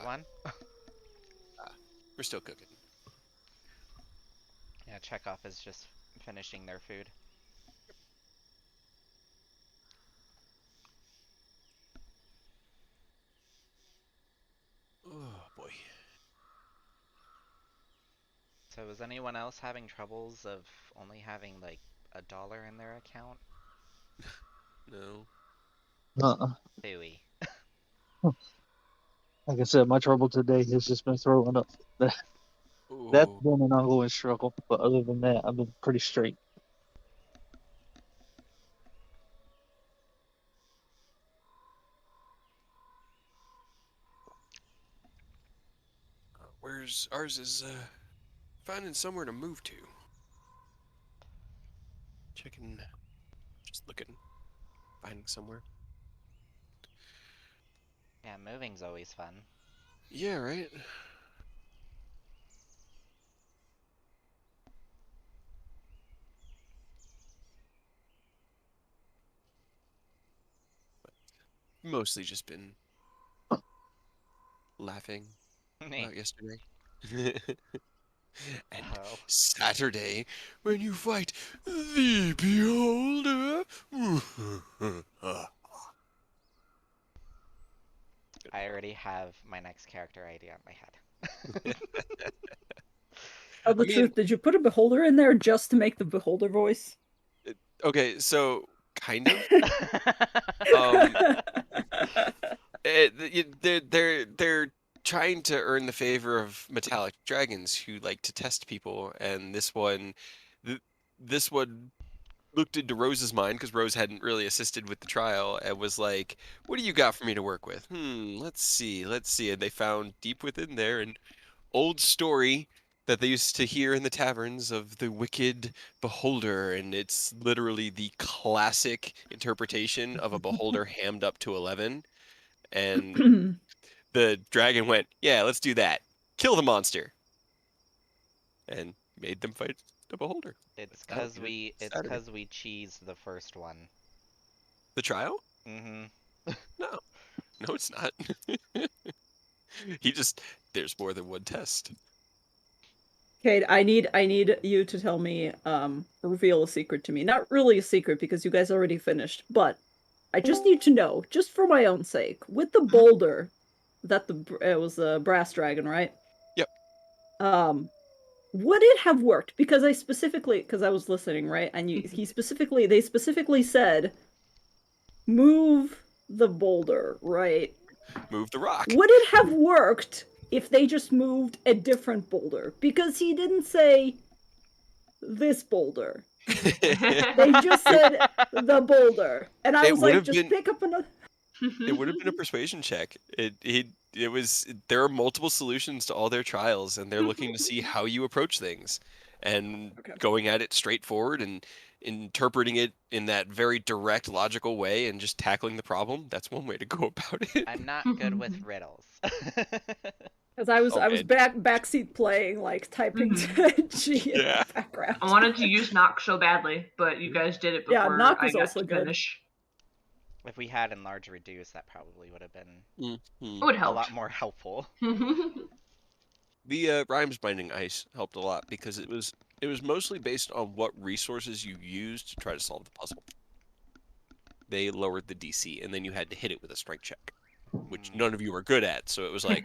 one? We're still cooking. Yeah, Chekhov is just finishing their food. Oh boy. So is anyone else having troubles of only having like $1 in their account? No. Uh-uh. Booey. Like I said, my trouble today has just been throwing up. That's Oh. been an ongoing struggle, but other than that, I've been pretty straight. Where's ours is finding somewhere to move to. Checking, just looking, finding somewhere. Yeah, moving's always fun. Yeah, right. Mostly just been laughing about yesterday. And Oh. Saturday, when you fight the Beholder. I already have my next character idea in my head. Tell the I mean, truth, did you put a beholder in there just to make the beholder voice? okay, so kind of. Um, they're trying to earn the favor of metallic dragons who like to test people, and th- this one looked into Rose's mind because Rose hadn't really assisted with the trial and was like, "What do you got for me to work with? Let's see, let's see." And they found deep within there an old story that they used to hear in the taverns of the wicked beholder, and it's literally the classic interpretation of a beholder hammed up to 11. And the dragon went, "Yeah, let's do that. Kill the monster," and made them fight the beholder. It's How cause did it we it's Saturday? cause we cheese the first one. The trial? Mm-hmm. No, no, it's not. He just there's more than one test. Kate, I need you to tell me, reveal a secret to me. Not really a secret because you guys already finished, but I just need to know, just for my own sake, with the boulder, it was the brass dragon, right? Yep. Would it have worked? Because because I was listening, right? And they specifically said, move the boulder, right? Move the rock. Would it have worked if they just moved a different boulder? Because he didn't say this boulder. They just said the boulder. And I It was would like, have just been pick up another. it would have been a persuasion check. There are multiple solutions to all their trials, and they're looking to see how you approach things, and Okay. going at it straightforward and interpreting it in that very direct, logical way, and just tackling the problem. That's one way to go about it. I'm not good with riddles. Because I was Okay. backseat playing, like typing to G in Yeah. the background. I wanted to use knock so badly, but you guys did it Yeah, before knock I is got also to good. finish. If we had enlarge reduce, that probably would have been Mhm. It would a help. lot more helpful. The rhymes binding ice helped a lot because it was mostly based on what resources you used to try to solve the puzzle. They lowered the DC, and then you had to hit it with a strength check, which none of you were good at. So it was like,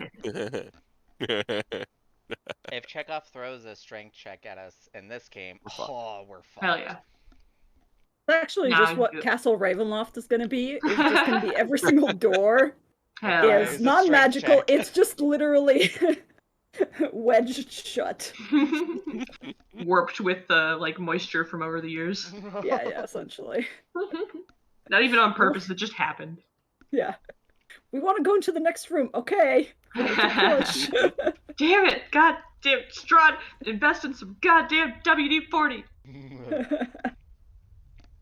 If Chekhov throws a strength check at us in this game, we're fucked. Hell yeah. It's actually Nah, just what good. Castle Ravenloft is going to be. It's just going to be every single door Hell yeah. is non-magical. It's just literally wedged shut. Warped with the like moisture from over the years. Yeah, essentially. Not even on purpose, it just happened. Yeah. We want to go into the next room. Okay. We need to push. Damn it! God damn Strahd, invest in some goddamn WD-40.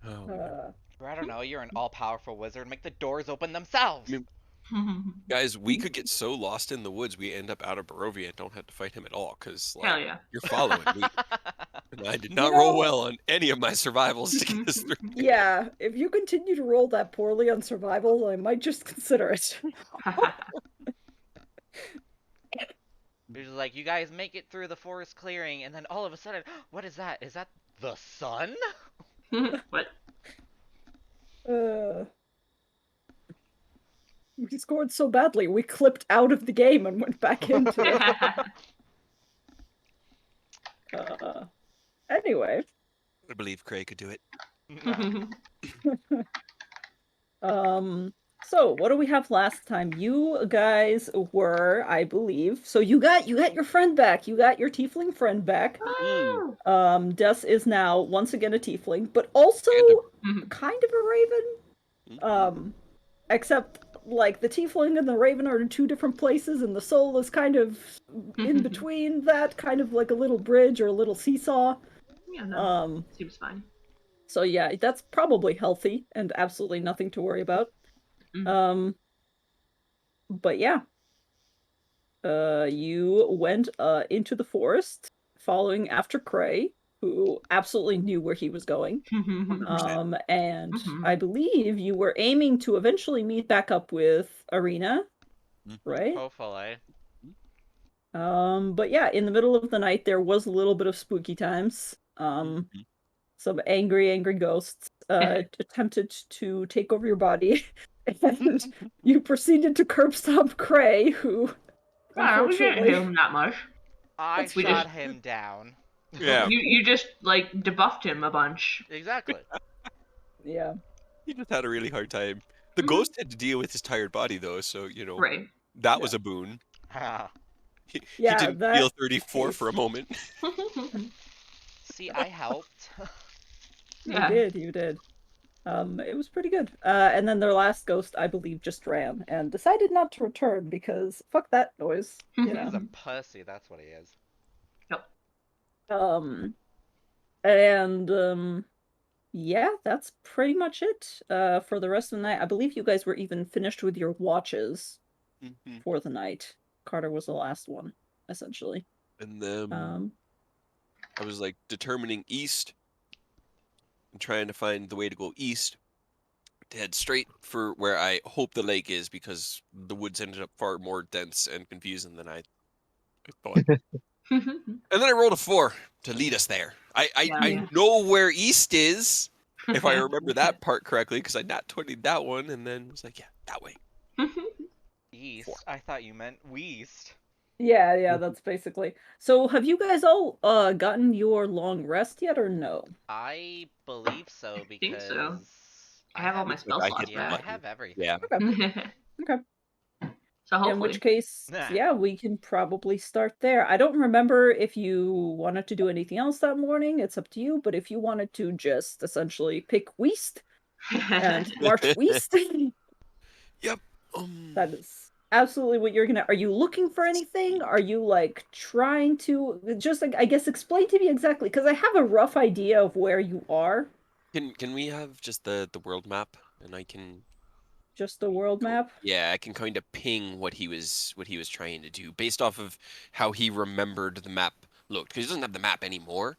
Oh, Or I don't know, you're an all-powerful wizard. Make the doors open themselves. I mean, guys, we could get so lost in the woods we end up out of Barovia and don't have to fight him at all because Hell like yeah. you're following me. And I did not roll well on any of my survivals to get this through. Yeah, if you continue to roll that poorly on survival, I might just consider it. It was like, you guys make it through the forest clearing, and then all of a sudden, what is that? Is that the sun? What? Uh, we scored so badly, we clipped out of the game and went back into it. Anyway. I believe Craig could do it. So what do we have last time? You guys were, I believe, so you got your friend back. You got your tiefling friend back. Des is now once again a tiefling, but also kind of a raven. Except like the tiefling and the raven are in two different places, and the soul is kind of in between that, kind of like a little bridge or a little seesaw. Yeah, no, seems fine. So yeah, that's probably healthy and absolutely nothing to worry about. But yeah. You went into the forest following after Cray, who absolutely knew where he was going. 100%. And I believe you were aiming to eventually meet back up with Arena, right? Hopefully. But yeah, in the middle of the night there was a little bit of spooky times. Some angry ghosts attempted to take over your body, and you proceeded to curb stomp Cray, who We didn't hit him that much. I We shot just- him down. Yeah. You just like debuffed him a bunch. Exactly. Yeah. He just had a really hard time. The ghost had to deal with his tired body, though, so, Right. that was a boon. He Yeah, didn't feel 34 for a moment. See, I helped. Yeah. You did. It was pretty good. And then their last ghost, I believe, just ran and decided not to return because fuck that noise, you He's know. a pussy, that's what he is. Yeah, that's pretty much it for the rest of the night. I believe you guys were even finished with your watches for the night. Carter was the last one, essentially. And then I was like determining east and trying to find the way to go east to head straight for where I hope the lake is, because the woods ended up far more dense and confusing than I thought. And then I rolled a 4 to lead us there. I know where east is, if I remember that part correctly, because I nat 20'd that one, and then was like, yeah, that way. East? 4. I thought you meant Weast. Yeah, that's basically. So have you guys all gotten your long rest yet or no? I believe so, because think so. I have all my spell slots yeah, I back. have everything. Yeah. Okay. So hopefully. In which case, Nah. yeah, we can probably start there. I don't remember if you wanted to do anything else that morning. It's up to you. But if you wanted to just essentially pick Weast and march Weast, Yep. that is absolutely what you're gonna. Are you looking for anything? Are you like trying to just like I guess explain to me exactly, because I have a rough idea of where you are. Can we have just the world map, and I can Just the world map. Yeah, I can kind of ping what he was trying to do based off of how he remembered the map looked, because he doesn't have the map anymore,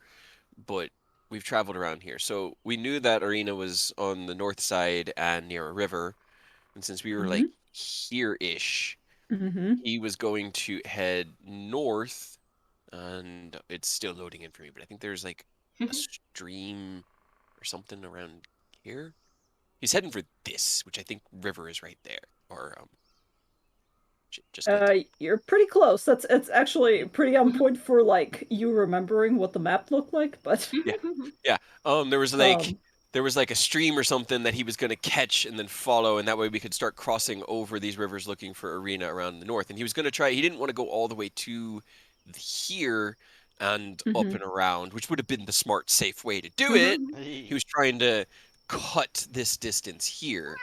but we've traveled around here. So we knew that Arena was on the north side and near a river, and since we were like here-ish, he was going to head north, and it's still loading in for me, but I think there's like a stream or something around here. He's heading for this, which I think river is right there, or just You're pretty close. It's actually pretty on point for like you remembering what the map looked like, but yeah. There was like a stream or something that he was gonna catch and then follow, and that way we could start crossing over these rivers looking for Arena around the north. And he was gonna try. He didn't want to go all the way to here and up and around, which would have been the smart, safe way to do it. He was trying to cut this distance here,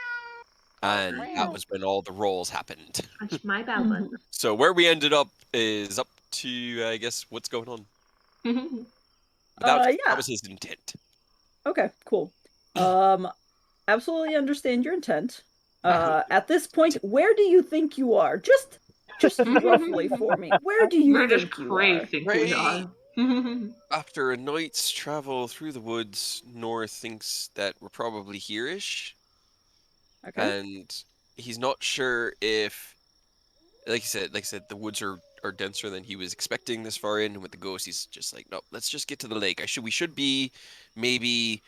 and that was when all the rolls happened. That's my bad one. So where we ended up is up to, I guess, what's going on. But that was his intent. Okay, cool. Absolutely understand your intent. At this point, where do you think you are? Just roughly for me. Where do you think you are? We are. After a night's travel through the woods, North thinks that we're probably here-ish. Okay. And he's not sure if, like I said, the woods are are denser than he was expecting this far in. And with the ghost, he's just like, no, let's just get to the lake. We should be maybe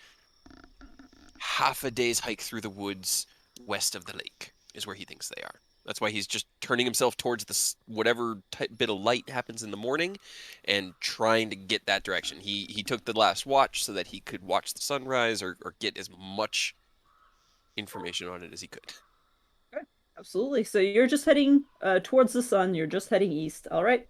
half a day's hike through the woods west of the lake is where he thinks they are. That's why he's just turning himself towards this whatever bit of light happens in the morning and trying to get that direction. He took the last watch so that he could watch the sunrise or get as much information on it as he could. Absolutely. So you're just heading towards the sun. You're just heading east. All right.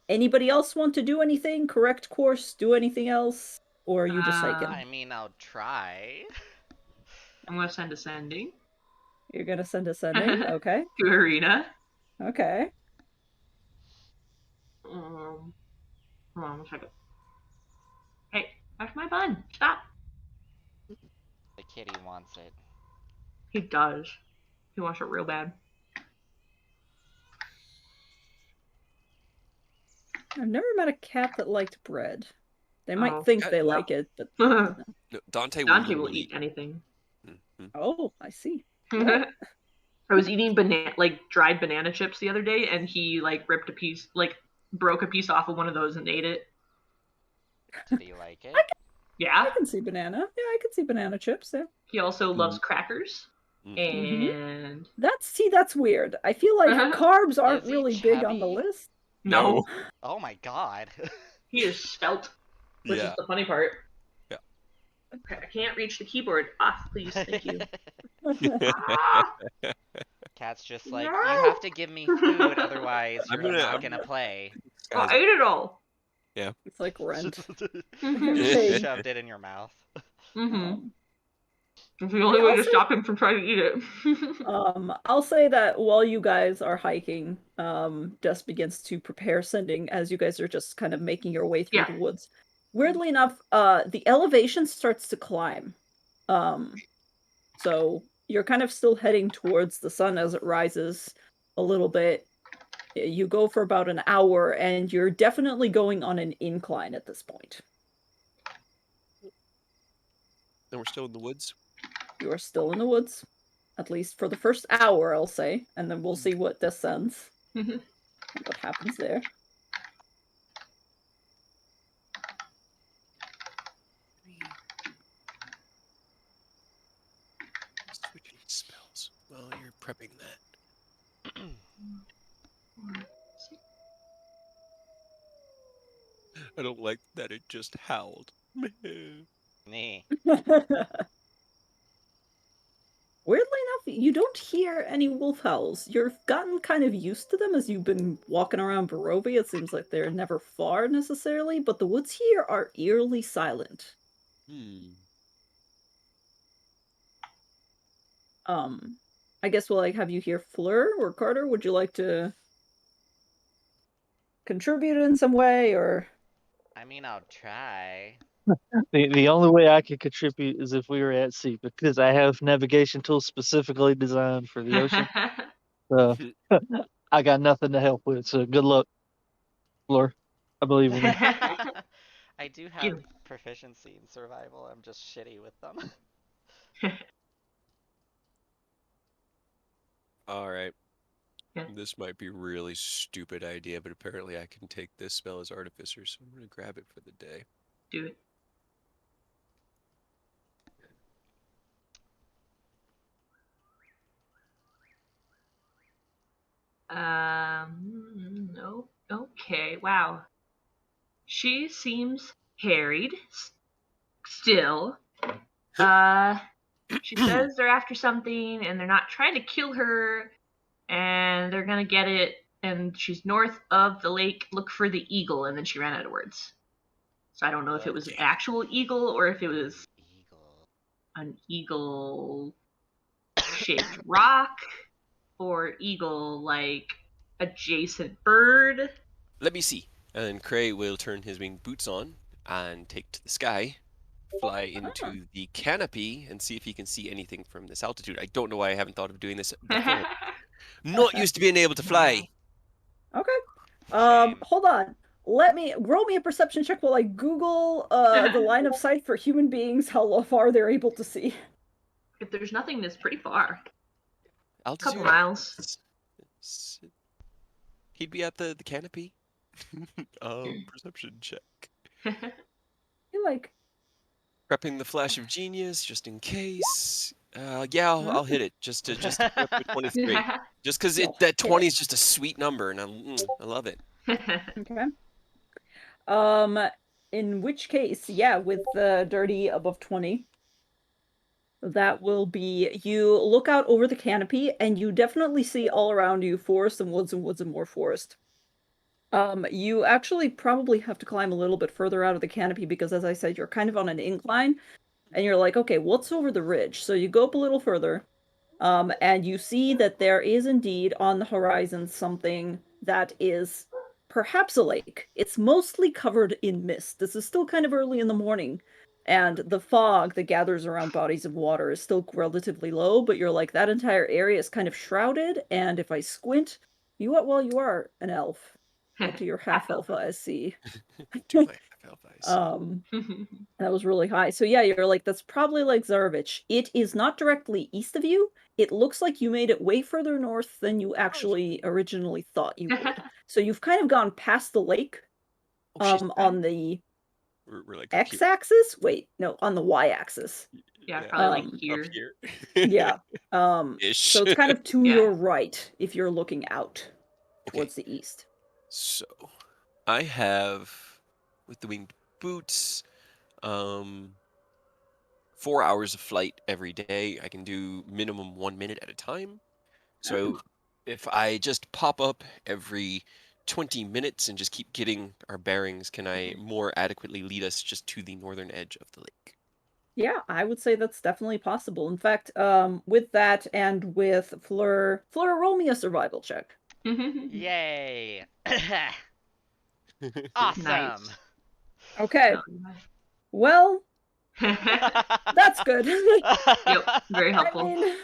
Anybody else want to do anything? Correct course? Do anything else? Or are you just hiking? I mean, I'll try. I'm gonna send ascending You're gonna send ascending? Okay. to Arena. Okay. Hold on a second. Hey, that's my bun. Stop. The kitty wants it. He does. He wants it real bad. I've never met a cat that liked bread. They might Oh. think Cat- they well. like it, but No, Dante will Dante will literally eat anything. Mhm. oh, I see. I was eating dried banana chips the other day, and he ripped a piece, broke a piece off of one of those and ate it. Did he like it? Yeah. I can see banana. Yeah, I can see banana chips. Yeah. He also loves crackers. Mhm. And That's weird. I feel like carbs aren't Is he really big on the chubby? list. no, Oh my god. he is svelte, which is Yeah. the funny part. Yeah. Okay, I can't reach the keyboard. Please, thank you. Ah, Cat's just like, no. you have to give me food, otherwise I'm you're gonna- not I'm gonna play. I ate it all. It's like rent. Mm-hmm. Shoved it in your mouth. It's the only Yeah, way I'll to say- stop him from trying to eat it. I'll say that while you guys are hiking, Jess begins to prepare sending as you guys are just kind of making your way through Yeah. the woods. Weirdly enough, the elevation starts to climb. So you're kind of still heading towards the sun as it rises a little bit. You go for about an hour, and you're definitely going on an incline at this point. And we're still in the woods. You are still in the woods, at least for the first hour, I'll say, and then we'll see what descends and what happens there. Switch any spells while you're prepping that. I don't like that it just howled. Me. Weirdly enough, you don't hear any wolf howls. You've gotten kind of used to them as you've been walking around Barovia. It seems like they're never far necessarily, but the woods here are eerily silent. I guess we'll have you hear Fleur or Carter. Would you like to contribute in some way, or? I mean, I'll try. The only way I could contribute is if we were at sea, because I have navigation tools specifically designed for the ocean. I got nothing to help with, so good luck, Fleur. I believe in you. I do have proficiency in survival. I'm just shitty with them. All right. Yeah. This might be a really stupid idea, but apparently I can take this spell as Artificer, so I'm going to grab it for the day. Do it. No. Okay, wow. She seems harried still. She says they're after something and they're not trying to kill her and they're gonna get it, and she's north of the lake. Look for the eagle, and then she ran out of words. So I don't know if it was an actual eagle or if it was Eagle. an eagle shaped rock or eagle like adjacent bird. Let me see. And Cray will turn his winged boots on and take to the sky, fly into the canopy, and see if he can see anything from this altitude. I don't know why I haven't thought of doing this before. Not used to being able to fly. Okay. Same. Hold on. Roll me a perception check while I Google the line of sight for human beings, how far they're able to see. If there's nothing, that's pretty far. Altitude. Couple miles. He'd be at the canopy. Perception check. You're like, Prepping the flash of genius just in case. Yeah, huh? I'll hit it just to get up to 23. Just because You'll that hit 20 it. is just a sweet number, and I love it. Okay. Um, in which case, yeah, with the dirty above 20, that will be you look out over the canopy and you definitely see all around you forest and woods and woods and more forest. You actually probably have to climb a little bit further out of the canopy because, as I said, you're kind of on an incline, and you're like, okay, what's over the ridge? So you go up a little further, and you see that there is indeed on the horizon something that is perhaps a lake. It's mostly covered in mist. This is still kind of early in the morning, and the fog that gathers around bodies of water is still relatively low, but you're like, that entire area is kind of shrouded, and if I squint, you are an elf. What do your half-elf eyes see? Do my half-elf eyes. Um, that was really high. So yeah, you're like, that's probably like Zarovich. It is not directly east of you. It looks like you made it way further north than you actually originally thought you would. So you've kind of gone past the lake, Oh, shit. on the We're like up here. x-axis. Wait, no, on the y-axis. Yeah, probably like Um, here. Up here. Yeah. Ish. So it's kind of to Yeah. your right if you're looking out towards the east. So, I have, with the winged boots, 4 hours of flight every day. I can do minimum 1 minute at a time. So if I just pop up every 20 minutes and just keep getting our bearings, can I more adequately lead us just to the northern edge of the lake? Yeah, I would say that's definitely possible. In fact, with that and with Fleur, roll me a survival check. Yay! Nice. Awesome. Okay. Oh, Well, nice. that's good. Yep, very I helpful. mean,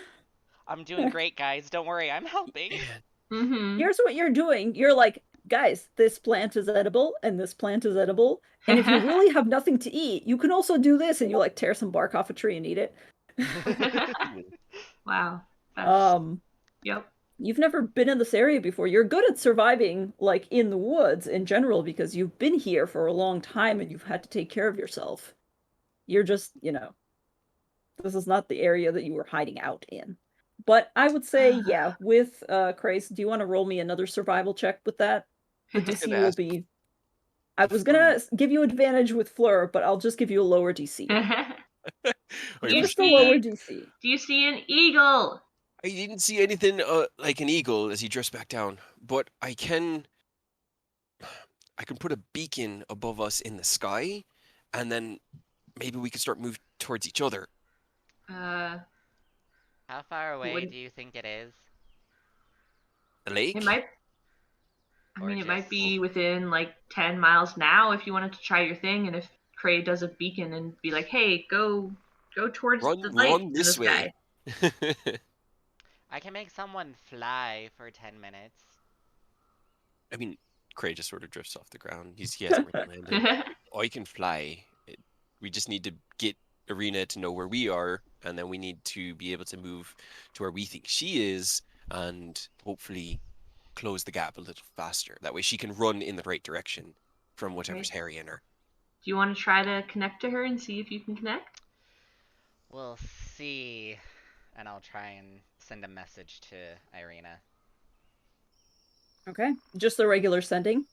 I'm doing great, guys. Don't worry, I'm helping. Mm-hmm. here's what you're doing. You're like, guys, this plant is edible and this plant is edible. And if you really have nothing to eat, you can also do this, and you like tear some bark off a tree and eat it. Wow. That's yep. You've never been in this area before. You're good at surviving, like, in the woods in general because you've been here for a long time and you've had to take care of yourself. You're just, this is not the area that you were hiding out in. But I would say, yeah, with Crace, do you want to roll me another survival check with that? The I was DC gonna will ask. be. I was gonna give you advantage with Fleur, but I'll just give you a lower DC. Oh, you're You Just a see- lower DC. Do you see an eagle? I didn't see anything like an eagle as he drifts back down, but I can put a beacon above us in the sky, and then maybe we could start moving towards each other. How far away Wouldn't- do you think it is? The lake? It might. I Or mean, it might just- be within like 10 miles now if you wanted to try your thing, and if Cray does a beacon and be like, "Hey, go towards the light Run in this the way. sky." I can make someone fly for 10 minutes. I mean, Cray just sort of drifts off the ground. He hasn't really landed. I can fly. We just need to get Arena to know where we are, and then we need to be able to move to where we think she is, and hopefully close the gap a little faster. That way she can run in the right direction from whatever's Right. harrying her. Do you want to try to connect to her and see if you can connect? We'll see. And I'll try and send a message to Irina. Okay. Just the regular sending.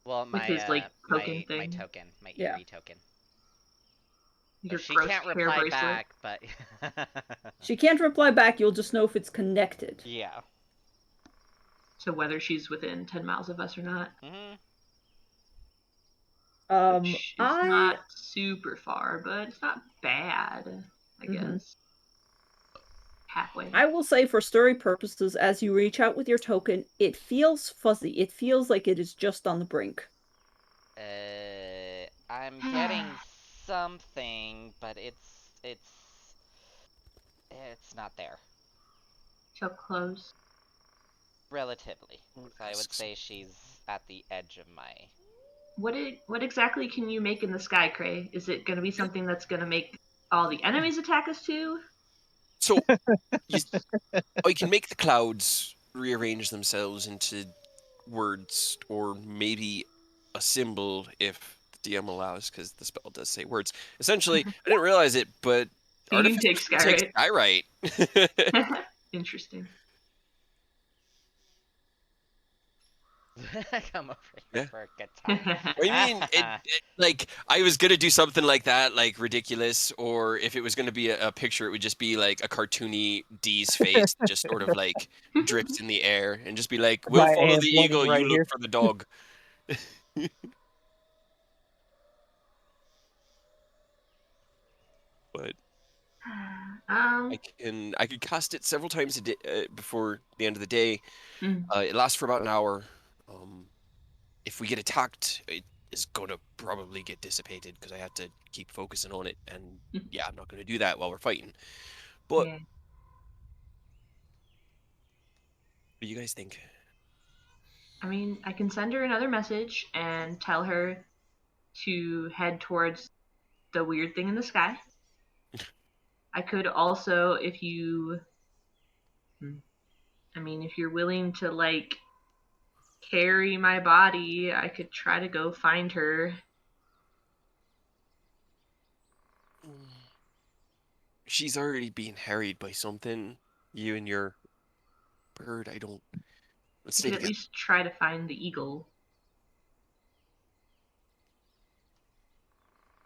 Well, With my his, like, token my thing? token, my Yeah. Eerie token. So Your she gross can't hair reply bracelet. back, but She can't reply back, you'll just know if it's connected. yeah. So whether she's within 10 miles of us or not. Hmm. Which is not super far, but it's not bad, I Mhm. guess. Halfway. I will say, for story purposes, as you reach out with your token, it feels fuzzy. It feels like it is just on the brink. I'm getting something, but it's not there. So close. Relatively. So I would say she's at the edge of my... What exactly can you make in the sky, Cray? Is it going to be something that's going to make all the enemies attack us too? So I can make the clouds rearrange themselves into words or maybe a symbol if the DM allows, because the spell does say words. Essentially, I didn't realize it, but You can take artificers can take Skyrite. skyrite. Interesting. Come over here Yeah. for a good time. I mean, like I was gonna do something like that, like ridiculous, or if it was gonna be a picture, it would just be like a cartoony D's face, just sort of like drips in the air, and just be like, "We'll My follow hand the pointing eagle, you right look here. for the dog." But um. I could cast it several times a day, before the end of the day. mm, It lasts for about an hour. Um, if we get attacked, it is gonna probably get dissipated because I have to keep focusing on it, and yeah, I'm not gonna do that while we're fighting. But Yeah. what do you guys think? I mean, I can send her another message and tell her to head towards the weird thing in the sky. I could also, if you, I mean, if you're willing to like carry my body, I could try to go find her. She's already being harried by something. You and your bird. I don't. Let's I stay could at together. least try to find the eagle.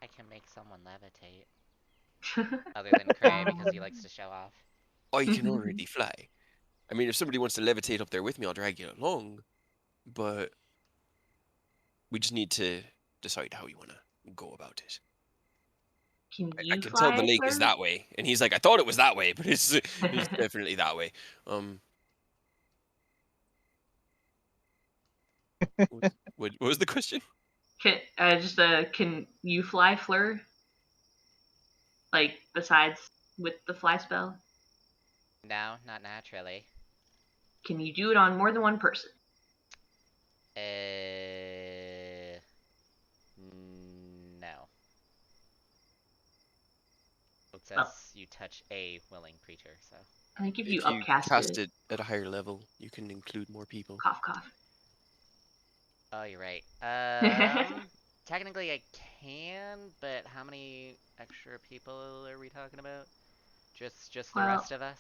I can make someone levitate. Other than Cray, because he Um, likes to show off. I can already fly. I mean, if somebody wants to levitate up there with me, I'll drag you along. But we just need to decide how we want to go about it. Can I you can tell the fly, lake is Fleur? that way, and he's like, I thought it was that way, but it's definitely that way. Um, what was the question? Can you fly, Fleur? Like besides with the fly spell, No, not naturally. can you do it on more than one person? No. It says Well, you touch a willing creature, so. I think if you If you upcast cast it, it at a higher level, you can include more people. cough cough. Oh, you're right. Technically I can, but how many extra people are we talking about? Just the Well, rest of us?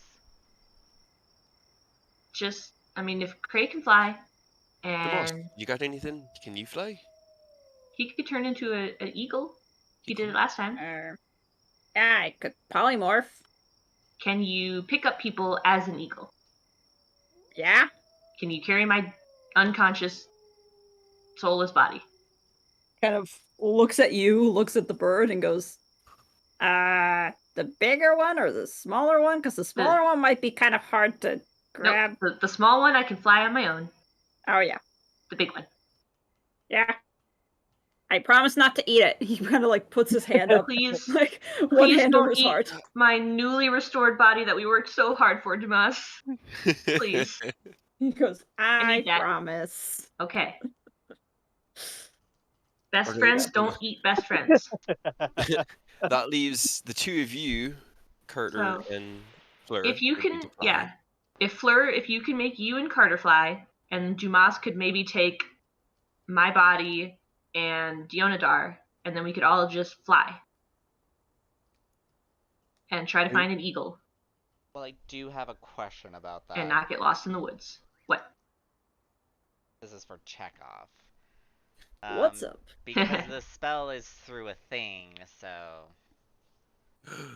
I mean, if Cray can fly, Tomas, and you got anything? Can you fly? he could turn into an eagle. He did it Eagle? last time. Yeah, I could polymorph. Can you pick up people as an eagle? Yeah. Can you carry my unconscious, soulless body? Kind of looks at you, looks at the bird, and goes, the bigger one or the smaller one? Because the smaller one might be kind of hard to grab. Nope. The small one I can fly on my own. Oh, yeah. The big one. Yeah. I promise not to eat it. He kind of like puts his hand up, Please, like one please hand over don't his eat heart. my newly restored body that we worked so hard for, Dumas. Please. He goes, I I need that. promise. Okay. Best Okay, friends so don't eat best friends. that leaves the two of you, Carter So, and Fleur, if you would need can, to fly. yeah. If you can make you and Carter fly, and Dumas could maybe take my body and Dionadar, and then we could all just fly and try to And find an eagle Well, I do have a question about and that. not get lost in the woods. What? This is for Chekhov. What's up? Because the spell is through a thing, so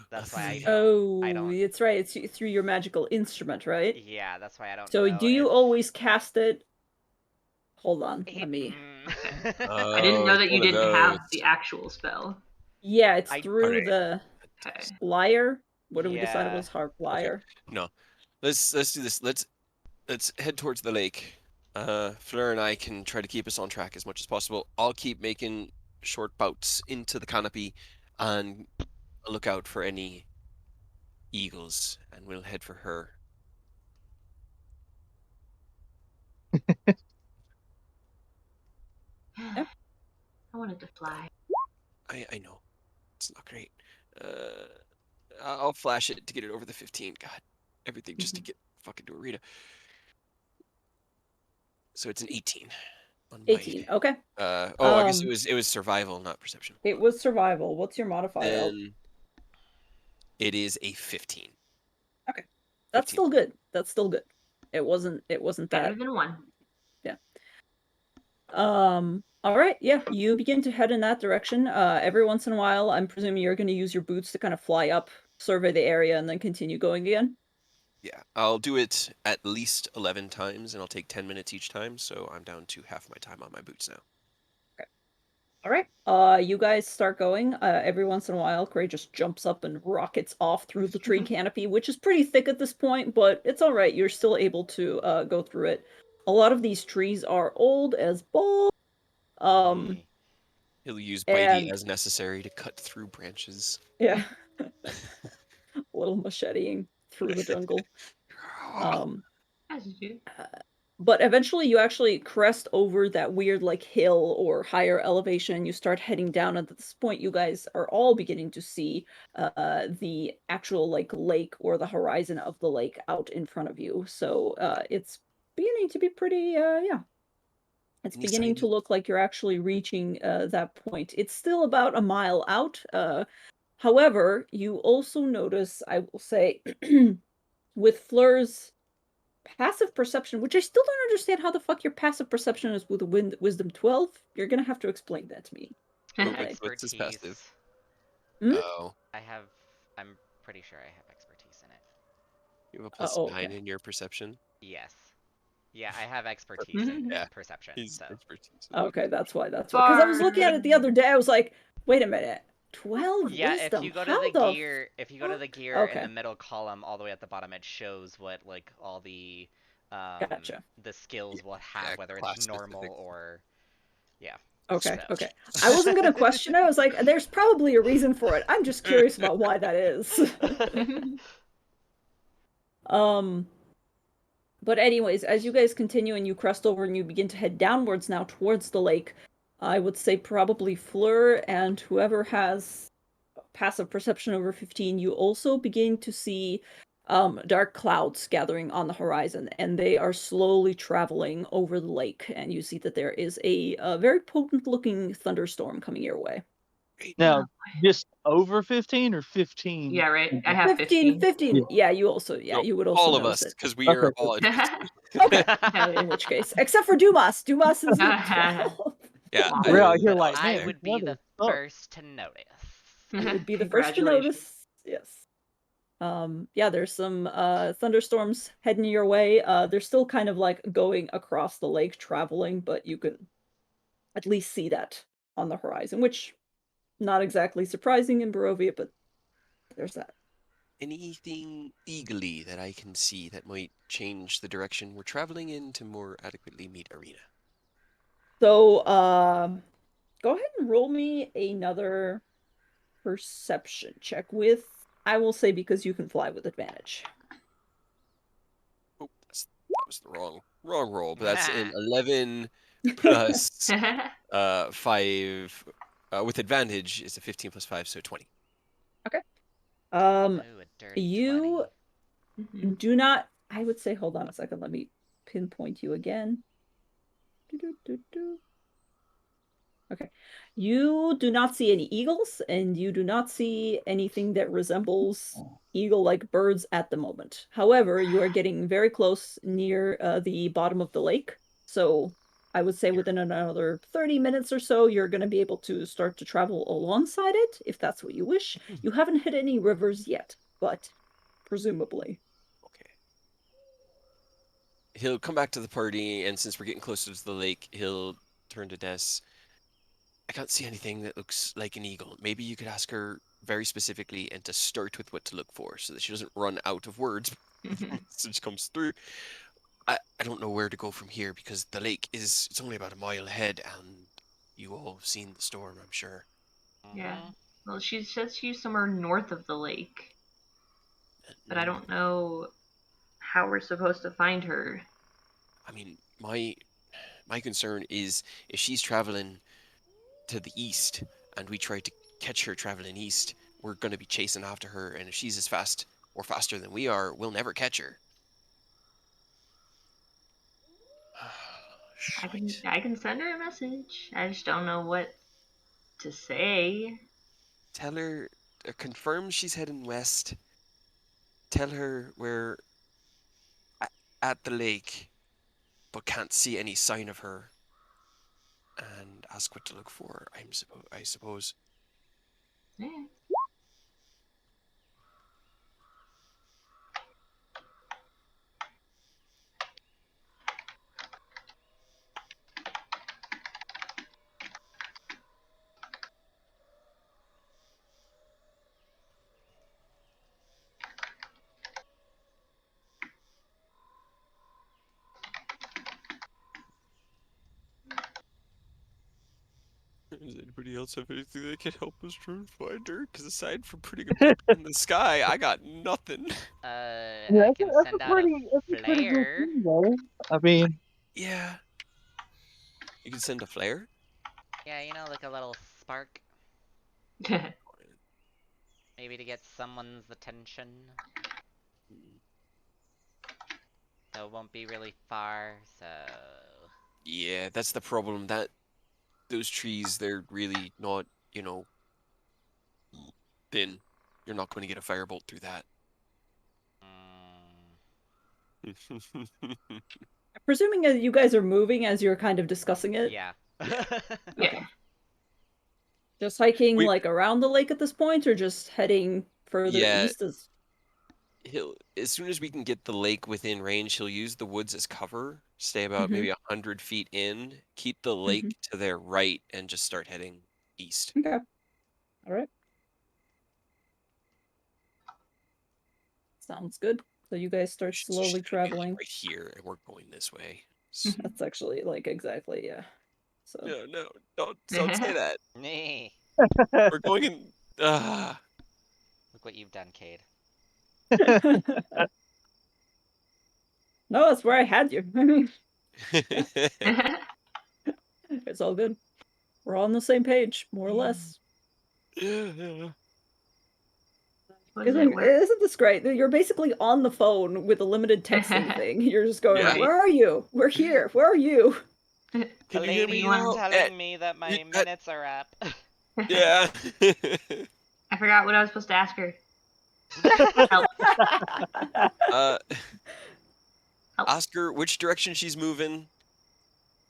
that's why I thing. don't. It's right. It's through your magical instrument, right? Yeah, that's why I don't So know do you if always cast it? Hold on, let it. me. I didn't Oh, know it's that you one of didn't those. have the actual spell. Yeah, it's I through Alright. the Fantastic. lyre. What did we decide it yeah. was? Harp Okay. lyre. No. Let's do this. Let's head towards the lake. Fleur and I can try to keep us on track as much as possible. I'll keep making short bouts into the canopy and look out for any eagles, and we'll head for her. Yep. I wanted to fly. I know. It's not great. Uh, I'll flash it to get it over the 15. God, everything just to get fucking to Arita. So it's an 18 on my. 18. Okay. I guess it was survival, not perception. It was survival. What's your modifier? Then it is a 15. Okay. That's 15. still good. That's still good. It wasn't Better that. than 1. All right, yeah, you begin to head in that direction. Every once in a while, I'm presuming you're going to use your boots to kind of fly up, survey the area, and then continue going again. Yeah, I'll do it at least 11 times, and I'll take 10 minutes each time, so I'm down to half my time on my boots now. All right. You guys start going. Every once in a while, Gray just jumps up and rockets off through the tree canopy, which is pretty thick at this point, but it's all right. You're still able to go through it. A lot of these trees are old as balls. Hey. He'll use Bitey And as necessary to cut through branches. yeah, a little macheteing through the jungle. As you do. But eventually you actually crest over that weird like hill or higher elevation. You start heading down, and at this point you guys are all beginning to see the actual like lake or the horizon of the lake out in front of you. So it's beginning to be pretty yeah. It's Any beginning sign? to look like you're actually reaching that point. It's still about a mile out. However, you also notice, I will say, with Fleur's passive perception, which I still don't understand how the fuck your passive perception is with a wisdom 12. You're gonna have to explain that to me. Right. What's his passive? Expertise. Hmm? Oh, I'm pretty sure I have expertise in it. you have a plus Oh, 9 okay. in your perception? Yes. Yeah, I have expertise in Yeah, perception, he's so. expertise. Okay, that's why. That's why. Because I was looking at it the other day. I was like, wait a minute. 12 Yeah, if wisdom. you go to How the the gear, if you go to the gear in the Okay, middle column all the way at the bottom, it shows what like all gotcha. the skills will Yeah, have, whether it's class normal specific. or yeah. Okay, So okay. I wasn't gonna question it. I was like, there's probably a reason for it. I'm just curious about why that is. um But anyways, as you guys continue and you crest over and you begin to head downwards now towards the lake, I would say probably Fleur and whoever has passive perception over 15, you also begin to see dark clouds gathering on the horizon, and they are slowly traveling over the lake, and you see that there is a very potent-looking thunderstorm coming your way. Now, just over 15 or 15? Yeah, right. I have 15, 15. Yeah. yeah, you also, yeah, No, you would also all of notice us, it. because we Okay, are all at 15. Okay, in which case, except for Dumas. Dumas is at 12. Yeah, we're out here but like, I man, there. this would be weather the sucks. first to notice. You would be the first to Congratulations. notice. Yes. Yeah, there's some thunderstorms heading your way. They're still kind of like going across the lake traveling, but you can at least see that on the horizon, which not exactly surprising in Barovia, but there's that. Anything eagerly that I can see that might change the direction we're traveling in to more adequately meet Arena? So, go ahead and roll me another perception check with, I will say, because you can fly with advantage. Oh, that was the wrong roll, but that's an 11 plus 5 with advantage is a 15 plus 5, so 20. Okay. Um, Ooh, a dirty you 20. do not, I would say, hold on a second, let me pinpoint you again. Okay. You do not see any eagles, and you do not see anything that resembles eagle-like birds at the moment. However, you are getting very close near the bottom of the lake. So I would say within another 30 minutes or so, you're going to be able to start to travel alongside it, if that's what you wish. You haven't hit any rivers yet, but presumably. Okay. He'll come back to the party, and since we're getting closer to the lake, he'll turn to Des. I can't see anything that looks like an eagle. Maybe you could ask her very specifically and to start with what to look for so that she doesn't run out of words when the message comes through. I don't know where to go from here because the lake it's only about a mile ahead, and you all have seen the storm, I'm sure. Yeah. Mhm. Well, she says she's somewhere north of the lake, but I North. don't know how we're supposed to find her. I mean, my concern is if she's traveling to the east and we try to catch her traveling east, we're going to be chasing after her, and if she's as fast or faster than we are, we'll never catch her. I can send her a message. I just don't know what to say. Tell her, confirm she's heading west. Tell her we're at the lake, but can't see any sign of her. And ask what to look for. I suppose. Yeah. Does anybody else have anything that can help us try and find her? Because aside from putting a picture in the sky, I got nothing. Yeah, I can send out a that's a pretty good flare. thing, though. I mean, Yeah. You can send a flare? Yeah, you know, like a little spark. Maybe to get someone's attention. Though it won't be really far, so... Yeah, that's the problem. Those trees, they're really not, thin. You're not going to get a firebolt through that. Presuming that you guys are moving as you're kind of discussing it. Yeah. Yeah. Okay. Just hiking We like around the lake at this point, or just heading further Yeah, east? as soon as we can get the lake within range, he'll use the woods as cover, stay about maybe 100 feet in, keep the lake to their right, and just start heading east. Okay. All right. Sounds good. So you guys start She's slowly gonna be like traveling. right here, and we're going this way. That's actually like exactly, yeah. So No, don't say that. Nee. We're going in. Ah. Look what you've done, Cade. no, that's where I had you. I mean, it's all good. We're all on the same page, more or less. Isn't this great? You're basically on the phone with a limited texting thing. You're just going, Yeah. where are you? We're here. Where are you? The Can you hear me lady's now? telling me that my minutes are up. Yeah. I forgot what I was supposed to ask her. Help. uh, Help. ask her which direction she's moving,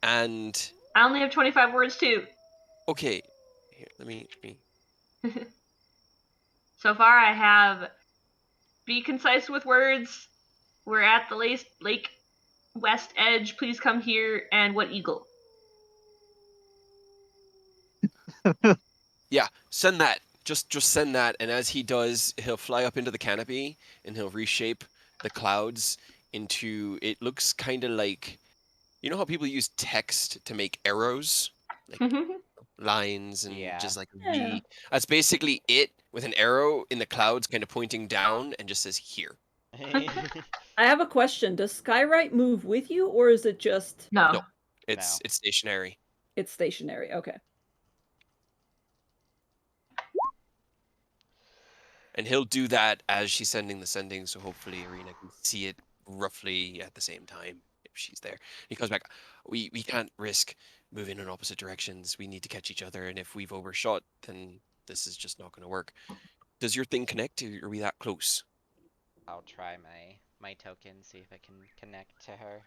and I only have 25 words too. okay. Here, let me. So far, I have be concise with words. We're at the lake west edge. Please come here. And what eagle? Yeah, send that. Just send that, and as he does, he'll fly up into the canopy, and he'll reshape the clouds into. It looks kind of like, you know how people use text to make arrows, like lines and Yeah. just like Yeah. V. That's basically it with an arrow in the clouds, kind of pointing down, and just says here. I have a question. Does Skywrite move with you, or is it just No. No, it's stationary. it's stationary? Okay. And he'll do that as she's sending the sending, so hopefully Arena can see it roughly at the same time if she's there. He comes back, we can't risk moving in opposite directions. We need to catch each other, and if we've overshot, then this is just not going to work. Does your thing connect? Are we that close? I'll try my token, see if I can connect to her.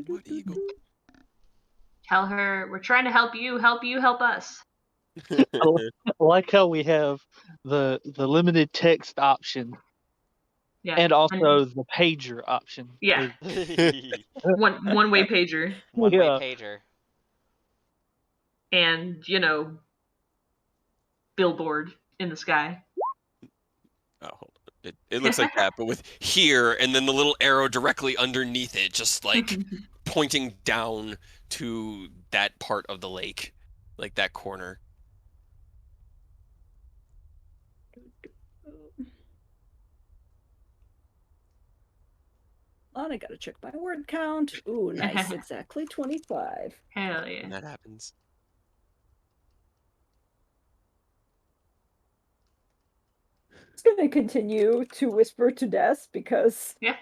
What eagle? Tell her we're trying to help you, help us. I like how we have the limited text option Yeah. and also the pager option. Yeah. One One-way pager. way Yeah. pager. And, billboard in the sky. Oh, hold on. It looks like that, but with here and then the little arrow directly underneath it, just like pointing down to that part of the lake, like that corner. And I gotta check my word count. Ooh, nice. Exactly 25. Hell yeah. When that happens. just gonna continue to whisper to Des because Yeah.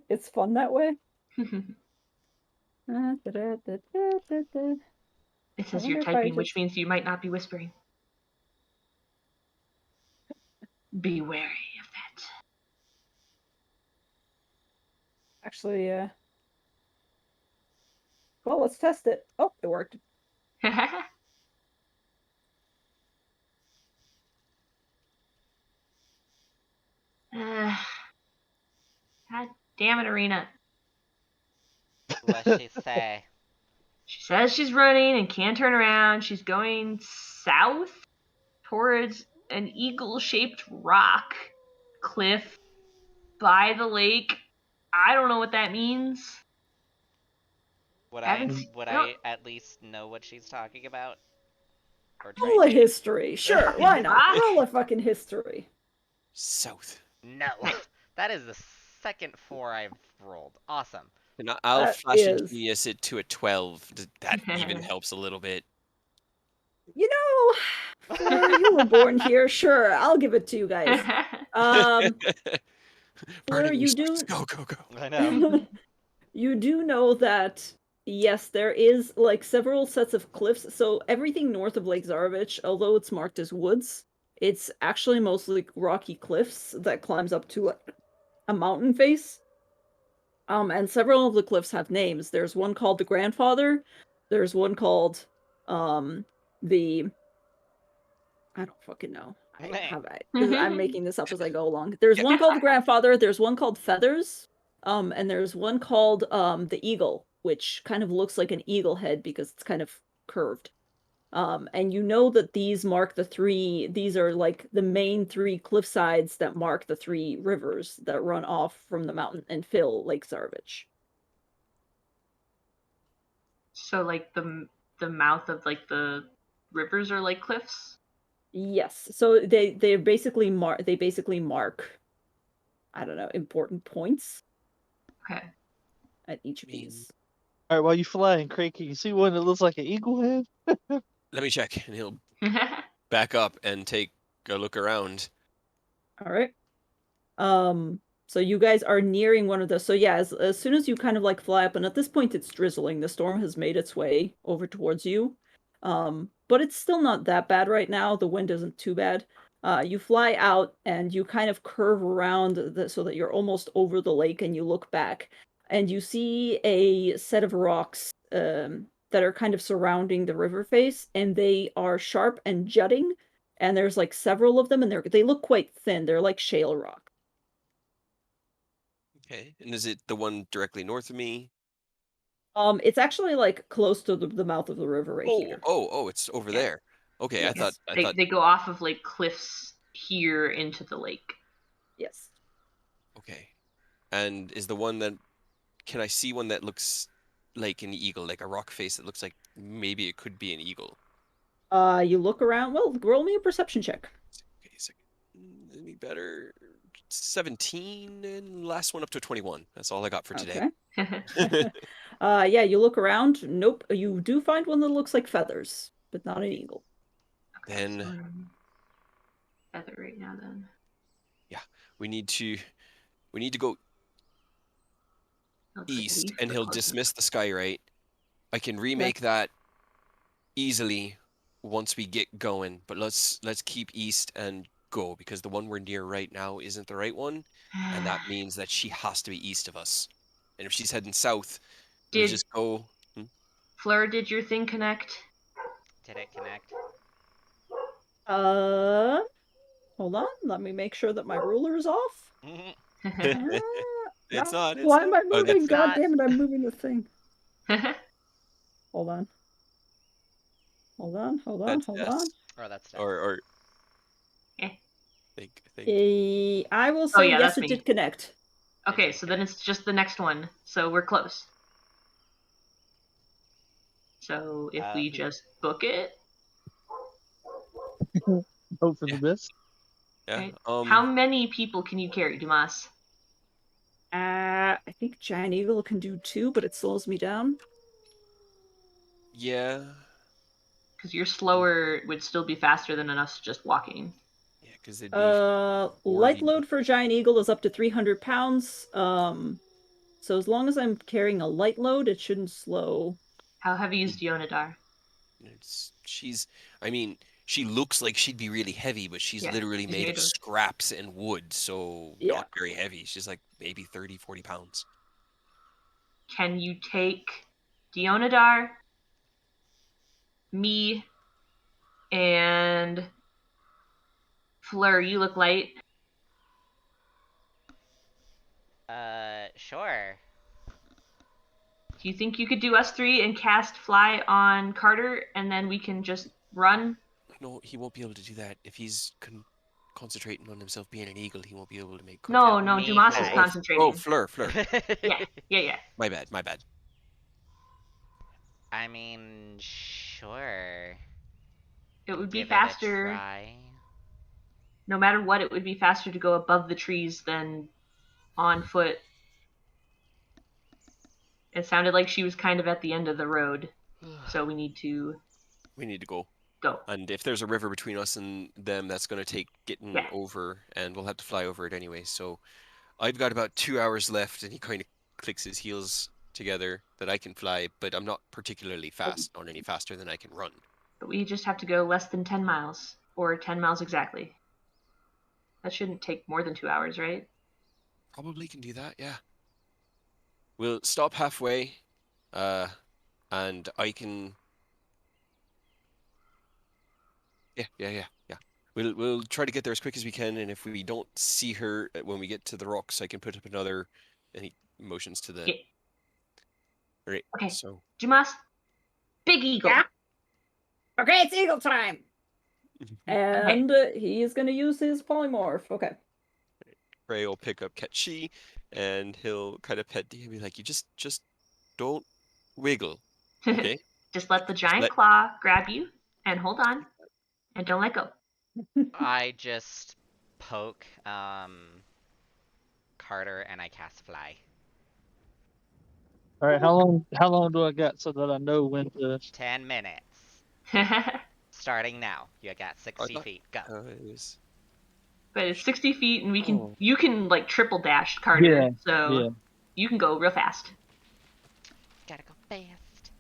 it's fun that way. It I says you're wonder if I typing, which just means you might not be whispering. Be wary of actually well, let's test it. Oh, it worked. that. God damn it, Arena. What's she say? She says she's running and can't turn around. She's going south towards an eagle-shaped rock cliff by the lake. I don't know what that means. Would Haven't I seen. would I don't. I at least know what she's talking about? Or try Roll a to? history. Sure, why not? Rock? Roll a fucking history. South. No. That is the second 4 I've rolled. Awesome. And I'll That flash and is. genius it to a 12. That even helps a little bit. You know, Fleur, you were born here. Sure, I'll give it to you guys. Fleur, Burning you resources. do Go, go, go. I know. you do know that yes, there is like several sets of cliffs. So everything north of Lake Zarovich, although it's marked as woods, it's actually mostly rocky cliffs that climbs up to a mountain face. And several of the cliffs have names. There's one called the Grandfather. There's one called the I don't fucking know. I'm making this up as I go along. There's one called the Grandfather, there's one called Feathers, and there's one called the Eagle, which kind of looks like an eagle head because it's kind of curved. And you know that these are like the main 3 cliff sides that mark the 3 rivers that run off from the mountain and fill Lake Zarovich. So like the mouth of like the rivers are like cliffs. Yes. So they basically mark I don't know, important points Okay. at each of I mean, these. All right, while you flying, Craig, can you see one that looks like an eagle head? let me check. And he'll back up and take a look around. All right. So you guys are nearing one of those. So yeah, as soon as you kind of like fly up, and at this point it's drizzling. The storm has made its way over towards you. But it's still not that bad right now. The wind isn't too bad. You fly out and you kind of curve around so that you're almost over the lake, and you look back and you see a set of rocks that are kind of surrounding the river face, and they are sharp and jutting. And there's like several of them, and they look quite thin. They're like shale rock. Okay. And is it the one directly north of me? It's actually like close to the mouth of the river right here. Oh, it's over Yeah. there. Okay, I Yes. thought They go off of like cliffs here into the lake. Yes. okay. And is the one that can I see one that looks like an eagle, like a rock face that looks like maybe it could be an eagle? You look around. Well, roll me a perception check. Okay, second. Any better? 17 and last one up to 21. That's all I got for today. Okay. Yeah, you look around. Nope. You do find one that looks like feathers, but not an eagle. Okay, Then- so I'm feather right now then. Yeah, we need to go Looks like a east, leaf, and but he'll close dismiss enough. the skyrite. I can remake that easily once we get going, but let's keep east and go because the one we're near right now isn't the right one, and that means that she has to be east of us. And if she's heading south, we'll Did just go. Fleur, did your thing connect? Did it connect? Hold on. Let me make sure that my ruler is off. It's No, not. It's why am I not. Oh, moving? that's God not. damn it! I'm moving the thing. Hold on. Hold on. Hold on. that's Hold yes. on. Oh, that's that. Or Eh. think. I will Oh say yeah, yes, that's it me. did connect. Okay, did so then connect. it's just the next one. So we're close. So if we just book it, Hope for the Yeah. best. Yeah. right? How many people can you carry, Dumas? I think Giant Eagle can do 2, but it slows me down. Yeah. Because your slower would still be faster than us just walking. Yeah. because it'd be Light 40. load for Giant Eagle is up to 300 pounds. So as long as I'm carrying a light load, it shouldn't slow. How heavy is Dionadar? I mean, she looks like she'd be really heavy, but she's Yeah, literally she's made made of of- scraps and wood, so Yeah. not very heavy. She's like maybe 30, 40 pounds. Can you take Dionadar, me, and Fleur? You look light. Sure. Do you think you could do us three and cast fly on Carter, and then we can just run? No, he won't be able to do that. If he's concentrating on himself being an eagle, he won't be able to make contact. No, no, Me Dumas is fly. Oh, concentrating. Fleur. Yeah, yeah, yeah. My bad, my bad. I mean, sure. It would be Give it a faster. try. No matter what, it would be faster to go above the trees than on foot. It sounded like she was kind of at the end of the road, so we need to We need to go. go. And if there's a river between us and them, that's going to take getting Yeah. over, and we'll have to fly over it anyway. So I've got about 2 hours left, and he kind of clicks his heels together that I can fly, but I'm not particularly fast, not any faster than I can run. But we just have to go less than 10 miles, or 10 miles exactly. That shouldn't take more than 2 hours, right? Probably can do that, yeah. We'll stop halfway, and I can. Yeah. We'll try to get there as quick as we can, and if we don't see her when we get to the rocks, I can put up any motions to the. Yeah. Right. Okay. So Dumas, big eagle. Yeah. Okay, it's eagle time. And he is going to use his polymorph. Okay. Ray will pick up Ketchi, and he'll kind of pet Dee and be like, "You just don't wiggle, okay? Just let the Just giant let." claw grab you and hold on and don't let go. I just poke Carter and I cast fly. All right, how long do I got so that I know when to? 10 minutes. But Starting now. You got I 60 thought feet. Go. it was. it's 60 feet and Oh. you can like triple dash Carter. Yeah, So yeah. you can go real fast. Gotta go fast.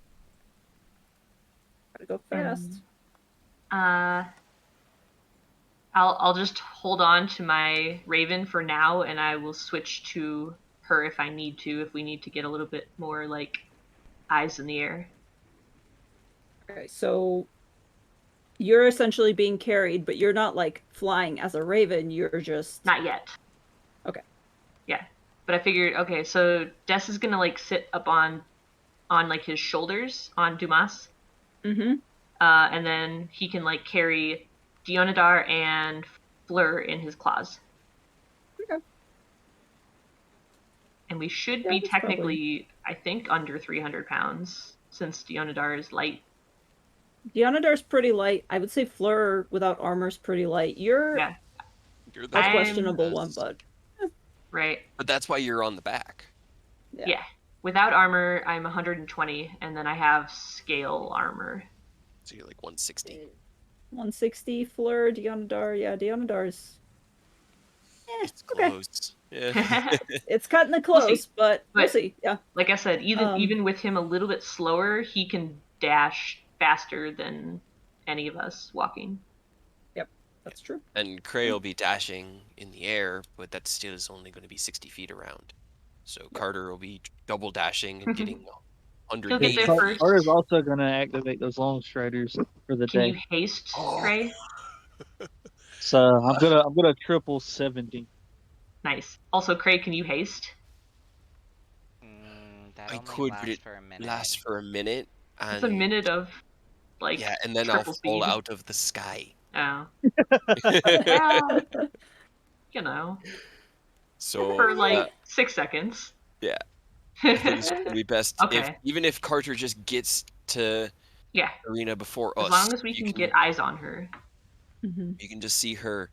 Gotta go fast. I'll just hold on to my Raven for now, and I will switch to her if I need to, if we need to get a little bit more like eyes in the air. Okay, so you're essentially being carried, but you're not like flying as a raven. You're just Not yet. Okay. Yeah, but I figured okay, so Des is gonna like sit up on like his shoulders on Dumas, Mm-hmm. and then he can like carry Dionadar and Fleur in his claws. Okay. And we should Yeah, be that's technically, I think, under 300 pounds since Dionadar is light. Dionadar's pretty light. I would say Fleur without armor's pretty light. You're Yeah, You're a I'm- questionable one, best. but right. But that's why you're on the back. Yeah. Without armor, I'm 120, and then I have scale armor. So you're like 160. 160 Fleur, Dionadar. Yeah, Dionadar's It's okay. close. Yeah. It's cutting it We'll see. close, but we'll But- see. Yeah. Like I said, Um, even with him a little bit slower, he can dash faster than any of us walking. That's true. And Cray will be dashing in the air, but that still is only going to be 60 feet around. So Carter will be double dashing and getting He'll get 180 there Yeah, feet. first. Carter's also going to activate those long striders for the Can day. you haste, Oh. Gray? So I'm gonna triple 70. Nice. Also, Craig, can you haste? That I only could, but lasts it for a minute. lasts for a minute. And It's a minute of like yeah, and then I'll triple fall speed. out of the sky. Oh. Well, you know, So for like 6 seconds. yeah. I think it's gonna be best if Okay. even if Carter just gets to Yeah. arena before As us. long as we you can get eyes on her. Mm-hmm. You can just see her.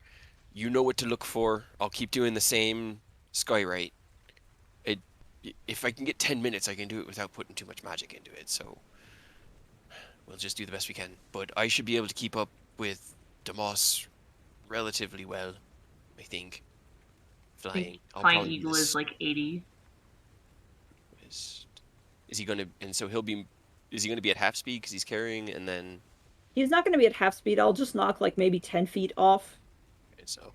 You know what to look for. I'll keep doing the same skywrite. If I can get 10 minutes, I can do it without putting too much magic into it. So we'll just do the best we can. But I should be able to keep up with Demoss relatively well, I think. I Flying. think I'll Flying probably be Eagle is like 80. Is he gonna? And so he'll be. Is he gonna be at half speed because he's carrying, and then? He's not going to be at half speed. I'll just knock like maybe 10 feet off. So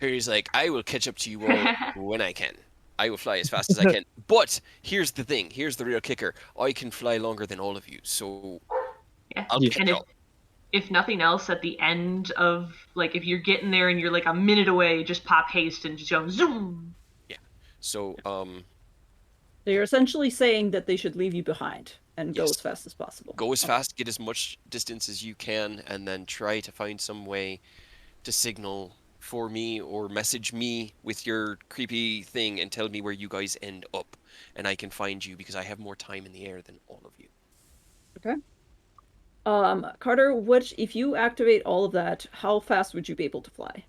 Harry's like, I will catch up to you all when I can. I will fly as fast as I can. But here's the thing. Here's the real kicker. I can fly longer than all of you, so Yeah. I'll Yeah. catch And up. if nothing else, at the end of, like, if you're getting there and you're like a minute away, just pop haste and just go zoom. Yeah. So So you're essentially saying that they should leave you behind and go yes. as fast as possible. Go as Okay. fast, get as much distance as you can, and then try to find some way to signal for me or message me with your creepy thing and tell me where you guys end up, and I can find you because I have more time in the air than all of you. Okay. Carter, which if you activate all of that, how fast would you be able to fly?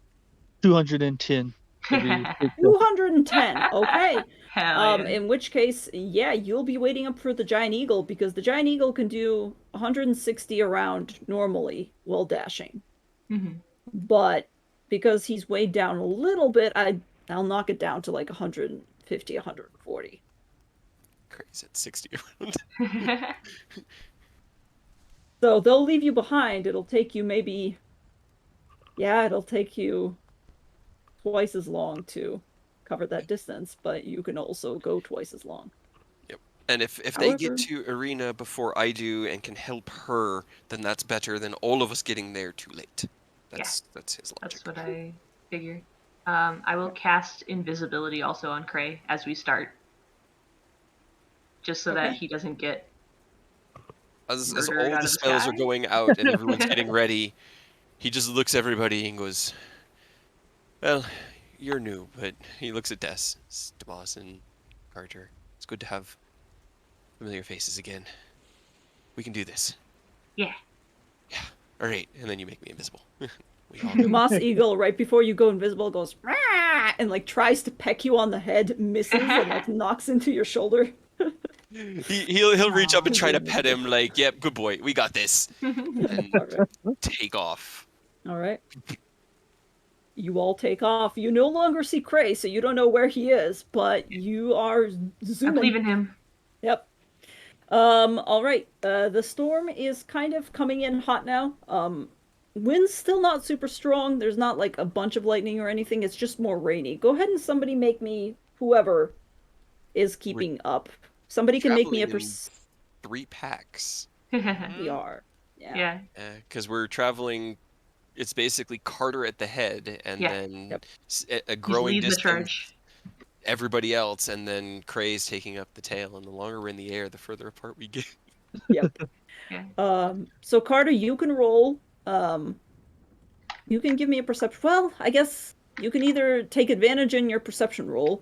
210 to be precise. 210. Okay. Hell yeah. In which case, yeah, you'll be waiting up for the giant eagle because the giant eagle can do 160 around normally while dashing. Mm-hmm. But because he's weighed down a little bit, I'll knock it down to like 150, 140. Crazy at 60 around. So they'll leave you behind. It'll take you maybe, yeah, it'll take you twice as long to cover that distance, but you can also go twice as long. Yep. And if they get However, to Arena before I do and can help her, then that's better than all of us getting there too late. That's his logic. That's what I figured. I will cast invisibility also on Cray as we start, just so that Okay. he doesn't get As murdered all out the of the spells are sky. going out and everyone's getting ready, he just looks at everybody and goes, "Well, you're new," but he looks at Des, Demas, and Carter. It's good to have familiar faces again. We can do this. Yeah. Yeah. All right. And then you make me invisible. We all Dumas Eagle, right before you go invisible, goes "Rah!" and like tries to peck you on the head, misses, and like knocks into your shoulder. he'll reach up and Aw. try You're to pet invisible. him like, "Yep, good boy. We got this." And Okay. take off. All right. You all take off. You no longer see Cray, so you don't know where he is, but you are I zooming. believe in him. Yep. All right. The storm is kind of coming in hot now. Wind's still not super strong. There's not like a bunch of lightning or anything. It's just more rainy. Go ahead and somebody make me whoever is We're keeping up. Somebody can make me a traveling in 3 packs. Mhm. PR. Yeah. Yeah. Because we're traveling. It's basically Carter at the head, and Yeah. then Yep. a He's growing leading the distance, charge. everybody else, and then Cray's taking up the tail. And the longer we're in the air, the further apart we get. Yep. Yeah. So Carter, you can roll. You can give me a perception. Well, I guess you can either take advantage in your perception roll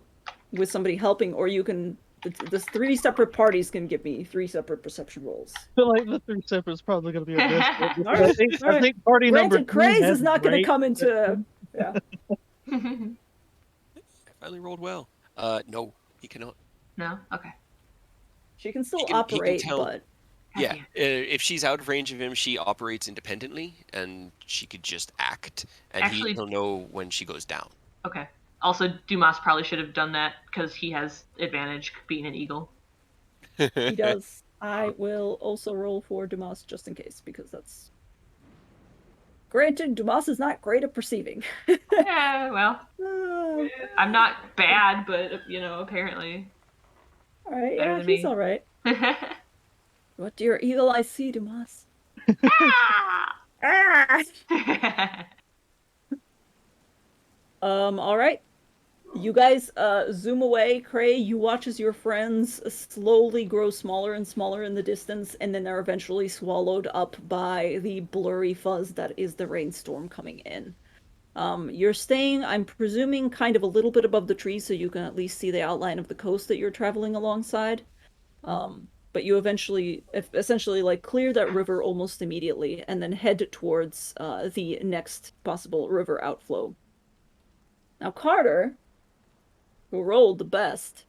with somebody helping, or you can. The 3 separate parties can give me 3 separate perception rolls. I feel like the 3 separate is probably going to be our best bet. All Because right, all I right. think party number Granted, 3 Craze has is not going to great come into. Yeah. I finally rolled well. No, he cannot. No? Okay. She can still He can operate, tell. but Yeah, if she's out of range of him, she operates independently, and she could just act, and Actually- he'll know when she goes down. Okay. Also, Dumas probably should have done that because he has advantage being an eagle. he does. I will also roll for Dumas just in case, because that's. Granted, Dumas is not great at perceiving. Yeah, well, Uh, I'm not bad, but, apparently. all right, Better yeah, than he's me. all right. What do your eagle eyes see, Dumas? Ah! All right. You guys zoom away. Cray, you watch as your friends slowly grow smaller and smaller in the distance, and then they're eventually swallowed up by the blurry fuzz that is the rainstorm coming in. You're staying, I'm presuming, kind of a little bit above the trees, so you can at least see the outline of the coast that you're traveling alongside. But you essentially like clear that river almost immediately, and then head towards the next possible river outflow. Now, Carter, who rolled the best,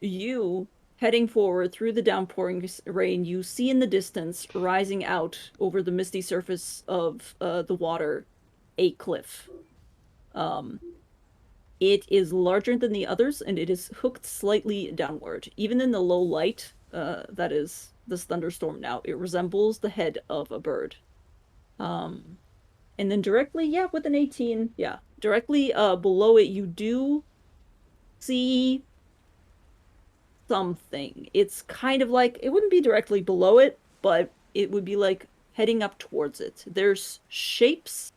you heading forward through the downpouring rain, you see in the distance, rising out over the misty surface of the water, a cliff. It is larger than the others, and it is hooked slightly downward. Even in the low light, that is this thunderstorm now, it resembles the head of a bird. And then directly, with an 18, directly below it, you do see something. It's kind of like, it wouldn't be directly below it, but it would be like heading up towards it. There's shapes,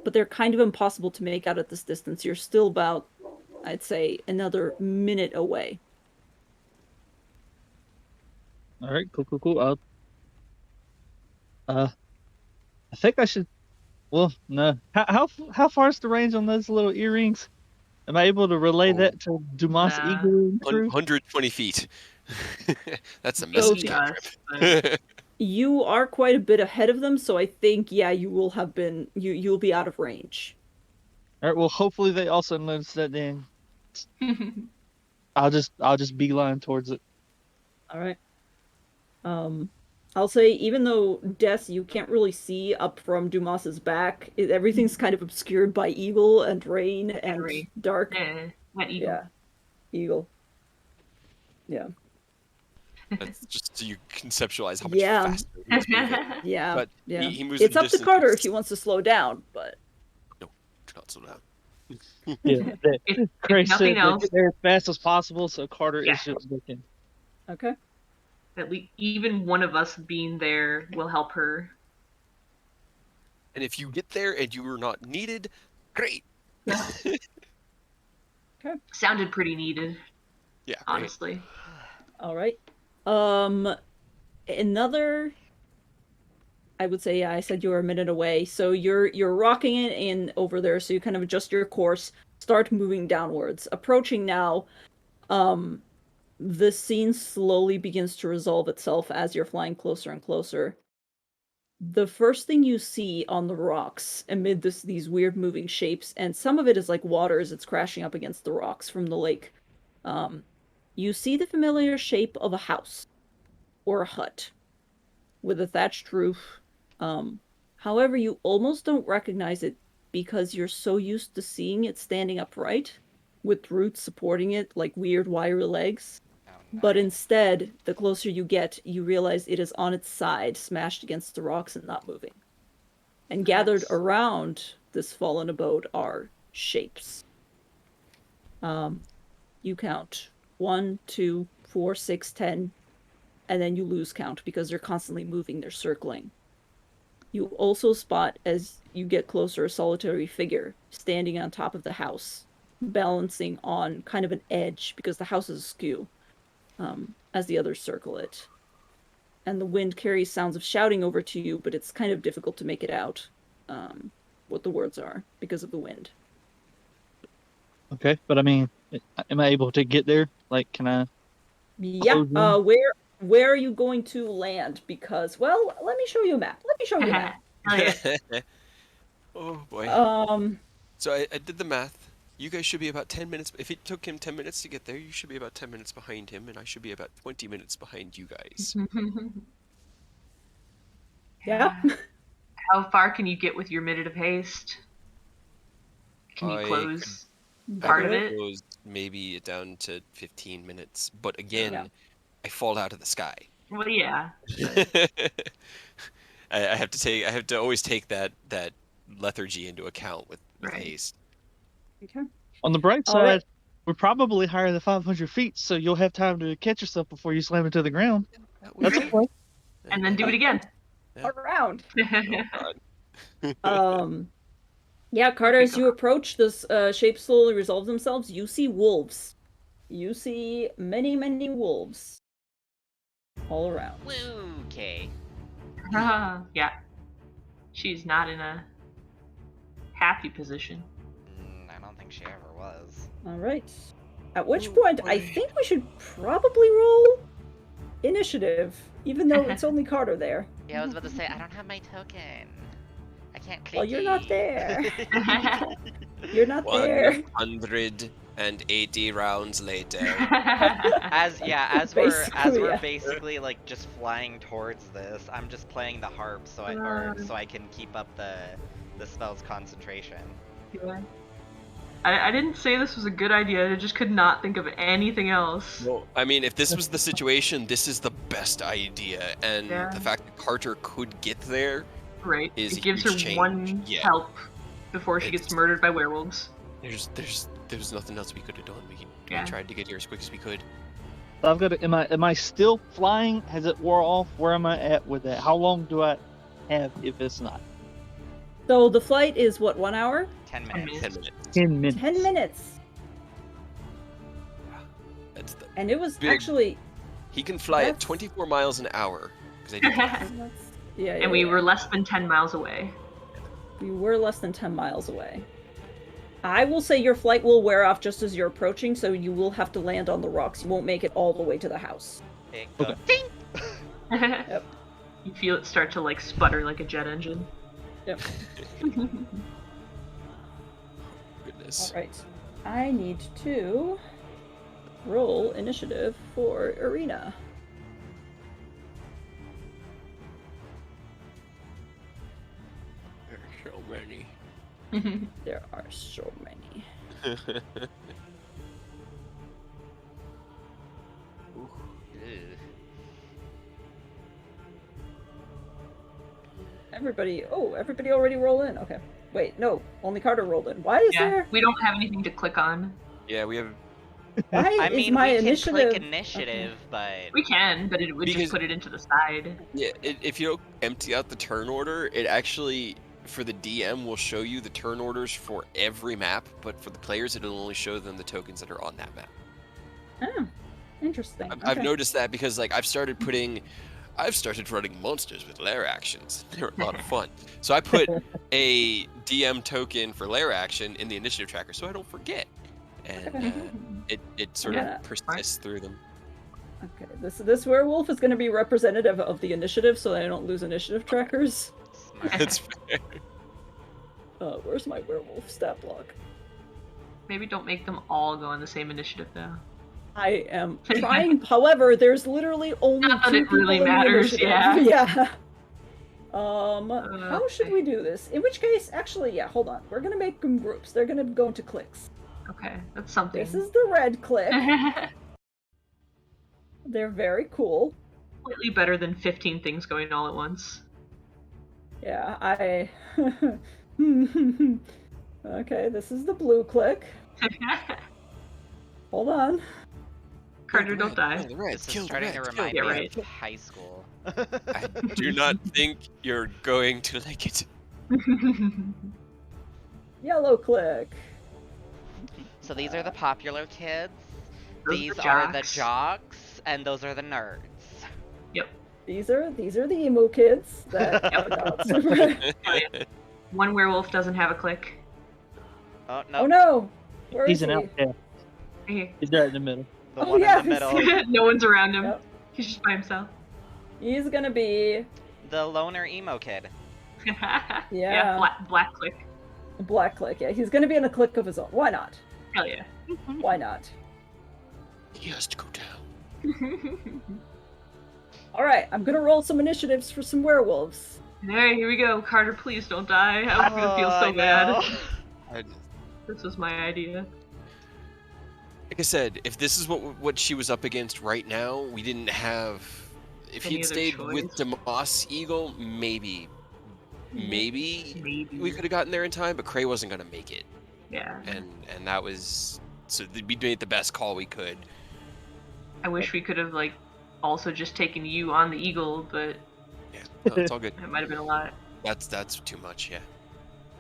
but they're kind of impossible to make out at this distance. You're still about, I'd say, another minute away. All right, cool. I think I should. Well, no. How far is the range on those little earrings? Am I able to relay that to Dumas Nah. Eagle and crew? 120 feet. That's a So- message Us, cantrip. You are quite a bit ahead of them, so I think, you will have been, you'll be out of range. All right. Well, hopefully they also notice that. Then I'll just beeline towards it. All right. I'll say, even though Death, you can't really see up from Dumas's back, everything's kind of obscured by Eagle and Rain and Rain. Dark. What eagle? Yeah, Eagle. Yeah. That's just so you conceptualize how much Yeah. faster he's moving. Yeah. But yeah. he moves It's at a up to distance Carter that's- if he wants to slow down, but Do not slow down. Yeah. If Chris nothing said else, get there as fast as possible, so Carter Yeah. is just looking. okay. at least even one of us being there will help her. And if you get there and you are not needed, great. Sounded pretty needed, Yeah, right. honestly. All right. Another. I would say, I said you were a minute away, so you're rocking it in over there, so you kind of adjust your course, start moving downwards, approaching now. The scene slowly begins to resolve itself as you're flying closer and closer. The first thing you see on the rocks amid these weird moving shapes, and some of it is like water as it's crashing up against the rocks from the lake. You see the familiar shape of a house or a hut with a thatched roof. However, you almost don't recognize it because you're so used to seeing it standing upright with roots supporting it like weird wiry legs. Oh, no. But instead, the closer you get, you realize it is on its side, smashed against the rocks and not moving. And gathered Nice. around this fallen abode are shapes. You count 1, 2, 4, 6, 10, and then you lose count because they're constantly moving, they're circling. You also spot, as you get closer, a solitary figure standing on top of the house, balancing on kind of an edge because the house is askew, as the others circle it. And the wind carries sounds of shouting over to you, but it's kind of difficult to make it out what the words are because of the wind. Okay, but I mean, am I able to get there? Like, can I? Yeah. Oh, Where are you going to land? Because, well, let me show you a map. Oh, yeah. Oh boy. So I did the math. You guys should be about 10 minutes. If it took him 10 minutes to get there, you should be about 10 minutes behind him, and I should be about 20 minutes behind you guys. Yeah. How far can you get with your minute of haste? Can you I close I part of could it? close maybe down to 15 minutes, but again, Yeah. I fall out of the sky. Well, yeah. I have to always take that lethargy into account with Right. haste. Okay. On the bright All right. side, we're probably higher than 500 feet, so you'll have time to catch yourself before you slam into the ground. That would That's be- okay. And then do it again. Yeah. Around. Oh, God. Yeah, Carter, as you approach, this shapes slowly resolve themselves. You see wolves. You see many, many wolves all around. Okay. Yeah. She's not in a happy position. I don't think she ever was. All right. At which Oh, point, I boy. think we should probably roll initiative, even though it's only Carter there. Yeah, I was about to say, I don't have my token. I can't click. Well, you're not there. You're not there. 180 rounds later. as we're Basically, yeah. basically like just flying towards this, I'm just playing the harp so I can keep up the the spell's concentration. Yeah. I didn't say this was a good idea. I just could not think of anything else. Well, I mean, if this was the situation, this is the best idea, and Yeah. the fact that Carter could get there Right. is It a gives her huge change. one Yeah. help before she It's- gets murdered by werewolves. There's nothing else we could have done. We Yeah. tried to get here as quick as we could. So I've got to, am I still flying? Has it wore off? Where am I at with that? How long do I have if it's not? So the flight is what, 1 hour? 10 10 minutes. 10 minutes. 10 minutes. 10 minutes. That's the, And it was Big. actually. he can fly at That's- 24 miles an hour. 'Cause I did math. Yeah, And we were less than 10 miles away. We were less than 10 miles away. I will say your flight will wear off just as you're approaching, so you will have to land on the rocks. You won't make it all the way to the house. It Okay. goes ding! Yep. You feel it start to like sputter like a jet engine. Yep. Goodness. Alright. I need to roll initiative for Arena. There's so many. There are so many. Ew. Everybody already roll in. Okay. Wait, no, only Carter rolled in. Why is Yeah, there? we don't have anything to click on. Yeah, we have. Why I is mean, my we can initiative? click initiative, but We can, but it would Because- just put it into the side. Yeah, if you don't empty out the turn order, it actually, for the DM, will show you the turn orders for every map, but for the players, it'll only show them the tokens that are on that map. Oh, interesting. I've Okay. noticed that because, like, I've started running monsters with lair actions. They're a lot of fun. So I put a DM token for lair action in the initiative tracker so I don't forget. And it sort Yeah. of persists through them. Okay, this werewolf is going to be representative of the initiative, so that I don't lose initiative trackers. smart. That's fair. Where's my werewolf stat block? Maybe don't make them all go on the same initiative though. I am trying. However, there's literally only Not that two it really people in the matters, initiative. yeah. Yeah. How should we do this? In which case, actually, yeah. Hold on. We're gonna make them groups. They're gonna go into cliques. Okay, that's something. This is the red clique. They're very cool. Slightly better than 15 things going all at once. Yeah, I. Okay, this is the blue clique. Hold on. Carter, don't die. The red, This is kill the starting to red, remind kill me the Yeah, red. right. of high school. I do not think you're going to like it. Yellow clique. So these are the popular kids. Those These the are the jocks. jocks, and those are the nerds. These are the emo kids that are not super. One werewolf doesn't have a click. Oh no, Oh no! Where He's is an he? outcast. Hey. He's right in the middle. the Oh, one yeah, in the he's- middle, No one's around him. Yep. He's just by himself. He's gonna be the loner emo kid. Yeah, black click. a black clique. Yeah, he's gonna be in a clique of his own. Why not? Hell yeah. Why not? He has to go down. All right, I'm gonna roll some initiatives for some werewolves. Hey, here we go. Carter, please don't die. I was gonna feel so Oh, bad. no. I, This was my idea. like I said, if this is what she was up against right now, we didn't have. If Any he'd other stayed with choice? Demoss Eagle, maybe Maybe. we could have gotten there in time, but Cray wasn't gonna make it, Yeah. and that was so we made the best call we could. I wish we could have like also just taken you on the eagle, but Yeah, no, it's all good. it might have been a lot. That's too much. Yeah,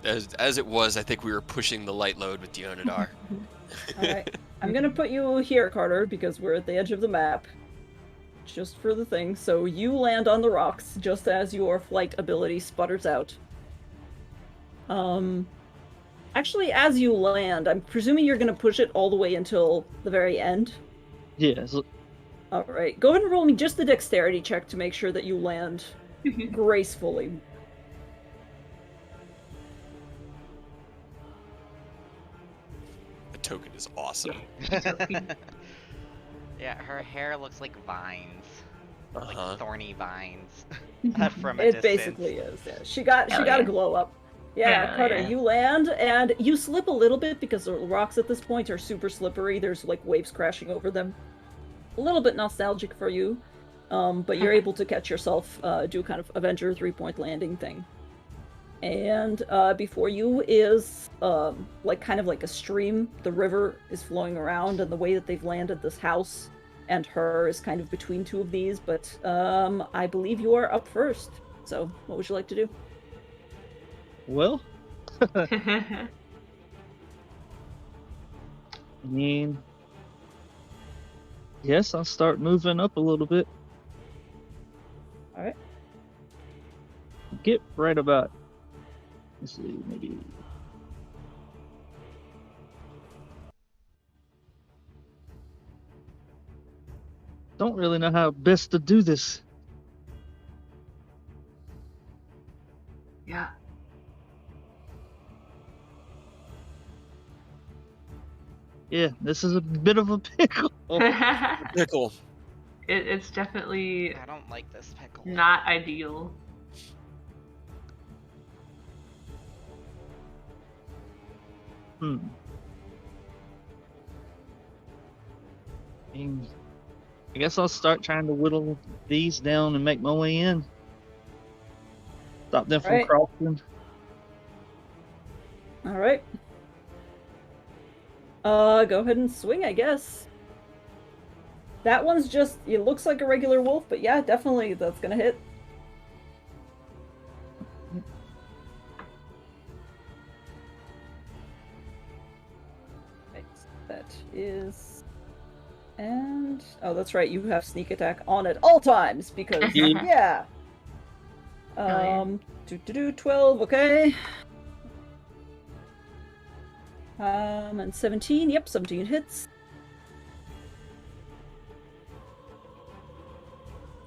as it was, I think we were pushing the light load with Dionadar. All right, I'm gonna put you here, Carter, because we're at the edge of the map. Just for the thing, so you land on the rocks just as your flight ability sputters out. Actually, as you land, I'm presuming you're gonna push it all the way until the very end. Yeah. So, All right, go ahead and roll me just the dexterity check to make sure that you land gracefully. The token is awesome. Yeah, her hair looks like vines, Uh-huh. like thorny vines from a It distance. basically is. Yeah, she got Hell a yeah. glow up. Yeah, Hell Carter, yeah. you land and you slip a little bit because the rocks at this point are super slippery. There's like waves crashing over them. A little bit nostalgic for you, but you're able to catch yourself, do kind of Avenger 3-point landing thing. And before you is like kind of like a stream. The river is flowing around, and the way that they've landed this house and her is kind of between two of these. But I believe you are up first. So what would you like to do? Well, I mean, yes, I'll start moving up a little bit. All right. Get right about. Let's see, maybe. Don't really know how best to do this. Yeah. Yeah, this is a bit of a pickle. Pickle. It's definitely I don't like this pickle. not ideal. Hmm. And I guess I'll start trying to whittle these down and make my way in. Stop them from Right. crossing. All right. Go ahead and swing, I guess. That one's just, it looks like a regular wolf, but yeah, definitely that's gonna hit. Right, that is... And... Oh, that's right, you have sneak attack on at all times, because, yeah. yeah. 12, okay. And 17, yep, 17 hits.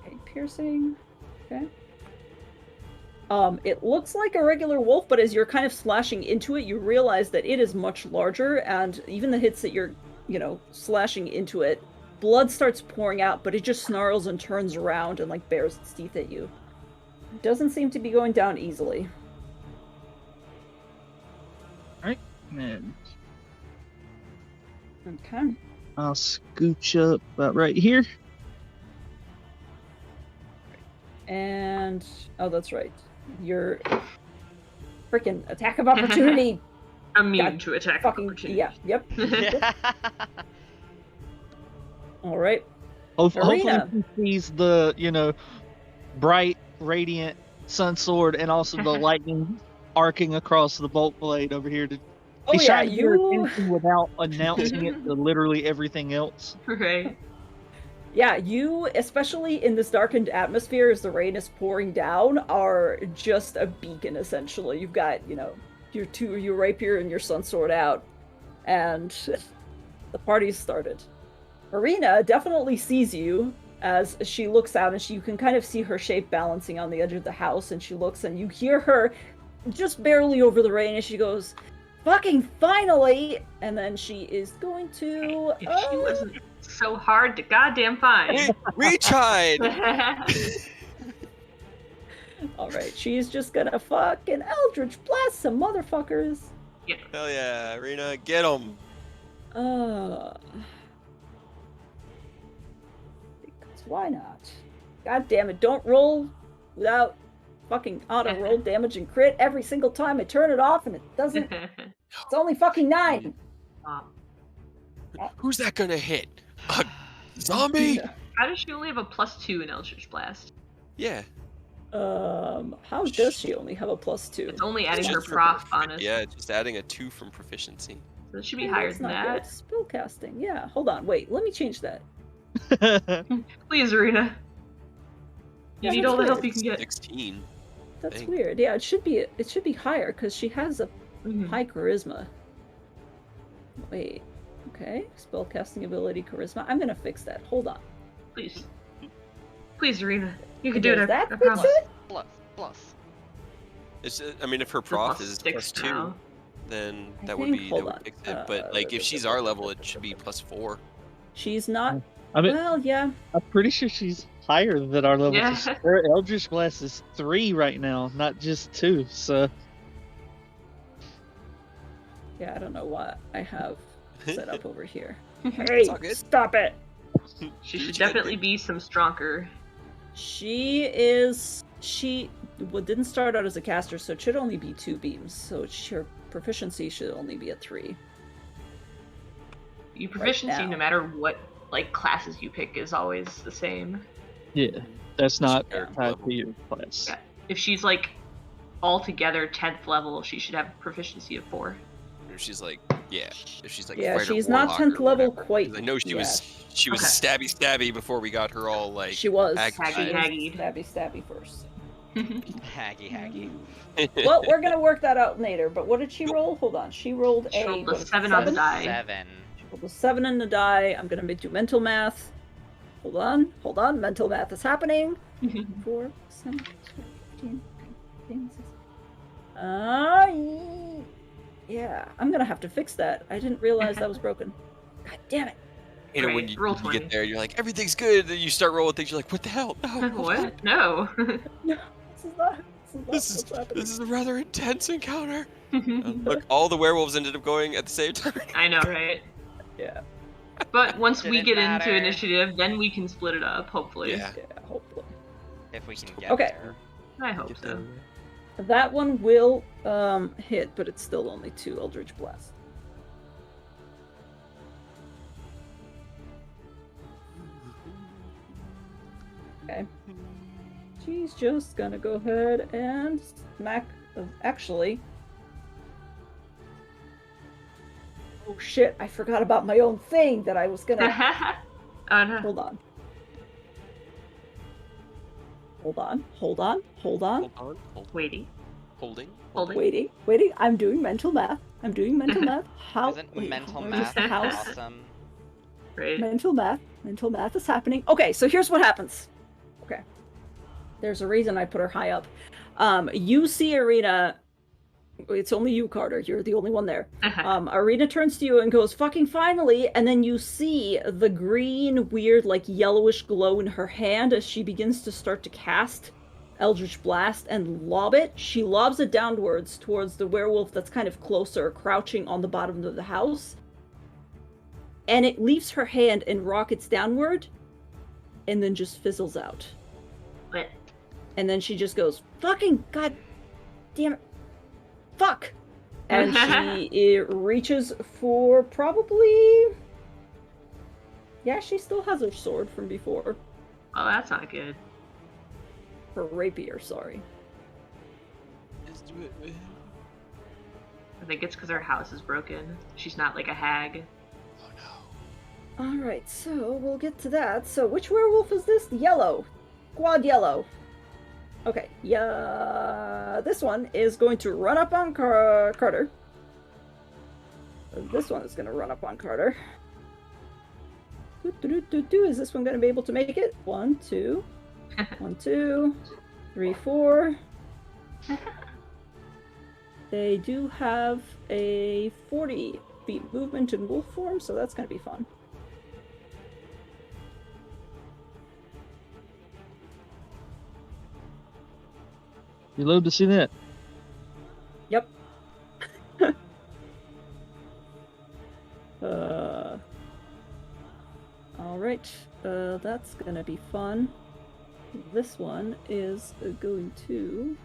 Okay, piercing, okay. It looks like a regular wolf, but as you're kind of slashing into it, you realize that it is much larger, and even the hits that you're, slashing into it, blood starts pouring out, but it just snarls and turns around and, like, bares its teeth at you. It doesn't seem to be going down easily. Alright, and Okay. I'll scooch up about right here. And... Oh, that's right. Your freaking attack of opportunity. Immune God, to attack fucking... opportunity. Yeah, yep. Yeah. Alright. Hopefully Arena. he sees the, bright, radiant sun sword and also the lightning arcing across the bolt blade over here. Oh He's yeah, trying to get our you... attention without announcing it to literally everything else. Right. Yeah, you, especially in this darkened atmosphere as the rain is pouring down, are just a beacon, essentially. You've got, your rapier and your sun sword out, and the party's started. Marina definitely sees you as she looks out, and you can kind of see her shape balancing on the edge of the house, and she looks, and you hear her just barely over the rain, and she goes, "Fucking finally!" And then she is going to... If she wasn't so hard to goddamn find. We tried! Alright, she's just gonna fucking Eldritch Blast some motherfuckers. Hell yeah, Rena, get them! Because why not? God damn it, don't roll without fucking auto roll damage and crit every single time I turn it off and it doesn't. It's only fucking 9. Who's that gonna hit? A zombie? How does she only have a +2 in Eldritch Blast? Yeah. How does she only have a +2? It's only adding her Just for prof bonus. Yeah, just adding a 2 from proficiency. So it should be Oh, higher that's than not that. good. Spellcasting, yeah. Hold on, wait, let me change that. Please, Arena. You Yeah, need that's all the good. help you can get. 16. That's Dang. weird. Yeah, it should be higher because she has a Mhm. high charisma. Wait. Okay. Spellcasting ability charisma. I'm gonna fix that. Hold on. Please. Please, Arena. You can do Does it. that I fix promise. it? Plus. It's, I mean, if her The prof is +6 +2, now. then I that would think- be hold that would on. fix it. But like, if she's our level, it should be +4. She's not. I mean, Well, yeah. I'm pretty sure she's higher than our level. Yeah. Her Eldritch Blast is 3 right now, not just 2. So Yeah, I don't know what I have set up over here. It's Hey, all good. stop it! She Do what should you gotta definitely do. be some stronger. She didn't start out as a caster, so it should only be 2 beams. So her proficiency should only be a 3. Your proficiency, now. no matter what like classes you pick, is always the same. Yeah, that's not Character tied level. to your class. Yeah. If she's like altogether 10th level, she should have a proficiency of 4. If she's like, yeah. If she's like Yeah, fighter she's not warlock 10th or level whatever. quite. 'Cause I know she was Okay. stabby before we got her all like. She was. aggy. She was Haggy. stabby first. Haggy. Well, we're gonna work that out later. But what did she roll? Hold on. She rolled She a rolled a what, 7 on the 7? die. 7. She rolled a 7 in the die. I'm gonna do mental math. Hold on. Mental math is happening. 4, 7, 15, 16. Yeah, I'm gonna have to fix that. I didn't realize that was broken. God damn it. You know, Right, when you roll get 20. there, you're like, everything's good. Then you start rolling things, you're like, what the hell? No. hold on. What? No. No, this is not This what's happening. is a rather intense encounter. Look, all the werewolves ended up going at the same time. I know, right? Yeah, But once we Didn't get matter. into initiative, then we can split it up, hopefully. Yeah. hopefully. If we can get Okay. there. I hope Get so. there. That one will hit, but it's still only 2 Eldritch Blast. Okay. She's just gonna go ahead and smack. Actually. Oh shit, I forgot about my own thing that I was gonna. Oh no. Hold on. Hold on. Waiting. Holding. Holding. Waiting. I'm doing mental math. How? Isn't wait, mental where is math the house? awesome? Right. Mental math is happening. Okay, so here's what happens. Okay. There's a reason I put her high up. You see Arena. It's only you, Carter. You're the only one there. Arena turns to you and goes, fucking finally! And then you see the green, weird, like yellowish glow in her hand as she begins to start to cast Eldritch Blast and lob it. She lobs it downwards towards the werewolf that's kind of closer, crouching on the bottom of the house. And it leaves her hand and rockets downward, and then just fizzles out. But And then she just goes, fucking god damn it. Fuck! And she reaches for probably... Yeah, she still has her sword from before. oh, that's not good. Her rapier, sorry. Let's do it, man. I think it's because her house is broken. She's not like a hag. Oh no. Alright, so we'll get to that. So which werewolf is this? Yellow. Quad yellow. Okay, yeah. This one is going to run up on Carter. This one is going to run up on Carter. Is this one going to be able to make it? 1, 2. 1, 2, 3, 4. They do have a 40 feet movement in wolf form, so that's going to be fun. You love to see that. Yep. Alright, that's gonna be fun. This one is going to...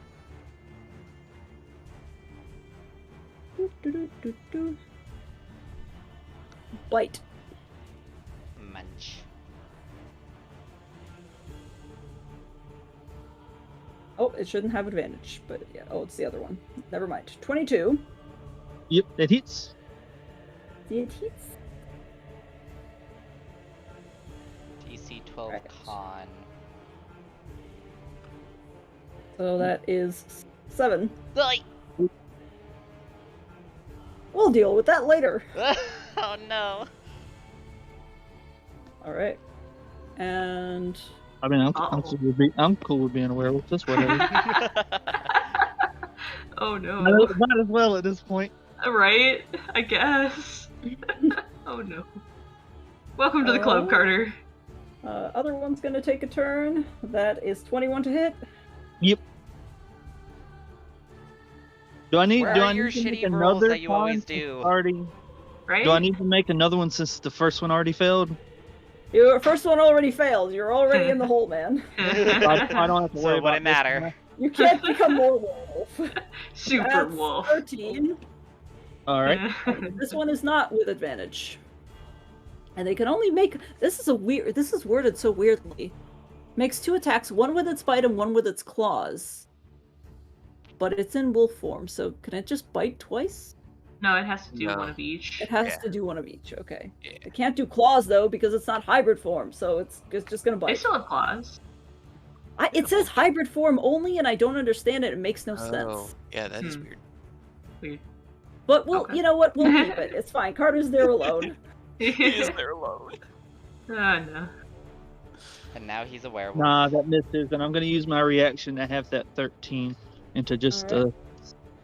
Bite. Munch. Oh, it shouldn't have advantage, but yeah. Oh, it's the other one. Never mind. 22. Yep, that hits. It hits. DC 12 Right. con. So that is 7. Ay! We'll deal with that later. Oh no. Alright. And... I mean, I'm cool with being a werewolf. That's whatever. Oh no. Might as well at this point. Right? I guess. Oh no. Welcome to the club, Carter. Other one's gonna take a turn. That is 21 to hit. Yep. Do I need Where do are I your need to make shitty rolls another that you con always since do? it's already? Right? Do I need to make another one since the first one already failed? Your first one already failed. You're already in the hole, man. I don't have to worry So it about wouldn't this matter. one. You can't become more werewolf. Super That's wolf. 13. All right. This one is not with advantage. And they can only make this is worded so weirdly. Makes 2 attacks, one with its bite and one with its claws. But it's in wolf form, so can it just bite twice? No, it has to do No. one of each. It has Yeah. to do one of each, okay. Yeah. It can't do claws though, because it's not hybrid form, so it's just gonna They bite. still have claws. It says hybrid form only, and I don't understand it. It makes no Oh, sense. yeah, that is Hmm. weird. Weird. But we'll, Okay. you know what? We'll keep it. It's fine. Carter's there alone. He is there alone. Oh no. And now he's a werewolf. Nah, that misses, and I'm gonna use my reaction to have that 13 into just Alright.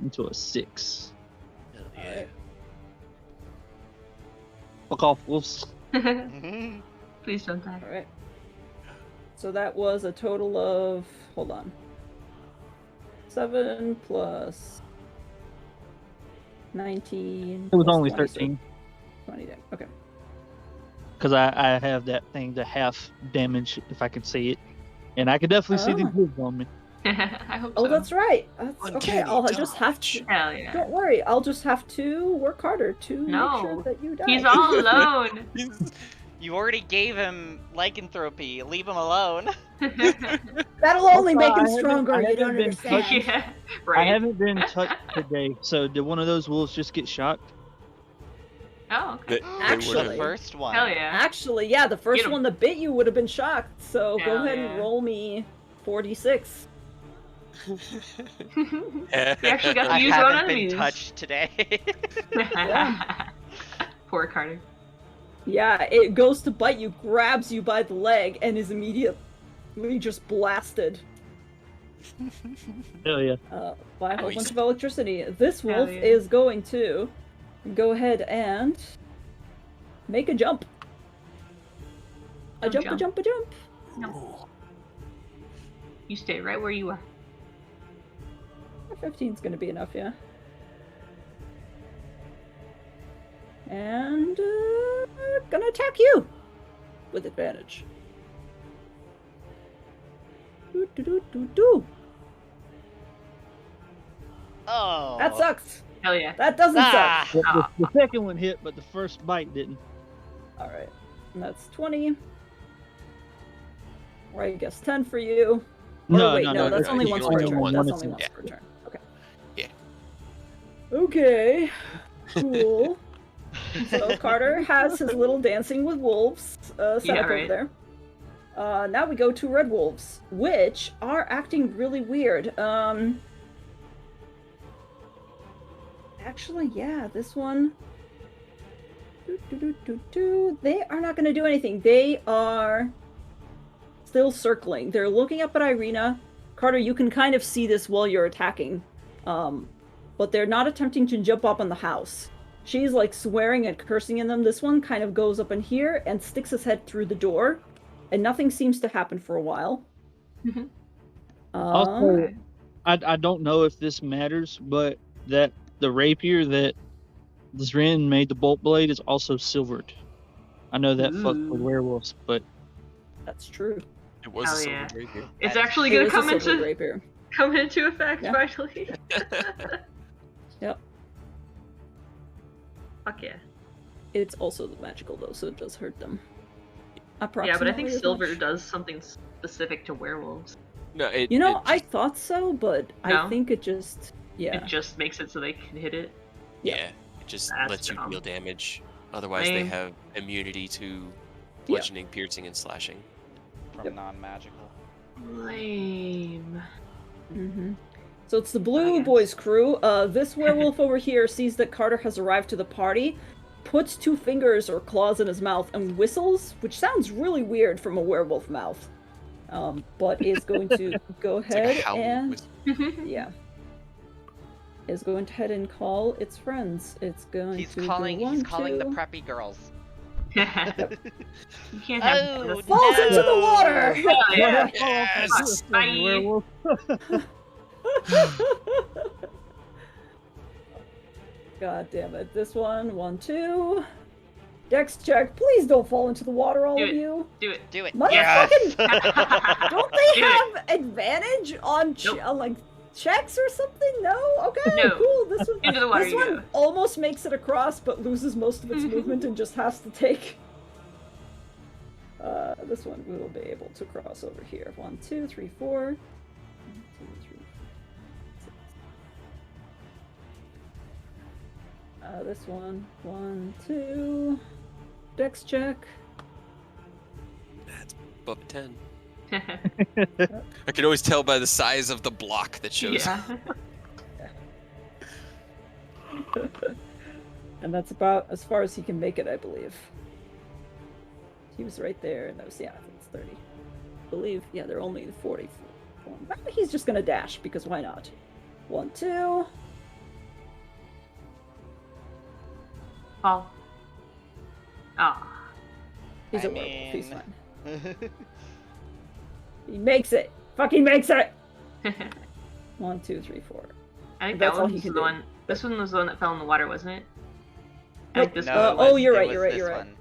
into a 6. Hell yeah. Alright. Fuck off, wolves. Please don't die. Alright. So that was a total of, hold on. 7 plus 19. It was plus only 20, so 13 20 damage. Okay. because I have that thing to half damage if I can see it, and I can definitely see these Oh. wolves on me. I hope so. Oh, that's right. That's, okay, Uncanny I'll just have to. Hell yeah. Don't worry, I'll just have to work harder to make No. sure that you die. He's all alone. You already gave him lycanthropy. Leave him alone. That'll only make I him haven't- stronger. I You don't haven't been understand. Yeah. I Right. haven't been touched today, so did one of those wolves just get shocked? Oh, okay. They Actually. The would've- first one. Hell yeah. Actually, yeah, the first Get 'em. one that bit you would have been shocked. So go Hell ahead yeah. and roll me 46. You actually got I to use your own haven't been enemies. touched today. Poor Carter. Yeah, it goes to bite you, grabs you by the leg, and is immediately just blasted Hell yeah. by a whole Nice. bunch of electricity. This Hell wolf yeah. is going to go ahead and make a jump. A Jump, jump, a jump, a jump. No. You stay right where you are. 15's gonna be enough, yeah. And gonna attack you with advantage. Do, do, do, do, do. Oh. That sucks. Hell yeah. That doesn't Ah. suck. The second one hit, but the first bite didn't. All right, and that's 20. Or I guess 10 for you. No, Or wait, no, no, no. that's no, only you once only per get turn. one. That's One only is- once yeah. per turn. Okay. Yeah. Okay. Cool. So Carter has his little dancing with wolves set Yeah, up over right. there. Now we go to red wolves, which are acting really weird. Actually, yeah, this one. They are not going to do anything. They are still circling. They're looking up at Irina. Carter, you can kind of see this while you're attacking. But they're not attempting to jump up on the house. She's like swearing and cursing in them. This one kind of goes up in here and sticks his head through the door. And nothing seems to happen for a while. Also, I don't know if this matters, but that the rapier that Zrin made the bolt blade is also silvered. I know that fucks with Ooh. werewolves, but That's true. It was Hell a silver yeah. rapier. It's That- actually It gonna is a come silver into rapier. effect Yeah. finally. Yep. Fuck yeah. It's also magical though, so it does hurt them. Yeah, but I think Approximately as silver much. does something specific to werewolves. No, it. You know, it I just- thought so, but No? I think it just It just makes it so they can hit it. yeah, it just That's lets you dumb. deal damage. Otherwise, they Lame. have immunity to bludgeoning, piercing, and slashing. From Yep. non-magical. Lame. Mm-hmm. So it's the Blue guess. Boys crew. This werewolf over here sees that Carter has arrived to the party, puts 2 fingers or claws in his mouth, and whistles, which sounds really weird from a werewolf mouth. But is going to go It's like a ahead howl and with yeah, is going to head and call its friends. It's going He's to calling. go He's 1, calling the 2. preppy girls. You can't have Oh, Falls into the water. Hell yeah. Yes! Bye. werewolf. God damn it. This one, 1, 2. Dex check. Please don't fall into the water, all Do of it. you. Do it. Do it. Motherfucking- Yes. Don't they Do it. have advantage on Nope. like checks or something? No? Okay, No. cool. This one Into the water this you one go. almost makes it across but loses most of its movement and just has to take this one we will be able to cross over here. 1, 2, 3, 4. 1, 2, 3, 4, 6. This one. 1, 2. Dex check. That's above 10. I can always tell by the size of the block that shows. Yeah. And that's about as far as he can make it, I believe. He was right there, and that was, yeah, I think it's 30. I believe, yeah, they're only 40. He's just gonna dash, because why not? 1, 2. Fall. Ah. He's I a werewolf, he's mean- fine. He makes it! Fucking makes it! 1, 2, 3, 4. I think That's that all one he was can the do. one. This one was the one that fell in the water, wasn't it? I Nope. think this No, one. it oh, was- you're it right, was you're right, this you're right. one.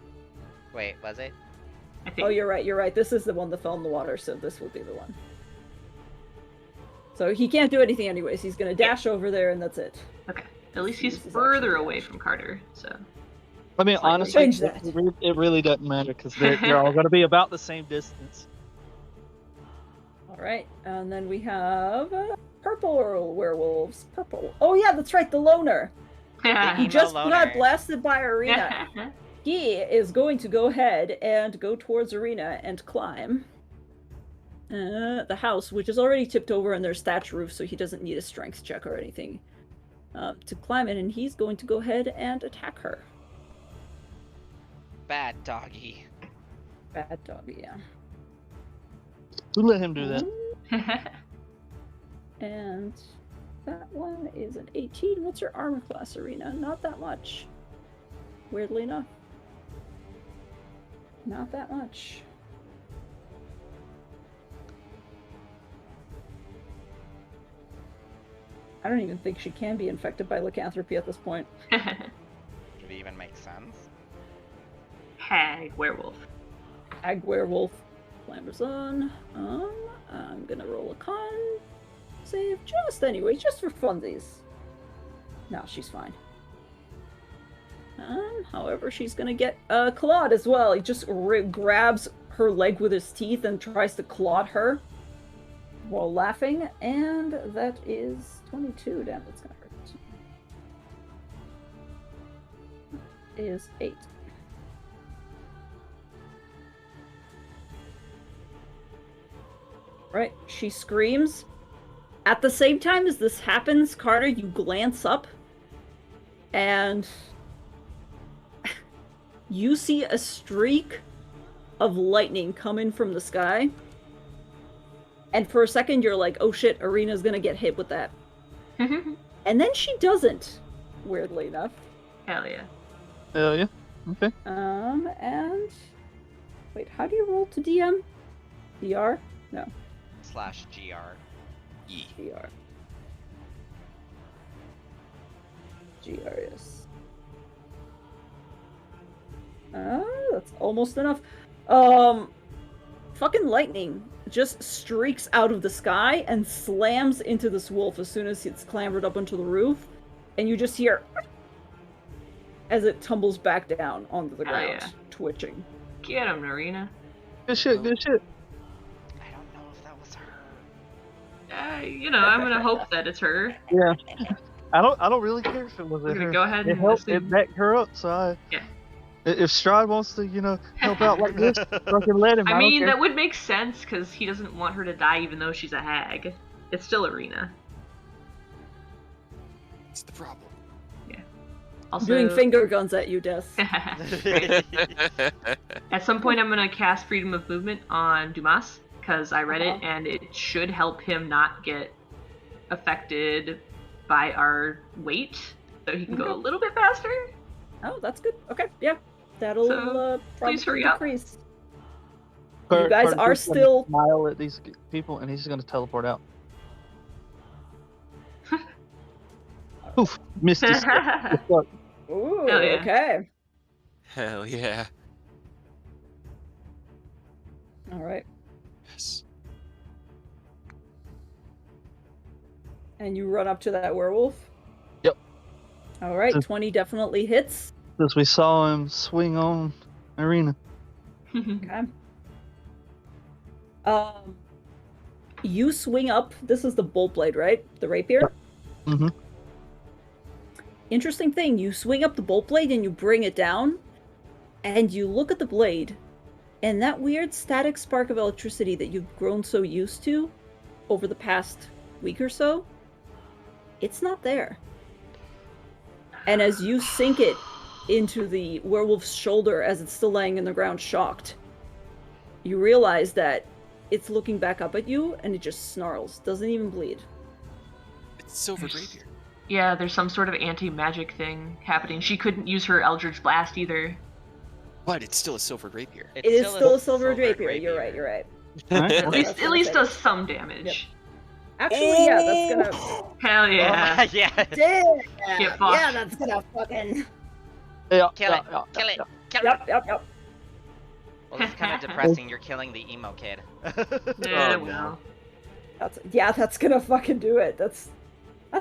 Wait, was it? I think. Oh, you're right. This is the one that fell in the water, so this will be the one. So he can't do anything anyways. He's gonna dash over there, and that's it. Okay. At least This he's is further actually away dashed. from Carter. So. I mean, Slightly. honestly, Change that. it really doesn't matter because they're all going to be about the same distance. All right, and then we have purple werewolves. Purple. Oh yeah, that's right, the loner. He Emo just loner. got blasted by Arena. He is going to go ahead and go towards Arena and climb the house, which is already tipped over and there's thatch roof, so he doesn't need a strength check or anything to climb it, and he's going to go ahead and attack her. Bad doggy. Bad doggy, yeah. Who let him do that? And that one is an 18. What's your armor class, Arena? Not that much. Weirdly enough. Not that much. I don't even think she can be infected by lycanthropy at this point. Should it even make sense? Hag werewolf. Ag werewolf clambers on. I'm gonna roll a con save just anyway, just for funsies. No, she's fine. However, she's gonna get clawed as well. He just grabs her leg with his teeth and tries to claw her while laughing, and that is 22. Damn, that's gonna hurt. That is 8. Right, she screams. At the same time as this happens, Carter, you glance up, and you see a streak of lightning come in from the sky. And for a second, you're like, oh shit, Arena's gonna get hit with that. And then she doesn't, weirdly enough. Hell yeah. Hell yeah. Okay. And... Wait, how do you roll to DM? DR? No, /GR. DR. GR, yes. That's almost enough. Fucking lightning just streaks out of the sky and slams into this wolf as soon as it's clambered up onto the roof, and you just hear as it tumbles back down onto the Hell ground, yeah. twitching. Get him, Narina. Good shit. Good shit. I don't know if that was her. I'm gonna hope that it's her. Yeah. I don't really care if it was We're gonna her. go ahead It and helped. It listen. backed her up. So Yeah. If Strahd wants to, help out like this, fucking let him. I don't mean, care. that would make sense because he doesn't want her to die, even though she's a hag. It's still Arena. That's the problem. Also, Doing finger guns at you, Des. at some point, I'm gonna cast Freedom of Movement on Dumas because I read it Uh-huh. and it should help him not get affected by our weight, so he can go a Okay. little bit faster. Oh, that's good. Okay, yeah. That'll So, please probably hurry up. decrease. Carter- You guys Carter's are just gonna still- smile at these people, and he's just gonna teleport out. Oof, missed his step. Fuck. Ooh, Hell yeah. okay. Hell yeah. All right. Yes. And you run up to that werewolf? Yep. All right, So- 20 definitely hits. Since we saw him swing on Irina. Okay. You swing up. This is the bolt blade, right? The rapier? Mm-hmm. Interesting thing, you swing up the bolt blade and you bring it down, and you look at the blade, and that weird static spark of electricity that you've grown so used to over the past week or so, it's not there. And as you sink it into the werewolf's shoulder as it's still laying in the ground shocked, you realize that it's looking back up at you and it just snarls, doesn't even bleed. It's Silver Rapier. Yeah, there's some sort of anti-magic thing happening. She couldn't use her Eldritch Blast either. But it's still a Silver Rapier. It is still a silver rapier. You're right, you're right. Alright, At well, least, That's at what least I does some damage. Actually, yeah, that's gonna... Hell yeah. yeah. Damn! Get fucked. Yeah, that's gonna fucking... yeah, Kill it. yeah, Kill it. yeah. Kill it. Yep. Well, it's kind of depressing. You're killing the emo kid. Yeah, Oh, well. That's gonna fucking do it. That's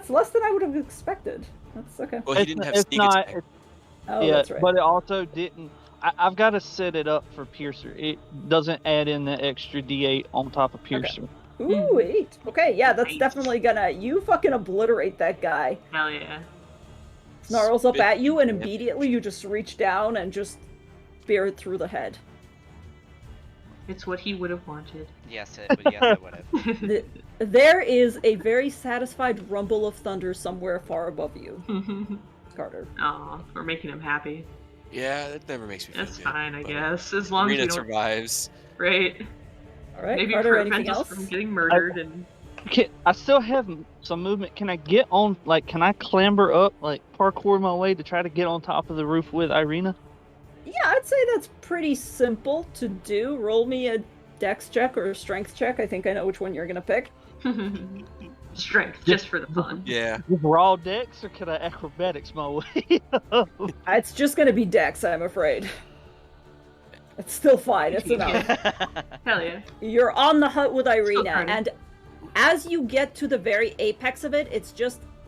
less than I would have expected. That's okay. Well, he didn't have It's sneak not. attack. Oh, Yeah, that's right. but it also didn't. I've got to set it up for Piercer. It doesn't add in the extra D8 on top of Piercer. Ooh, 8. Okay, yeah, that's Nice. definitely gonna... You fucking obliterate that guy. Hell yeah. Snarls up Spit at you, and damage. immediately you just reach down and just spear it through the head. It's what he would have wanted. Yes, it would have. There is a very satisfied rumble of thunder somewhere far above you, Carter. Aw, we're making him happy. Yeah, that never makes me feel That's good. fine, I but guess. As long as Rena we don't... survives. Right. All right, Maybe Carter, prevent anything us else? from getting murdered and... I still have some movement. Can I get on? Like, can I clamber up, like parkour my way to try to get on top of the roof with Irina? Yeah, I'd say that's pretty simple to do. Roll me a dex check or a strength check. I think I know which one you're gonna pick. Strength, just for the fun. Yeah. With raw dex, or can I acrobatics my way? It's just gonna be dex, I'm afraid. It's still fine. It's enough. Hell yeah. You're on the hut with Irina, tiny. and as you get to the very apex of it,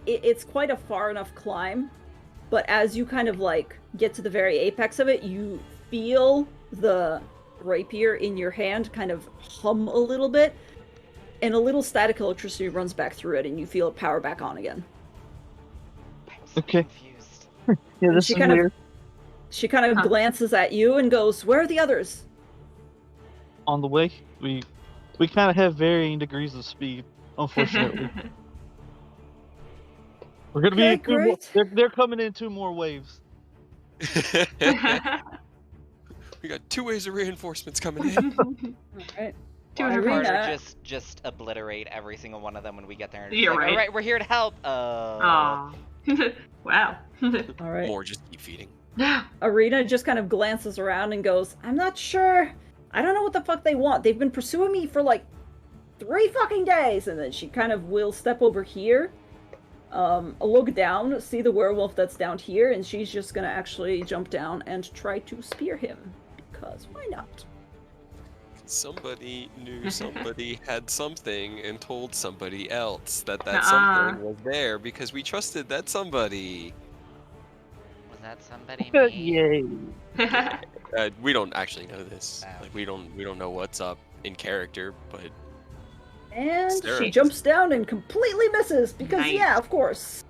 it's quite a far enough climb. But as you kind of like get to the very apex of it, you feel the rapier in your hand kind of hum a little bit, and a little static electricity runs back through it, and you feel it power back on again. I'm so Okay. confused. Yeah, this She is kind of- weird. She kind of glances at you and goes, "Where are the others?" On the way, we kind of have varying degrees of speed. Unfortunately, we're gonna Okay, be two more, great. they're coming in 2 more waves. We got 2 waves of reinforcements coming in. All right. Carter, Irina- just obliterate every single one of them when we get there. And You're right. All right, we're here to help. Aw. Wow. All right. More just keep feeding. Irina just kind of glances around and goes, "I'm not sure. I don't know what the fuck they want. They've been pursuing me for like 3 fucking days." And then she kind of will step over here, look down, see the werewolf that's down here, and she's just gonna actually jump down and try to spear him. Because why not? Somebody knew somebody had something and told somebody else that Nuh-uh. something was there because we trusted that somebody. Was that somebody? Me? Yay! We don't actually know this. Oh. Like we don't know what's up in character, but And Sarah. she jumps down and completely misses, because Nice. yeah, of course.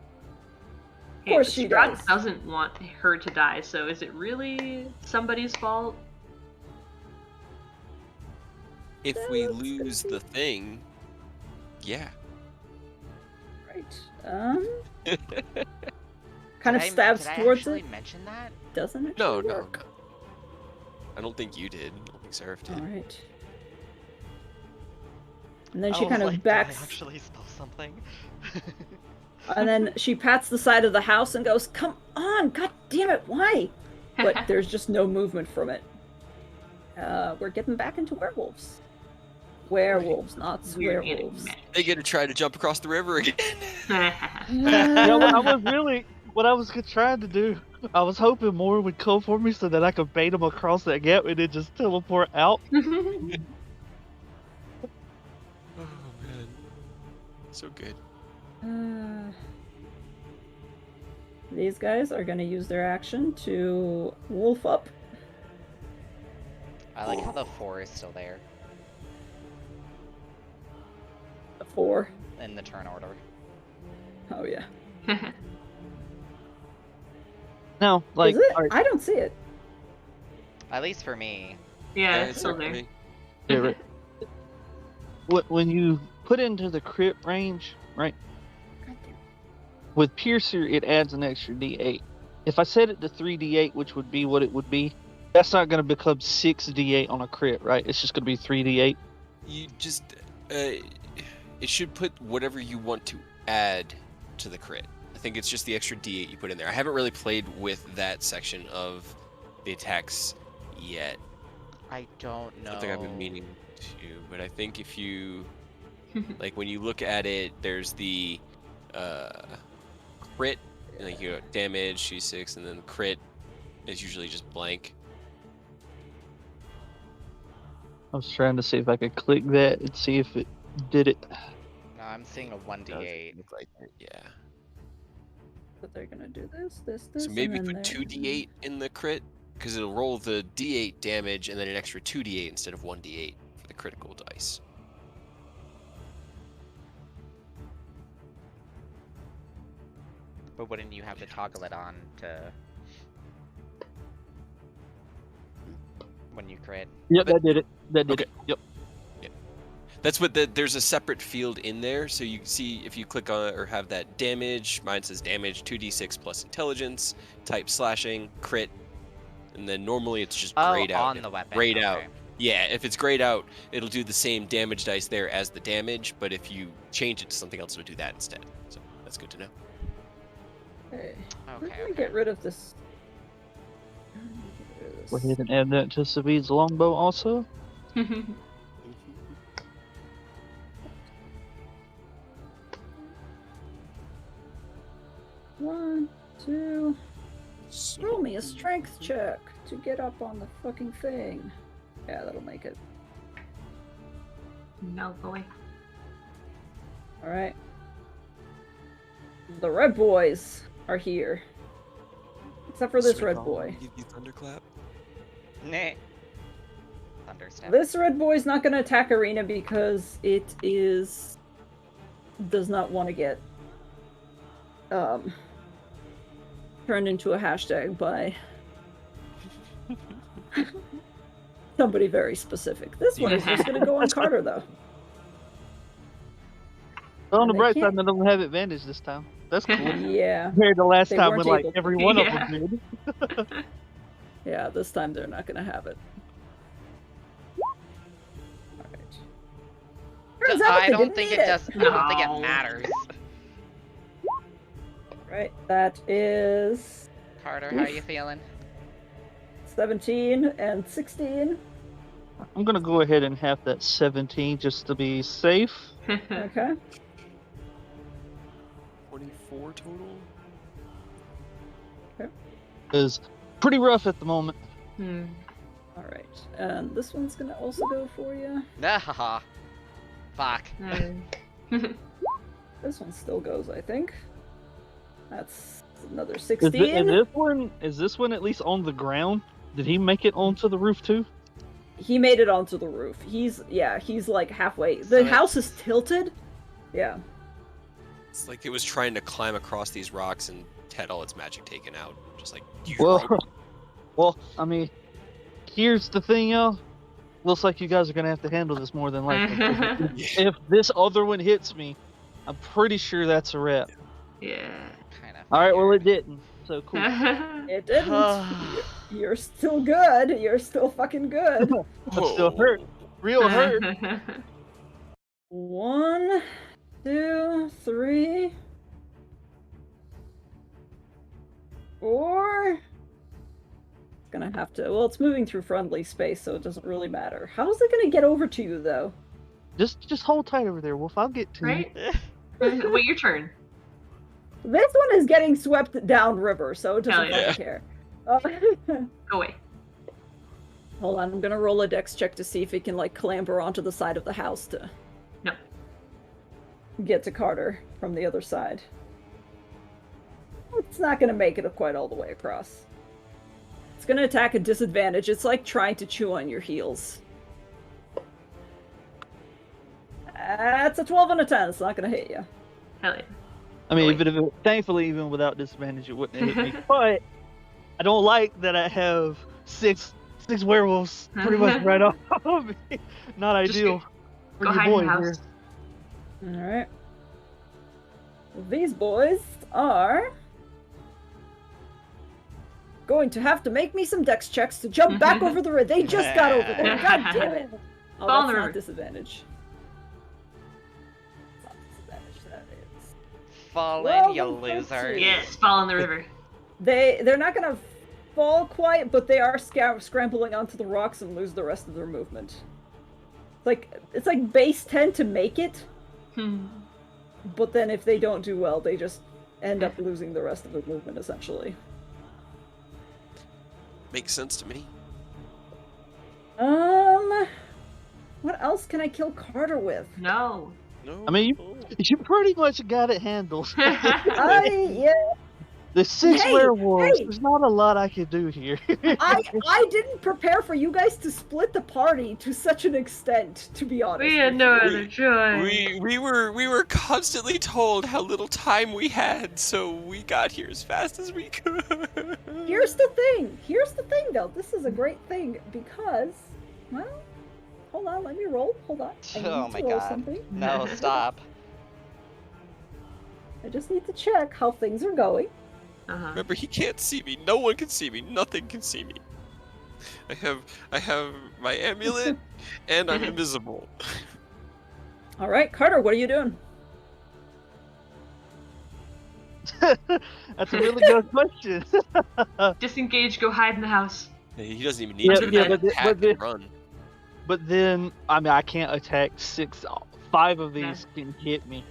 Hey, course she Strahd does. doesn't want her to die, so is it really somebody's fault? if we That's lose gonna the thing, yeah. Right. Kind of Did stabs I towards actually it. mention that? Doesn't it? No, no, work? no. I don't think you did. I don't think Seraph did. All right. And then I she was kind of like, backs, Did I actually spell something? and then she pats the side of the house and goes, "Come on, god damn it, why?" But there's just no movement from it. We're getting back into werewolves. Werewolves, not We're getting werewolves. They get to try to jump across the river again. Yeah, what I was trying to do, I was hoping more would come for me so that I could bait them across that gap and then just teleport out. Oh man, so good. These guys are gonna use their action to wolf up. I like how the 4 is still there A 4. in the turn order. Oh yeah. Now, like, Is it? all right, I don't see it. At least for me. Yeah, it's it's still not for there. me. yeah, right. When you put into the crit range, right? With Piercer, it adds an extra D8. If I set it to 3D8, which would be what it would be, that's not going to become 6D8 on a crit, right? It's just going to be 3D8. You just, it should put whatever you want to add to the crit. I think it's just the extra D8 you put in there. I haven't really played with that section of the attacks yet. I don't know. I don't think I've been meaning to, but I think if you, like, when you look at it, there's the crit, like, you know, damage, C6, and then crit is usually just blank. I was trying to see if I could click that and see if it did it. No, I'm seeing a 1d8. Look like it, yeah. But they're gonna do this, So maybe and then put 2d8 in the crit, because it'll roll the d8 damage and then an extra 2d8 instead of 1d8 for the critical dice. But wouldn't you have to toggle it on to when you crit? Yep, But- that did it. That did Okay. it. Yep. That's what there's a separate field in there, so you see if you click on it or have that damage, mine says damage 2d6 plus intelligence, type slashing, crit, and then normally it's just grayed out. On the weapon. Grayed okay. out. Yeah, if it's grayed out, it'll do the same damage dice there as the damage, but if you change it to something else, it'll do that instead. So that's good to know. Okay. Okay. Let me get rid of this. Go ahead and add that to Savid's longbow also. One, two. Roll me a strength check to get up on the fucking thing. Yeah, that'll make it. No, go away. Alright. The red boys are here. Except for this red boy. Give you thunderclap. Nah. Thunderstep. This red boy's not gonna attack Arena because it is... does not want to get... turned into a hashtag by... somebody very specific. This one is just gonna go on Carter, though. Well, on the And they bright can't- side, they don't have advantage this time. That's cool. Yeah. Compared to last They time weren't when, like, able to. every one Yeah. of them did. Yeah, this time they're not gonna have it. Alright. Turns out I they don't didn't think need it does. I don't think No. it matters. Right, that is Carter, how you feeling? 17 and 16. I'm gonna go ahead and have that 17 just to be safe. Okay. 24 total? Is pretty rough at the moment. Alright. And this one's gonna also go for you. Nah, haha. Fuck. This one still goes, I think. That's another Is, 16. is this one at least on the ground? Did he make it onto the roof too? He made it onto the roof. He's like halfway. The So house is tilted. Yeah. It's like it was trying to climb across these rocks and had all its magic taken out. Just like, Well, I mean, here's the thing, y'all. Looks like you guys are gonna have to handle this more than likely. If this other one hits me, I'm pretty sure that's a wrap. Yeah. Kind of. All right, well it didn't. So cool. It didn't. You're still good. You're still fucking good. I'm still hurt. Real hurt. 1, 2, 3, 4. It's gonna have to. Well, it's moving through friendly space, so it doesn't really matter. How's it gonna get over to you, though? Just hold tight over there, Wolf. I'll get to Right? you. Wait your turn. This one is getting swept downriver, so it doesn't Hell yeah. fucking care. Go away. Hold on, I'm gonna roll a dex check to see if it can, like, clamber onto the side of the house to No. get to Carter from the other side. It's not gonna make it quite all the way across. It's gonna attack at disadvantage. It's like trying to chew on your heels. That's a 12 and a 10. It's not gonna hit you. Hell yeah. I mean, Wait. thankfully, even without disadvantage, it wouldn't have hit me. But I don't like that I have six werewolves pretty much right off of me. Not Just ideal. for Go you hide in the boys house. here. Alright. These boys are going to have to make me some dex checks to jump back over the river. They just got over there. God damn it. Oh, Fall in that's the not river. disadvantage. That's not disadvantage, that is. Fallen, Well, you then, let's loser. see. Yes, fall in the river. They're not gonna fall quite, but they are scrambling onto the rocks and lose the rest of their movement. It's like base 10 to make it, but then if they don't do well, they just end up losing the rest of their movement, essentially. Makes sense to me. What else can I kill Carter with? No. No. I mean, you pretty much got it handled. Yeah, The six Hey, werewolves. hey. There's not a lot I can do here. I didn't prepare for you guys to split the party to such an extent, to be honest. We had with no you. other choice. We were constantly told how little time we had, so we got here as fast as we could. Here's the thing though. This is a great thing because, well, hold on, let me roll. Hold on. I Oh need my to roll god. something. No, stop. I just need to check how things are going. Uh-huh. Remember, he can't see me. No one can see me. Nothing can see me. I have my amulet, and I'm invisible. All right, Carter, what are you doing? That's a really good question. Disengage, go hide in the house. He doesn't even need Yeah, to. yeah, He but can hack the- and run. But then, I mean, I can't attack 5 of these can hit me.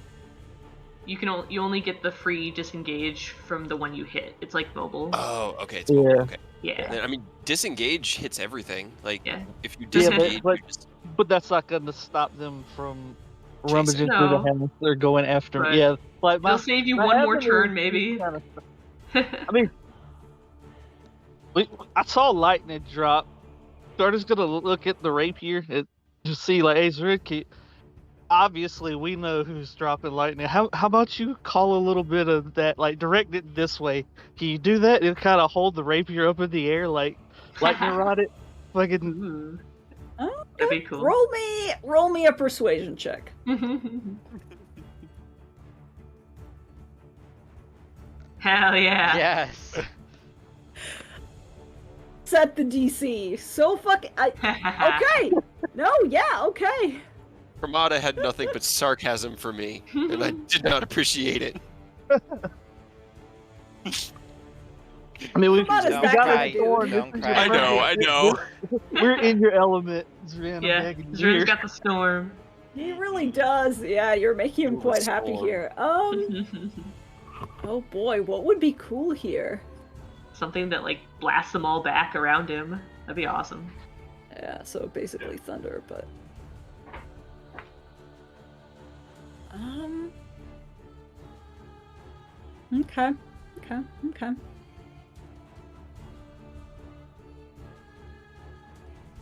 You only get the free disengage from the one you hit. It's like mobile. Oh, okay. It's Yeah. okay. Yeah. Then, I mean, disengage hits everything. Like, Yeah. if you Yeah, disengage, but- you just... But that's not going to stop them from Chasing. rummaging through the No. house. They're going after But me. Yeah, like They'll save you my one more avenue turn, is maybe. kinda- I mean, I saw lightning drop. So I'm just gonna look at the rapier and just see, like, hey, Zridki, obviously we know who's dropping lightning. How about you call a little bit of that, like, direct it this way? Can you do that and kind of hold the rapier up in the air, like lightning rod it? Fucking Ooh, Oh, that'd be cool. roll me a persuasion check. Hell yeah. Yes. Set the DC. So fucking. Okay. No. Yeah. Okay. Ramada had nothing but sarcasm for me, and I did not appreciate it. I mean, we Come on, is got that a guy, storm. dude? This is Don't your cry. I know. We're in your element, Zran. I'm Yeah. begging you Zrin's here. got the storm. He really does. Yeah, you're making him Ooh, quite happy storm. here. Oh boy, what would be cool here? Something that like blasts them all back around him. That'd be awesome. Yeah, so basically thunder, but okay.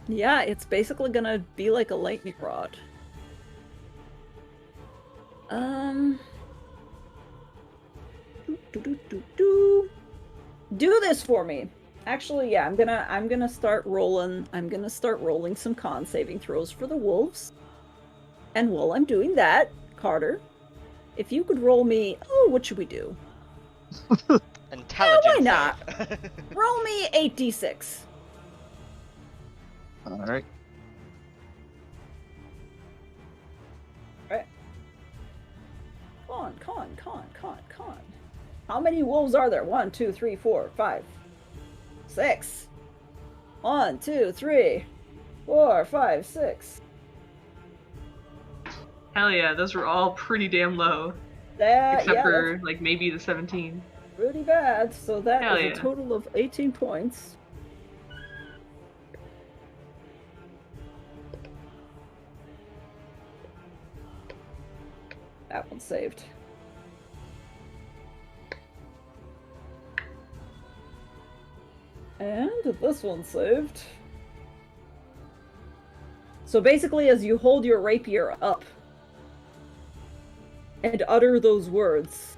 Yeah, it's basically gonna be like a lightning rod. Do this for me. Actually, yeah, I'm gonna start rolling some con saving throws for the wolves. And while I'm doing that, Carter, if you could roll me, what should we do? Intelligence. why not? Roll me 8d6. All right. Con. How many wolves are there? 1, 2, 3, 4, 5, 6. 1, 2, 3, 4, 5, 6. Hell yeah, those were all pretty damn low. Except Yeah, for, that's like, maybe the 17. pretty bad. So that Hell is a yeah. total of 18 points. That one's saved. And this one's saved. So basically, as you hold your rapier up and utter those words,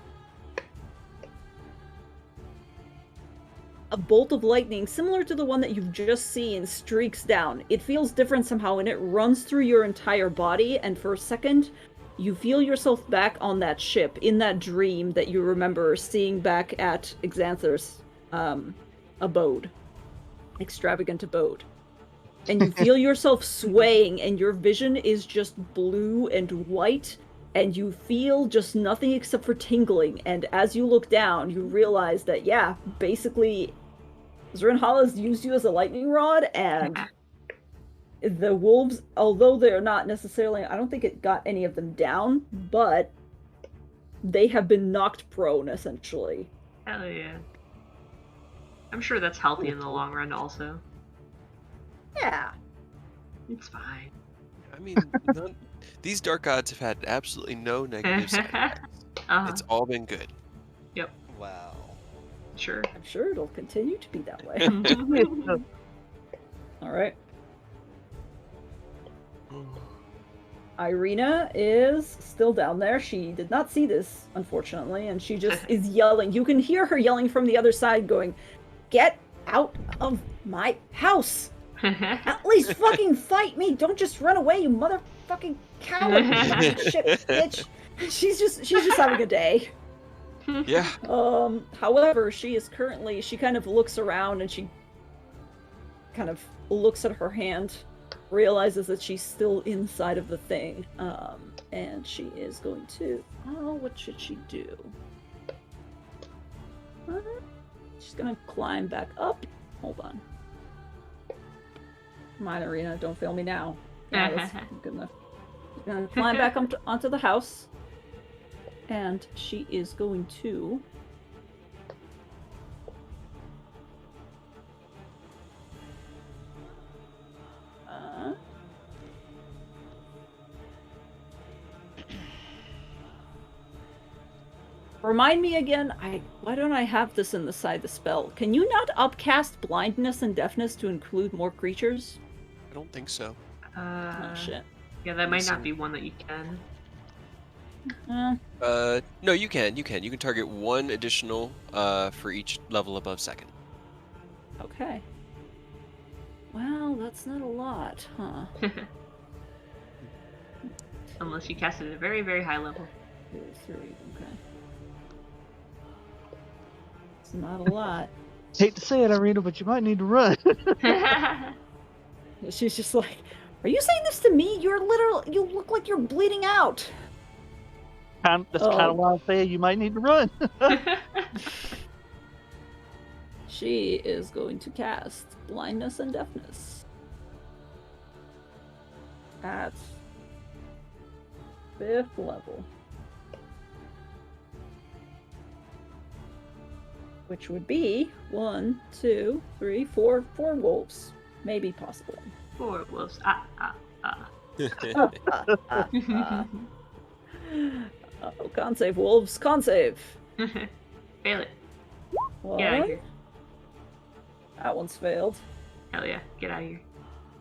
a bolt of lightning, similar to the one that you've just seen, streaks down. It feels different somehow, and it runs through your entire body, and for a second, you feel yourself back on that ship, in that dream that you remember seeing back at Xanther's abode. Extravagant abode. And you feel yourself swaying, and your vision is just blue and white, and you feel just nothing except for tingling. And as you look down, you realize that, yeah, basically, Zrinhala has used you as a lightning rod, and the wolves, although they're not necessarily, I don't think it got any of them down, but they have been knocked prone, essentially. Hell yeah. I'm sure that's healthy in the long run, also. Yeah. It's fine. I mean, these dark gods have had absolutely no negative side effects. It's all been good. Yep. Wow. Sure. I'm sure it'll continue to be that way. All right. Irina is still down there. She did not see this, unfortunately, and she just is yelling. You can hear her yelling from the other side, going, "Get out of my house! At least fucking fight me! Don't just run away, you motherfucking coward! Shit, bitch!" She's just having a day. Yeah. However, she kind of looks around and she kind of looks at her hand, realizes that she's still inside of the thing, and she is going to, what should she do? She's gonna climb back up. Hold on. Come on, Irina, don't fail me now. Yeah, that's good enough. She's gonna climb back onto the house. And she is going to... Remind me again, why don't I have this inside the spell? Can you not upcast blindness and deafness to include more creatures? I don't think so. Oh, shit. Yeah, that might not be one that you can. No, you can. You can target one additional for each level above second. Okay. Well, that's not a lot, huh? Unless you cast it at a very, very high level. 2, 3, okay. It's not a lot. Hate to say it, Irina, but you might need to run. She's just like, "Are you saying this to me? You look like you're bleeding out." That's kind of why I say you might need to run. She is going to cast blindness and deafness. At 5th level. Which would be 1, 2, 3, 4 wolves. Maybe possible. 4 wolves. Oh, con save, wolves. Con save. Fail it. What? Get out of here. That one's failed. Hell yeah. Get out of here.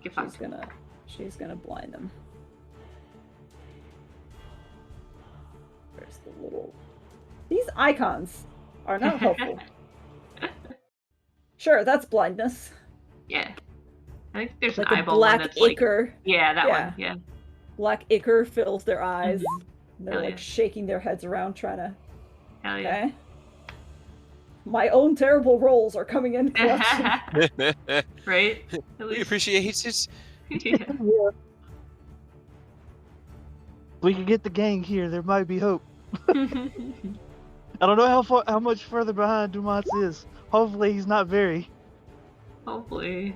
Get fucked. She's gonna blind them. There's the little... These icons are not helpful. Sure, that's blindness. Yeah. I think there's Like an a eyeball black one that's ichor. like... Yeah, that one. Yeah. Black ichor fills their eyes. They're Hell like yeah. shaking their heads around trying to... Hell yeah. Okay. My own terrible rolls are coming in clutch. Right? At We least. appreciate it. Yeah. We can get the gang here. There might be hope. I don't know how much further behind Dumont is. Hopefully he's not very. Hopefully.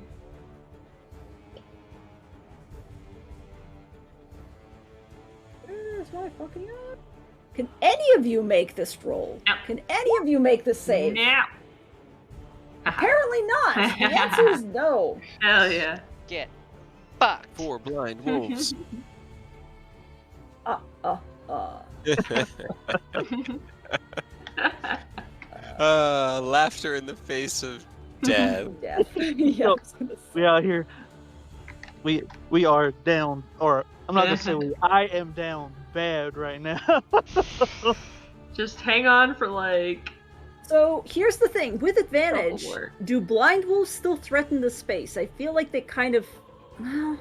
Where's my fucking... Can any of you make this roll? No. Can any of you make this save? No. Apparently not. The answer is no. Hell yeah. Get fucked. 4 blind wolves. Laughter in the face of death. Yeah. Yeah, I was gonna say. We out here. We are down, or I'm not gonna say we. I am down bad right now. Just hang on for like. So here's the thing: with advantage, Trouble work. do blind wolves still threaten the space? I feel like they kind of, well,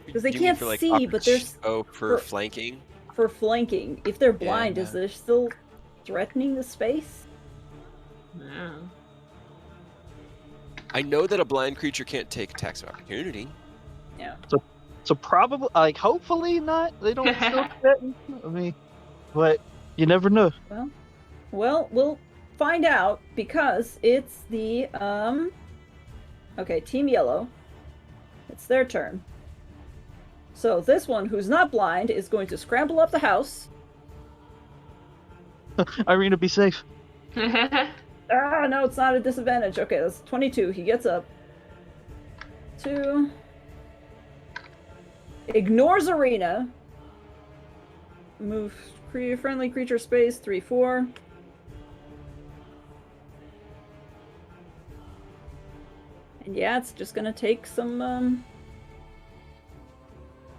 because they You mean can't for, like, see, but there's for for- flanking. for flanking. If they're blind, is Yeah. they still threatening the space? Yeah. I know that a blind creature can't take attacks of opportunity. Yeah. So probably, like, hopefully not. They don't still threaten. I mean, but you never know. Well, we'll find out because it's the Okay, Team Yellow. It's their turn. So this one, who's not blind, is going to scramble up the house. Irina, be safe. Ah, no, it's not a disadvantage. Okay, that's 22. He gets up. 2. Ignores Arena. Move friendly creature space. 3, 4. And yeah, it's just gonna take some,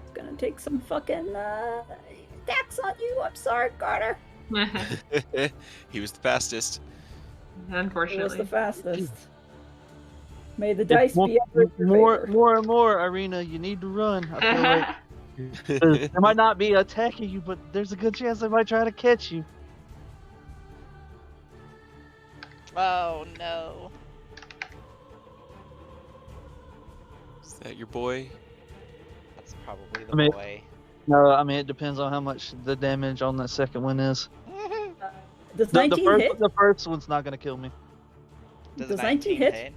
It's gonna take some fucking, attacks on you. I'm sorry, Carter. He was the fastest. It Unfortunately. was the fastest. May the dice More, be ever in your more, favor. more and more, Irina. You need to run. I feel like they might not be attacking you, but there's a good chance they might try to catch you. Oh no. Is that your boy? That's probably the I mean- boy. No, I mean it depends on how much the damage on that second one is. Does The 19 hit? first one's not gonna kill me. Does Does 19 19 hit?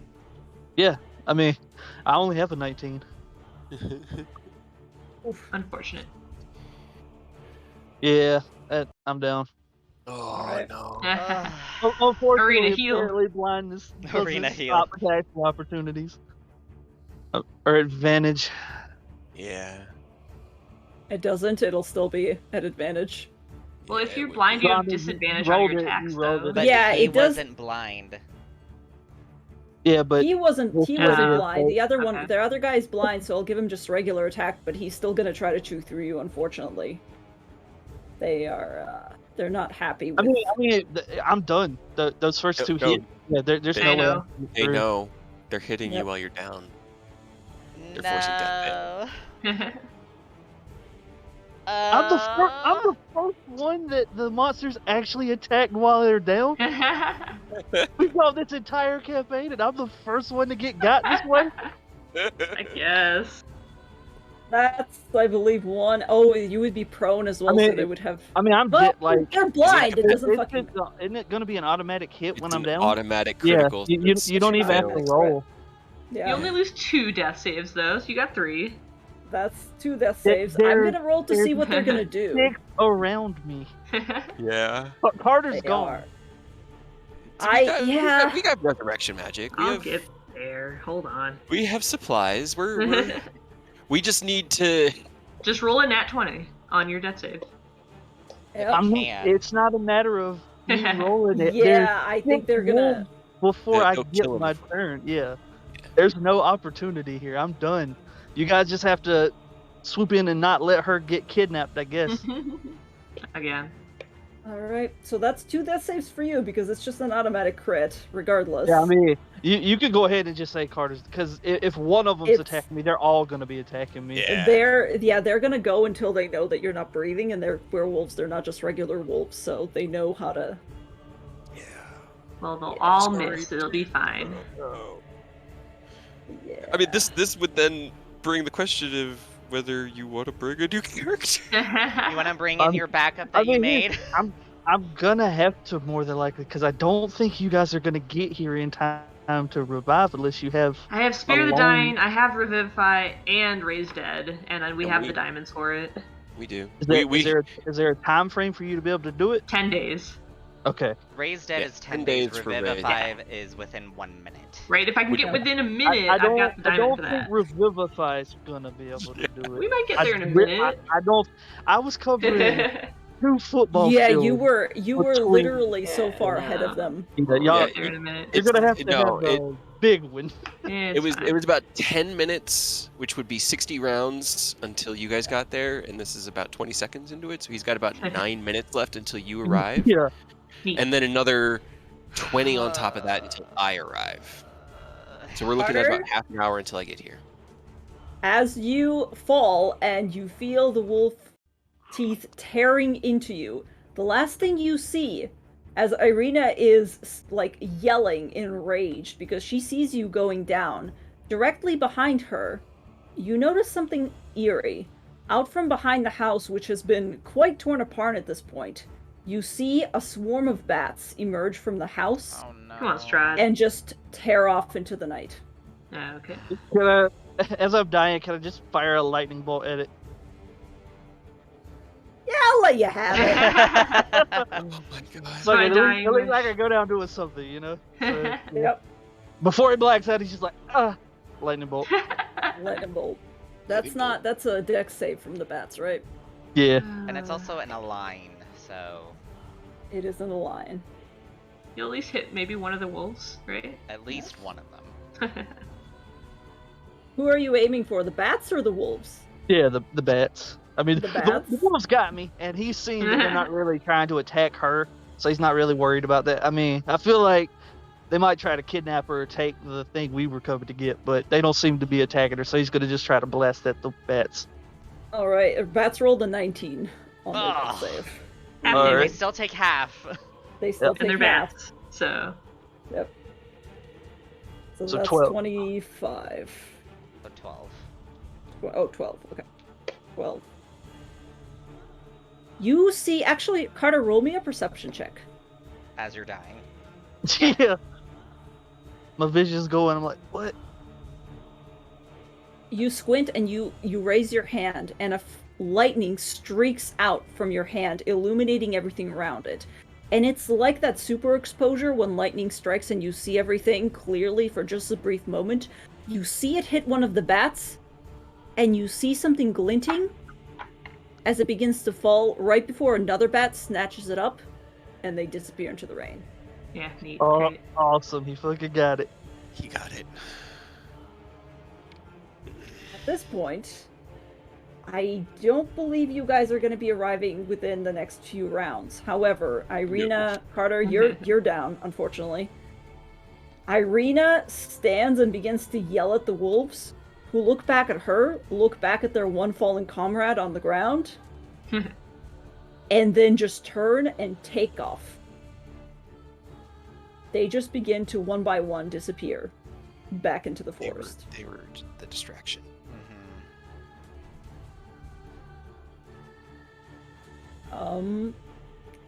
hit? I mean, I only have a 19. Oof. Unfortunate. Yeah, I'm down. Oh Alright. no. Unfortunately, Arena heal. apparently blindness doesn't Arena heal. stop attacks and opportunities. Or advantage. Yeah. It doesn't. It'll still be at advantage. Well, if Yeah, you're it blind, you have Well, I mean, disadvantage you on rolled your it, attacks, you rolled though. it. But Yeah, he it does- wasn't blind. Yeah, but He wasn't Yeah. blind. The other one, Okay. the other guy's blind, so I'll give him just regular attack, but he's still gonna try to chew through you, unfortunately. They are, they're not happy with... I'm done. Those first No, two no. hits. Yeah, there's They no way. know. I'm getting They through. know. They're hitting Yep. you while you're down. No. forcing death I'm the first one that the monsters actually attacked while they're down. We go this entire campaign, and I'm the first one to get got this way. I guess. That's, I believe, one. Oh, you would be prone as well, I mean, so they would have... I mean, I'm Well, like, they're blind. It doesn't fucking... isn't it gonna be an automatic hit when It's I'm an down? automatic Yeah, critical. you since don't you even have to failed. roll. Yeah, You only lose 2 death saves, though, so you got 3. that's 2 death There- saves. I'm there- gonna roll to see what they're gonna do. 6 around me. Yeah. But Carter's They gone. are. So yeah. we got resurrection magic. I'll get there. Hold on. We have supplies. We just need to. Just roll a nat 20 on your death save. Yep. can. It's not a matter of me rolling it. Yeah, I think they're gonna... Before I They'll get kill him my before. turn. Yeah. There's no opportunity here. I'm done. You guys just have to swoop in and not let her get kidnapped, I guess. Again. Alright, so that's 2 death saves for you, because it's just an automatic crit, regardless. Yeah, I mean, you could go ahead and just say Carter's, because if one of them's It's- attacking me, they're all gonna be attacking me. Yeah. They're gonna go until they know that you're not breathing, and they're werewolves, they're not just regular wolves, so they know how to... Yeah. Well, they'll Yeah, all sorry. miss. It'll be fine. Oh. Yeah. I mean, this would then bring the question of whether you want to bring a new character. You want to bring in your backup that I you mean, made? I'm gonna have to more than likely because I don't think you guys are gonna get here in time to revive unless you have I have a Spare the long. Dying, I have Revivify, and Raise Dead, and then we And have the diamonds for it. we do. Is We there a time frame for you to be able to do it? 10 days. Okay. Raised Dead yeah, is 10 10 days. days for raid. Revivify is within 1 minute. Right, if I can Which- get within a minute, I I've don't. got the I diamond don't for think that. Revivify is gonna be able to do it. We might get there in a minute. I don't. I was covering 2 football Yeah, fields. you were between- literally so far Yeah, ahead of no. them. Yeah, We'll y'all, get there in a minute. you're gonna have to no, have a big one. Yeah, It it's was fine. it was about 10 minutes, which would be 60 rounds until you guys got there, and this is about 20 seconds into it, so he's got about 9 minutes left until you arrive, Yeah. Neat. and then another 20 on top of that until I arrive. So we're looking at Carter? about half an hour until I get here. As you fall and you feel the wolf teeth tearing into you, the last thing you see as Irina is like yelling in rage because she sees you going down, directly behind her, you notice something eerie. Out from behind the house, which has been quite torn apart at this point, you see a swarm of bats emerge from the house Oh no. Come on, Strahd. and just tear off into the night. Okay. Can I, as I'm dying, can I just fire a lightning bolt at it? Yeah, I'll let you have it. Oh my god. So my at dying least I wish. can go down doing something, you know? So, Yep, before he blacks out, he's just like, lightning bolt. lightning bolt. That's Lightning not. That's a dex save from the bats, right? Yeah. And it's also in a line, so It is in a line. You'll at least hit maybe one of the wolves, right? at least one of them. Who are you aiming for, the bats or the wolves? Yeah, the bats. I mean, The the bats? wolf's got me, and he's seen that they're not really trying to attack her, so he's not really worried about that. I mean, I feel like they might try to kidnap her or take the thing we were coming to get, but they don't seem to be attacking her, so he's going to just try to blast at the bats. All right, bats rolled a 19 on their Ugh. dex save. Half All They right. damage. still take half. They still Yep. And take they're half. bats. So So So that's 12. 25. So 12. Oh, 12. Okay. 12. You see, actually, Carter, roll me a perception check. As you're dying. Yeah. My vision's going. I'm like, what? You squint and you raise your hand, and lightning streaks out from your hand, illuminating everything around it. And it's like that super exposure when lightning strikes and you see everything clearly for just a brief moment. You see it hit one of the bats, and you see something glinting as it begins to fall right before another bat snatches it up, and they disappear into the rain. yeah, neat. Oh, Great. awesome. He fucking got it. He got it. At this point, I don't believe you guys are going to be arriving within the next few rounds. However, Irina, Carter, you're down, unfortunately. Irina stands and begins to yell at the wolves, who look back at her, look back at their one fallen comrade on the ground, and then just turn and take off. They just begin to one by one disappear back into the forest. They were the distraction.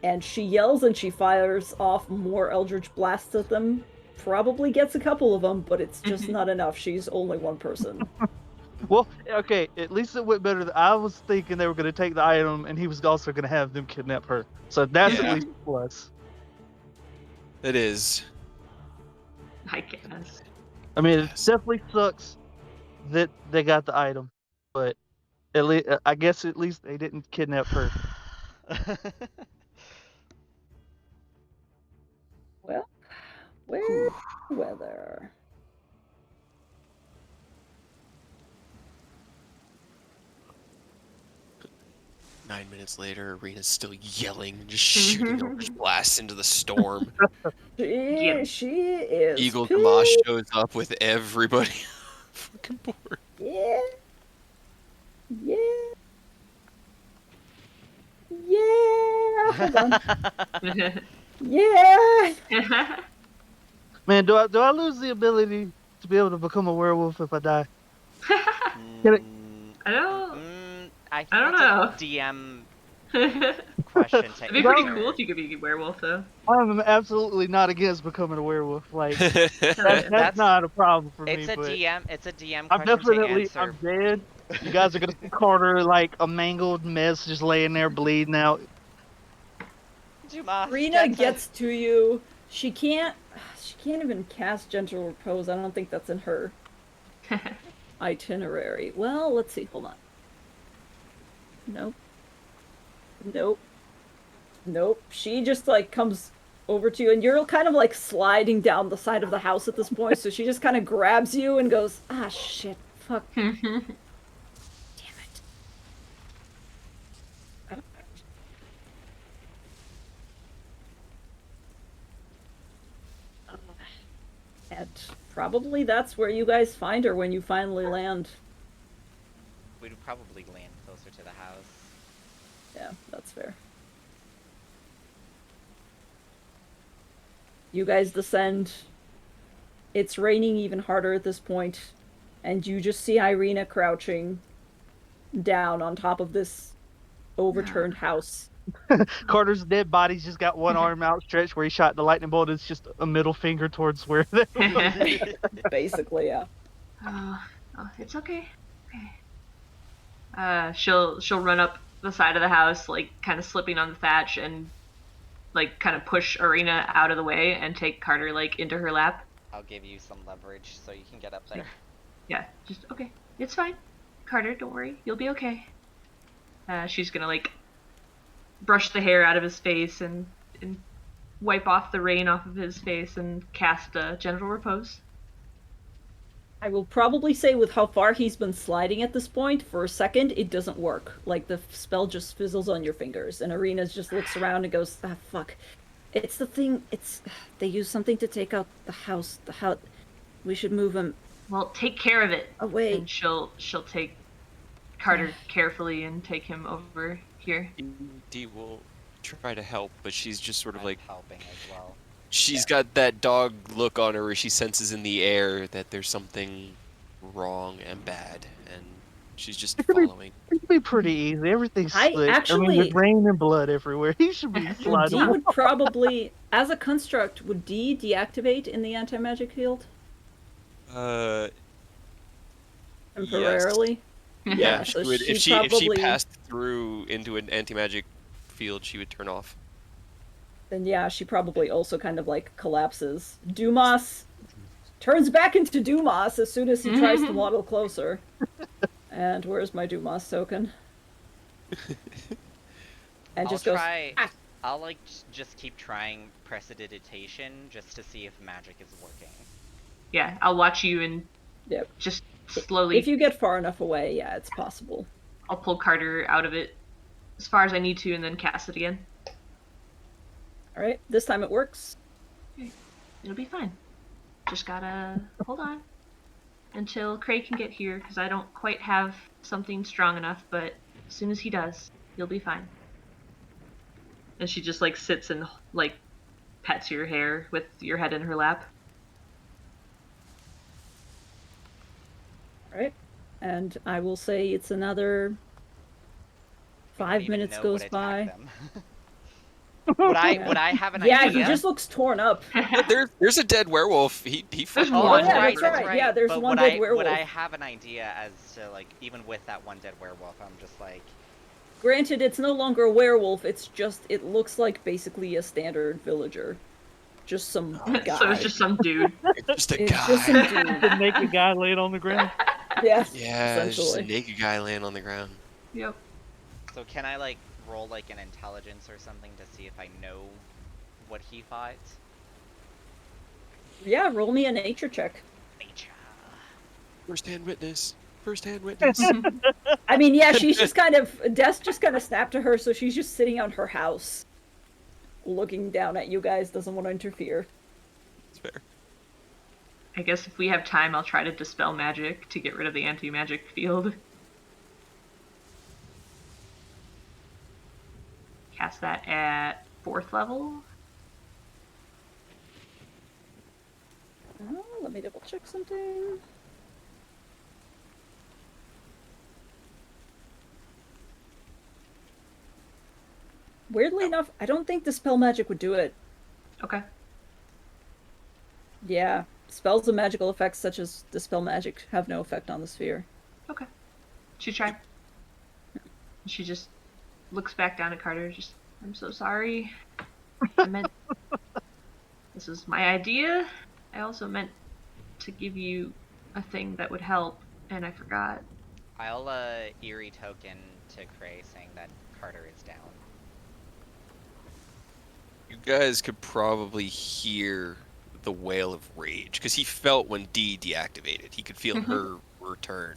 And she yells and she fires off more Eldritch blasts at them. Probably gets a couple of them, but it's just not enough. She's only one person. Well, okay, at least it went better. I was thinking they were going to take the item, and he was also going to have them kidnap her. So that's Yeah. at least a plus. It is. I guess. I mean, it Yes. definitely sucks that they got the item, but at least I guess at least they didn't kidnap her. Well, where's the weather? Nine minutes later, Arena's still yelling and just shooting Eldritch blasts into the storm. Yeah. She is. Eagle pissed. Gamash shows up with everybody fucking bored. Yeah. Yeah. Yeah. Hold on. Yeah. Man, do I lose the ability to be able to become a werewolf if I die? Can it- I don't. I I don't think know. it's a DM question to It'd be pretty answer. cool if you could be a werewolf, though. I'm absolutely not against becoming a werewolf. Like Hell that's yeah. that's not a problem for me. It's a But DM. It's a DM I'm question to definitely answer. dead. You guys are gonna see Carter like a mangled mess, just laying there bleeding out. Dumas Rena gets gets to you. She can't even cast gentle repose. I don't think that's in her itinerary. Well, let's see. Hold on. Nope. Nope. Nope. She just like comes over to you, and you're kind of like sliding down the side of the house at this point. So she just kind of grabs you and goes, "Ah, shit, fuck, damn it." And probably that's where you guys find her when you finally land. We'd probably land closer to the house. Yeah, that's fair. You guys descend. It's raining even harder at this point, and you just see Irina crouching down on top of this overturned house. Carter's dead body's just got one arm outstretched where he shot the lightning bolt. It's just a middle finger towards where they were. Basically, yeah. Oh, it's okay. Okay. She'll run up the side of the house, like kind of slipping on the thatch, and like kind of push Arena out of the way and take Carter like into her lap. I'll give you some leverage so you can get up there. Yeah, just okay. It's fine, Carter. Don't worry. You'll be okay. She's gonna like brush the hair out of his face and wipe off the rain off of his face and cast gentle repose. I will probably say with how far he's been sliding at this point, for a second, it doesn't work. Like, the spell just fizzles on your fingers, and Arenas just looks around and goes, ah, fuck. It's the thing, they use something to take out the house, we should move him Well, take care of it. away. And she'll take Carter carefully and take him over here. Dee will try to help, but she's just sort of I'm like helping as well. she's got that dog look on her where she senses in the air that there's something wrong and bad, and she's just following. It'd be pretty easy. Everything's I slick. I mean, actually- there's rain and blood everywhere. He should be Well, D slidable. would probably, as a construct, would D deactivate in the anti-magic field? Temporarily? Yeah, so she would, she if she probably- passed through into an anti-magic field, she would turn off. Then yeah, she probably also kind of like collapses. Dumas turns back into Dumas as soon as he tries to waddle closer. And where's my Dumas token? And just goes, "Ah." I'll like just keep trying prestidigitation just to see if magic is working. Yeah, I'll watch you and Yep. just slowly. If you get far enough away, yeah, it's possible. I'll pull Carter out of it as far as I need to, and then cast it again. All right, this time it works. It'll be fine. Just gotta hold on until Craig can get here, because I don't quite have something strong enough. But as soon as he does, you'll be fine. And she just like sits and like pets your hair with your head in her lap. All right, and I will say it's another We don't 5 even minutes know goes what by. attacked them. would I have an Yeah, idea? he just looks torn up. There's a dead werewolf. He There's fucking one. Oh, One, yeah, right? that's right. Yeah, there's but one would dead I, werewolf. Would I have an idea as to like even with that one dead werewolf, I'm just like, Granted, it's no longer a werewolf. It's just it looks like basically a standard villager, just some guy. So it's just some dude. It's just a It's guy. just some dude. The naked guy laying on the ground. Yeah, Yeah, there's just a essentially. naked guy laying on the ground. Yep. so can I like roll like an intelligence or something to see if I know what he fought? Yeah, roll me a nature check. Nature. First-hand witness. First-hand witness. I mean, yeah, she's just kind of Des just kind of snapped to her, so she's just sitting on her house, looking down at you guys. Doesn't want to interfere. It's fair. I guess if we have time, I'll try to dispel magic to get rid of the anti-magic field. Cast that at 4th level. Oh, let me double check something. Weirdly enough, I don't think Dispel Magic would do it. Okay. Yeah. Spells and magical effects such as Dispel Magic have no effect on the sphere. Okay. She tried. She just looks back down at Carter. Just, I'm so sorry. I meant this was my idea. I also meant to give you a thing that would help, and I forgot. I'll eerie token to Cray saying that Carter is down. You guys could probably hear the wail of rage because he felt when D deactivated. He could feel her return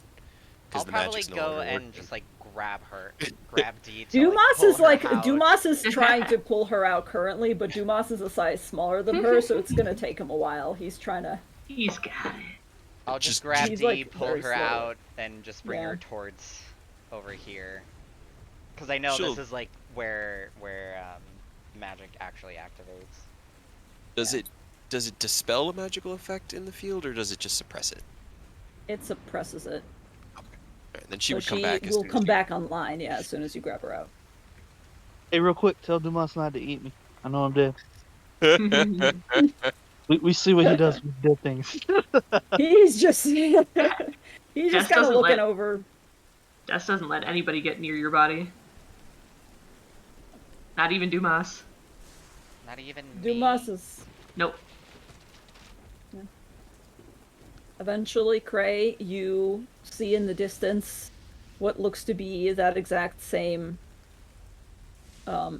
because I'll the probably magic's no go longer and working. just like grab D to Dumas like pull is her like out. Dumas is trying to pull her out currently, but Dumas is a size smaller than her, so it's gonna take him a while. He's trying to. He's got it. I'll just Just- grab He's, D, like, pull very her slow. out, and just bring Yeah. her towards over here. Because I know She'll- this is like where magic actually activates. Does Yeah. it dispel a magical effect in the field, or does it just suppress it? It suppresses it. Alright, then she So would come she back. As will soon as come you- back online, yeah, as soon as you grab her out. Hey, real quick, tell Dumas not to eat me. I know I'm dead. We see what he does with dead things. He's just he's just Jess kind of doesn't looking let- over. Jess doesn't let anybody get near your body. Not even Dumas. Not even Dumas me. is Nope. eventually Cray. You see in the distance what looks to be that exact same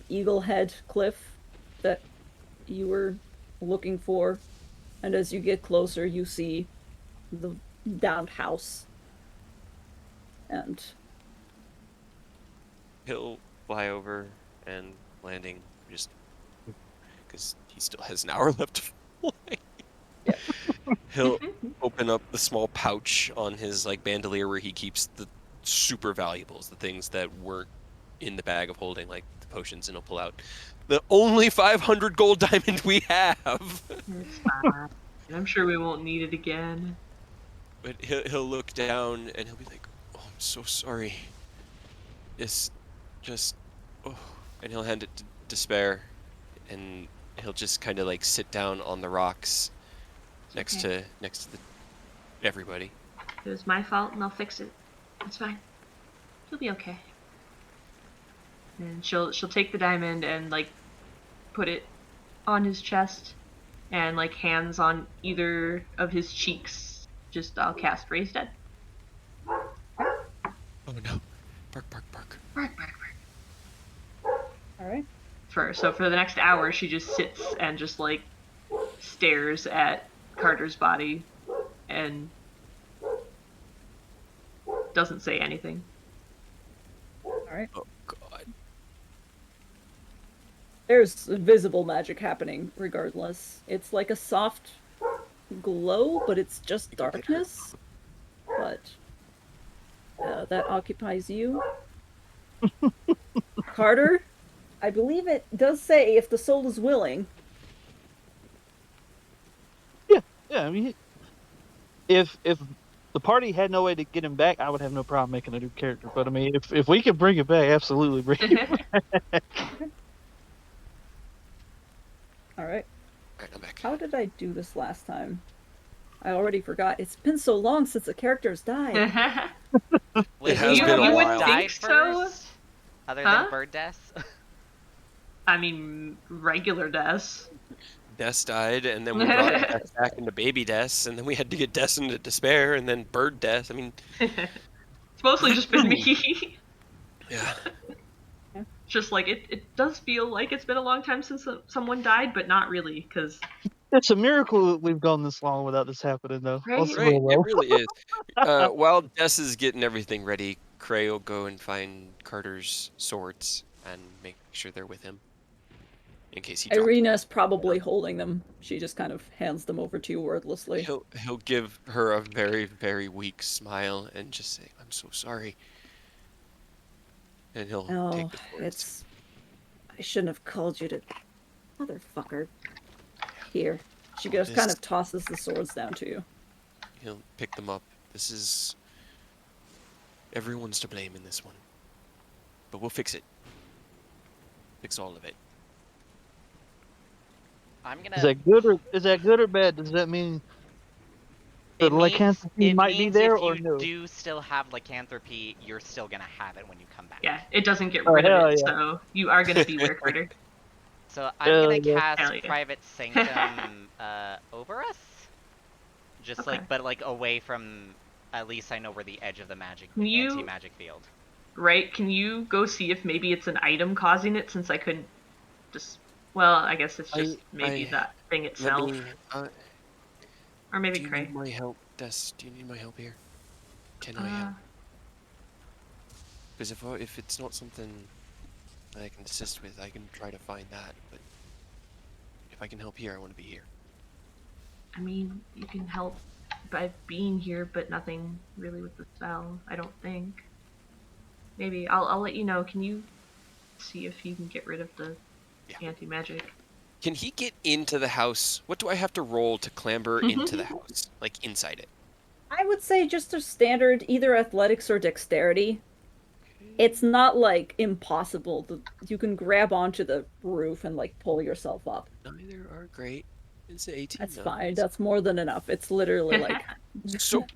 eagle head cliff that you were looking for, and as you get closer, you see the downed house. And He'll fly over and landing just because he still has an hour left to fly. Yeah. He'll open up the small pouch on his like bandolier where he keeps the super valuables, the things that weren't in the bag of holding, like the potions, and he'll pull out the only 500 gold diamond we have. It's fine. I'm sure we won't need it again. But he'll look down and he'll be like, "Oh, I'm so sorry. It's just, oh," and he'll hand it to Despair, and he'll just kind of like sit down on the rocks next okay. to everybody. It was my fault, and I'll fix it. It's fine. You'll be okay. And she'll take the diamond and like put it on his chest, and like hands on either of his cheeks. Just I'll cast Raise Dead. Oh no! Bark, bark, bark. Bark, bark, bark. all right. So for the next hour, she just sits and just like stares at Carter's body and doesn't say anything. All right. Oh god! There's visible magic happening regardless. It's like a soft glow, but it's just darkness. But that occupies you. Carter, I believe it does say if the soul is willing. Yeah, I mean, if the party had no way to get him back, I would have no problem making a new character. But I mean, if we could bring it back, absolutely bring it back. All right. Alright, I'm back. How did I do this last time? I already forgot. It's been so long since the characters died. Wait, has who been a you while. died think so? first? Other Huh? than bird deaths? I mean, regular deaths. Des died, and then we brought Des back into baby Des, and then we had to get Des into Despair, and then bird Des. I mean, It's mostly just been me. yeah. Just like it does feel like it's been a long time since someone died, but not really, because It's a miracle that we've gone this long without this happening, though. Right? Let's be Right, it real. really is. While Des is getting everything ready, Cray will go and find Carter's swords and make sure they're with him. In case he dropped them. Irina's probably holding them. She just kind of hands them over to you wordlessly. He'll give her a very, very weak smile and just say, "I'm so sorry." And he'll Oh, take the swords. it's. I shouldn't have called you to. Motherfucker. Here. She just kind of tosses the swords down to you. He'll pick them up. This is... Everyone's to blame in this one. But we'll fix it. fix all of it. I'm Is gonna. that good or bad? Does that mean the It means lycanthropy might be there if or you no? do still have lycanthropy, you're still gonna have it when you come back. Yeah, it doesn't get Oh rid of hell it, yeah! so you are gonna be Werecarder. So I'm Hell gonna yeah! cast Hell yeah. Private Sanctum over us. Just Okay. but away from. At least I know where the edge of the magic Can you anti-magic field. Can you go see if maybe it's an item causing it, since I couldn't just. Well, I guess it's just maybe I that thing let itself, me. or maybe Do you need Cray. my help, Des? Do you need my help here? Can I Uh, help? Because if it's not something that I can assist with, I can try to find that. But if I can help here, I want to be here. I mean, you can help by being here, but nothing really with the spell. I don't think. Maybe I'll let you know. Can you see if you can get rid of the Yeah. anti-magic? Can he get into the house? What do I have to roll to clamber into the house? Like inside it? I would say just a standard either athletics or dexterity. It's not like impossible. You can grab onto the roof and like pull yourself up. Neither are great. It's 18. That's No, fine. That's more than enough. It's literally like So,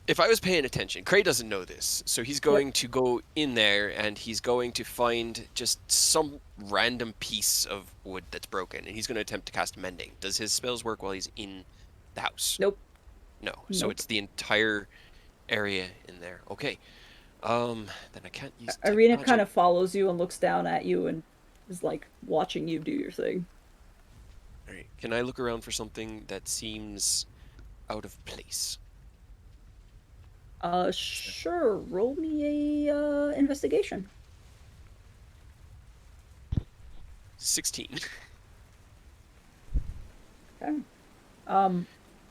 if I was paying attention, Cray doesn't know this, so he's going to go in there and he's going to find just some random piece of wood that's broken, and he's going to attempt to cast mending. Does his spells work while he's in the house? Nope. No. So Nope. it's the entire area in there. Okay. Then I can't use detect Arena magic. kind of follows you and looks down at you and is like watching you do your thing. All right. Can I look around for something that seems out of place? Sure. Roll me a investigation. 16. Okay.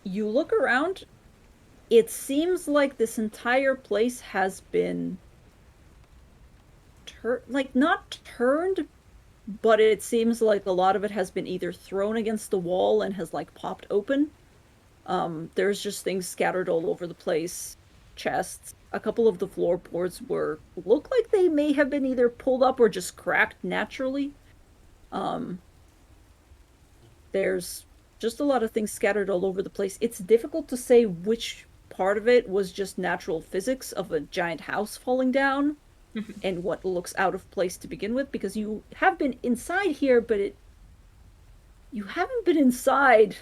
You look around. It seems like this entire place has been not turned, but it seems like a lot of it has been either thrown against the wall and has like popped open. There's just things scattered all over the place. Chests. A couple of the floorboards look like they may have been either pulled up or just cracked naturally. There's just a lot of things scattered all over the place. It's difficult to say which part of it was just natural physics of a giant house falling down and what looks out of place to begin with, because you have been inside here, but you haven't been inside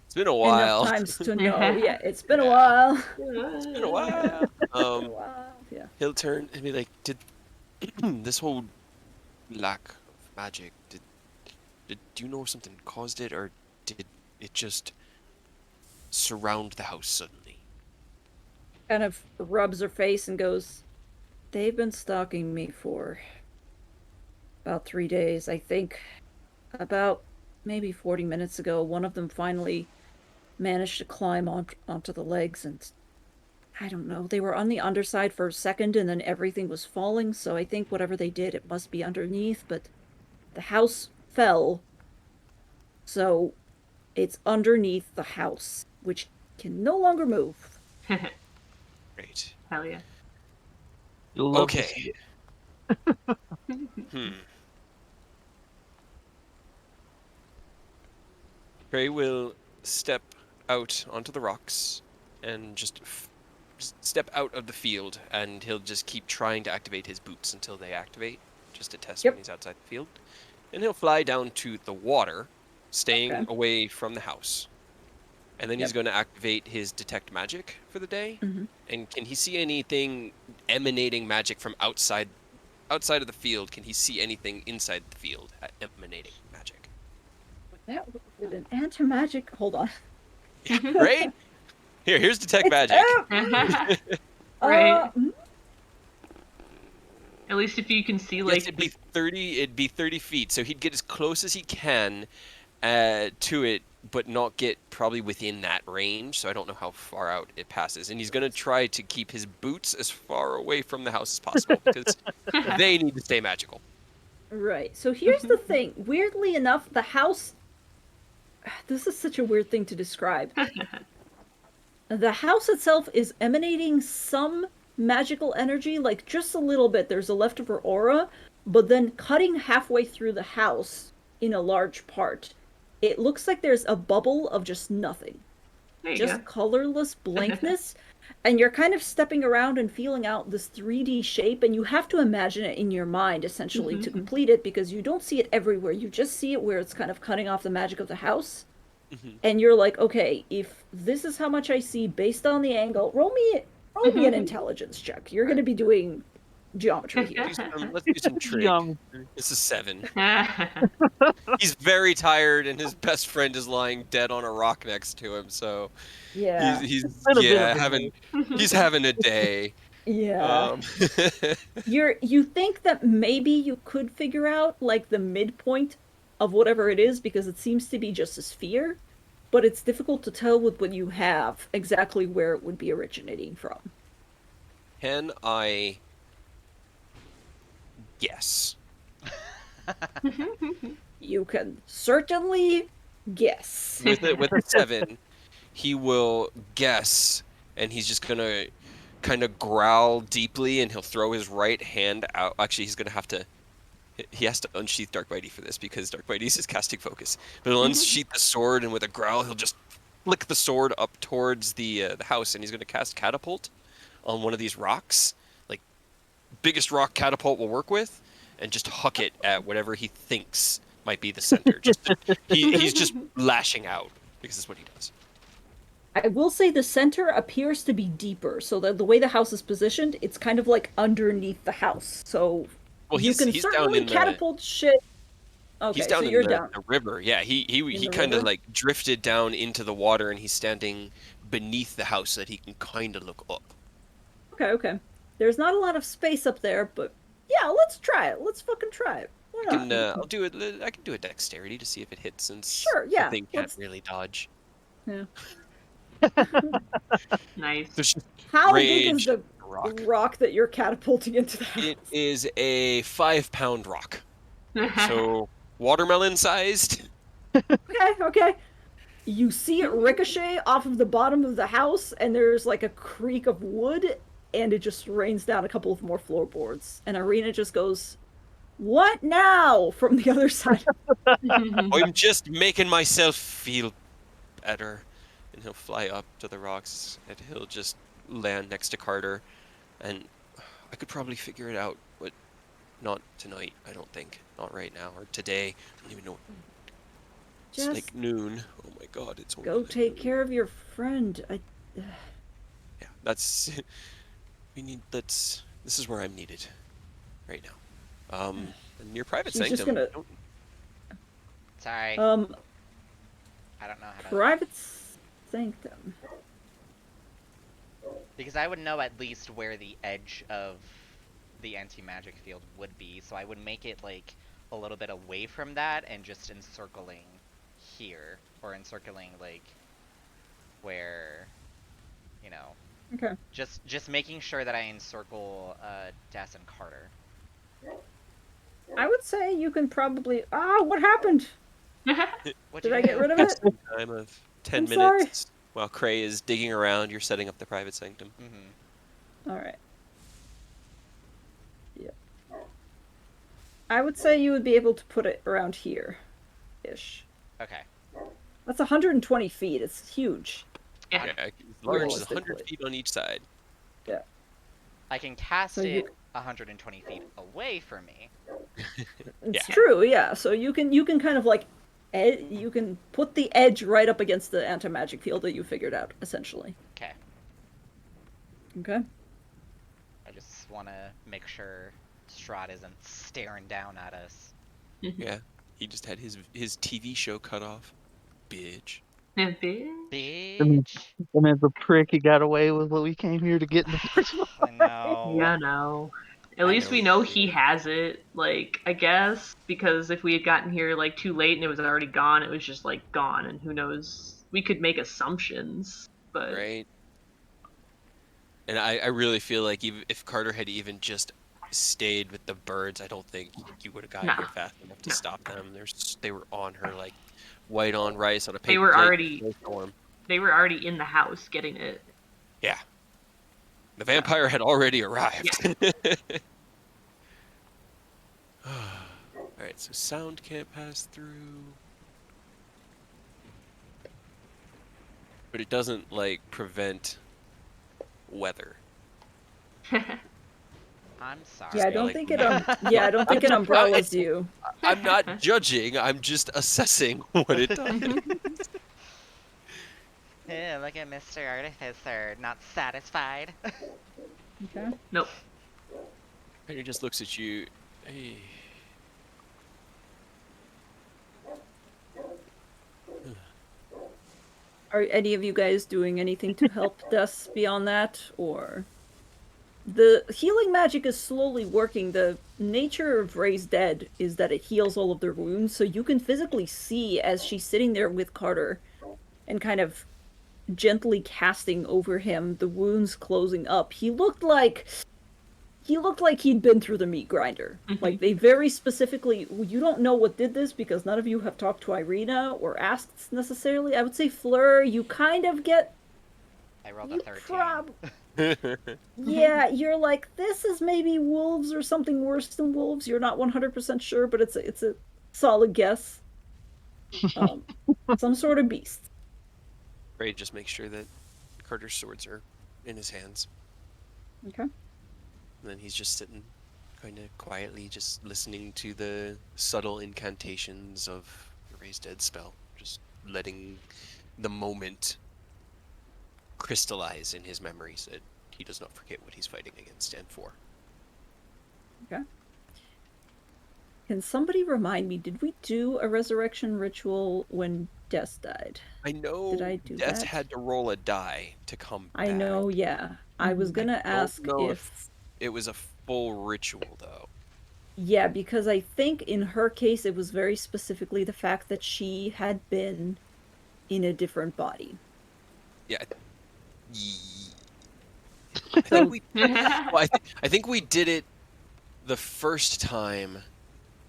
It's been a enough while. times to know. Yeah, it's been a Yeah. while. It's been a while. Been a while. Yeah. He'll turn and be like, "Did this whole lack of magic? Did you know something caused it, or did it just surround the house suddenly?" Kind of rubs her face and goes, "They've been stalking me for about 3 days, I think. About maybe 40 minutes ago, one of them finally managed to climb onto the legs, and I don't know, they were on the underside for a second and then everything was falling, so I think whatever they did, it must be underneath, but the house fell, so it's underneath the house, which can no longer move." Great. Hell yeah. You'll love to Okay. see it. Trey will step out onto the rocks and just step out of the field, and he'll just keep trying to activate his boots until they activate, just to test when he's outside the field. And he'll fly down to the water, staying away from the house. And then he's going to activate his detect magic for the day. And can he see anything emanating magic from outside of the field? Can he see anything inside the field emanating magic? That with an anti-magic. Hold on. Right? Here's detect magic. Right. At least if you can see, like, yes, it'd be 30 feet, so he'd get as close as he can to it, but not get probably within that range, so I don't know how far out it passes. And he's going to try to keep his boots as far away from the house as possible, because they need to stay magical. Right. So here's the thing. Weirdly enough, the house... This is such a weird thing to describe. The house itself is emanating some magical energy, like just a little bit. There's a leftover aura, but then cutting halfway through the house in a large part, it looks like there's a bubble of just nothing. There you Just go. colorless blankness. And you're kind of stepping around and feeling out this 3D shape, and you have to imagine it in your mind essentially to complete it because you don't see it everywhere. You just see it where it's kind of cutting off the magic of the house. Mhm. And you're like, okay, if this is how much I see based on the angle, roll me an intelligence check. You're going to be doing geometry here. Let's do some trig. Yum. It's a 7. He's very tired, and his best friend is lying dead on a rock next to him. So Yeah. he's been a bit yeah of a having he's having a day. Yeah. Um, You think that maybe you could figure out like the midpoint of whatever it is because it seems to be just a sphere, but it's difficult to tell with what you have exactly where it would be originating from. can I guess? You can certainly guess. With a 7, he will guess, and he's just gonna kind of growl deeply, and he'll throw his right hand out. Actually, he's gonna have to. He has to unsheath Dark Mighty for this because Dark Mighty is his casting focus. But he'll unsheath the sword, and with a growl, he'll just flick the sword up towards the house, and he's gonna cast Catapult on one of these rocks. Like, biggest rock Catapult will work with, and just huck it at whatever he thinks might be the center. He's just lashing out because that's what he does. I will say the center appears to be deeper, so that the way the house is positioned, it's kind of like underneath the house. So Well, you can he's down certainly in the catapult shit. Okay, he's down so in you're the, down. the river. Yeah, he the kind of river? like drifted down into the water, and he's standing beneath the house so that he can kind of look up. Okay, okay. There's not a lot of space up there, but yeah, let's try it. Let's fucking try it. Why I not? can I'll do it. I can do a dexterity to see if it hits, since Sure, the yeah. thing can't really dodge. Yeah. Nice. There's just How big is rage the rock. rock that you're catapulting into the house? It is a 5-pound rock, so watermelon sized. Okay, okay. You see it ricochet off of the bottom of the house, and there's like a creak of wood, and it just rains down a couple of more floorboards. And Irina just goes, "What now?" from the other side. I'm just making myself feel better. And he'll fly up to the rocks, and he'll just land next to Carter. And I could probably figure it out, but not tonight, I don't think. Not right now, or today. I don't even know. It's Just like noon. Oh my god, it's only go like take noon. care of your friend. Yeah, that's... This is where I'm needed. Right now. In your private She's just sanctum. gonna- Sorry, Um, I don't know how to. private sanctum. Because I would know at least where the edge of the anti-magic field would be, so I would make it like a little bit away from that and just encircling here, or encircling like where, you know, Okay. just making sure that I encircle Des and Carter. I would say you can probably. Ah, what happened? What Did I get rid of it? Time of 10 I'm sorry. minutes. While Cray is digging around, you're setting up the private sanctum. All right. Yeah. I would say you would be able to put it around here, ish. Okay. That's 120 feet. It's huge. Yeah. Yeah, as large as Realistically. 100 feet on each side. Yeah. I can cast So it you- 120 feet away from me. It's Yeah. true, yeah. So you can kind of like, you can put the edge right up against the anti-magic field that you figured out, essentially. Okay. Okay. I just want to make sure Strahd isn't staring down at us. Yeah, he just had his TV show cut off. Bitch. Bitch. I mean, the prick, he got away with what we came here to get in the first place. I know. Yeah, no. At I least know we you know do. he has it, like, I guess, because if we had gotten here, like, too late and it was already gone, it was just, like, gone, and who knows, we could make assumptions, but... Right. And I really feel like if Carter had even just stayed with the birds, I don't think you would have gotten No. here fast enough to No. stop them. They were on her like white on rice on a paper They were plate. already- Storm. They were already in the house getting it. Yeah. The vampire had already arrived. Alright, so sound can't pass through. But it doesn't, like, prevent weather. I'm Yeah, I sorry. don't Like, think no, I don't I'm think it just, umbrellas you. I'm not judging, I'm just assessing what it does. Yeah, look at Mr. Artificer, not satisfied. Okay. Nope. And he just looks at you. Hey. Are any of you guys doing anything to help Des beyond that, or the healing magic is slowly working? The nature of Ray's Dead is that it heals all of their wounds, so you can physically see as she's sitting there with Carter and kind of gently casting over him, the wounds closing up. He looked like he'd been through the meat grinder. Like, they very specifically, you don't know what did this because none of you have talked to Irina or asked necessarily. I would say Fleur, you kind of get, I rolled a you 13. yeah, you're like, this is maybe wolves or something worse than wolves. You're not 100% sure, but it's a solid guess. Um, some sort of beast. Ray just makes sure that Carter's swords are in his hands. Okay. And then he's just sitting kind of quietly, just listening to the subtle incantations of the Raised Dead spell. Just letting the moment crystallize in his memory so that he does not forget what he's fighting against and for. Okay. Can somebody remind me, did we do a resurrection ritual when Des died? I know Did I do Death that? had to roll a die to come I back. know, yeah. I was I gonna don't ask know if. it was a full ritual, though. Yeah, because I think in her case it was very specifically the fact that she had been in a different body. Yeah. I think So, we. Well, I think we did it the first time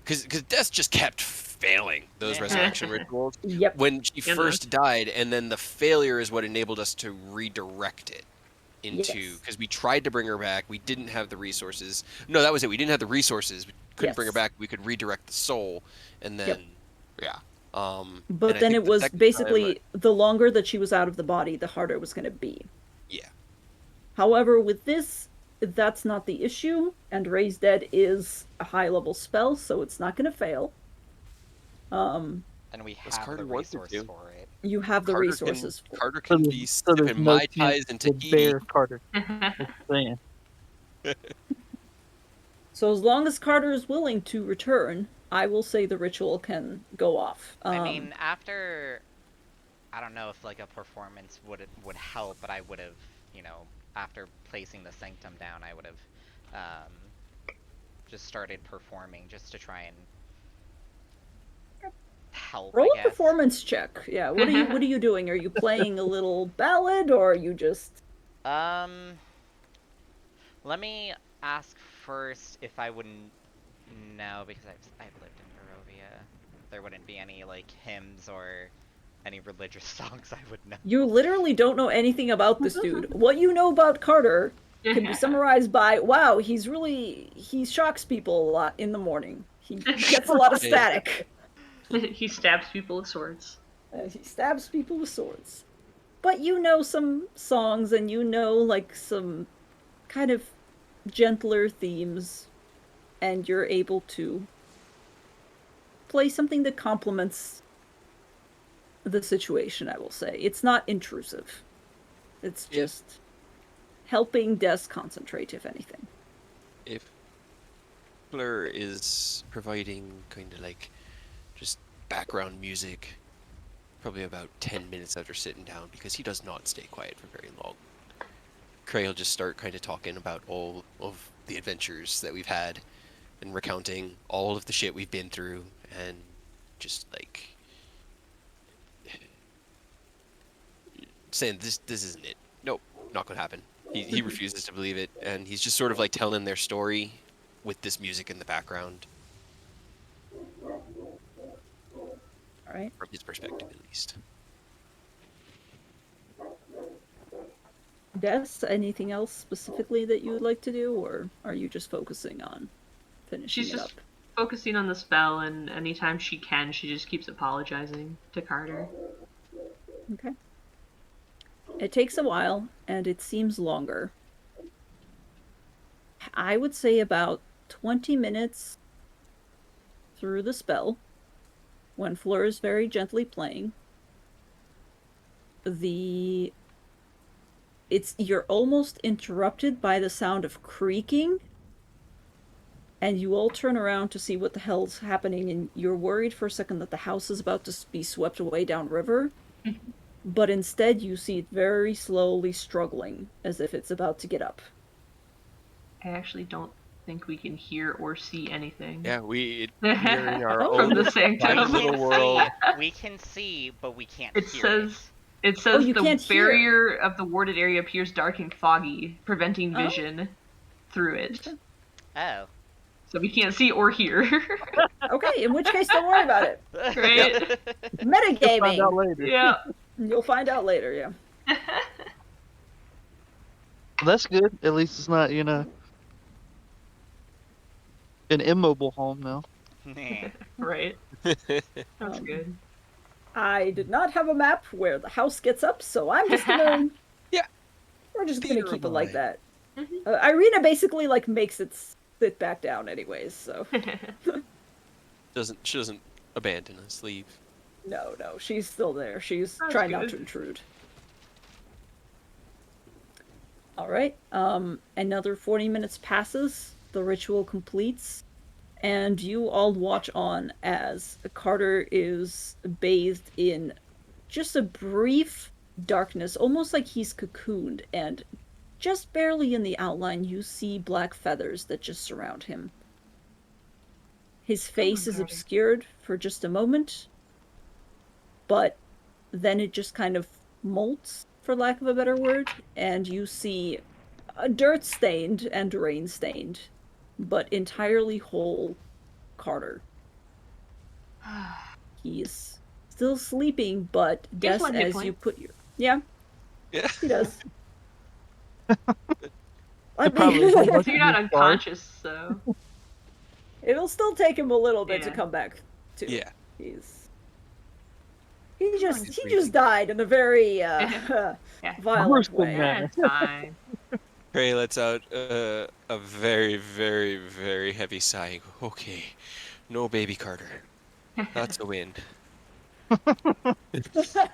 because Death just kept failing those resurrection rituals yep. when she Goodness. first died, and then the failure is what enabled us to redirect it into Yes. because we tried to bring her back, we didn't have the resources. No, that was it. We didn't have the resources. We couldn't bring her Yes. back. We could redirect the soul, and Yep. then yeah. And But I then think it the was second time, basically the longer that she was out of the body, the harder it was going to be. yeah, However, with this, that's not the issue, and Raise Dead is a high level spell, so it's not going to fail. And we unless have the Carter wanted resource to. for it. You have the resources for it. Carter So can there's, be so there's sipping no mai chance tais and the Tahiti. bear Carter. Just saying. So as long as Carter is willing to return, I will say the ritual can go off. I mean, after I don't know if like a performance would help, but I would have, after placing the sanctum down, I would have just started performing just to try and help, I Roll a guess. performance check. Yeah, what are you doing? Are you playing a little ballad or are you just Let me ask first if I wouldn't know because I've lived in Barovia. There wouldn't be any like hymns or any religious songs I would know. You literally don't know anything about this dude. What you know about Carter can be summarized by, wow, he shocks people a lot in the morning. He gets a lot of static. He stabs people with swords. He stabs people with swords. But you know some songs and you know like some kind of gentler themes, and you're able to play something that complements the situation, I will say. It's not intrusive. It's just helping Des concentrate, if anything. If Fleur is providing kind of like just background music, probably about 10 minutes after sitting down, because he does not stay quiet for very long. Cray will just start kind of talking about all of the adventures that we've had and recounting all of the shit we've been through and just like saying this isn't it. Nope, not gonna happen. He refuses to believe it, and he's just sort of like telling their story with this music in the background. All right. From his perspective, at least. Des, anything else specifically that you would like to do, or are you just focusing on finishing She's it just up? focusing on the spell, and anytime she can, she just keeps apologizing to Carter. Okay. It takes a while, and it seems longer. I would say about 20 minutes through the spell, when Fleur is very gently playing, you're almost interrupted by the sound of creaking, and you all turn around to see what the hell's happening, and you're worried for a second that the house is about to be swept away downriver. But instead you see it very slowly struggling, as if it's about to get up. I actually don't think we can hear or see anything. Yeah, we're in our From own the sanctum. private little world. We can see, but we can't It hear says it says you the can't hear. barrier of the warded area appears dark and foggy, preventing Oh. vision through it. Okay. Oh. So we can't see or hear. Okay, in which case don't worry about it. Right? Find out Metagaming! later. Yeah. You'll find out later, yeah. That's good. At least it's not, an immobile home now. Right. That's Um, good. I did not have a map where the house gets up, so I'm just gonna... Yeah. We're just gonna Theater keep of it like mind. that. Mhm. Irina basically, makes it sit back down anyways, so... She doesn't abandon us, leave. No, she's still there. She's That's trying not good. to intrude. Alright, another 40 minutes passes, the ritual completes, and you all watch on as Carter is bathed in just a brief darkness, almost like he's cocooned, and just barely in the outline you see black feathers that just surround him. His face is Carter. obscured for just a moment, but then it just kind of molts, for lack of a better word, and you see a dirt-stained and rain-stained, but entirely whole Carter. He's still sleeping, but He has Des, one hit as point. you put your... Yeah, Yeah. he does. It probably is a whole bunch So you're of not new stars. unconscious, so It'll still take him a little bit to Yeah. come back to. Yeah. He he's just breathing. died in a very violent Gruesome way. manner. that's fine. Trey lets out a very, very, very heavy sigh. Okay, no baby Carter. That's a win.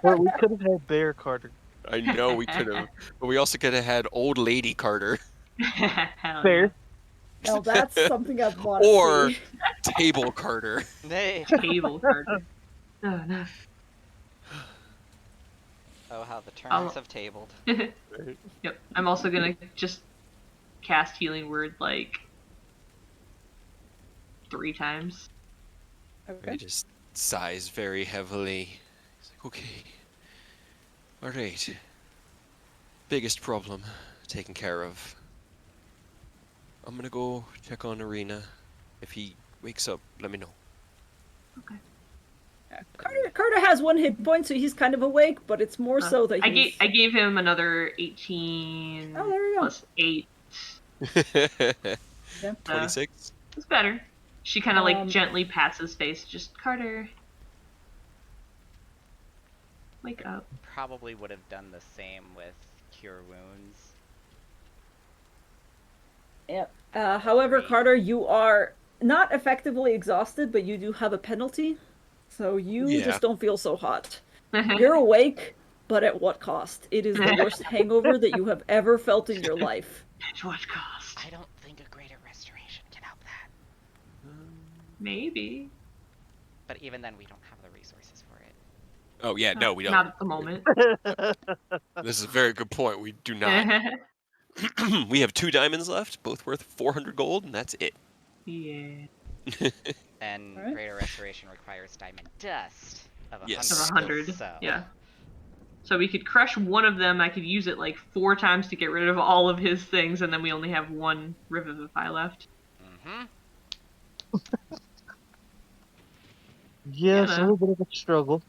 Well, we could have had Bear Carter. I know we could have, but we also could have had old lady Carter Hell Fair. Now that's something I want to or see. table Carter. Nay. yeah. Table Carter. Oh no. Oh, how the turns I'll- have tabled. Yep. I'm also gonna just cast Healing Word 3 times. He Okay. just sighs very heavily. He's like, okay, all right. Biggest problem taken care of. I'm gonna go check on Arena. If he wakes up, let me know. Okay. Carter has 1 hit point, so he's kind of awake, but it's more so that he's... I gave him another 18 Oh, there we go. plus 8. 26. It's better. She kind of gently pats his face. Just Carter, wake up. Probably would have done the same with Cure Wounds. Yeah. However, Great. Carter, you are not effectively exhausted, but you do have a penalty, so you Yeah. just don't feel so hot. You're awake, but at what cost? It is the worst hangover that you have ever felt in your life. At what cost? I don't think a greater restoration can help that. Maybe. But even then, we don't have the resources for it. Oh yeah, no, we don't. Not at the moment. This is a very good point. We do not. We have 2 diamonds left, both worth 400 gold, and that's it. Yeah. And Alright. greater restoration requires diamond dust of 100. Yes. Of 100. So. Yeah. So we could crush one of them. I could use it 4 times to get rid of all of his things, and then we only have 1 Revivify left. Mm-hmm. Yeah, it's a Yeah. little bit of a struggle.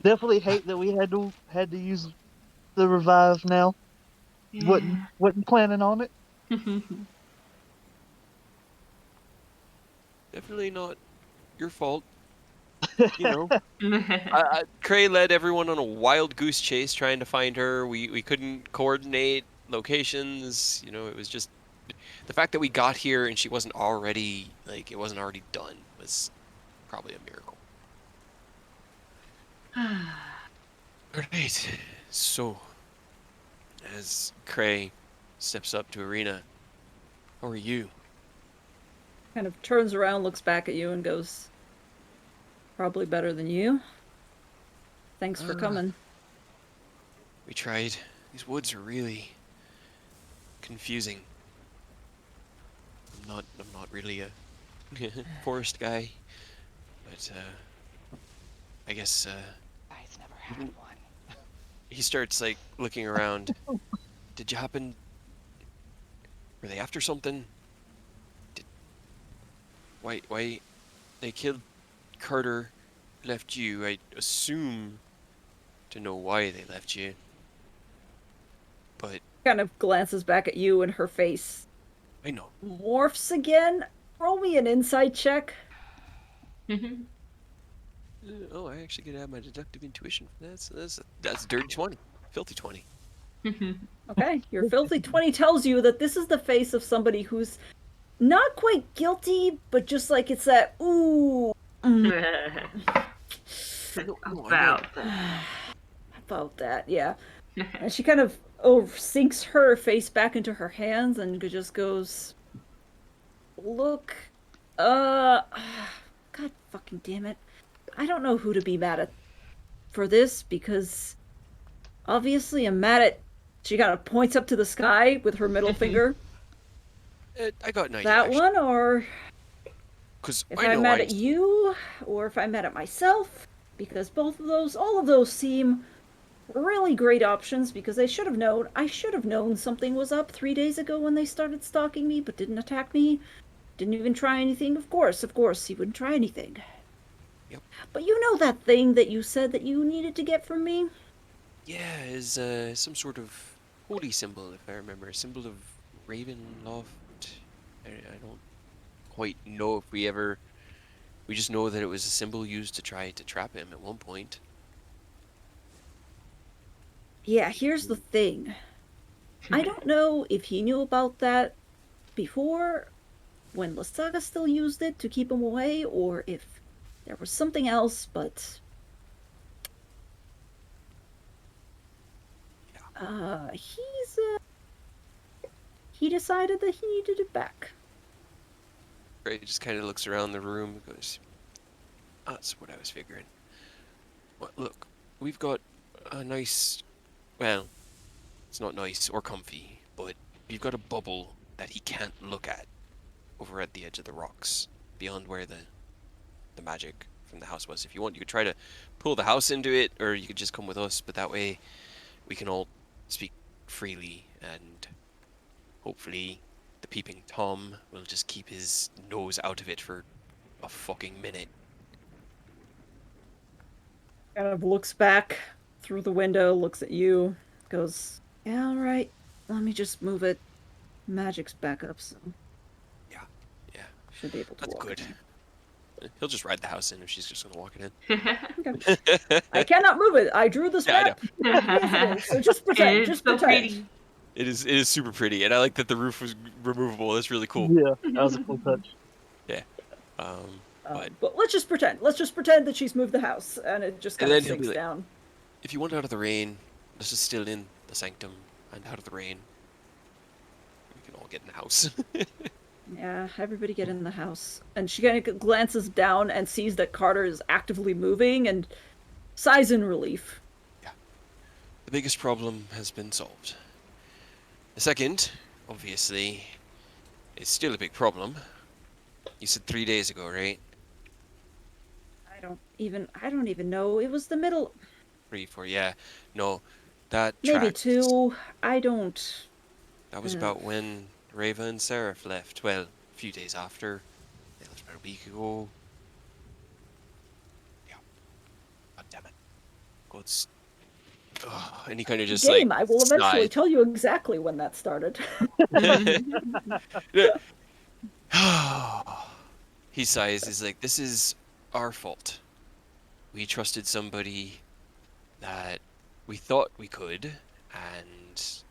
Definitely hate that we had to use the revive now. Wasn't planning on it. definitely not your fault. You know, Cray led everyone on a wild goose chase trying to find her. We couldn't coordinate locations. You know, it was just the fact that we got here and she wasn't already it wasn't already done was probably a miracle. All right. So, as Cray steps up to Arena, how are you? Kind of turns around, looks back at you, and goes, "Probably better than you. Thanks for coming." We tried. These woods are really confusing. I'm not really a forest guy, but I guess Guy's never had one. he starts looking around. Did you happen? Were they after something? Why they killed Carter, left you? I assume to know why they left you, but Kind of glances back at you, and her face I know. morphs again. Roll me an insight check. Oh, I actually get to have my deductive intuition for that. So that's a dirty 20, filthy 20. Okay, your filthy 20 tells you that this is the face of somebody who's not quite guilty, but just like it's that, ooh, About that. about that, yeah. And she kind of sinks her face back into her hands and just goes, "Look, God fucking damn it. I don't know who to be mad at for this because obviously I'm mad at." She kind of points up to the sky with her middle finger. I got an idea. That one, or Because if I I'm know mad at you, or if I'm mad at myself, because all of those seem really great options because I should have known something was up 3 days ago when they started stalking me, but didn't attack me, didn't even try anything. Of course, he wouldn't try anything. Yep. But you know that thing that you said that you needed to get from me? Yeah, is some sort of holy symbol, if I remember, a symbol of Ravenloft. I don't quite know if we just know that it was a symbol used to try to trap him at one point. Yeah, here's the thing. I don't know if he knew about that before, when Lasaga still used it to keep him away, or if there was something else, but he decided that he needed it back. Ray just kind of looks around the room and goes, "That's what I was figuring. Well, look, we've got a nice, well, it's not nice or comfy, but we've got a bubble that he can't look at over at the edge of the rocks, beyond where the magic from the house was. If you want, you could try to pull the house into it, or you could just come with us, but that way we can all speak freely, and hopefully the peeping Tom will just keep his nose out of it for a fucking minute." Kind of looks back through the window, looks at you, goes, "Yeah, all right. Let me just move it. Magic's back up, so Yeah, should be able to that's walk good. in." He'll just ride the house in if she's just gonna walk it Okay. in. I cannot move it. I drew this Yeah, I know. map. Yes, it is. So just pretend. It's Just so pretend. pretty. It is super pretty, and I like that the roof was removable. That's really cool. Yeah, that was a cool touch. Yeah. But let's just pretend. Let's just pretend that she's moved the house, and it just And kind of then he'll be sinks like, down. if you want out of the rain, this is still in the sanctum and out of the rain. We can all get in the house. Yeah, everybody get in the house. And she kind of glances down and sees that Carter is actively moving and sighs in relief. Yeah. The biggest problem has been solved. The second, obviously, is still a big problem. You said 3 days ago, right? I don't even know. It was the middle. 3, 4, yeah. No, that Maybe tracks. 2. I don't. That was about when Rava and Seraph left. Well, a few days after. They left about a week ago. Yeah. God damn it. God's... Oh, and he kind of just Game, I will eventually sighed. tell you exactly when that started. He sighs. He's like, "This is our fault. We trusted somebody that we thought we could, and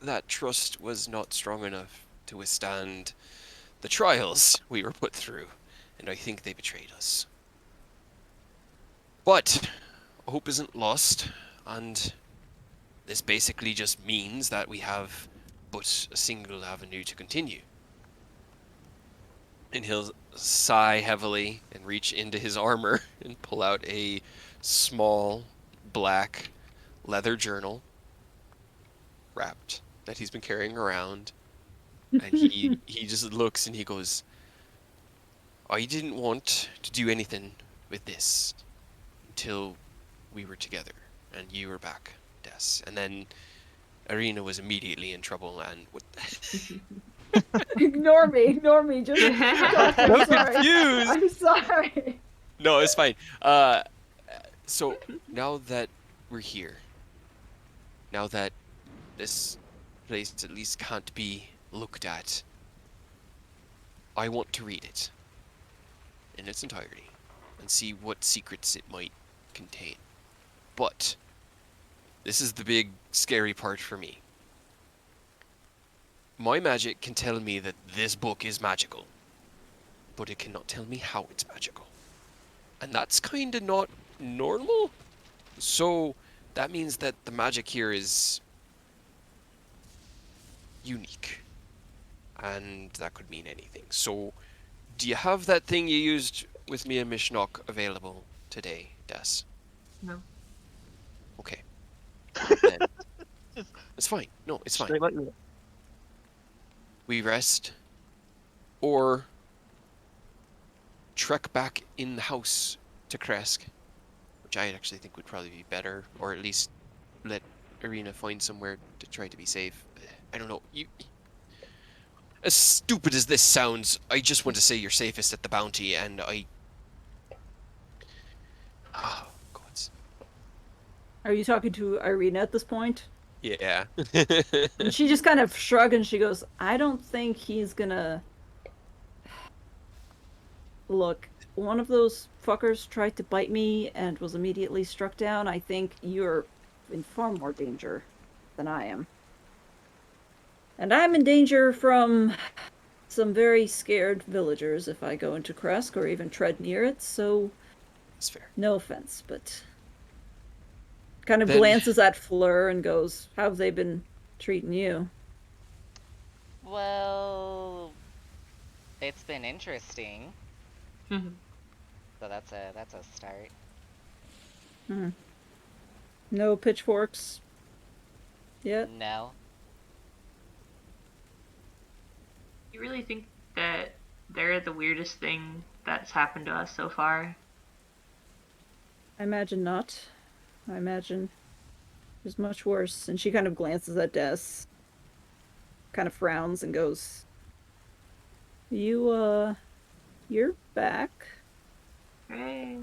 that trust was not strong enough to withstand the trials we were put through, and I think they betrayed us. But hope isn't lost, and this basically just means that we have but a single avenue to continue." And he'll sigh heavily and reach into his armor and pull out a small black leather journal wrapped that he's been carrying around. And he just looks and he goes, "I didn't want to do anything with this until we were together and you were back, Des." And then Arena was immediately in trouble and what Ignore me, just talk. I'm I'm sorry. confused. I'm sorry. No, it's fine. So now that we're here, now that this place at least can't be looked at, I want to read it in its entirety and see what secrets it might contain. But this is the big scary part for me. My magic can tell me that this book is magical, but it cannot tell me how it's magical. And that's kind of not normal. So that means that the magic here is unique. And that could mean anything. So, do you have that thing you used with me and Mishnok available today, Des? No. Okay. Then Just it's fine. No, it's fine. straight like that. We rest, or trek back in the house to Kresk, which I actually think would probably be better, or at least let Arena find somewhere to try to be safe. I don't know. As stupid as this sounds, I just want to say you're safest at the bounty, and I. Oh, God. Are you talking to Irina at this point? Yeah. And she just kind of shrugs and she goes, I don't think he's gonna. Look, one of those fuckers tried to bite me and was immediately struck down. I think you're in far more danger than I am. And I'm in danger from some very scared villagers if I go into Kresk or even tread near it, so That's fair. no offense, but kind of Then- glances at Fleur and goes, how have they been treating you? Well, it's been interesting. Mhm. So that's a start. No pitchforks yet? No. You really think that they're the weirdest thing that's happened to us so far? I imagine not. I imagine there's much worse. And she kind of glances at Des, kind of frowns and goes, you're back. Hey.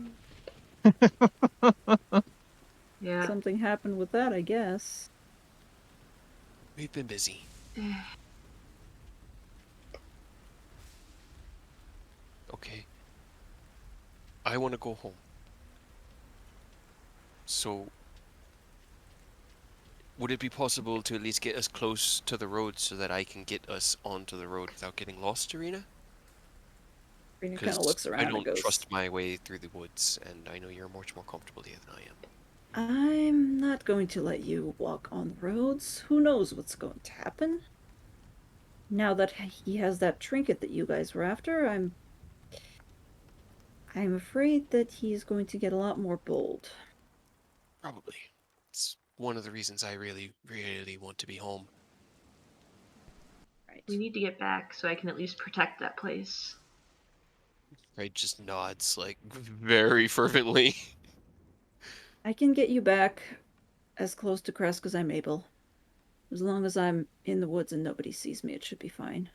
Yeah. Something happened with that, I guess. We've been busy. Okay. I want to go home. So, would it be possible to at least get us close to the road so that I can get us onto the road without getting lost, Arena? Rena kind of Because looks around I and don't goes, trust my way through the woods, and I know you're much more comfortable here than I am. I'm not going to let you walk on the roads. Who knows what's going to happen? Now that he has that trinket that you guys were after, I'm afraid that he's going to get a lot more bold. Probably. It's one of the reasons I really, really want to be home. Right. We need to get back so I can at least protect that place. Right, just nods, like, very fervently. I can get you back as close to Kresk as I'm able. As long as I'm in the woods and nobody sees me, it should be fine.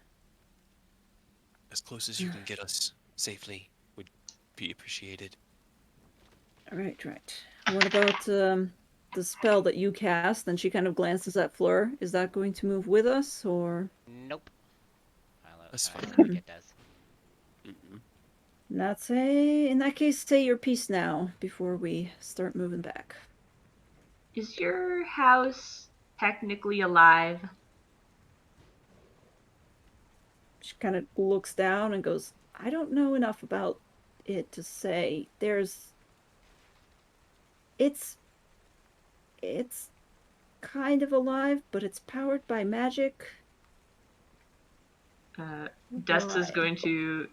As close as you can get us safely would be appreciated. Right. What about the spell that you cast? Then she kind of glances at Fleur. Is that going to move with us, or? Nope. That's I fine. think it does. Mm-mm. In that case, say your piece now before we start moving back. Is your house technically alive? She kind of looks down and goes, I don't know enough about it to say. It's it's kind of alive, but it's powered by magic. Dust is Why? going to,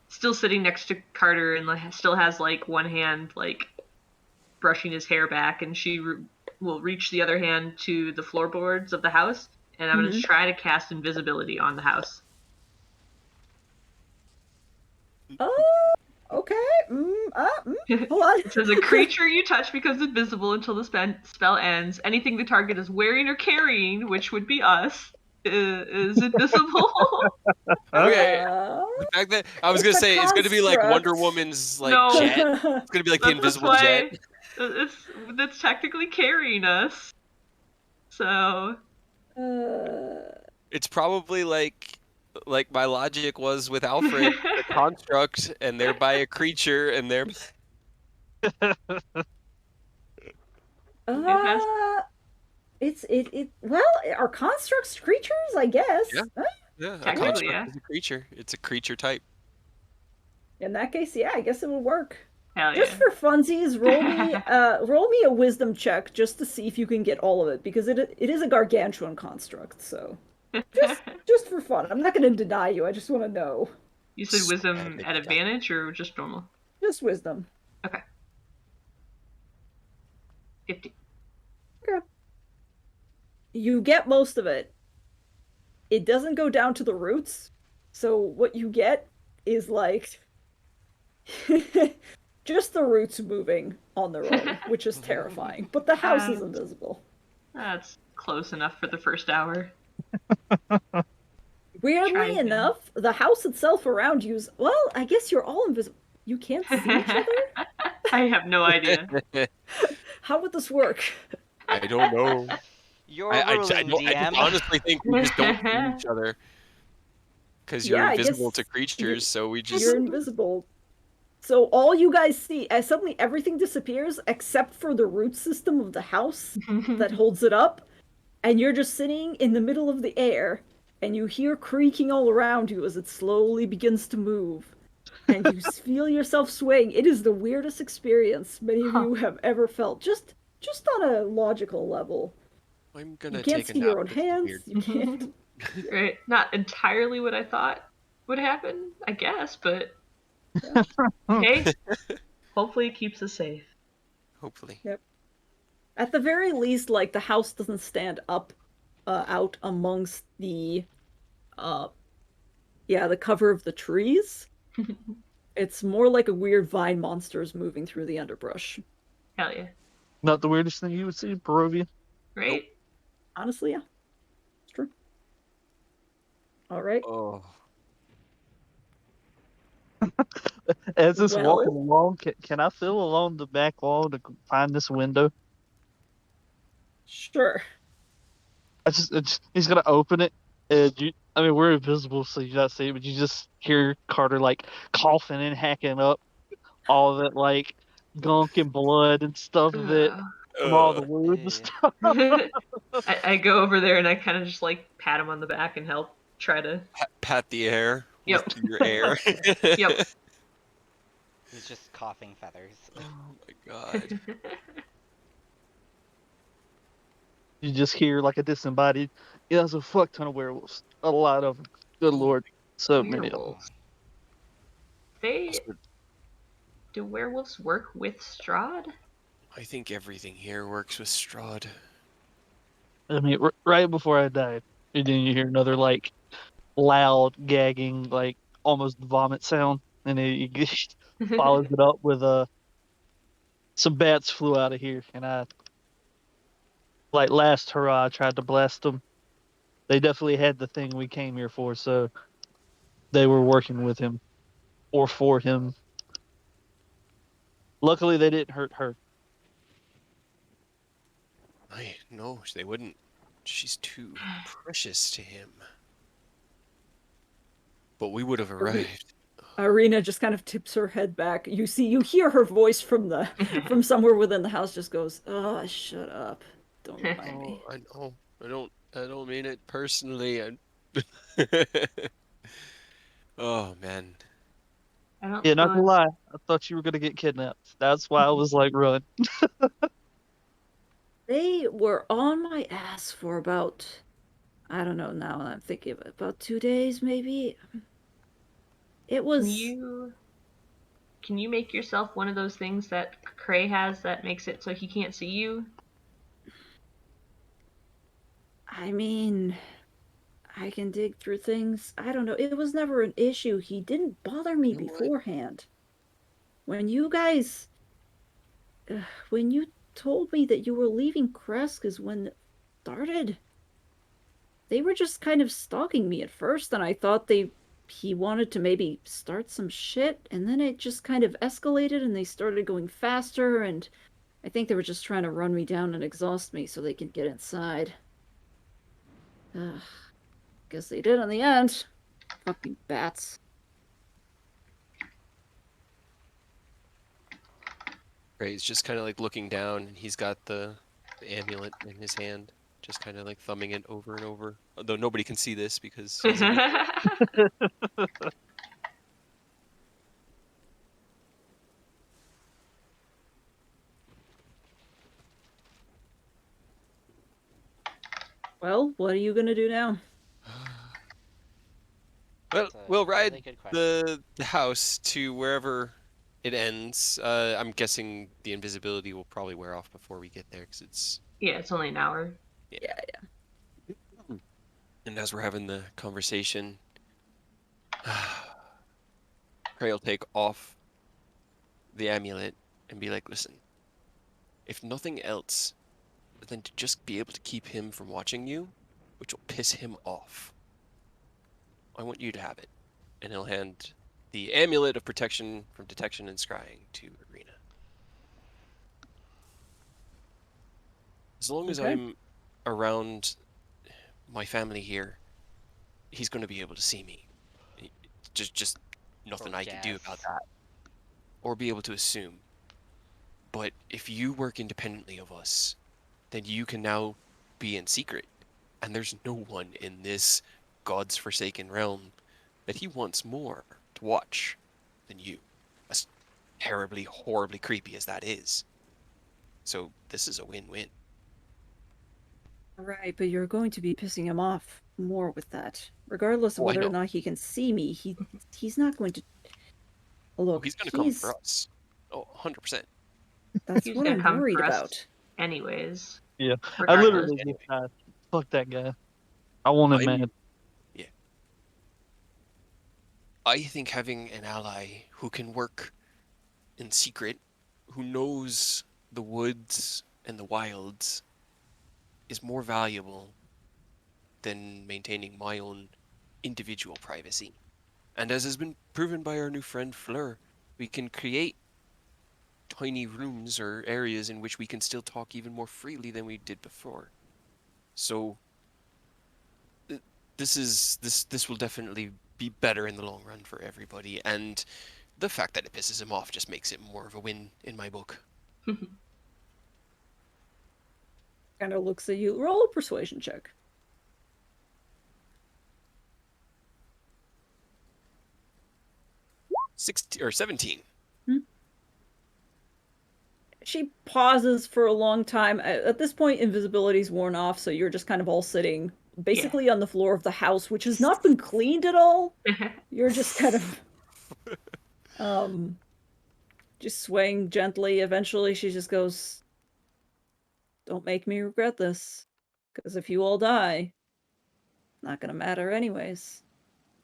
still sitting next to Carter and still has like one hand like brushing his hair back, and she will reach the other hand to the floorboards of the house, and I'm going to Mhm. try to cast invisibility on the house. Oh, okay. Hold on. It says a creature you touch becomes invisible until the spell ends. Anything the target is wearing or carrying, which would be us, is invisible. Okay. Uh, The fact that I was it's gonna a say it's gonna be like Wonder construct. Woman's like No, jet. It's gonna be like the that's invisible jet. why it's that's technically carrying us. So It's probably like my logic was with Alfred, the construct, and thereby a creature, and they're it has it well, are constructs creatures, I yeah, guess. yeah. A technically, construct yeah. is a creature. It's a creature type. In that case, yeah, I guess it would work. Hell Just yeah. for funsies, roll me a wisdom check just to see if you can get all of it, because it is a gargantuan construct. So just for fun, I'm not going to deny you. I just want to know. You said Swear I wisdom make at the die. advantage or just normal? Just wisdom. Okay. 50. Okay. You get most of it. It doesn't go down to the roots, so what you get is like just the roots moving on their own, which is terrifying. But the house is invisible. That's close enough for the first hour. Try Weirdly again. enough, the house itself around you's well, I guess you're all invisible. You can't see each other? I have no idea. How would this work? I don't know. You're I ruling, don't. I just DM. honestly think we just don't see each other because you're Yeah, I invisible to guess creatures. So we you're just invisible. So all you guys see, as suddenly everything disappears except for the root system of the house that holds it up, and you're just sitting in the middle of the air, and you hear creaking all around you as it slowly begins to move, and you feel yourself swaying. It is the weirdest experience many of you have ever felt, just on a logical level. I'm You gonna can't take a see nap. your own This is hands. weird. You can't. Right? Not entirely what I thought would happen, I guess, but hey, hopefully it keeps us safe. Hopefully. Yep. At the very least, like the house doesn't stand up out amongst uh the cover of the trees. It's more like a weird vine monsters moving through the underbrush. Hell yeah. Not the weirdest thing you would see, Barovia. Right? Honestly, yeah, it's true. All right. Oh, As it's walking Well, along, can I feel along the back wall to find this window? sure. He's gonna open it. I mean, we're invisible, so you not see it, but you just hear Carter like coughing and hacking up all of it, like gunk and blood and stuff of it Uh, from all the wounds and Eh. stuff. I go over there and I kind of just like pat him on the back and help try to. pat the air with Yep. your air. Yep. He's just coughing feathers. Oh my god. You just hear like a disembodied. Yeah, there's a fuck ton of werewolves. A lot of them. Good lord, so many of them. Werewolves. They do werewolves work with Strahd? I think everything here works with Strahd. I mean, right before I died, and then you hear another like loud gagging, like almost vomit sound, and it follows it up with some bats flew out of here, and I like last hurrah I tried to blast them. They definitely had the thing we came here for, so they were working with him or for him. Luckily, they didn't hurt her. No, they wouldn't. She's too precious to him. But we would have arrived. Irina just kind of tips her head back. You hear her voice from somewhere within the house just goes, "Oh, shut up. Don't remind me." I know. I don't mean it personally. Oh man. I don't Yeah, not gonna suppose lie. I thought you were gonna get kidnapped. That's why I was like, run. They were on my ass for about, I don't know now, I'm thinking about 2 days maybe. It can was, you make yourself one of those things that Cray has that makes it so he can't see you? I mean, I can dig through things. I don't know. It was never an issue. He didn't bother me You know what? beforehand. When you guys, when you told me that you were leaving Kresk is when it started. They were just kind of stalking me at first, and I thought he wanted to maybe start some shit, and then it just kind of escalated and they started going faster, and I think they were just trying to run me down and exhaust me so they can get inside. Guess they did in the end. Fucking bats. Right, he's just kind of like looking down, and he's got the amulet in his hand, just kind of like thumbing it over and over. Although nobody can see this because he's invisible. Well, what are you gonna do now? Well, That's a we'll ride really good question. the house to wherever it ends. I'm guessing the invisibility will probably wear off before we get there, because it's Yeah, it's only an hour. yeah. And as we're having the conversation, Prey will take off the amulet and be like, "Listen, if nothing else, then to just be able to keep him from watching you, which will piss him off, I want you to have it." And he'll hand the amulet of protection from detection and scrying to Arena. As long as Okay. I'm around my family here, he's going to be able to see me. Just nothing Or I can do about guess. that, or be able to assume. But if you work independently of us, then you can now be in secret, and there's no one in this God's forsaken realm that he wants more to watch than you, as terribly, horribly creepy as that is. So this is a win-win. Right, but you're going to be pissing him off more with that. Regardless of Oh, I whether or know. not he can see me, he's not going to Oh, look, he's gonna come for us. Oh, 100%. that's He's what gonna I'm come worried for us about. anyways, Yeah, I regardless. literally just Anyway, fuck that guy. I want him mad. yeah. I think having an ally who can work in secret, who knows the woods and the wilds, is more valuable than maintaining my own individual privacy. And as has been proven by our new friend Fleur, we can create tiny rooms or areas in which we can still talk even more freely than we did before. So this will definitely be better in the long run for everybody, and the fact that it pisses him off just makes it more of a win in my book. Kind of looks at you. Roll a persuasion check. 16 or 17. She pauses for a long time. At this point, invisibility's worn off, so you're just kind of all sitting Yeah. basically on the floor of the house, which has not been cleaned at all. You're just kind of um just swaying gently. Eventually she just goes, "Don't make me regret this. Because if you all die, not gonna matter anyways."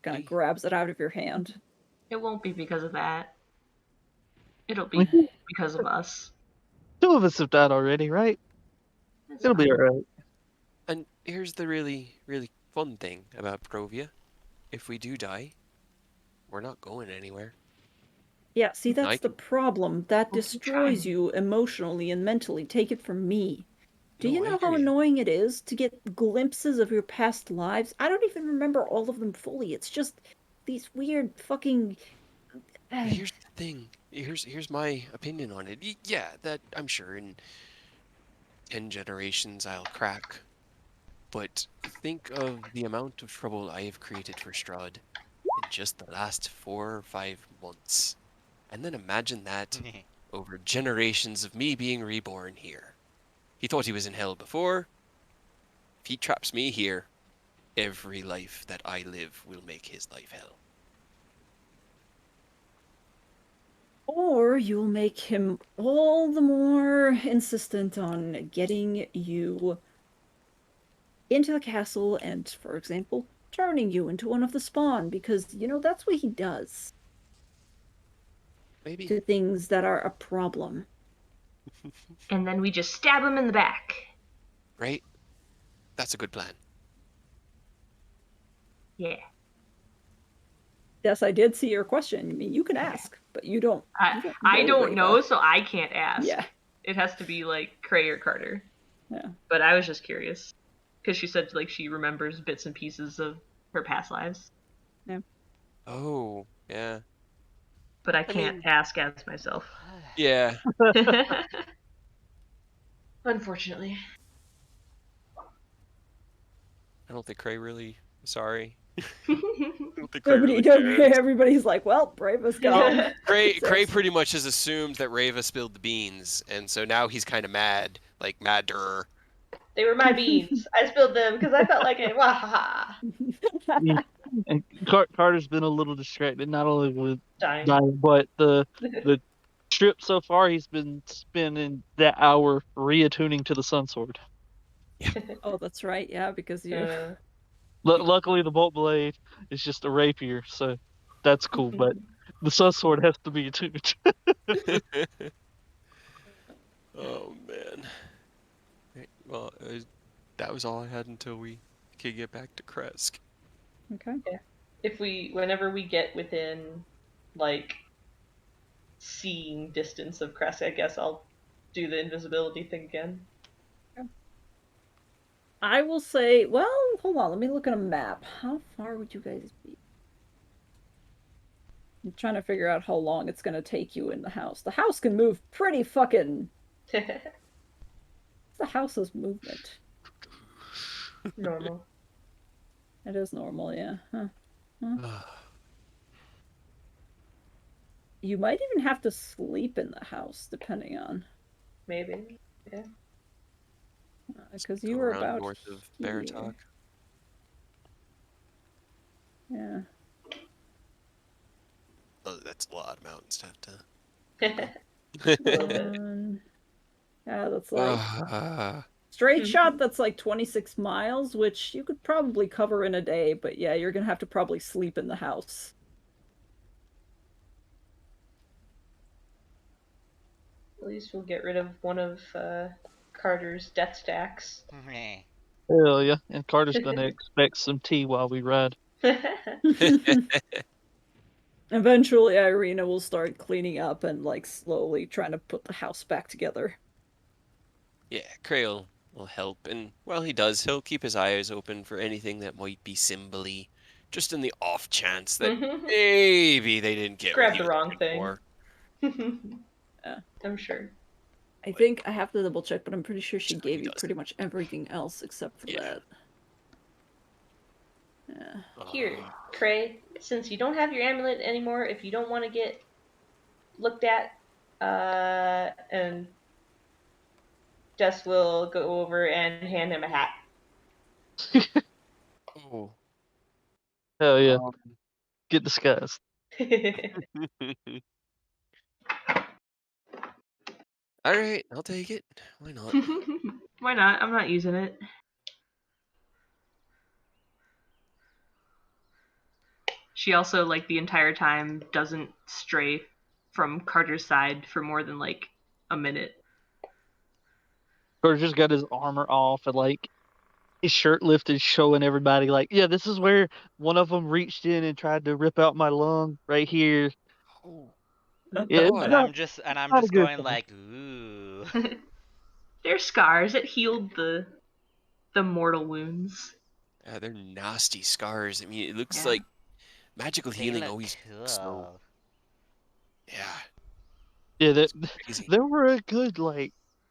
Kind of Hey, grabs it out of your hand. It won't be because of that. It'll I mean, be because of us. two of us have died already, right? It's It'll be fine. alright. and here's the really, really fun thing about Provia. If we do die, we're not going anywhere. Yeah, see, I that's the can, problem. That We'll keep destroys trying. you emotionally and mentally. Take it from me. Do no, you I know hear how you. annoying it is to get glimpses of your past lives? I don't even remember all of them fully. It's just these weird fucking. Here's the thing. Here's my opinion on it. Yeah, that I'm sure in 10 generations I'll crack. But think of the amount of trouble I have created for Strahd in just the last 4 or 5 months. And then imagine that over generations of me being reborn here. He thought he was in hell before. If he traps me here, every life that I live will make his life hell. Or you'll make him all the more insistent on getting you into the castle and, for example, turning you into one of the spawn, because, that's what he does Maybe. to things that are a problem. And then we just stab him in the back. Right? That's a good plan. Yeah. Yes, I did see your question. I mean, you can ask, but you don't. I don't know, Reva. so I can't ask. Yeah. It has to be like Cray or Carter. Yeah. But I was just curious because she said like she remembers bits and pieces of her past lives, Oh, yeah. but I I can't mean, ask as myself. yeah. Unfortunately. I don't think Cray really. Sorry. I don't think Cray Nobody, really cares. everybody's like, well, Breva's gone. Cray pretty much has assumed that Reva spilled the beans, and so now he's kind of mad, like madder. They were my beans. I spilled them because I felt like it. Wahaha. Yeah. And Carter's been a little distracted, not only with Dying. dying, but the trip so far. He's been spending that hour reattuning to the Sun Sword. Oh, that's right. Yeah, because you. Luckily, the bolt blade is just a rapier, so that's cool. But the Sun Sword has to be attuned. Oh man. Right, well, that was all I had until we could get back to Kresk. Okay. Whenever we get within, like, seeing distance of Crest, I guess I'll do the invisibility thing again. I will say, well, hold on. Let me look at a map. How far would you guys be? I'm trying to figure out how long it's going to take you in the house. The house can move pretty fucking. The house's movement. Normal. It is normal, yeah. Huh. You might even have to sleep in the house, depending on. Maybe. Yeah. Because Go you were around about north of here. Baratok. Yeah. Oh, that's a lot of mountains to have to. A little bit. Yeah, that's like straight shot. That's like 26 miles, which you could probably cover in a day. But yeah, you're gonna have to probably sleep in the house. At least we'll get rid of one of Carter's death stacks. Hell yeah! And Carter's gonna expect some tea while we ride. Eventually, Irina will start cleaning up and like slowly trying to put the house back together. Yeah, Cray will help, and while he does, he'll keep his eyes open for anything that might be symbol-y, just in the off chance that maybe they didn't get what Grab he the was wrong looking thing. for. Yeah. I'm sure. I think I have to double check, but I'm pretty sure she So gave he you does. pretty much everything else except for Yeah. that. Yeah. Here, Cray, since you don't have your amulet anymore, if you don't want to get looked at, and Jess will go over and hand him a hat. Oh. Hell yeah! Get disguised. All right, I'll take it. Why not? Why not? I'm not using it. She also, like, the entire time doesn't stray from Carter's side for more than, like, a minute. Carter's just got his armor off and like his shirt lifted, showing everybody like, yeah, this is where one of them reached in and tried to rip out my lung right here. Oh. Yeah, God. And I'm just not a good going thing. like, ooh. They're scars. It healed the mortal wounds. They're nasty scars. I mean, it looks Yeah. like Magical healing always slow. Cool. Yeah. Yeah, It's crazy. there were a good,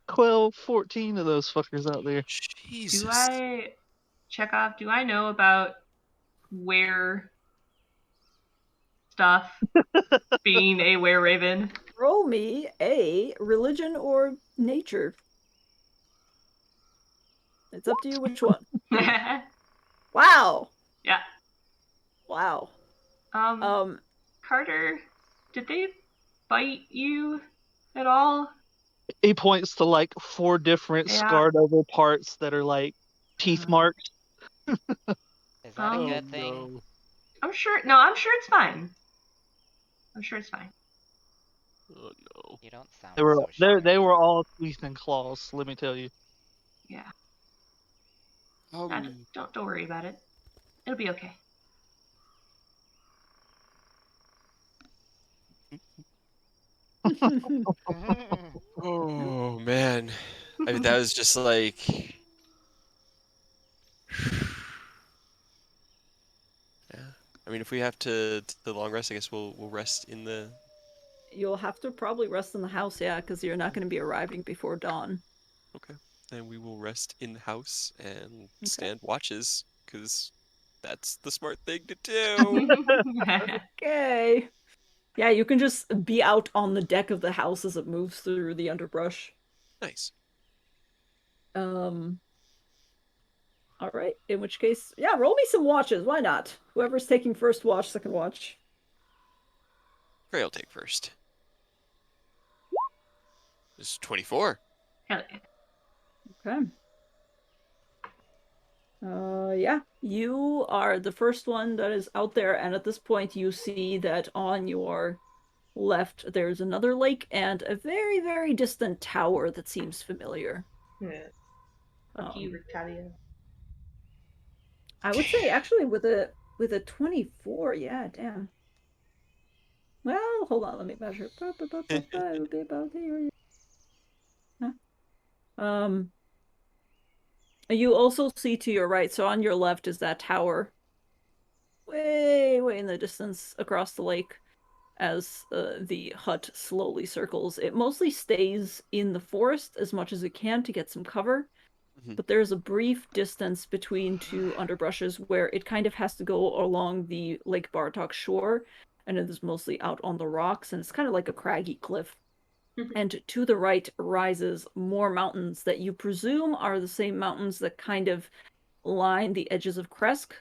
12, 14 of those fuckers out there. Do Jesus. I check off? Do I know about where stuff being a were raven? Roll me a religion or nature. It's up to you which one. Wow. Yeah. Wow. Um, Um, Carter, did they bite you at all? He points to 4 different Yeah. scarred over parts that are teeth marks. Is that a Um, good thing? No. I'm sure. No, I'm sure it's fine. I'm sure it's fine. Oh no. You don't They sound were so they sure. were all teeth and claws. Let me tell you. Yeah. Um. Don't worry about it. It'll be okay. Oh man. I mean, that was just like. Yeah. I mean, if we have to long rest, I guess we'll rest in the. You'll have to probably rest in the house, yeah, because you're not going to be arriving before dawn. Okay. Then we will rest in the house and Okay. stand watches, because that's the smart thing to do. Okay. Yeah, you can just be out on the deck of the house as it moves through the underbrush. Nice. Um, all right. In which case, yeah, roll me some watches. Why not? Whoever's taking first watch, second watch. Gray will take first. This is 24. Hell yeah. Okay. Yeah, you are the first one that is out there, and at this point, you see that on your left there's another lake and a very, very distant tower that seems familiar. Yeah. Fuck you, Um, Rictadia. I would say actually with a 24, yeah, damn. Well, hold on, let me measure. It would be about here. Huh? Um, you also see to your right, so on your left is that tower, way, way in the distance across the lake, as the hut slowly circles. It mostly stays in the forest as much as it can to get some cover, Mhm. but there's a brief distance between two underbrushes where it kind of has to go along the Lake Bartok shore, and it is mostly out on the rocks, and it's kind of like a craggy cliff. And to the right rises more mountains that you presume are the same mountains that kind of line the edges of Kresk.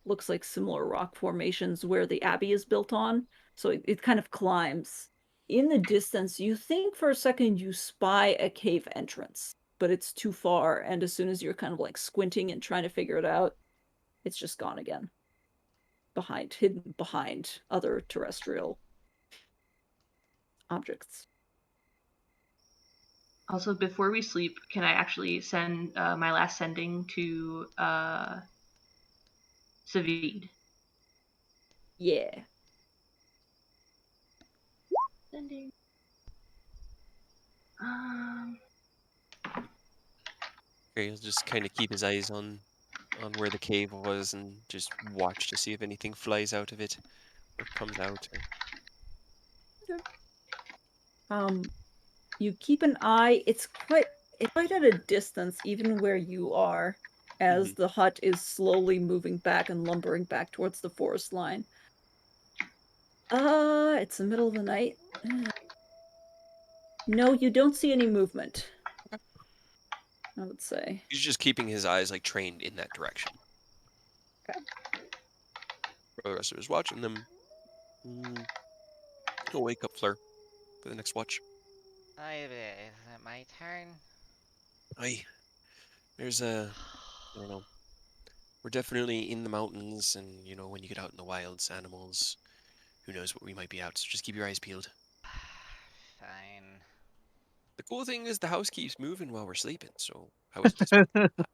Looks like similar rock formations where the abbey is built on. So it kind of climbs. In the distance, you think for a second you spy a cave entrance, but it's too far. And as soon as you're kind of squinting and trying to figure it out, it's just gone again. Hidden behind other terrestrial objects. Also, before we sleep, can I actually send my last sending to Savid? Yeah. Sending. Um. Gray will just kind of keep his eyes on where the cave was and just watch to see if anything flies out of it or comes out. Or... Um, you keep an eye. It's quite at a distance, even where you are, as Mhm. the hut is slowly moving back and lumbering back towards the forest line. It's the middle of the night. No, you don't see any movement, I would say. He's just keeping his eyes trained in that direction. Okay. For the rest of his watch, and then he'll wake up Fleur for the next watch. Is it my turn? Aye, there's I don't know. We're definitely in the mountains, and when you get out in the wilds, animals, who knows what we might be out. So just keep your eyes peeled. Fine. The cool thing is the house keeps moving while we're sleeping, so I wasn't expecting that.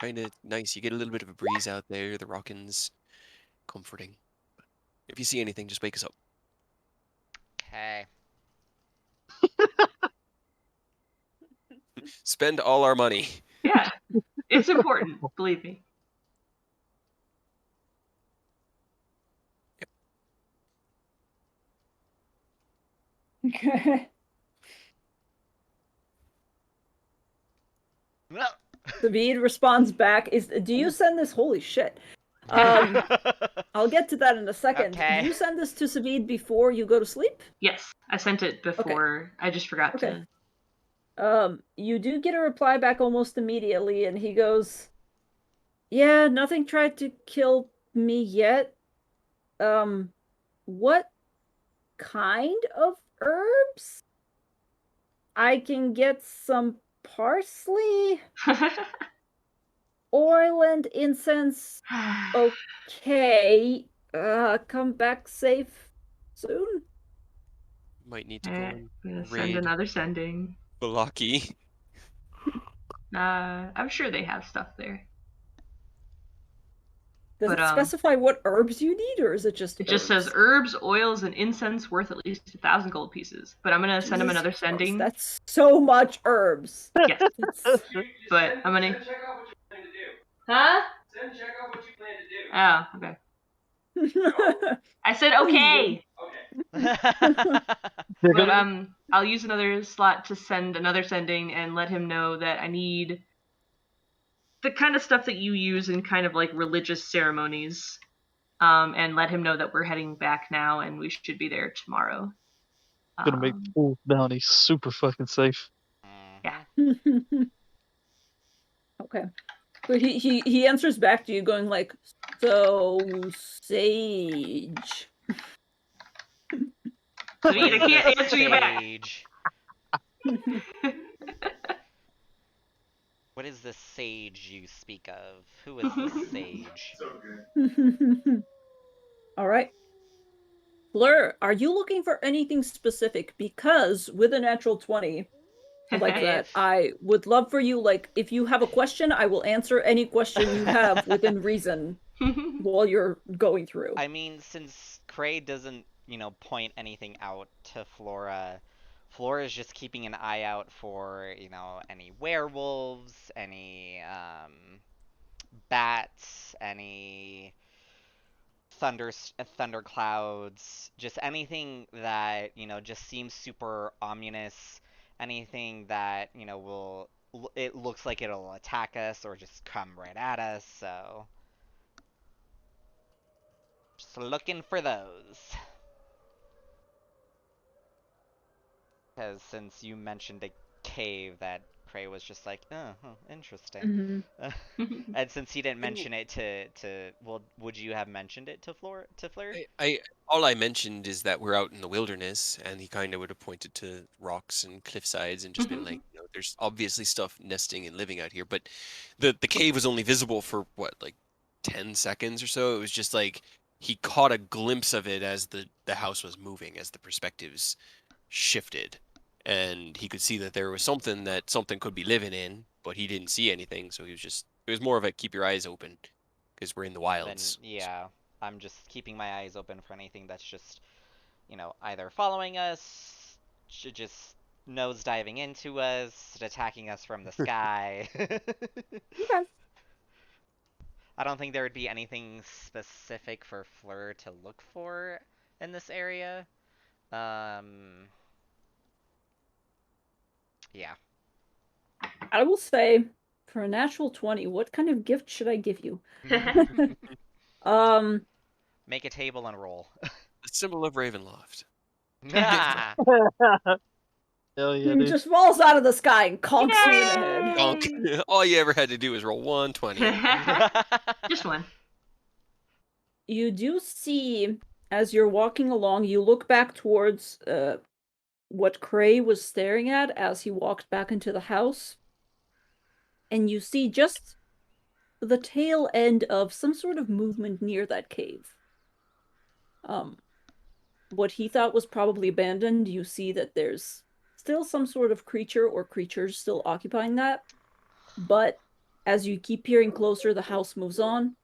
Kind of nice. You get a little bit of a breeze out there, the rockins, comforting. If you see anything, just wake us up. Okay. Spend all our money. Yeah, it's important. Believe me. Okay. No. Sabine responds back. Do you send this? Holy shit. I'll get to that in a second. Okay. Do you send this to Sabine before you go to sleep? Yes, I sent it before. I just forgot Okay. to. You do get a reply back almost immediately, and he goes, "Yeah, nothing tried to kill me yet. What kind of herbs? I can get some parsley, oil, and incense. Okay. Come back safe soon." Might need to go and Gonna send raid another sending. Balaki. I'm sure they have stuff there. Does But it specify what herbs you need, or is it just it just says herbs? herbs, oils, and incense worth at least 1,000 gold pieces. But I'm gonna send him Jesus another Christ, sending. that's so much herbs. Yes, but I'm gonna. Huh? Send check out what you plan to do. Oh, okay. I said okay. They're But gonna I'll use another slot to send another sending and let him know that I need the kind of stuff that you use in kind of like religious ceremonies. And let him know that we're heading back now and we should be there tomorrow. gonna make full bounty super fucking safe. Yeah. Okay. But he answers back to you going like, "So sage." What Sweet, I is can't this answer you back. sage? What is this sage you speak of? Who is this sage? So good. All right. Fleur, are you looking for anything specific? Because with a natural 20 like that, If I would love for you, like, if you have a question, I will answer any question you have within reason while you're going through. I mean, since Cray doesn't, point anything out to Flora, Flora's just keeping an eye out for, any werewolves, any bats, any thunder clouds, just anything that, just seems super ominous, anything that, it looks like it'll attack us or just come right at us, so just looking for those. Because since you mentioned a cave, that Cray was just like, oh, huh, interesting. And since he didn't mention it well, would you have mentioned it to Fleur? I all I mentioned is that we're out in the wilderness, and he kind of would have pointed to rocks and cliff sides and just been like, there's obviously stuff nesting and living out here. But the cave was only visible for what, like 10 seconds or so. It was just like he caught a glimpse of it as the house was moving, as the perspectives shifted, and he could see that there was something could be living in, but he didn't see anything. So it was more of a keep your eyes open because we're in the Then wilds. yeah, I'm just keeping my eyes open for anything that's just, either following us, just nose diving into us, attacking us from the sky. Okay. I don't think there would be anything specific for Fleur to look for in this area. Um, yeah. I will say, for a natural 20, what kind of gift should I give you? Um, Make a table and roll. The symbol of Ravenloft. Gift wrap. Ah! Hell yeah, he dude. just falls out of the sky and conks you in the head. Donk. All you ever had to do was roll 120. Just one. You do see, as you're walking along, you look back towards what Cray was staring at as he walked back into the house, and you see just the tail end of some sort of movement near that cave. What he thought was probably abandoned, you see that there's still some sort of creature or creatures still occupying that, but as you keep peering closer, the house moves on,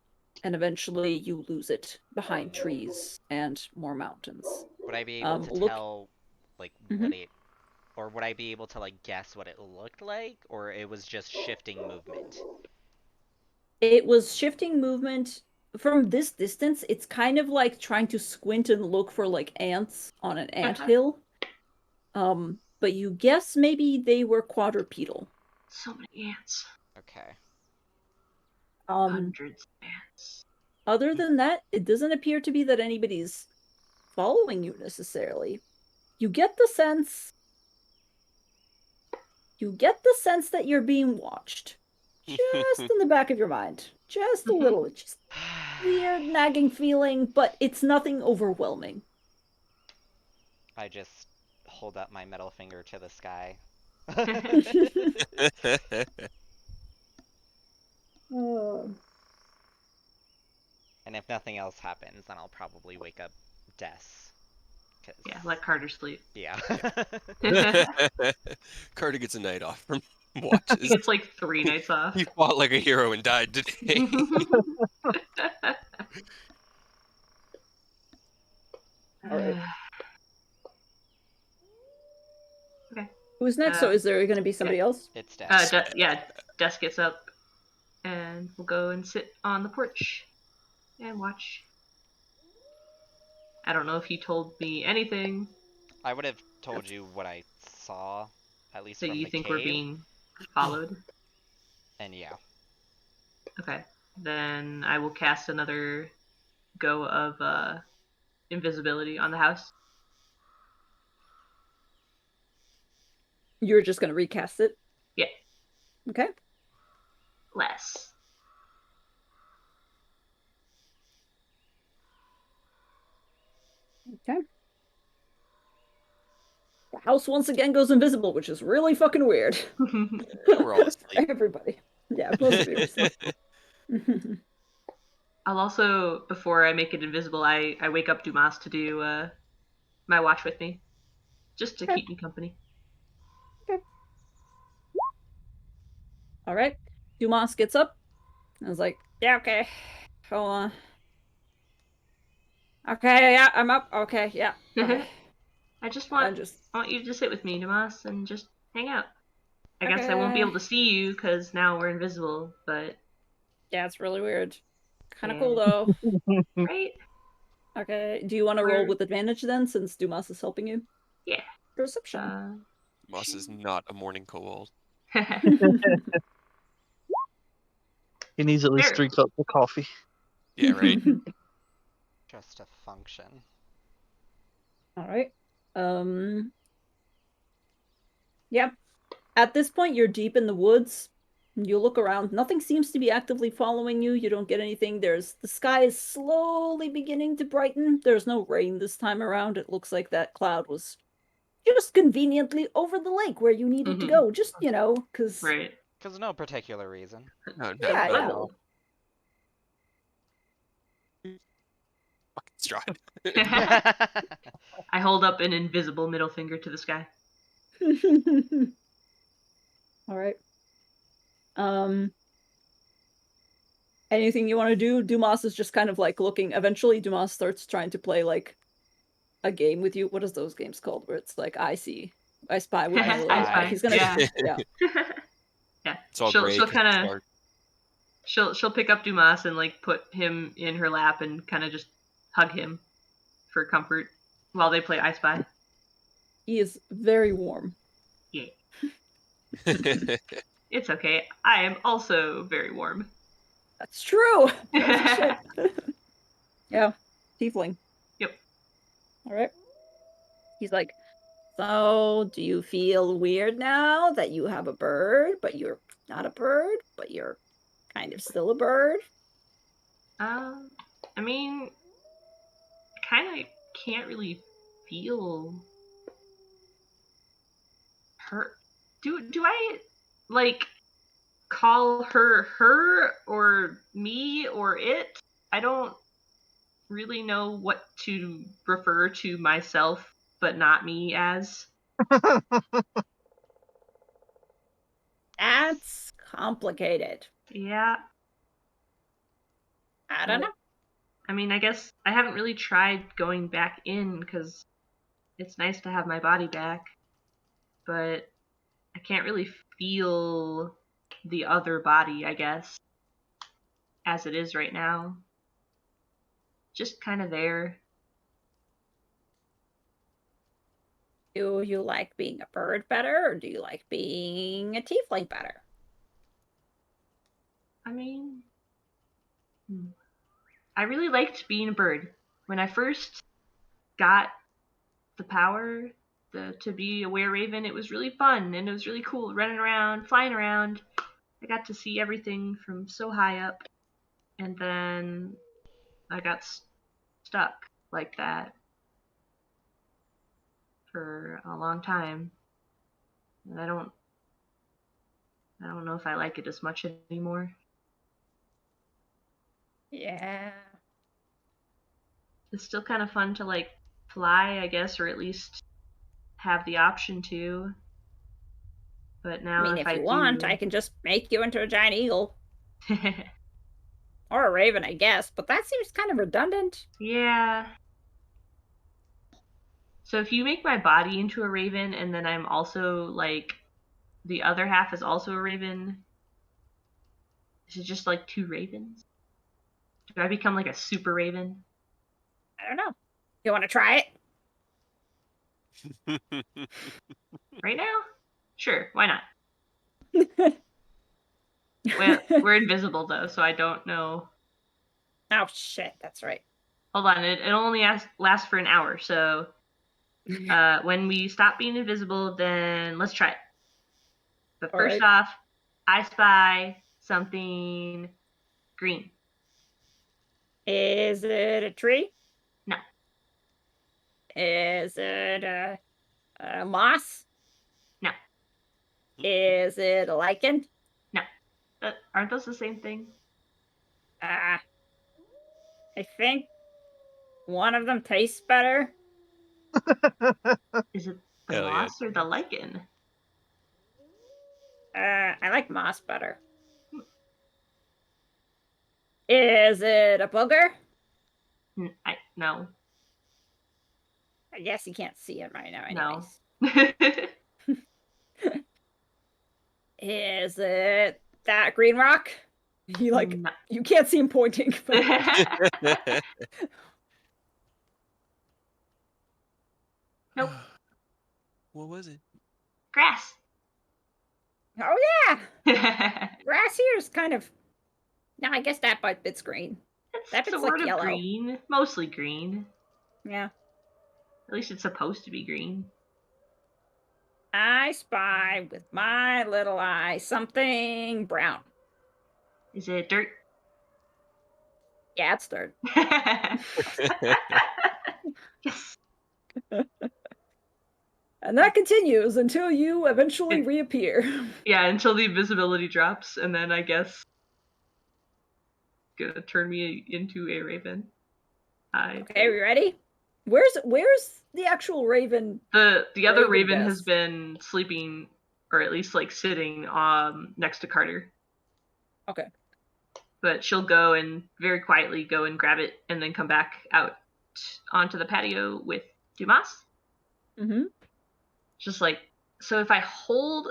and eventually you lose it behind trees and more mountains. Would I be able to Look. tell, like, Mhm. or would I be able to, like, guess what it looked like? Or it was just shifting movement? It was shifting movement. From this distance, it's kind of like trying to squint and look for like ants on an ant hill. But you guess maybe they were quadrupedal. So many ants. Okay. Hundreds of ants. Other than that, it doesn't appear to be that anybody's following you necessarily. You get the sense that you're being watched. Just in the back of your mind. Just a little. Just weird nagging feeling, but it's nothing overwhelming. I just hold up my middle finger to the sky. And if nothing else happens, then I'll probably wake up Des. Yeah, let Carter sleep. Yeah. Carter gets a night off from He watches. gets like 3 nights off. He fought like a hero and died today. Alright. Okay. Who's next? So is there going to be somebody else? It's Des. Yeah, Des gets up and we'll go and sit on the porch and watch. I don't know if he told me anything. I would have told you what I saw, at least So from you the think cave. we're being followed? And yeah. Okay. Then I will cast another go of invisibility on the house. You're just going to recast it? Yeah. Okay. Less. Okay. The house once again goes invisible, which is really fucking weird. We're all asleep. Everybody. Yeah, most of you are asleep. I'll also, before I make it invisible, I wake up Dumas to do my watch with me. Just to Okay. keep me company. Okay. Alright. Dumas gets up and is like, yeah, okay. Hold on. Okay, yeah, I'm up. Okay, yeah. Okay. I want you to sit with me, Dumas, and just hang out. I guess I won't be Okay. able to see you because now we're invisible, but Yeah, it's really weird. Kind of yeah. cool though. Right? Okay. Do you want to roll with advantage then, since Dumas is helping you? Yeah. Perception. Moss is not a morning kobold. He needs at least There. 3 cups of coffee. Yeah, right. Just to function. Alright. Yeah. At this point, you're deep in the woods. You look around. Nothing seems to be actively following you. You don't get anything. The sky is slowly beginning to brighten. There's no rain this time around. It looks like that cloud was just conveniently over the lake where you needed to go. Just, because... Right. Because no particular reason. No, Yeah, no. Level. Fucking Strahd. I hold up an invisible middle finger to the sky. Alright. Anything you want to do? Dumas is just kind of like looking. Eventually, Dumas starts trying to play like a game with you. What is those games called? Where it's like I spy with my I little eye. spy. He's gonna, Yeah. yeah. Yeah. It's all she'll gray. she'll 'Cause it's kind of dark. she'll pick up Dumas and like put him in her lap and kind of just hug him for comfort while they play I Spy. He is very warm. Yeah. It's okay. I am also very warm. That's true. That's shit. Yeah, tiefling. Yep. All right. He's like, so do you feel weird now that you have a bird, but you're not a bird, but you're kind of still a bird? I mean, I kind of can't really feel her. Do I like call her or me or it? I don't really know what to refer to myself but not me as. That's complicated. Yeah. I don't know. I mean, I guess I haven't really tried going back in because it's nice to have my body back, but I can't really feel the other body, I guess, as it is right now. Just kind of there. Do you like being a bird better, or do you like being a tiefling better? I mean, I really liked being a bird. When I first got the power to be a were raven, it was really fun and it was really cool running around, flying around. I got to see everything from so high up, and then I got stuck like that for a long time. And I don't know if I like it as much anymore. Yeah. It's still kind of fun to like fly, I guess, or at least have the option to. But I now mean, if if I you want, do, I can just make you into a giant eagle. Or a raven, I guess, but that seems kind of redundant. yeah. So if you make my body into a raven and then I'm also like the other half is also a raven, is it just like 2 ravens? Do I become like a super raven? I don't know. You want to try Right now? Sure, why not? it? Well, we're invisible though, so I don't know. Oh, shit, that's right. Hold on, it only lasts for an hour, so when we stop being invisible, then let's try it. But All first right. off, I spy something green. Is it a tree? No, Is it a moss? no, Is it a lichen? no. Aren't those the same thing? I think one of them tastes better. Is it the Hell yeah. moss or the lichen? I like moss better. Is it a booger? No, I guess you can't see it right now, no. anyways. Is it that green rock? No. You can't see him pointing, but Nope. What was it? Grass. oh yeah, It's grass here is kind of. No, I guess that bit's green. That bit's sort like of yellow. green, mostly green. Yeah. At least it's supposed to be green. I spy with my little eye something brown. Is it dirt? Yeah, it's dirt. Yes. And that continues until you eventually reappear. Yeah, until the invisibility drops, and then I guess gonna turn me into a raven. Okay, we ready? Where's the actual raven? The other Raven raven has desk? been sleeping, or at least like sitting next to Carter. Okay. But she'll go and very quietly go and grab it, and then come back out onto the patio with Dumas. Mm-hmm. Just like, so if I hold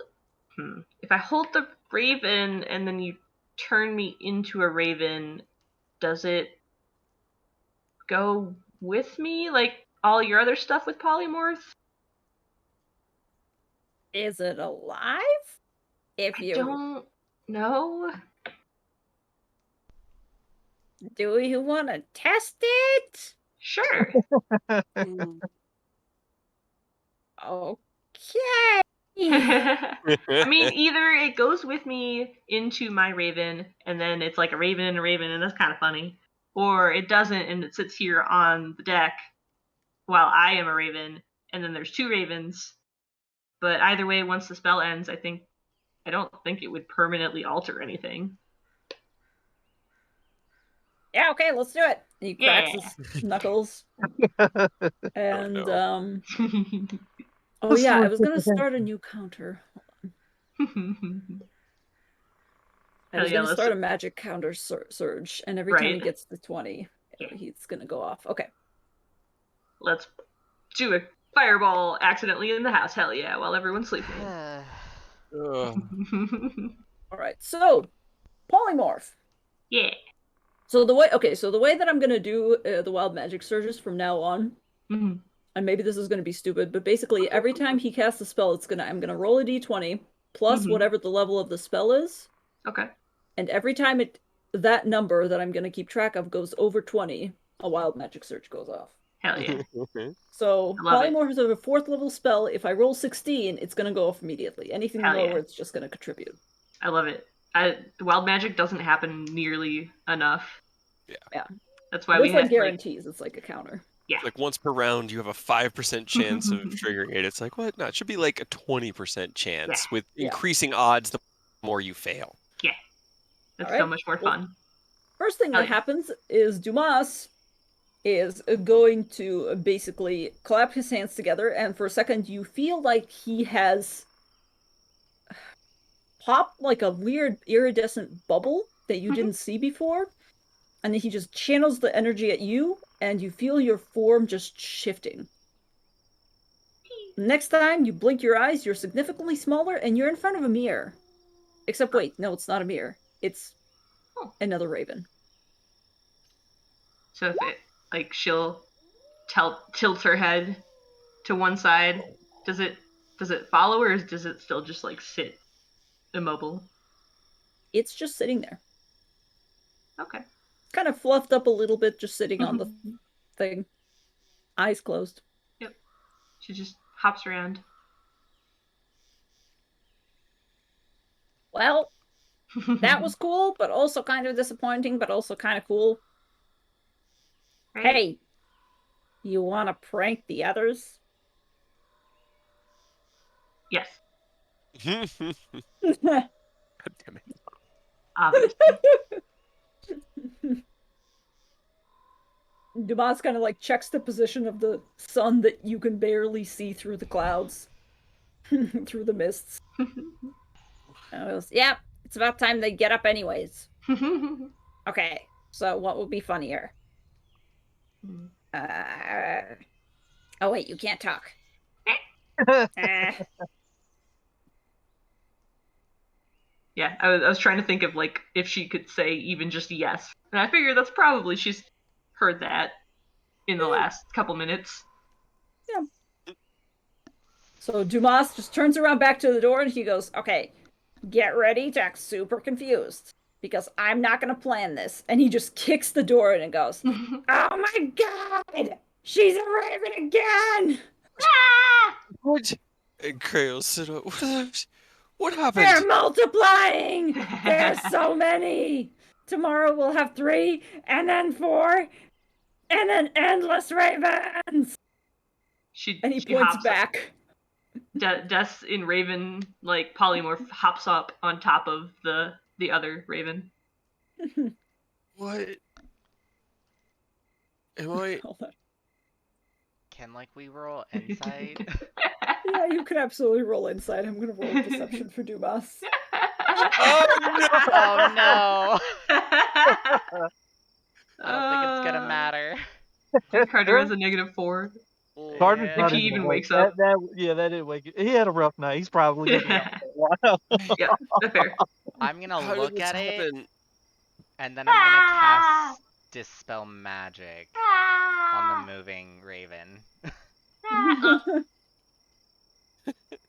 the raven and then you turn me into a raven, does it go with me like all your other stuff with polymorph? Is it alive? If I you don't know. do, you want to test it? Sure. Okay. I mean, either it goes with me into my raven, and then it's like a raven and a raven, and that's kind of funny, or it doesn't, and it sits here on the deck while I am a raven, and then there's 2 ravens. But either way, once the spell ends, I don't think it would permanently alter anything. Yeah, okay, let's do it. He cracks Yeah. his knuckles. And no. oh yeah, I was gonna start a new counter. I Hell was yeah, gonna let's start a magic counter surge, and every time he right. gets to 20, Yeah. he's gonna go off. Okay. Let's do a fireball accidentally in the house. Hell yeah, while everyone's sleeping. Ugh. All right. So polymorph. Yeah. So the way that I'm gonna do the wild magic surges from now on, Mhm. and maybe this is going to be stupid, but basically every time he casts a spell, I'm gonna roll a d20 plus Mhm. whatever the level of the spell is, Okay. and every time that number that I'm gonna keep track of goes over 20, a wild magic search goes off. Hell yeah. So I love it. polymorph is a 4th level spell. If I roll 16, it's gonna go off immediately. Anything Hell lower, yeah. it's just gonna contribute. I love it. Wild magic doesn't happen nearly enough. Yeah. That's why There's we like had guarantees. It's like a counter. yeah. Like once per round, you have a 5% chance of triggering it. It's like, what? No, it should be like a 20% chance with Yeah. increasing odds the more you fail. Yeah. That's All so right. much more Well, fun. First thing Hell that yeah. happens is Dumas is going to basically clap his hands together, and for a second you feel like he has popped like a weird iridescent bubble that you didn't see before, and then he just channels the energy at you, and you feel your form just shifting. Next time you blink your eyes, you're significantly smaller, and you're in front of a mirror. Except wait, no, it's not a mirror. It's another raven. So if it like she'll tilt her head to one side, does it follow or does it still just like sit immobile? It's just sitting there. Okay. Kind of fluffed up a little bit, just sitting on the thing. Eyes closed. Yep. She just hops around. Well, that was cool, but also kind of disappointing, but also kind of cool. right? Hey, you want to prank the others? Yes, God damn it. obviously. Dumas kind of like checks the position of the sun that you can barely see through the clouds, through the mists. Goes, yep, it's about time they get up anyways. Okay, so what would be funnier? Oh wait, you can't talk. Yeah, I was trying to think of like if she could say even just yes, and I figure that's probably she's heard that in the last couple minutes. Yeah. So Dumas just turns around back to the door and he goes, Okay, get ready to act super confused because I'm not gonna plan this. and he just kicks the door in and goes, Oh my god! She's a raven again! What? And Krail said, what They're happened? multiplying! There's so many! Tomorrow we'll have 3, and then 4, and then endless ravens! and he She points hops back. Des in Raven like polymorph hops up on top of the other Raven. What? Am I? Can like we roll insight? Yeah, you can absolutely roll insight. I'm gonna roll deception for Dumas. Oh no! Oh no! I don't think it's gonna matter. Carter has a -4. Carter's Yeah. not If he even wakes up. That didn't wake. He had a rough night. He's probably gonna be out for a while. Yeah, that's fair. I'm gonna How did look this at it, happen? and then I'm gonna cast Dispel Magic on the moving raven.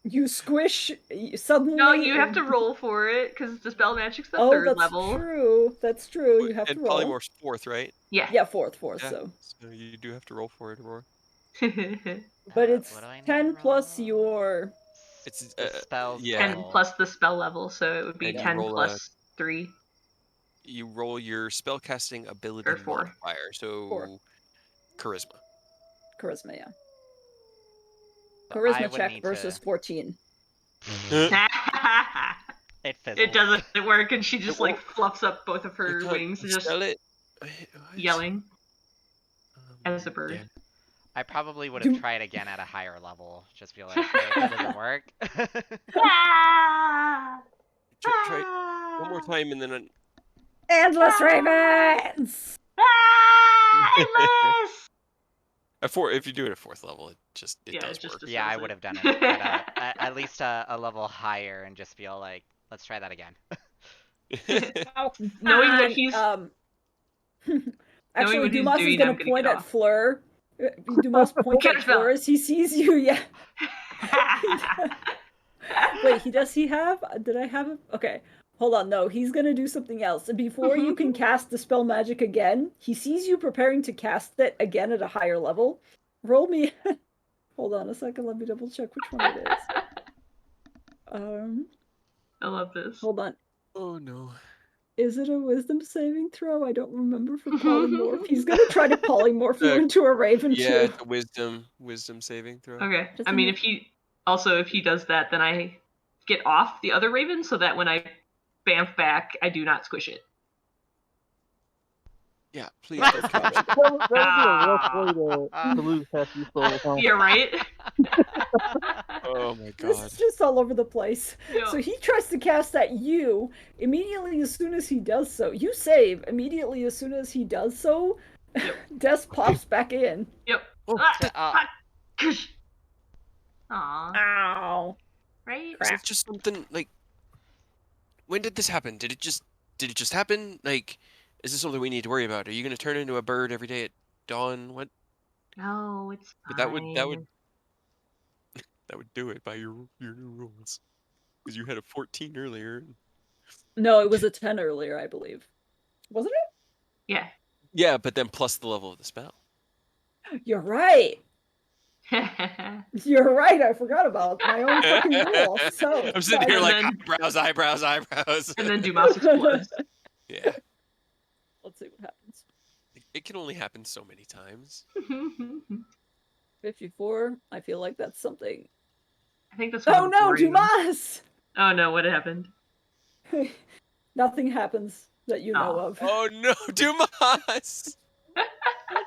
You squish suddenly. No, you have to roll for it because the spell magic's the Oh, third that's level. true. That's true. You have And to roll. polymorph's 4th, right? Yeah. Yeah, fourth. Yeah. So, So you do have to roll for it, Aurora. but it's What do I need to 10 plus roll? your. It's the spell's yeah. 10 level. plus the spell level, so it would be And you 10 roll plus 3 You roll your spellcasting ability or 4. modifier, so 4. charisma. Charisma, yeah. So I Charisma would check need versus to... 14. It fizzles. It doesn't work, and she just It like won't- fluffs up both of You her can't wings and just spell it. yelling as a bird. Damn. I probably would have Do- tried again at a higher level. Just be like, hey, that doesn't work. Try one more time and then. Endless ravens! Endless! If you do it at 4th level, it Yeah, does it just work. Yeah, I dispels would it. have done it at least a level higher and just feel like, let's try that again. Oh, Knowing what And, he's actually, what he's Dumas is doing, gonna I'm gonna point get at off. Fleur Dumas points at Counterspell. Flores. He sees you. Yeah. Wait, does he have? Did I have him? Okay. Hold on, no, he's gonna do something else. And before you can cast Dispel Magic again, he sees you preparing to cast it again at a higher level. Roll me. Hold on a second, let me double check which one it is. I love this. Hold on. Oh no. Is it a wisdom saving throw? I don't remember for polymorph. He's gonna try to polymorph you into a raven Yeah, too. it's a wisdom saving throw. Okay. Doesn't I mean, it- if he does that, then I get off the other raven so that when I bamf back, I do not squish it. Yeah, please don't catch it. That would be a rough way to lose half your soul, huh? You're right. Oh my This god. is just all over the place. Yeah. So he tries to cast at you. Immediately as soon as he does so, you save. Immediately as soon as he does so, Yep. Des pops back in. Yep. Oh, Kush. Aw. Ow. Right? Is it just something like? When did this happen? Did it just happen? Like, is this something we need to worry about? Are you gonna turn into a bird every day at dawn? What? No, it's But fine. that would do it by your new rules. Because you had a 14 earlier. No, it was a 10 earlier, I believe. Wasn't Yeah. Yeah, but then plus the level of the spell. it? You're right. You're right. I forgot about my own fucking rule. So I'm sitting here And like then- eyebrows. and then Dumas explodes. Yeah, Let's see what happens. it can only happen so many times. 54. I feel like that's something. I think that's Oh one of the no, boring ones. Dumas! Oh no, what happened? Nothing happens that you know Aw. of. Oh no, Dumas!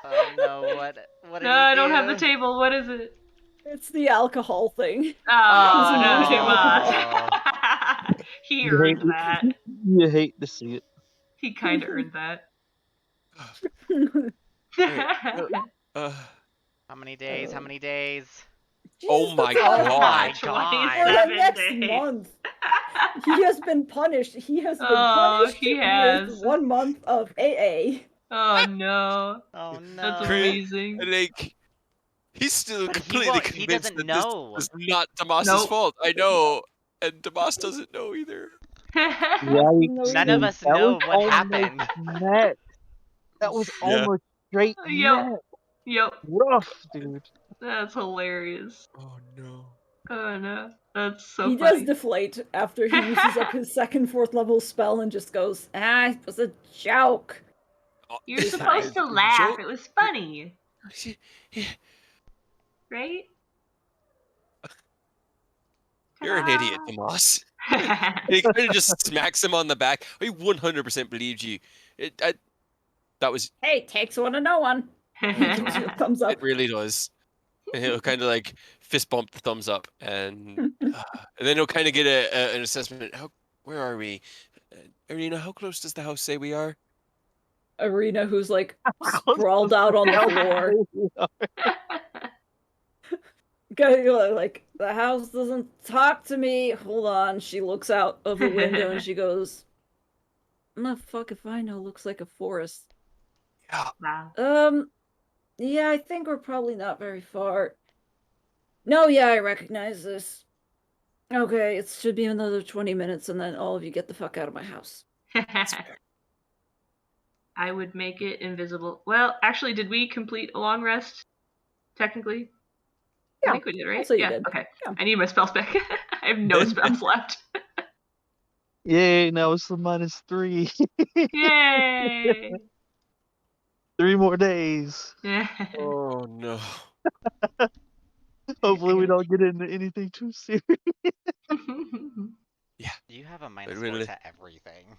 Oh no, what did No, he I don't have do? the table. What is it? It's the alcohol thing. Oh, He's no, immune to Dumas. He You hate earned that. You hate to see it. He kind of earned that. How many days? How many days? Oh Jesus, my that's Oh god! my 27 god! for the next days. month. He has been punished. He has been Oh, punished he has. with 1 month of AA. Oh no. Oh no. That's amazing. Like, he's still But he completely won't- he convinced doesn't that know. this is not Damas's Nope. fault. I know, and Damas doesn't know either. Yikes, None of dude. us That know was what almost happened. Net. That was Yeah. almost straight Yep. net. Yep. Rough, dude. That's hilarious. Oh no. Oh no. That's so He funny. does deflate after he uses up his second, fourth level spell and just goes, it was a joke. Oh, You're It's supposed fine. to laugh. Joke- It was funny, right? You're an idiot, Damas. Ta-da. He kind of just smacks him on the back. I 100% believed you. That was. Hey, takes one to know one. He gives you a thumbs up. It really does. And he'll kind of like fist bump the thumbs up, and then he'll kind of get an assessment. Where are we? Arena, how close does the house say we are? Arena, who's like sprawled out on the floor. Like, the house doesn't talk to me. Hold on. She looks out of the window and she goes, "The fuck if I know, looks like a forest." Yeah. Wow. Yeah, I think we're probably not very far. No, yeah, I recognize this. Okay, it should be another 20 minutes and then all of you get the fuck out of my house. I would make it invisible. Well, actually, did we complete a long rest? Technically? Yeah, I think we did, right? I'll say you Yeah, did. okay. Yeah. I need my spells back. I have no spells left. Yay, now it's the -3. Yay! 3 more days. Oh no. Hopefully we don't get into anything too serious. You have a -4 really- to everything.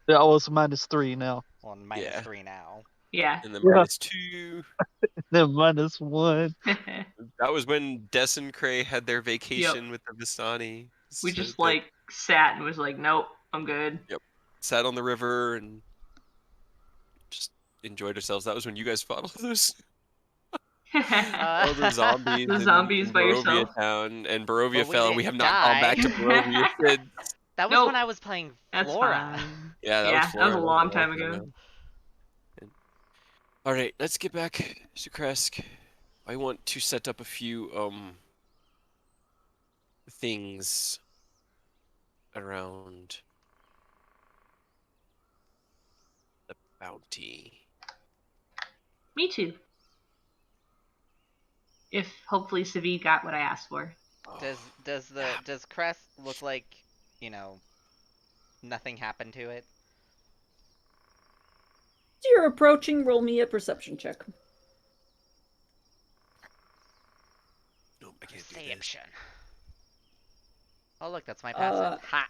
Yeah, oh, it's -3 now. Well, Yeah. -3 now. Yeah. And then Yeah. -2. Then -1. That was when Des and Cray had their vacation with the Vistani. We So just they like sat and was like, nope, I'm good. sat on the river and just enjoyed ourselves. That was when you guys fought all those zombies. The zombies in by Barovia yourself. Town, and Barovia But we fell, and we have didn't not gone back to die. Barovia since. That was Nope. when I was playing That's Flora. fine. Yeah, that Yeah, was that was a Florida. long time ago. All right, let's get back to Kresk. I want to set up a few things around the bounty. Me too. If hopefully Savi got what I asked for. Yeah. Does Crest look like, you know, nothing happened to it? As you're approaching, roll me a perception check. No, I can't do this. Perception. Oh look, that's my passive. Ha!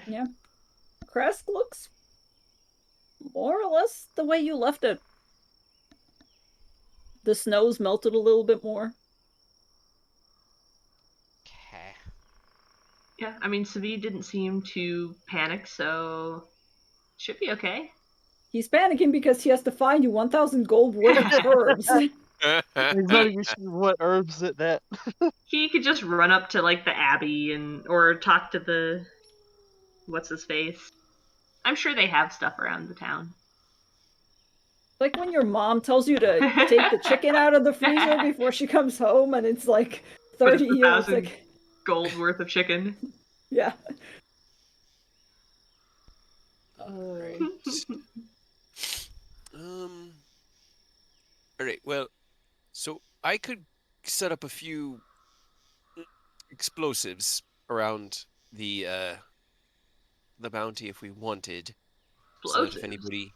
Yeah. Crest looks more or less the way you left it. The snow's melted a little bit more. Okay. Yeah, I mean, Savi didn't seem to panic, so should be okay. He's panicking because he has to find you 1,000 gold worth of herbs. He's not even sure what herbs that. He could just run up to like the abbey or talk to the what's his face. I'm sure they have stuff around the town. Like when your mom tells you to take the chicken out of the freezer before she comes home, and it's like But it's 30 years. 1,000 Like, gold worth of chicken. yeah. Right. All right. Well, so I could set up a few explosives around the bounty if we wanted, so that if Explosives. anybody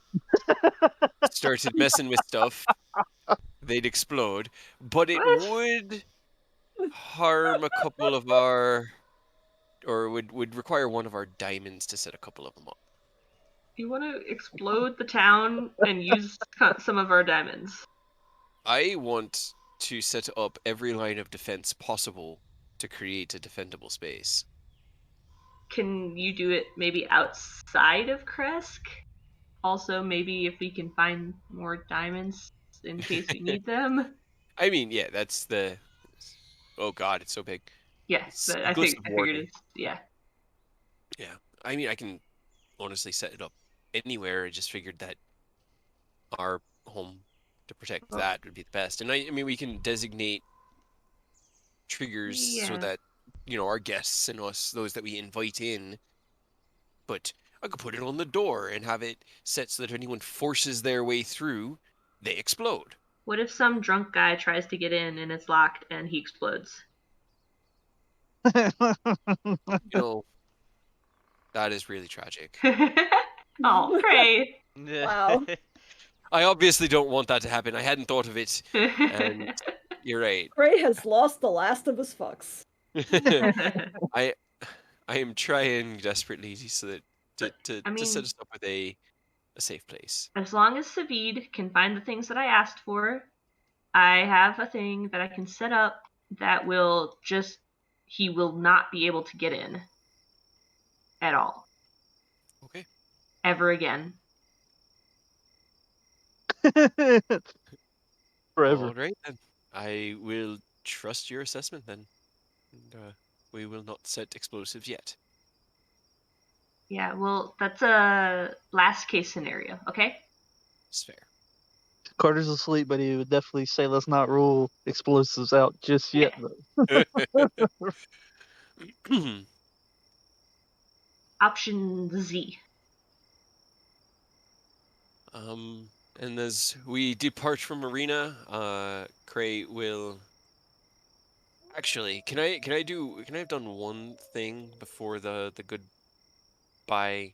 started messing with stuff, they'd explode. But it What? would harm a couple of our, or would require one of our diamonds to set a couple of them up. You want to explode the town and use some of our diamonds? I want to set up every line of defense possible to create a defendable space. Can you do it maybe outside of Kresk? Also, maybe if we can find more diamonds in case we need them. I mean, yeah, that's the. Oh God, it's so big. Yeah, It's but the glyphs of I figured warden. it's yeah. Yeah, I mean, I can honestly set it up anywhere. I just figured that our home to protect Well, that would be the best. And I mean, we can designate triggers so yeah. that our guests and us, those that we invite in. But I could put it on the door and have it set so that if anyone forces their way through, they explode. What if some drunk guy tries to get in and it's locked and he explodes? You know, that is really tragic. Oh, pray. Wow. I obviously don't want that to happen. I hadn't thought of it, and you're right. Gray has lost the last of his fucks. I I am trying desperately so that But I to set mean, us up with a safe place. as long as Savid can find the things that I asked for, I have a thing that I can set up that will just he will not be able to get in at all Okay. ever again. Forever. All right then. I will trust your assessment then. And, we will not set explosives yet. Yeah, well, that's a last case scenario, okay? It's fair. Carter's asleep, but he would definitely say let's not rule explosives out just yet, though. Option Z. And as we depart from arena, Cray will. Actually, can I have done one thing before the goodbye,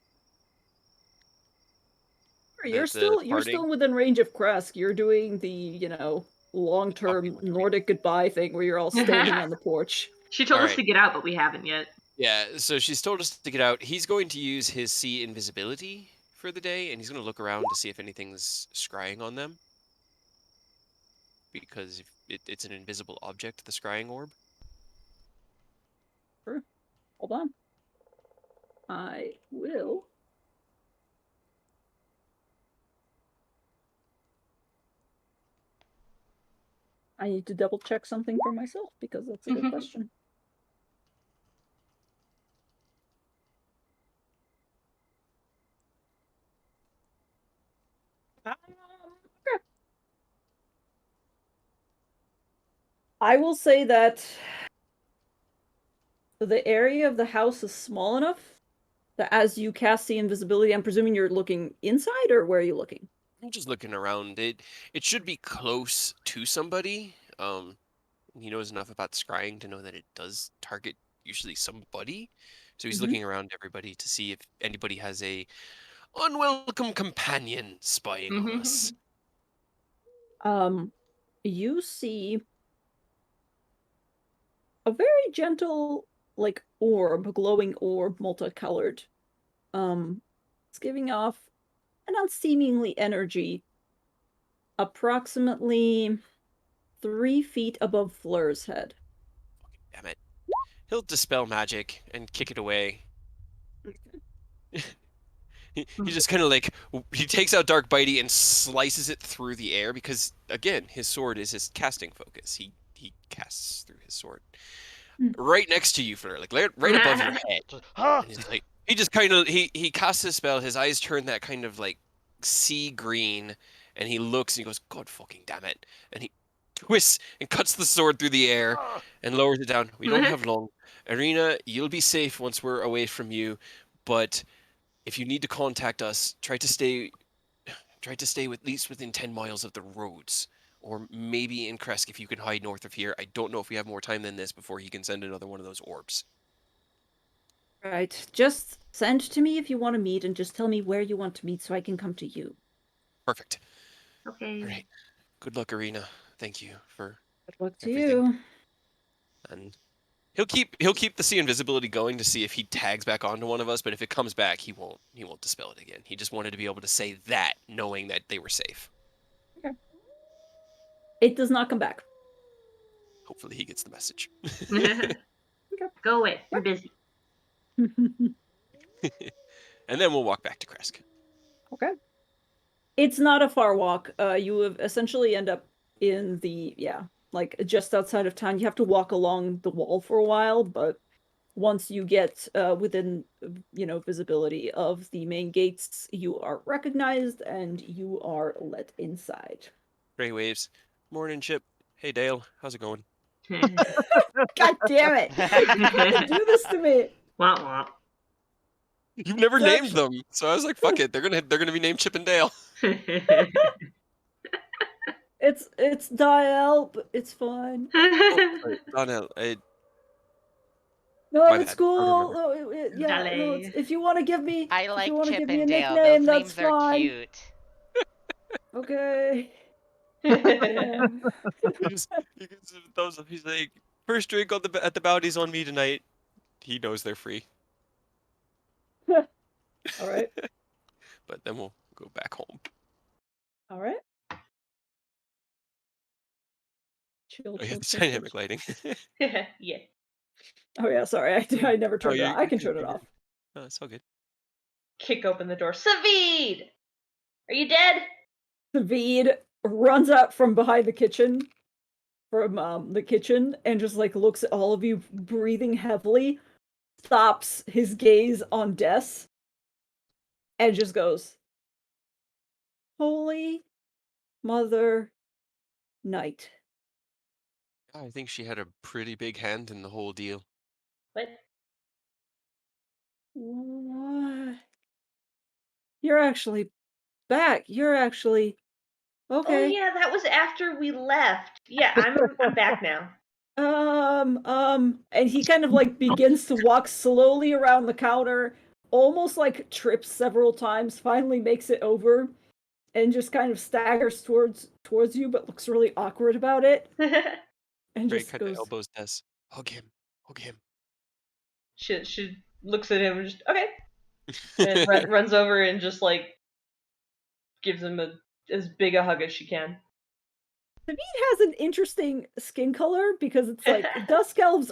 the You're parting? still within range of Kresk. You're doing the, Okay, long-term wonderful. Nordic goodbye thing where you're all standing on the porch. She All told us right. to get out, but we haven't yet. Yeah, so she's told us to get out. He's going to use his see invisibility for the day, and he's going to look around to see if anything's scrying on them. Because if it's an invisible object, the scrying orb. Sure. Hold on. I will. I need to double check something for myself because that's a good question. Okay. I will say that the area of the house is small enough that as you cast the invisibility, I'm presuming you're looking inside, or where are you looking? I'm just looking around. It should be close to somebody. He knows enough about scrying to know that it does target usually somebody. So he's Mhm. looking around everybody to see if anybody has a unwelcome companion spying on us. You see a very gentle, like orb, glowing orb, multicolored. It's giving off an unseemingly energy, approximately 3 feet above Fleur's head. Damn it. He'll dispel magic and kick it away. He just kind of like he takes out Dark Bitey and slices it through the air because again his sword is his casting focus. He casts through his sword right next to you, Fleur, like right above your head. And he's like he just kind of he casts his spell. His eyes turn that kind of like sea green, and he looks and he goes, "God fucking damn it!" And he twists and cuts the sword through the air and lowers it down. We don't have long. Arena, you'll be safe once we're away from you, but if you need to contact us, try to stay at least within 10 miles of the roads. Or maybe in Kresk if you can hide north of here. I don't know if we have more time than this before he can send another one of those orbs. Right. Just send to me if you want to meet, and just tell me where you want to meet so I can come to you. Perfect. Okay. All right. Good luck, Arena. Thank you for Good luck to everything. you. And he'll keep the sea invisibility going to see if he tags back onto one of us, but if it comes back, he won't dispel it again. He just wanted to be able to say that knowing that they were safe. Okay. It does not come back. Hopefully he gets the message. Go away. We're busy. And then we'll walk back to Kresk. Okay. It's not a far walk. You have essentially end up in the like just outside of town. You have to walk along the wall for a while, but once you get within visibility of the main gates, you are recognized and you are let inside. Gray waves. Morning, Chip. Hey, Dale. How's it going? God damn it! You fucking do this to me. Womp womp. You've never It's named actually- them, so I was like, "Fuck it, they're gonna be named Chip and Dale." It's Dial, but it's fine. Oh, sorry, Donnell. No, My it's bad. I don't cool. remember. No, yeah, no. Dale. If you want to give me, I if you like want to Chip give me a and Dale. nickname, Those that's names are fine. cute. Okay. Damn. He gives it a thumbs up. He's like, "First drink at the Bounty's on me tonight." He knows they're free, All right. but then we'll go back home. All right. Chill, Oh yeah, chill, the chill, chill. dynamic lighting. Yeah. Oh yeah, sorry. I never Oh, turned it on. I can turn it you're off. good. Oh, it's all good. Kick open the door. Savid! Are you dead? David runs out from behind the kitchen, the kitchen, and just like looks at all of you breathing heavily, stops his gaze on Des, and just goes, "Holy Mother Night." I think she had a pretty big hand in the whole deal. What? What? You're actually back. You're actually Oh okay. yeah, that was after we left. Yeah, I'm back now. And he kind of like begins to walk slowly around the counter, almost like trips several times, finally makes it over, and just kind of staggers towards you, but looks really awkward about it, and Ray just kind of goes, elbows Des. Hug him. Hug him. she looks at him and just okay, and runs over and just like gives him as big a hug as she can. David has an interesting skin color because it's like dusk elves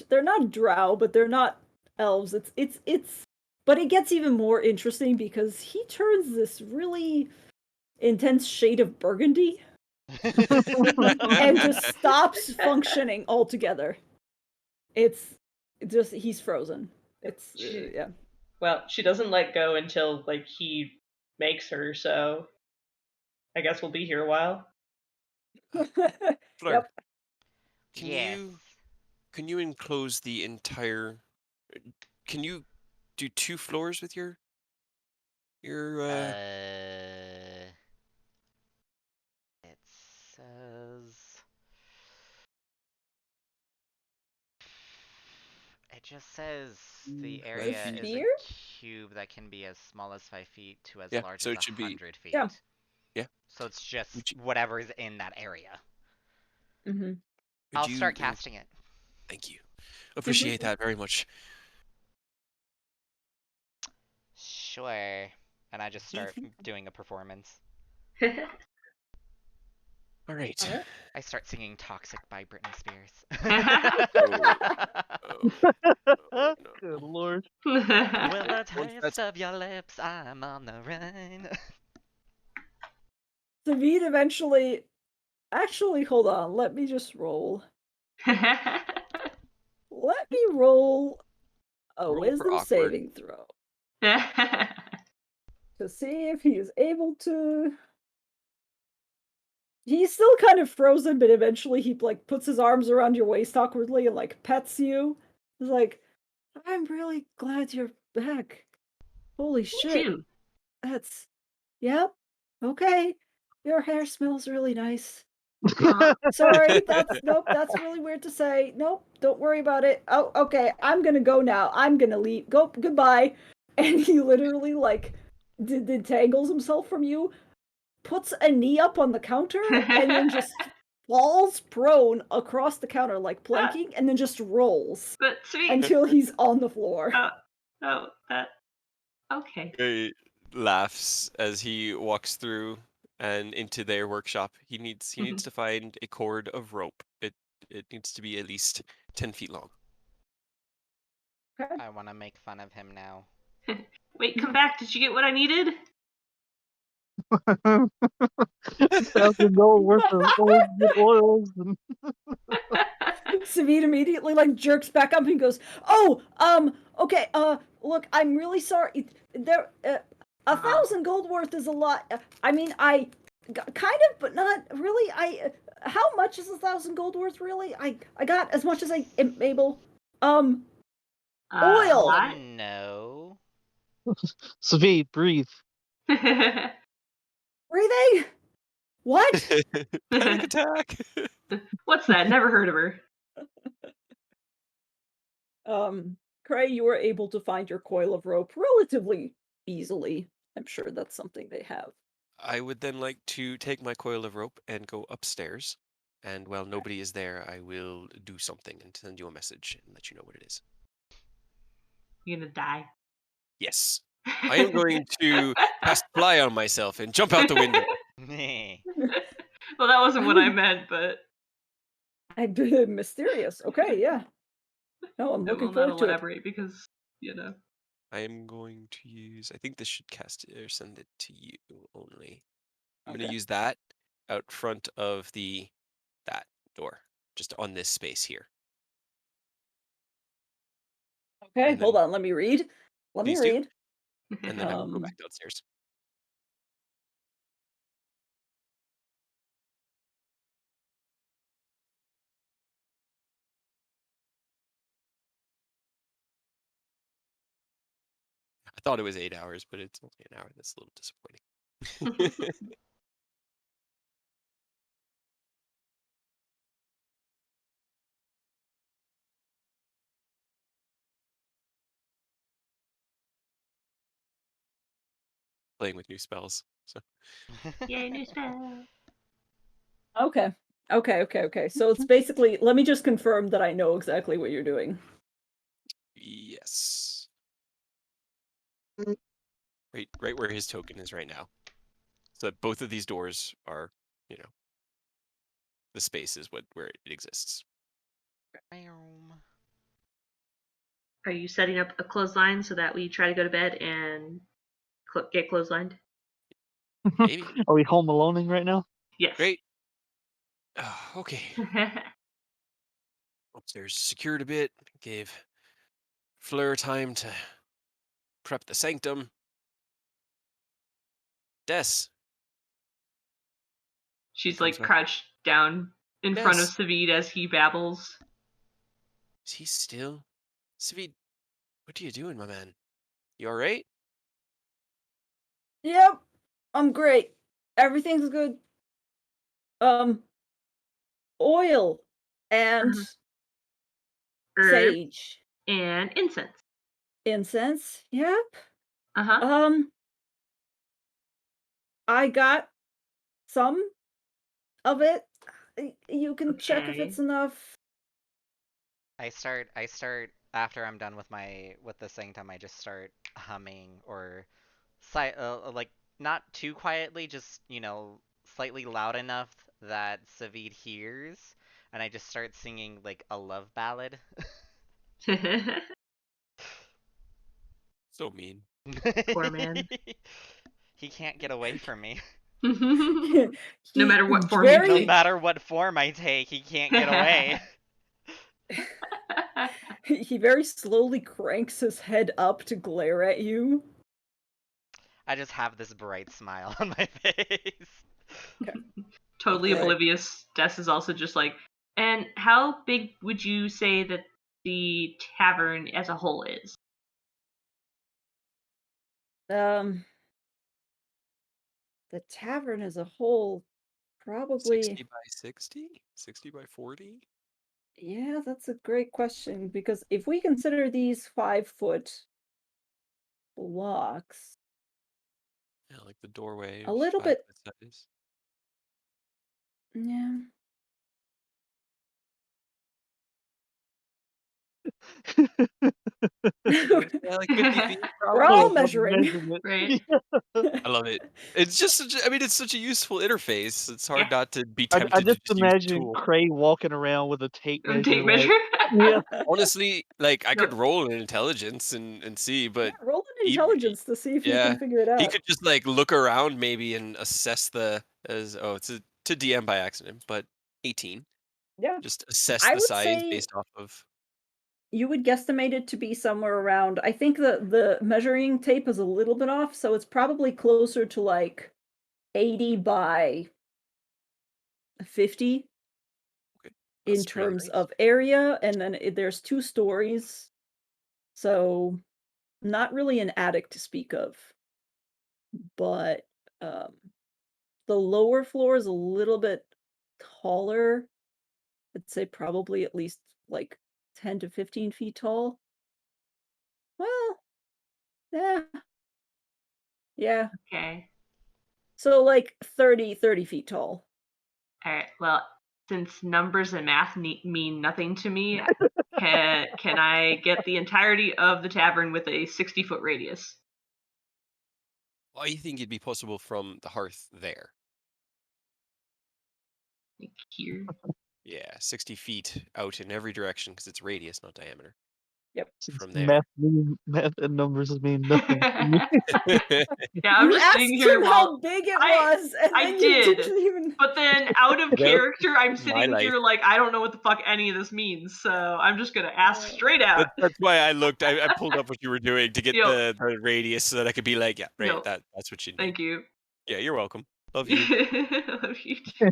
they're not drow, but they're not elves. It's but it gets even more interesting because he turns this really intense shade of burgundy and just stops functioning altogether. It's just he's frozen. It's yeah. Well, she doesn't let go until like he makes her, so I guess we'll be here a while. Fleur, Yep. Can Yes. you enclose the entire? Can you do 2 floors with your It says. It just says the 5 area feet? is a sphere? cube that can be as small as 5 feet to as Yeah, large so as it should be 100 feet. Yeah. Yeah. So it's just Would you whatever's in that area. Mm-hmm. would I'll you start en- casting it. Thank you. Appreciate that very much. Sure. And I just start doing a performance. All right. All right. I start singing Toxic by Britney Spears. Oh, no. Good lord. With the Once taste that's of your lips, I'm on the run. David eventually. Actually, hold on. Let me just roll. Let me roll a roll for wisdom awkward. saving throw to see if he is able to. He's still kind of frozen, but eventually he like puts his arms around your waist awkwardly and like pets you. He's like, "I'm really glad you're back. Holy Me shit, too. that's yep, okay. Your hair smells really nice. Aw. Sorry, that's nope, that's really weird to say. Nope, don't worry about it. Oh, okay, I'm gonna go now. I'm gonna leave. Go, goodbye." And he literally like detangles himself from you, puts a knee up on the counter, and then just falls prone across the counter like planking, and then just rolls But sweet. until he's on the floor. Oh, that. Okay. He laughs as he walks through and into their workshop. He needs to find a cord of rope. It needs to be at least 10 feet long. I want to make fun of him now. Wait, come back. Did you get what I needed? $1,000 worth of oils and Savid immediately like jerks back up and goes, "Oh, okay, look, I'm really sorry. There, 1,000 gold worth is a lot. I mean, kind of, but not really. How much is 1,000 gold worth really? I got as much as I am able. A Oil. lot. No. Svi, breathe. Breathing. What? Panic attack. What's that? Never heard of her. Cray, you were able to find your coil of rope relatively easily. I'm sure that's something they have. I would then like to take my coil of rope and go upstairs. And while nobody is there, I will do something and send you a message and let you know what it is. You're gonna die. Yes. I am going to cast fly on myself and jump out the window. Well, that wasn't what I meant, but I'd be mysterious. Okay, yeah. No, I'm I looking will not forward to it. elaborate because, you know. I am going to use, I think this should cast it or send it to you only. I'm going Okay. to use that out front of that door, just on this space here. Okay, And hold then on. Let me read. Let me please do, read. and then I will go Um, back downstairs. I thought it was 8 hours, but it's only an hour. That's a little disappointing. Playing with new spells. So Yay, new spell. Okay. Okay. So it's basically, let me just confirm that I know exactly what you're doing. yes. Right where his token is right now. So that both of these doors are, the space is where it exists. Are you setting up a clothesline so that we try to go to bed and get clotheslined? Maybe. Are we home aloneing right now? Yes. Great. Okay. Upstairs secured a bit. Gave Fleur time to prep the sanctum. Des. She's Comes like back. crouched down in front of Yes. Savid as he babbles. Is he still? Savid, what are you doing, my man? You alright? Yep, I'm great. Everything's good. Oil and Herb sage. and incense. Incense. Yep. Uh-huh. I got some of it. You can check if Okay. it's enough. I start after I'm done with the sing time. I just start humming or like not too quietly, just slightly loud enough that Savid hears, and I just start singing like a love ballad. So mean. Poor man. He can't get away from me. No He matter what form you No take. matter what form I take, he can't get away. he very slowly cranks his head up to glare at you. I just have this bright smile on my face. Totally Okay. oblivious. Des is also just like, and how big would you say that the tavern as a whole is? The tavern as a whole, 60 probably. by 60? 60 by 40? Yeah, that's a great question because if we consider these 5-foot blocks, Yeah, like the doorway a of little 5 bit. foot size. Yeah. Yeah, like 50 feet, We're probably. all Little measuring. measurement. Right? I love it. It's just I mean, it's such a useful interface. It's Yeah. hard not to be I tempted to just just use the imagine tool. Cray walking around with a tape Tape measure, measure? like, yeah. Honestly, like I No. could roll an intelligence and see, Yeah, but roll an he, intelligence to see if you yeah, can figure it he out. could just like look around maybe and assess it's a to DM by accident, but 18. Yeah. Just assess I the would size say based off of. you would guesstimate it to be somewhere around. I think the measuring tape is a little bit off, so it's probably closer to like 80 by 50 Okay, in that's really terms nice. of area, and then there's 2 stories, so not really an attic to speak of. But um, the lower floor is a little bit taller. I'd say probably at least like 10 to 15 feet tall. Well, yeah, yeah. Okay. So like 30 feet tall. Alright, well, since numbers and math mean nothing to me, can I get the entirety of the tavern with a 60-foot radius? Why do you think it'd be possible from the hearth there? Like here? Yeah, 60 feet out in every direction because it's radius, not diameter. Yep. Since From math, there. math and numbers mean nothing to me. Yeah, I'm You just sitting asked here him while how big it I was, and I then you did, didn't even. but then out of Well, character, I'm my sitting life. here like I don't know what the fuck any of this means, so I'm just gonna ask straight out. That's why I looked. I pulled up what you were doing to get You know, the radius so that I could be like, yeah, right. no, That's what you need. thank you. Yeah, you're welcome. Love you. Love you too.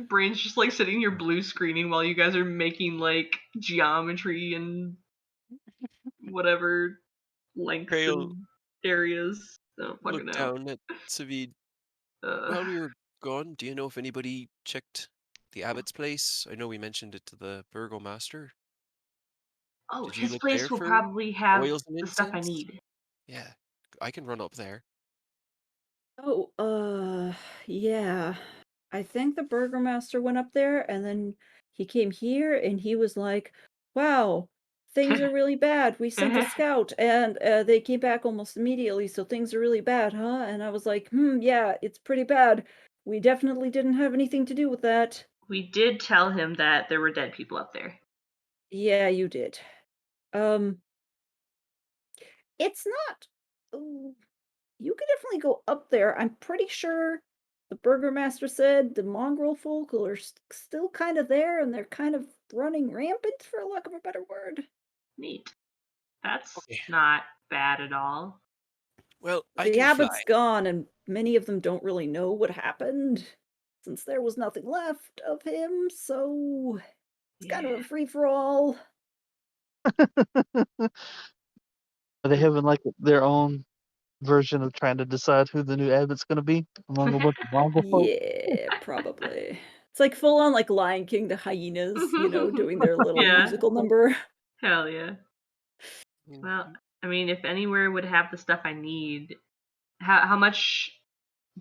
Brain's just like sitting here blue screening while you guys are making like geometry and whatever lengths Trail and areas. I don't look fucking know. down at Savid. Uh, While we were gone, do you know if anybody checked the abbot's place? I know we mentioned it to the burgomaster. oh, Did you his look place there will for probably have oils and the stuff I incense? need. Yeah, I can run up there. Oh, yeah. I think the burgomaster went up there and then he came here and he was like, wow, things are really bad. We sent a scout and they came back almost immediately, so things are really bad, huh? And I was like, yeah, it's pretty bad. We definitely didn't have anything to do with that. We did tell him that there were dead people up there. Yeah, you did. Um, it's not. You could definitely go up there. I'm pretty sure the burgomaster said the mongrel folk are still kind of there and they're kind of running rampant, for lack of a better word. Neat. That's Okay. not bad at all. Well, I The can fly. abbot's gone and many of them don't really know what happened since there was nothing left of him, so it's kind of a free for all. Are they having like their own version of trying to decide who the new abbot's gonna be among a bunch of Mongol folk? Yeah, probably. It's like full on like Lion King, the hyenas, doing their little Yeah. musical number. Hell yeah. Mm. Well, I mean, if anywhere would have the stuff I need, how much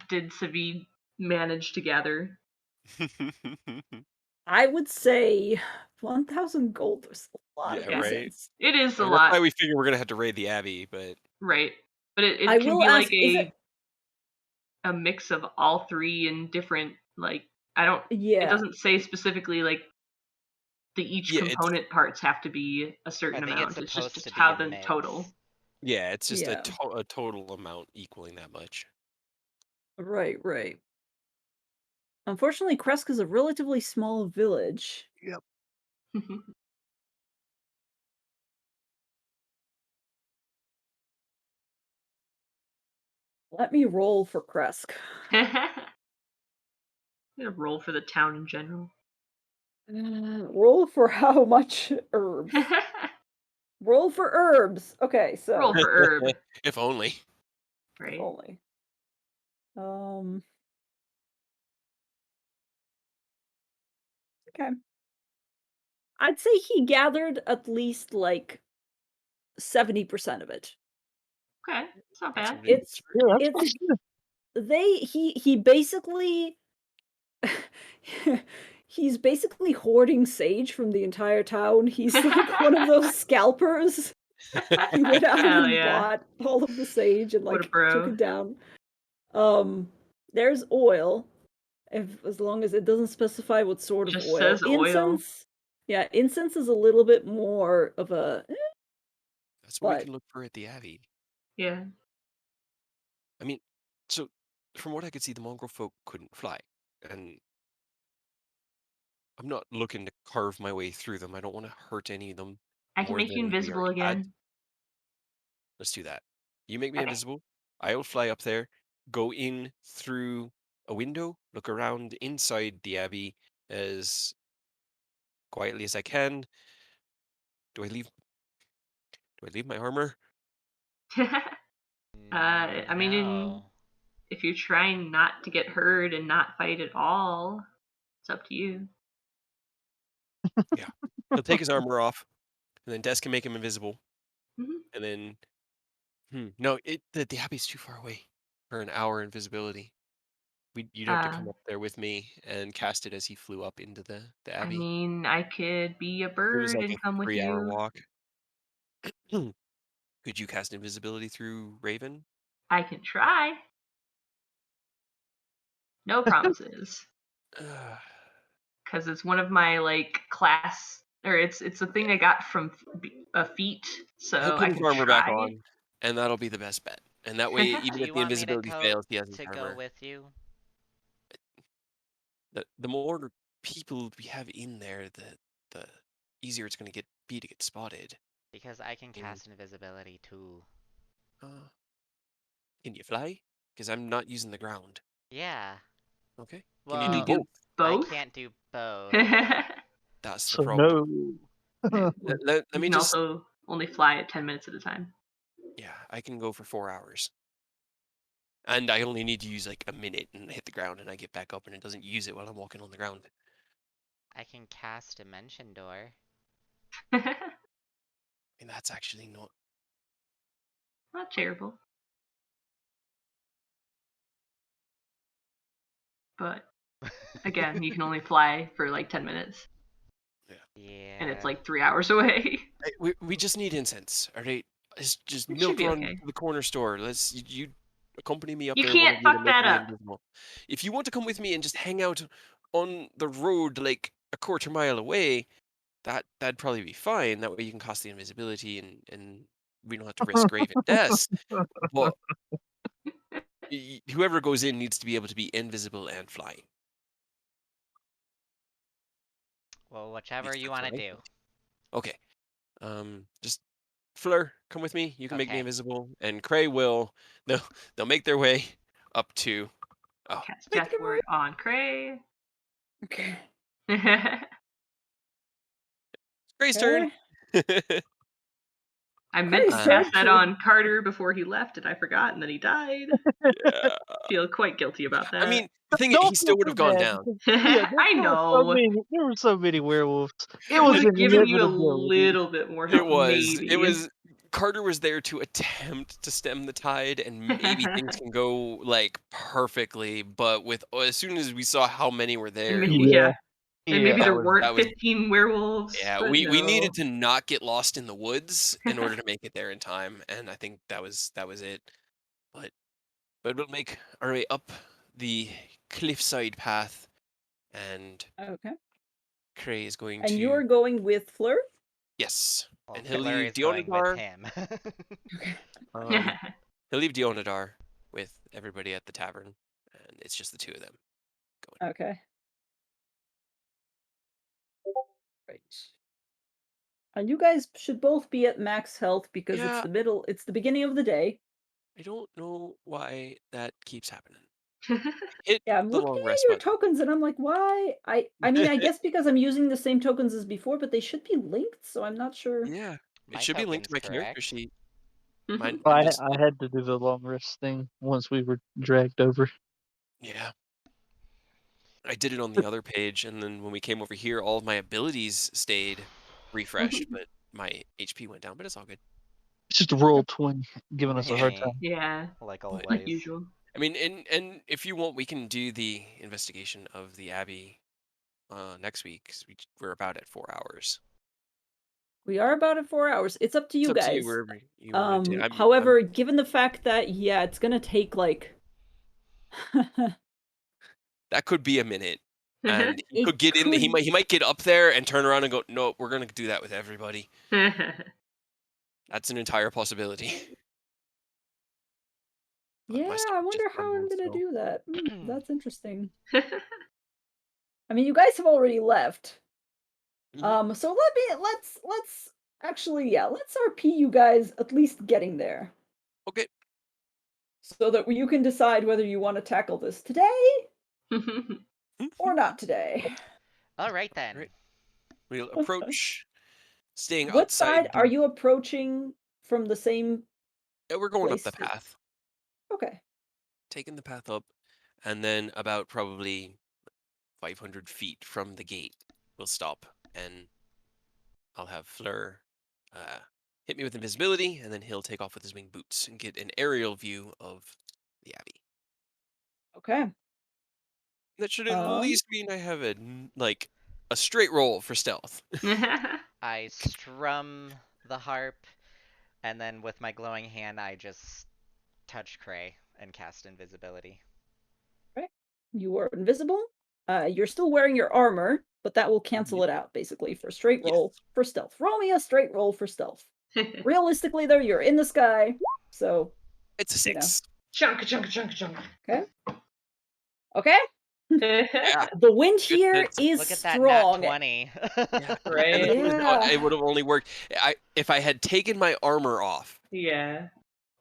did Savid manage to gather? I would say 1,000 gold was a lot of Yeah, Yeah. right. pieces. It is a And that's lot, why we figure we're gonna have to raid the abbey, but right? But I it can will be like ask, is it? a mix of all three and different, like, I don't, it Yeah, doesn't say specifically like each yeah, it's component parts have to be a I certain think it's amount. It's supposed just to be how a the mix. total. it's just yeah. a total amount equaling that much. Right, right. Unfortunately, Kresk is a relatively small village. Yep. Let me roll for Kresk. I'm gonna roll for the town in general. Roll for how much herbs? Roll for herbs. Okay, so Roll for herb, If only. if right? only. Okay. I'd say he gathered at least like 70% of it. Okay, it's not That's a bad. really good It's start. Yeah, that's it's pretty good. he basically he's basically hoarding sage from the entire town. He's like one of those scalpers. He went out Hell and yeah. bought all of the sage and What a like took bro. it down. There's oil, as long as it doesn't specify what sort of Just oil. says oil. Incense, yeah, incense is a little bit more of a, That's what we but can look for at the abbey. Yeah. I mean, so from what I could see, the mongrel folk couldn't fly, and I'm not looking to carve my way through them. I don't want to hurt any of them I can more make you than we invisible already had. again. Let's do that. You make me Okay. invisible. I'll fly up there, go in through a window, look around inside the abbey as quietly as I can. Do I leave? Do I leave my armor? I mean, No. if you're trying not to get hurt and not fight at all, it's up to you. Yeah. He'll take his armor off, and then Des can make him invisible, Mhm. and then no, the abbey's too far away for an hour invisibility. You'd have to Uh, come up there with me and cast it as he flew up into the I abbey. mean, I could be a It was bird like and a come with 3-hour you. walk. Could you cast invisibility through Raven? I can try. No promises. Because it's one of my like class, or it's a thing I got from a feat, He'll so put I his can armor back try. on, and that'll be the best bet. And that way, even Do if you the want me to invisibility fails, he has his go armor. with you? The more people we have in there, the easier it's going to be to get spotted. Because I can And, cast invisibility too. can you fly? Because I'm not using the ground. Yeah. Okay. Can you Can do you Well, do both? I both? can't do both. You That's the So problem. no. Let me can just. also only fly at 10 minutes at a time. Yeah, I can go for 4 hours. And I only need to use like a minute and hit the ground, and I get back up, and it doesn't use it while I'm walking on the ground. I can cast Dimension Door. And that's actually not. Not terrible. But again, you can only fly for like 10 minutes. And it's Yeah. like 3 hours away. We just need incense, all right? It's just It should milk be run okay. to the corner store. You accompany me up You there, one of can't you, to fuck make that me up. invisible. If you want to come with me and just hang out on the road like a quarter mile away, that'd probably be fine. That way you can cast the invisibility, and we don't have to risk grave and death. But whoever goes in needs to be able to be invisible and fly. Well, At whichever least you that's want what to I do. think. Okay. Just Fleur, come with me. You can make me Okay. invisible, and Cray will. They'll make their way up to. Oh, Cast Wait, Death Ward on Cray. Okay. Gray's turn. I meant to Cray's cast turn that to- on Carter before he left, and I forgot, and then he died. Yeah. Feel quite guilty about that. I mean, the thing is, Don't he feel still would too have gone bad, down. because, yeah, I know. there were so many werewolves. It It was would have given you a inevitability. little bit more help, maybe. It was. Carter was there to attempt to stem the tide, and maybe things can go like perfectly. But with as soon as we saw how many were And there, maybe, Yeah. and maybe Yeah. there weren't that was 15 werewolves. yeah. But We no. needed to not get lost in the woods in order to make it there in time, and I think that was it. But we'll make our way up the cliffside path, and Okay. Cray is going And to you're going with Fleur? yes, Well, and he'll Flurry leave is going with Dionadar. him. He'll leave Dionadar with everybody at the tavern, and it's just the two of them going. Okay. Right. And you guys should both be at max health because Yeah. it's the beginning of the day. I don't know why that keeps happening. Hit Yeah, I'm the looking long at rest your button. tokens and I'm like, why? I mean, I guess because I'm using the same tokens as before, but they should be linked, so I'm not sure. Yeah, My it should be linked to token's my character correct. sheet. Mine I just I had to do the long rest thing once we were dragged over. yeah. I did it on the other page, and then when we came over here, all of my abilities stayed refreshed, but my HP went down. But it's all good. It's just a roll 20, giving us a hard Hey, time. Yeah, like But- like always. usual. I mean, and if you want, we can do the investigation of the Abbey next week. 'Cause we're about at 4 hours. We are about at 4 hours. It's up to you It's up to guys. you wherever you want to do. However, given the fact that it's gonna take like that could be a minute, and he It could get in. He could- might get up there and turn around and go, "No, we're gonna do that with everybody." That's an entire possibility. But yeah, my I stomach just wonder how I'm rumbled, gonna so- do that. That's interesting. I mean, you guys have already left. Mhm. So let's actually, let's RP you guys at least getting there. Okay. So that you can decide whether you want to tackle this today or not today. All right then. Right. We'll approach, staying What outside. side are you approaching from the same Yeah, we're going up the place? path, Okay. taking the path up, and then about probably 500 feet from the gate, we'll stop, and I'll have Fleur hit me with invisibility, and then he'll take off with his wing boots and get an aerial view of the Abbey. Okay. That should at Um, least mean I have a straight roll for stealth. I strum the harp, and then with my glowing hand, I just touch Cray and cast invisibility. Right. You are invisible. You're still wearing your armor, but that will cancel it out basically for straight roll for stealth. Roll me a straight roll for stealth. Realistically, though, you're in the sky, so It's a You know. 6. Chunk, chunk, chunk, chunk. okay. Yeah. The wind Good here hits. is Look at that strong. nat 20. Yeah. Right. And the thing is, Yeah. it would have only worked. If I had taken my armor off, Yeah.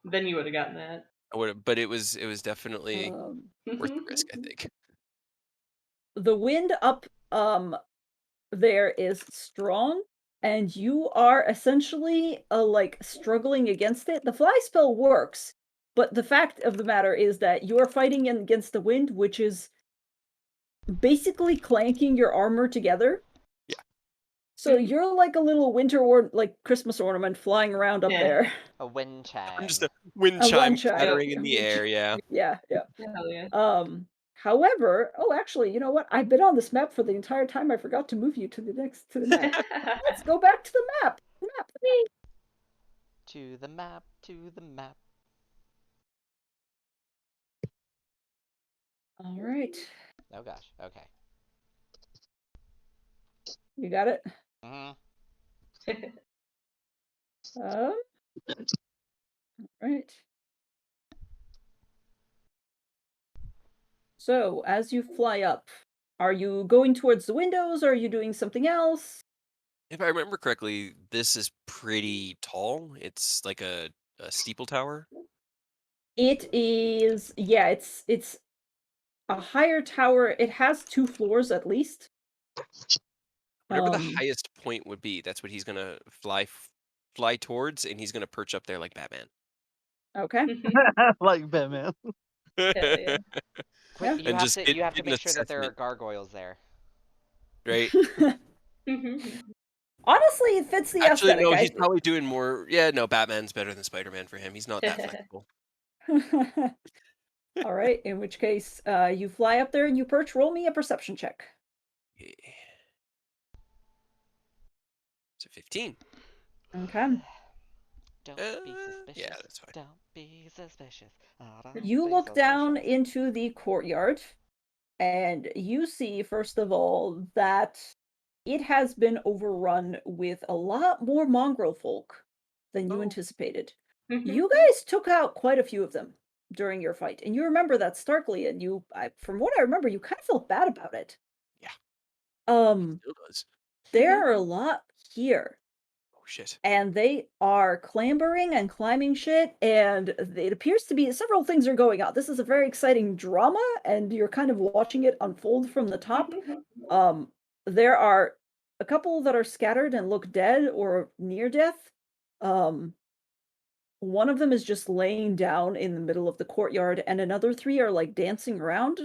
Then you would have gotten that. I would have. But it was definitely worth the risk, I Um, think. the wind up there is strong, and you are essentially like struggling against it. The fly spell works, but the fact of the matter is that you are fighting against the wind, which is basically clanking your armor together. Yeah. So you're like a little winter or like Christmas ornament flying around up Yeah. there. A wind chime. I'm just a wind A chime wind chime. clattering in the air. Yeah. Yeah. Hell yeah. However, actually, you know what? I've been on this map for the entire time. I forgot to move you to the map. Let's go back to the map. To the map, to the map. All right. Oh gosh, okay. You got it? hmm Right. So, as you fly up, are you going towards the windows or are you doing something else? If I remember correctly, this is pretty tall. It's like a steeple tower. It is, yeah, it's a higher tower. It has 2 floors at least. Whatever the Um, highest point would be, that's what he's gonna fly towards, and he's gonna perch up there like Batman. okay. Like Batman. Hell yeah. Quick, Yeah. you And have just to get you have to get an make sure that there are assessment, gargoyles there. right? Honestly, it fits the Actually, aesthetic. no, he's probably doing more. Yeah, no, Batman's better than Spider-Man for him. He's not that flexible. All right. In which case, you fly up there and you perch. Roll me a perception check. Yeah. It's a 15. Okay. Don't be Yeah, suspicious. that's fine. Don't be suspicious. Don't You be look down suspicious. into the courtyard, and you see, first of all, that it has been overrun with a lot more mongrel folk than you Oh. anticipated. You guys took out quite a few of them during your fight, and you remember that starkly, and from what I remember, you kind of felt bad about it. Yeah, Um, still does. there are a lot here, Oh shit. and they are clambering and climbing shit, and it appears to be several things are going on. This is a very exciting drama, and you're kind of watching it unfold from the top. Um, there are a couple that are scattered and look dead or near death. Um, one of them is just laying down in the middle of the courtyard, and another 3 are like dancing around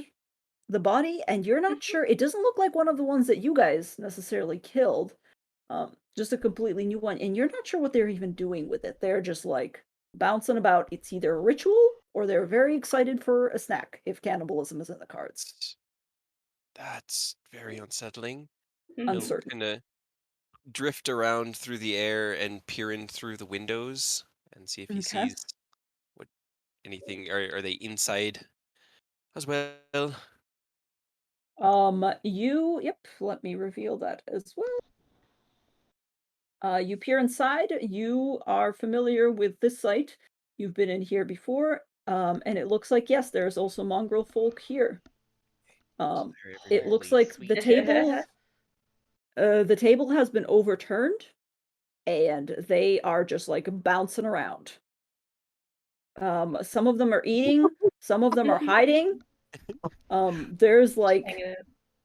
the body, and you're not sure. It doesn't look like one of the ones that you guys necessarily killed. Just a completely new one, and you're not sure what they're even doing with it. They're just like bouncing about. It's either a ritual or they're very excited for a snack if cannibalism is in the cards. That's very unsettling. He'll Uncertain. kind of drift around through the air and peer in through the windows and see if he Okay. sees what anything. Are they inside as well? Yep, let me reveal that as well. You peer inside, you are familiar with this site. You've been in here before, and it looks like, yes, there's also mongrel folk here. So they're It everywhere. looks Holy like sweet the table has been overturned, and they are just like bouncing around. Some of them are eating, some of them are hiding. There's like Hanging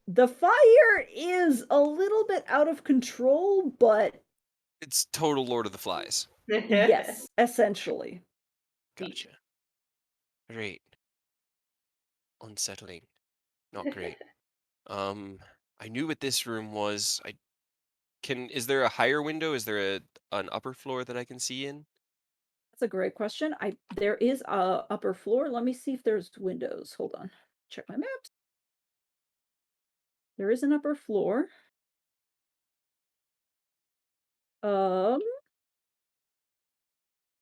the fire is a little bit out of control, but It's total Lord of the Flies. out. yes, essentially. Gotcha. Great. Unsettling. Not great. I knew what this room was. Is there a higher window? Is there an upper floor that I can see in? That's a great question. There is a upper floor. Let me see if there's windows. Hold on. Check my maps. There is an upper floor. Um,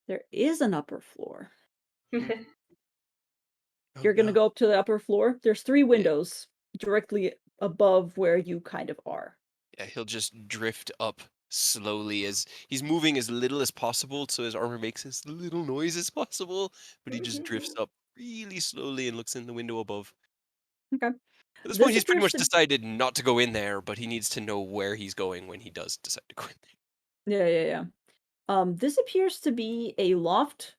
there is an upper floor. Oh You're gonna no. go up to the upper floor. There's 3 Yeah. windows directly above where you kind of are. Yeah, he'll just drift up slowly as he's moving as little as possible so his armor makes as little noise as possible, but he just drifts up really slowly and looks in the window above. Okay. At this point, This he's pretty appears much to decided not to go in there, but he needs to know where he's going when he does decide to go in Yeah, yeah, yeah. This appears to be a loft.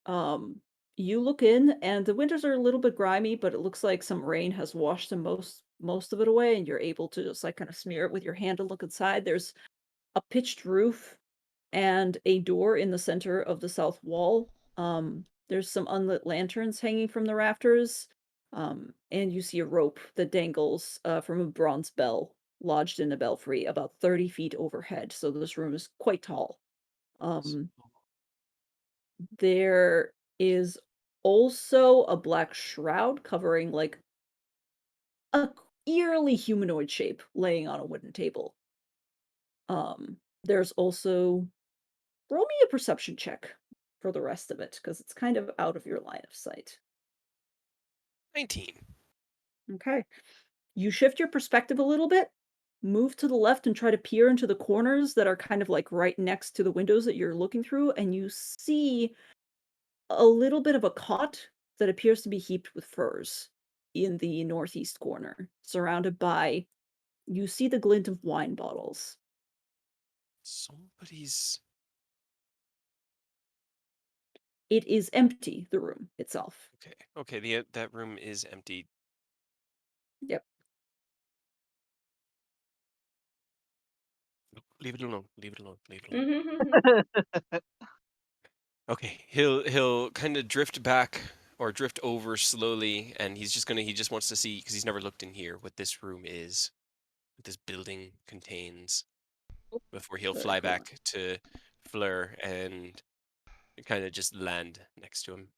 Um, you look in and the windows are a little bit grimy, but it looks like some rain has washed most of it away, and you're able to just like kind of smear it with your hand and look inside. There's a pitched roof and a door in the center of the south wall. There's some unlit lanterns hanging from the rafters. And you see a rope that dangles from a bronze bell lodged in a belfry about 30 feet overhead. So this room is quite tall. Um, there. there is also a black shroud covering like a eerily humanoid shape laying on a wooden table. There's also roll me a perception check for the rest of it because it's kind of out of your line of sight. 19. Okay. You shift your perspective a little bit, move to the left and try to peer into the corners that are kind of like right next to the windows that you're looking through, and you see a little bit of a cot that appears to be heaped with furs in the northeast corner, surrounded by you see the glint of wine bottles. Somebody's. it is empty, the room itself. Okay. Okay. That room is empty. Yep. Leave it alone. Leave it alone. Leave it alone. Okay. He'll kind of drift back or drift over slowly, and he just wants to see because he's never looked in here what this room is, what this building contains, before he'll Very fly cool. back to Fleur and kind of just land next to him.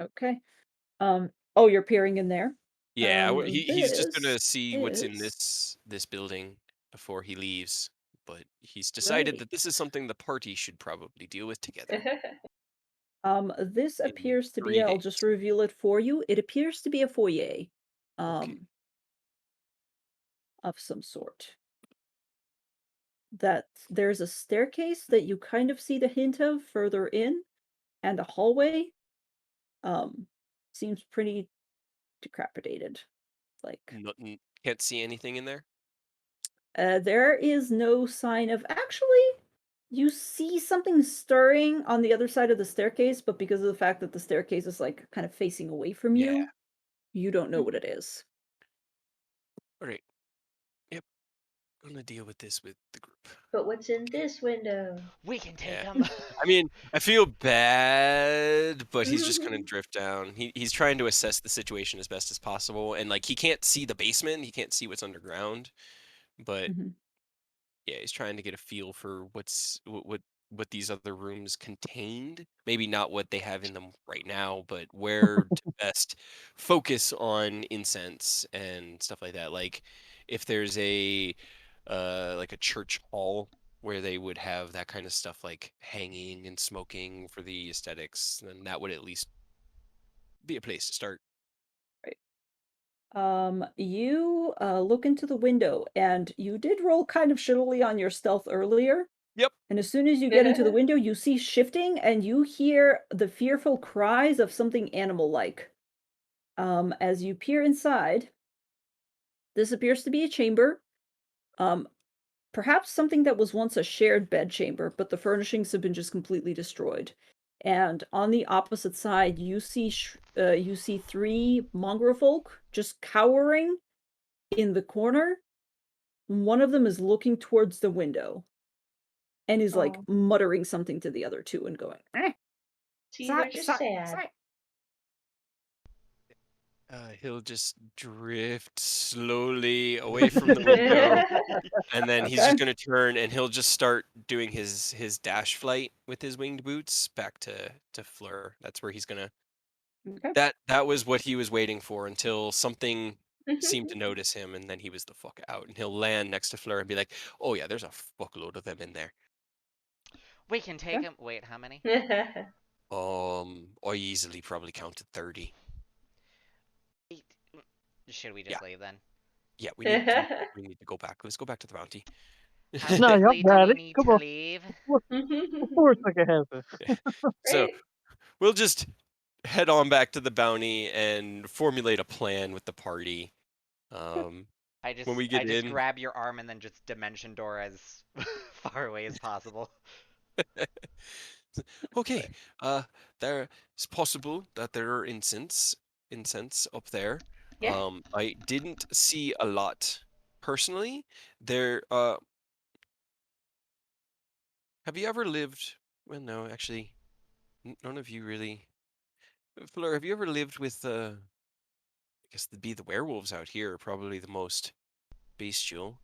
Okay. Oh, you're peering in there? Yeah, he's just gonna This see what's in is this building before he leaves, but he's decided right. that this is something the party should probably deal with together This in appears to be, 3 I'll days. just reveal it for you. It appears to be a foyer, Okay. um, of some sort. That there's a staircase that you kind of see the hint of further in, and a hallway. Um, Seems pretty decrepitated. Like, Can't see anything in there? there is no sign of actually, you see something stirring on the other side of the staircase, but because of the fact that the staircase is, like, kind of facing away from Yeah. you don't know what it is. Alright. Yep. Gonna deal with this with the group. But what's in this window? We can take Yeah. him. I mean, I feel bad, but he's just gonna drift down. He's trying to assess the situation as best as possible, and like he can't see the basement, he can't see what's underground, but Mhm. yeah, he's trying to get a feel for what these other rooms contained. Maybe not what they have in them right now, but where to best focus on incense and stuff like that. Like if there's a like a church hall where they would have that kind of stuff like hanging and smoking for the aesthetics, then that would at least be a place to start. Right. You look into the window, and you did roll kind of shittily on your stealth earlier. Yep. And as soon as you get into the window, you see shifting, and you hear the fearful cries of something animal-like. As you peer inside, this appears to be a chamber. Um, Perhaps something that was once a shared bedchamber, but the furnishings have been just completely destroyed. And on the opposite side, you see three mongrel folk just cowering in the corner. One of them is looking towards the window and is like Oh, muttering something to the other two and going, "Eh." see, they're just sad. He'll just drift slowly away from the window. And then he's just Okay. gonna turn and he'll just start doing his dash flight with his winged boots back to Fleur. That's where he's gonna. Okay. That was what he was waiting for until something seemed to notice him, and then he was the fuck out. And he'll land next to Fleur and be like, "Oh yeah, there's a fuckload of them in there." We can take Okay. him. Wait, how many? I easily probably counted 30. Eight. Should we Yeah, just leave then? yeah. We need to go back. Let's go back to the bounty. How No, y'all quickly do got we it. need Come to on. leave? Of course I can have it. Yeah. So Right? we'll just head on back to the bounty and formulate a plan with the party. Um, when we I get just in, grab your arm and then just dimension door as far away as possible. okay, uh, there it's possible that there are incense up there. Yeah. I didn't see a lot personally. There, have you ever lived? Well, no, actually, none of you really. Fleur, have you ever lived with I guess the werewolves out here are probably the most bestial.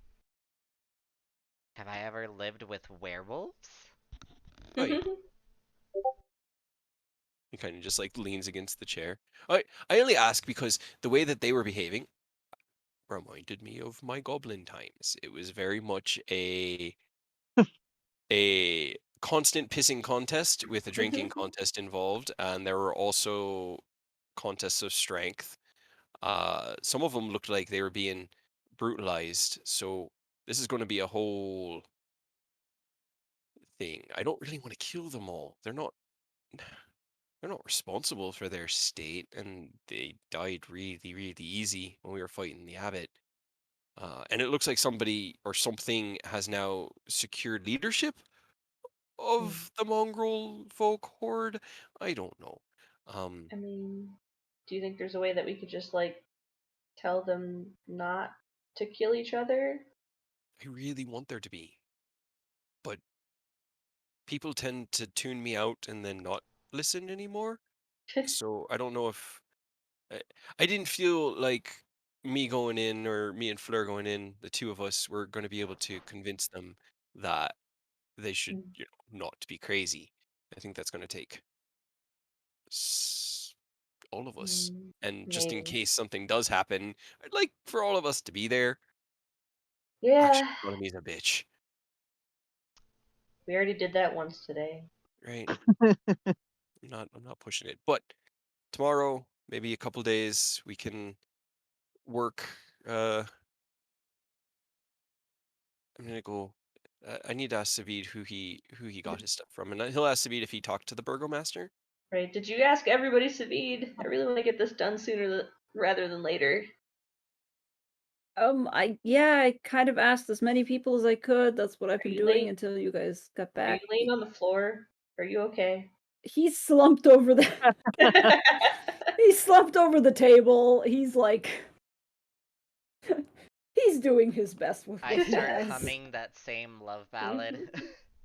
Have I ever lived with werewolves? Aye. He kind of just like leans against the chair. I only ask because the way that they were behaving reminded me of my goblin times. It was very much a constant pissing contest with a drinking contest involved, and there were also contests of strength. Some of them looked like they were being brutalized, so this is going to be a whole thing. I don't really want to kill them all. They're not responsible for their state, and they died really, really easy when we were fighting the abbot. And it looks like somebody or something has now secured leadership of the mongrel folk horde. I don't know. I mean, do you think there's a way that we could just like tell them not to kill each other? I really want there to be, but people tend to tune me out and then not listen anymore. So I don't know if I, I didn't feel like me going in or me and Fleur going in, the two of us were going to be able to convince them that they should, not be crazy. I think that's going to take all of us. And just in Maybe. case something does happen, I'd like for all of us to be there. Actually, Yeah, economy's a bitch, we already did that once today. right? I'm not pushing it, but tomorrow, maybe a couple days, we can work. I'm gonna go. I need to ask Savid who he got his stuff from, and he'll ask Savid if he talked to the burgomaster. Right? Did you ask everybody, Savid? I really want to get this done sooner rather than later. I kind of asked as many people as I could. That's what I've Are been you doing laying? until you guys got Are you back. laying on the floor? Are you okay? He's slumped over the he's slumped over the table. He's like he's doing his best with I what he start has. humming that same love ballad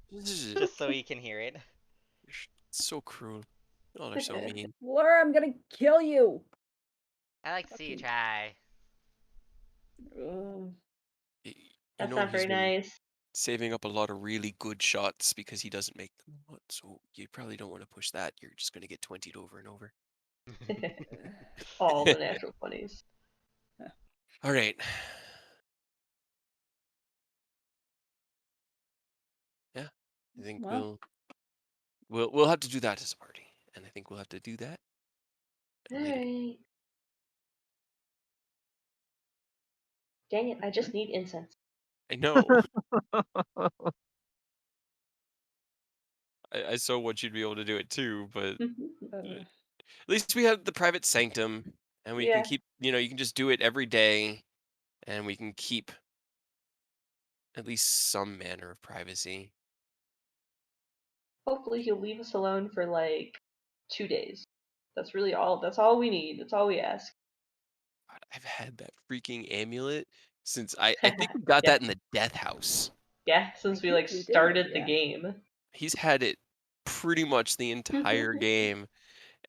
You're just so he can hear it. so cruel. Oh, they're so mean. Laura, I'm gonna kill you. I like to see you Fucking- try. Ugh. You That's know not he's very been nice. saving up a lot of really good shots because he doesn't make them a lot, so you probably don't want to push that. You're just going to get 20'd over and over. All the natural 20s. All right. Yeah, I think Well, we'll have to do that as a party, and I think we'll have to do that later. Alright. Dang it, I just need incense. I know. I so want you to be able to do it too, but at least we have the private sanctum, and we can Yeah, keep. You can just do it every day, and we can keep at least some manner of privacy. hopefully he'll leave us alone for like 2 days. That's all we need. That's all we ask. God, I've had that freaking amulet since I think we got Yeah, that in the death house. yeah, I since we think like we did, started the yeah. game. He's had it pretty much the entire game.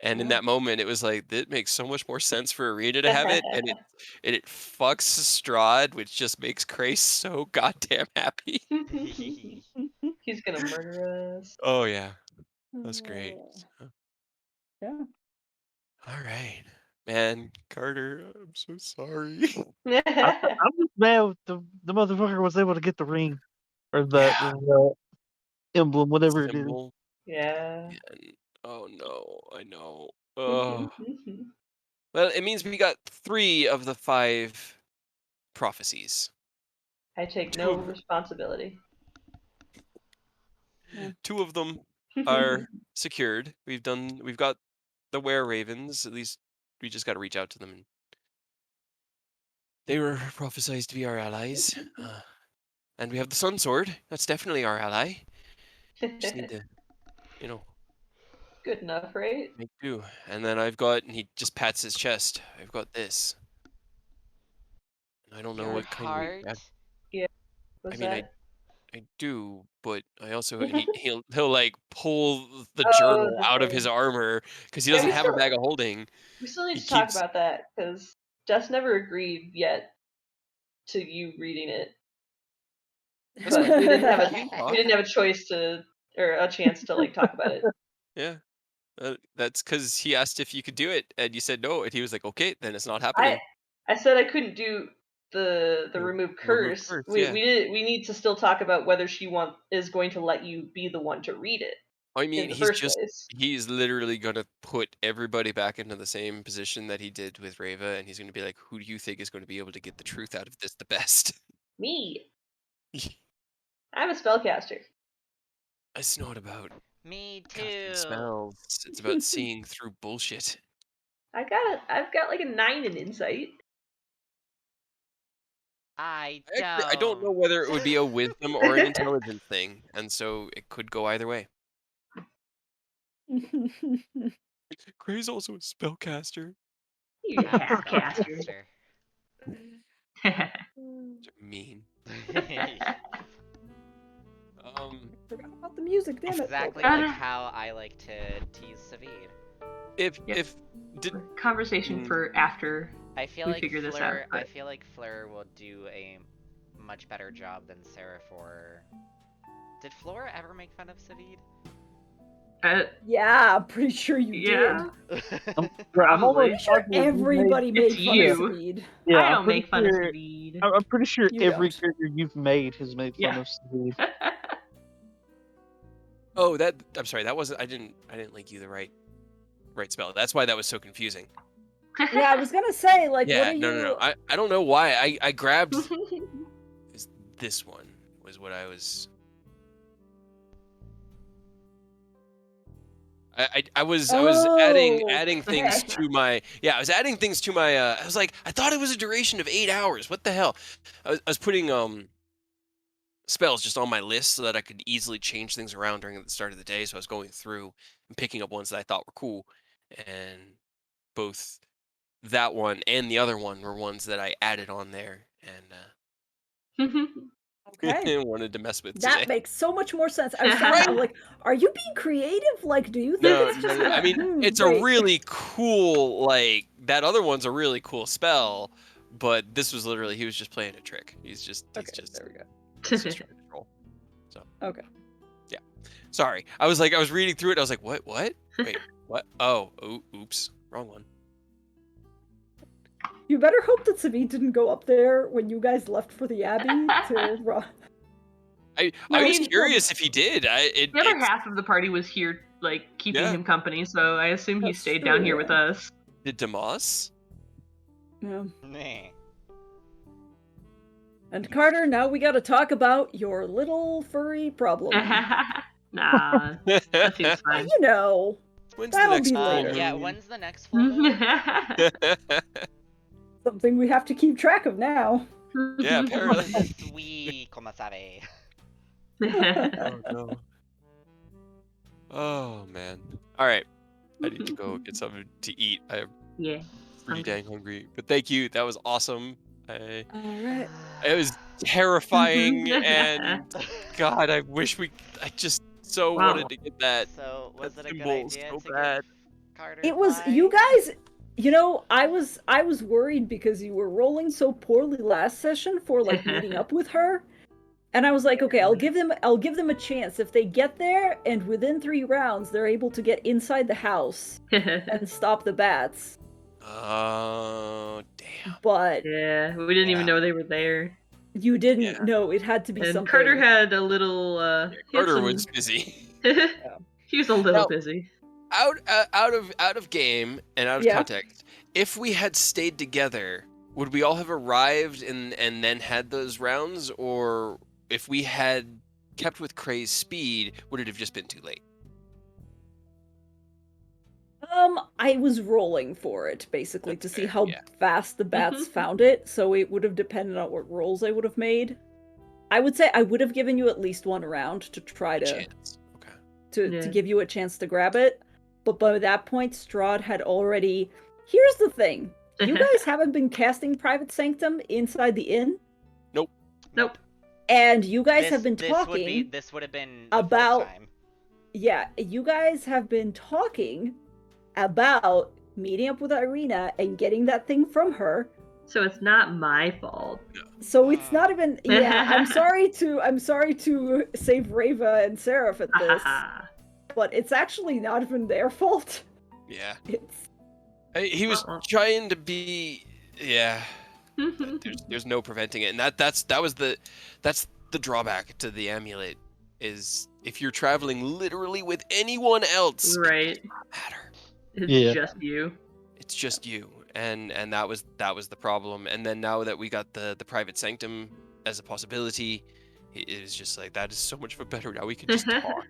And in that moment, it was like, that makes so much more sense for Arena to have it, and it fucks Strahd, which just makes Krace so goddamn happy. He's gonna murder us. Oh yeah, that's great. So, Yeah. all right, man, Carter, I'm so sorry. I'm just mad with the motherfucker was able to get the ring or Yeah, the emblem, whatever it is. symbol. Yeah. Man. Oh no, I know. Oh, well, it means we got 3 of the 5 prophecies. I take Two no of responsibility. two of them are secured. We've got the were ravens. At least we just got to reach out to them. And they were prophesized to be our allies. And we have the sun sword. That's definitely our ally. Just need to, you know, Good enough, right? make do. And then and he just pats his chest. I've got this. I don't know Your what kind we heart? have. Yeah. I What's mean, I that? I do, but I also he'll like pull the Oh, journal the out of his thing. armor because he Yeah, doesn't have a bag of holding. we still need He to talk keeps about that because Jess never agreed yet to you reading it, That's but fine. we didn't have We can we talk. didn't have a choice to or a chance to like talk about it. Yeah. That's because he asked if you could do it, and you said no, and he was like, "Okay, then it's not I happening." I said I couldn't do the The remove remove curse. curse, We yeah. we did we need to still talk about whether is going to let you be the one to read it I in mean, the first place. he's literally gonna put everybody back into the same position that he did with Reva, and he's gonna be like, "Who do you think is going to be able to get the truth out of this the best?" Me, I'm a spellcaster. It's not about Me casting too. spells. It's about seeing through bullshit. I've got like a 9 in insight. I Actually, I don't know whether it would be a wisdom or an intelligence thing, and so it could go either way. Gray's also a spellcaster. You half caster. Caster. Mean. Forgot about the music, damn it. Exactly Okay. like how I like to tease Savid. Yep. Did Conversation for after. I feel We like figure this Fleur. out, but- I feel like Fleur will do a much better job than Seraphor. Did Flora ever make fun of Savid? Yeah, I'm pretty sure you Yeah. I'm Probably. almost Sure, positive you everybody made It's fun you. of Speed. Yeah, I I'm don't pretty make fun of sure- Savid. I'm pretty sure You every don't. character you've made has made fun Yeah. of Steve. Oh, I'm sorry. That wasn't. I didn't link you the right spell. That's why that was so confusing. Yeah, I was gonna say, like, what Yeah, are no, you? no. I don't know why. I grabbed this one was what I was. I was adding Oh, things okay. to my I was adding things to my I was like, I thought it was a duration of 8 hours. What the hell? I was putting spells just on my list so that I could easily change things around during the start of the day. So I was going through and picking up ones that I thought were cool, and both that one and the other one were ones that I added on there and Okay. wanted to mess with That today. makes so much more sense. I was trying to, I'm like, are you being creative? Like, do you think No, it's just no. I mean, it's a great. really cool, like, that other one's a really cool spell, but this was literally, he was just playing a trick. He's just there we go. he's just trying to troll. So, Okay. yeah. Sorry. I was reading through it, I was like, what? Wait, what? Oh, oops. Wrong one. You better hope that Savid didn't go up there when you guys left for the Abbey to run. I I was mean, curious if he did. The other half of the party was here, like, keeping Yeah. him company, so I assume he That's stayed true, down here with yeah. us. Did Damas? Yeah. Nah. And Carter, now we gotta talk about your little furry problem. Nah, that seems fine. You know, When's that'll the next be full later. Yeah, moon? when's the next full moon? Something we have to keep track of now. Yeah, apparently. Oui, como sabe. Oh no. Oh man. All right. I need to go get something to eat. I'm Yeah. pretty Hungry. dang hungry. But thank you. That was awesome. All right. It was terrifying and God, I just so Wow. wanted to get that So, was it a good symbol idea so to bad. give Carter It was fly? you guys. You know, I was worried because you were rolling so poorly last session for like meeting up with her. And I was like, okay, I'll give them a chance. If they get there and within 3 rounds they're able to get inside the house and stop the bats. Oh damn. But Yeah, we didn't even Yeah. know they were there. you didn't Yeah. know it had to be And something. Carter had a little, he had Carter some- was busy. He was a little Now- busy. Out of game and out of Yeah. context, if we had stayed together, would we all have arrived and then had those rounds, or if we had kept with Cray's speed, would it have just been too late? I was rolling for it basically That's to see fair, how yeah. fast the bats found it, so it would have depended on what rolls I would have made. I would say I would have given you at least 1 round to try A to chance. Okay. to Yeah. give you a chance to grab it. But by that point, Strahd had already. Here's the thing: you guys haven't been casting Private Sanctum inside the inn, Nope. and you guys have been This talking. would have been the about- first time. Yeah, you guys have been talking about meeting up with Irina and getting that thing from her. So it's not my fault. So it's not even. Yeah, I'm sorry to save Rava and Seraph at this, but it's actually not even their fault. Yeah. It's He was Uh-uh. trying to be. Yeah. There's no preventing it, and that's the drawback to the amulet is if you're traveling literally with anyone else, it Right. doesn't matter. It's Yeah. just you. It's just you, and that was the problem. And then now that we got the private sanctum as a possibility, it was just like that is so much better. Now we can just talk.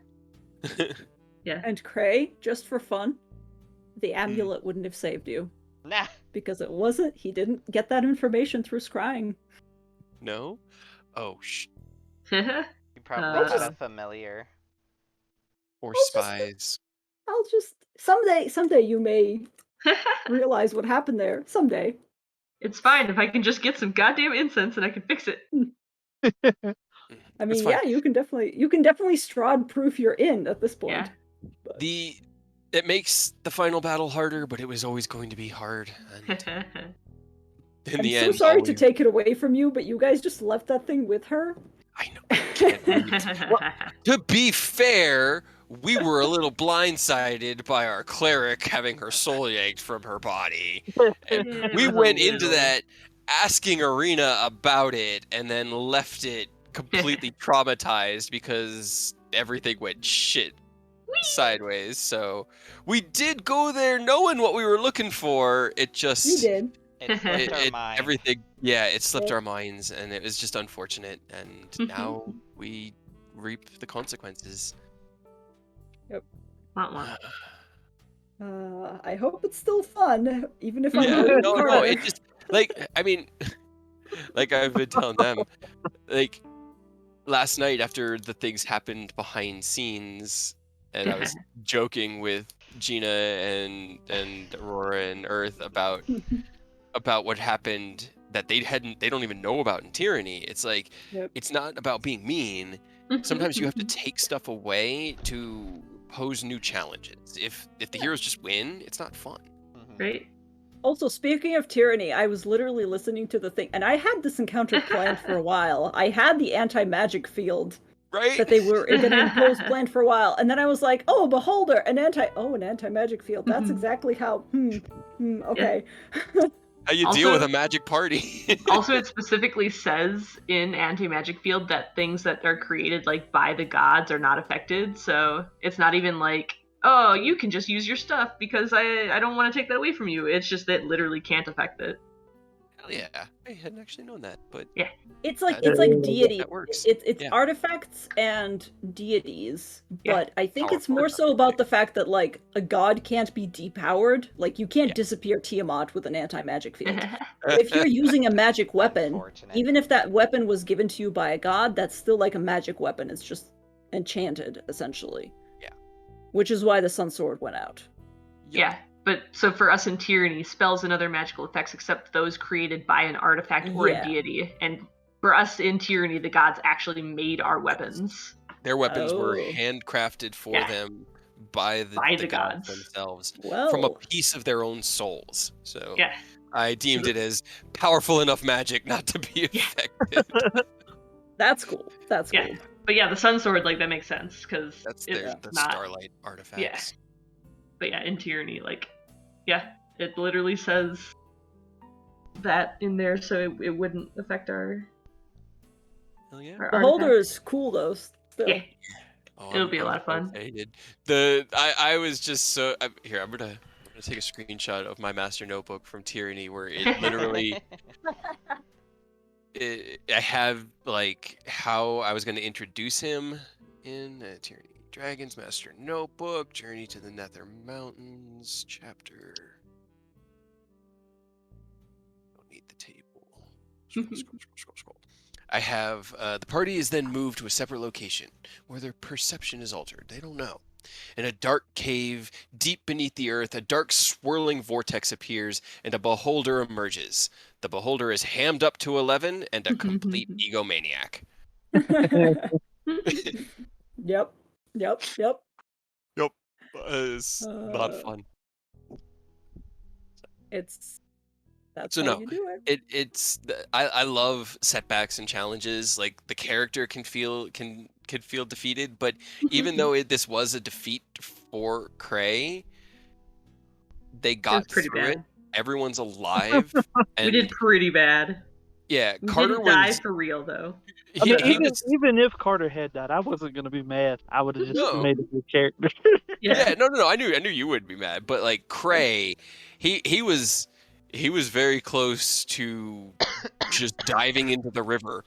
and Cray, just for fun, the amulet wouldn't have saved you Nah. because it wasn't. He didn't get that information through scrying. No? Oh, You probably I'll had just- a familiar. or I'll just- spies. I'll just someday you may realize what happened there. Someday. It's fine if I can just get some goddamn incense and I can fix it. I It's mean, fine. yeah, you can definitely Strahd proof you're in at this point. Yeah. It makes the final battle harder, but it was always going to be hard. And in I'm the so end, sorry all to we- take it away from you, but you guys just left that thing with her. I know. I can't believe To be fair, we were a little blindsided by our cleric having her soul yanked from her body. And It we was a went into little- that asking Arena about it and then left it completely traumatized because everything went shit sideways. So we did go there knowing what we were looking for. It just You did. It slipped our it mind. everything it slipped Yep. our minds and it was just unfortunate and now we reap the consequences. Wah, wah. I hope it's still fun, even if I'm Yeah, hurting no, Carter. it just I mean, like I've been telling them, like last night after the things happened behind scenes, and I was joking with Gina and Aurora and Earth about what happened that they don't even know about in Tyranny. It's like Yep. it's not about being mean. Sometimes you have to take stuff away to pose new challenges. If the heroes just win, it's not fun. Mhm. Right? Also, speaking of tyranny, I was literally listening to the thing, and I had this encounter planned for a while. I had the anti-magic field Right? that they were going to impose planned for a while, and then I was like, oh, beholder, an anti-magic field. That's exactly how. Okay. How you deal with Also- a magic party. Also, it specifically says in anti-magic field that things that are created like by the gods are not affected. So it's not even like, oh, you can just use your stuff because I don't want to take that away from you. It's just that it literally can't affect it. Hell yeah. I hadn't actually known that, but It's like That- deity. that works. It's Yeah. artifacts and deities, Yeah. but I think it's Powerful more enough so to about take. the fact that like a god can't be depowered. Like you can't Yeah. disappear Tiamat with an anti-magic field. If you're using a magic weapon, Unfortunate. even if that weapon was given to you by a god, that's still like a magic weapon. It's just enchanted, essentially. Yeah. Which is why the Sun Sword went out. Yeah. But so for us in Tyranny, spells and other magical effects except those created by an artifact or Yeah. a deity. And for us in Tyranny, the gods actually made our weapons. Their weapons were Oh. handcrafted for Yeah. them by By the the gods gods. themselves Well, from a piece of their own souls. So Yeah. I deemed it as powerful enough magic not to be Yeah. affected. that's cool. That's Yeah. cool. But yeah, the Sun Sword, like, that makes sense, because That's it's their the not... Starlight artifacts. But yeah, in Tyranny, like, yeah, it literally says that in there, so it wouldn't affect our, Hell yeah. our Beholder artifacts. is cool though. Still. Yeah. Oh, It'll be a lot of so fun. excited. I was just so here. I'm gonna take a screenshot of my master notebook from Tyranny where it literally I have like how I was gonna introduce him in Tyranny. Dragon's Master Notebook, Journey to the Nether Mountains, chapter. Don't need the table. Scroll. I have the party is then moved to a separate location where their perception is altered. They don't know. In a dark cave deep beneath the earth, a dark swirling vortex appears and a beholder emerges. The beholder is hammed up to 11 and a complete egomaniac. Yep. Yep. It's not fun. That's So how no, you do it. I love setbacks and challenges. Like the character can feel defeated, but even though this was a defeat for Cray, they got pretty through bad. it. Everyone's alive, and We did pretty bad. yeah, We Carter didn't die was. for real, though. I mean, he was even if Carter had died, I wasn't gonna be mad. I would have just No. made a good character. yeah, no. I knew you would be mad, but like Cray, he was very close to just diving into the river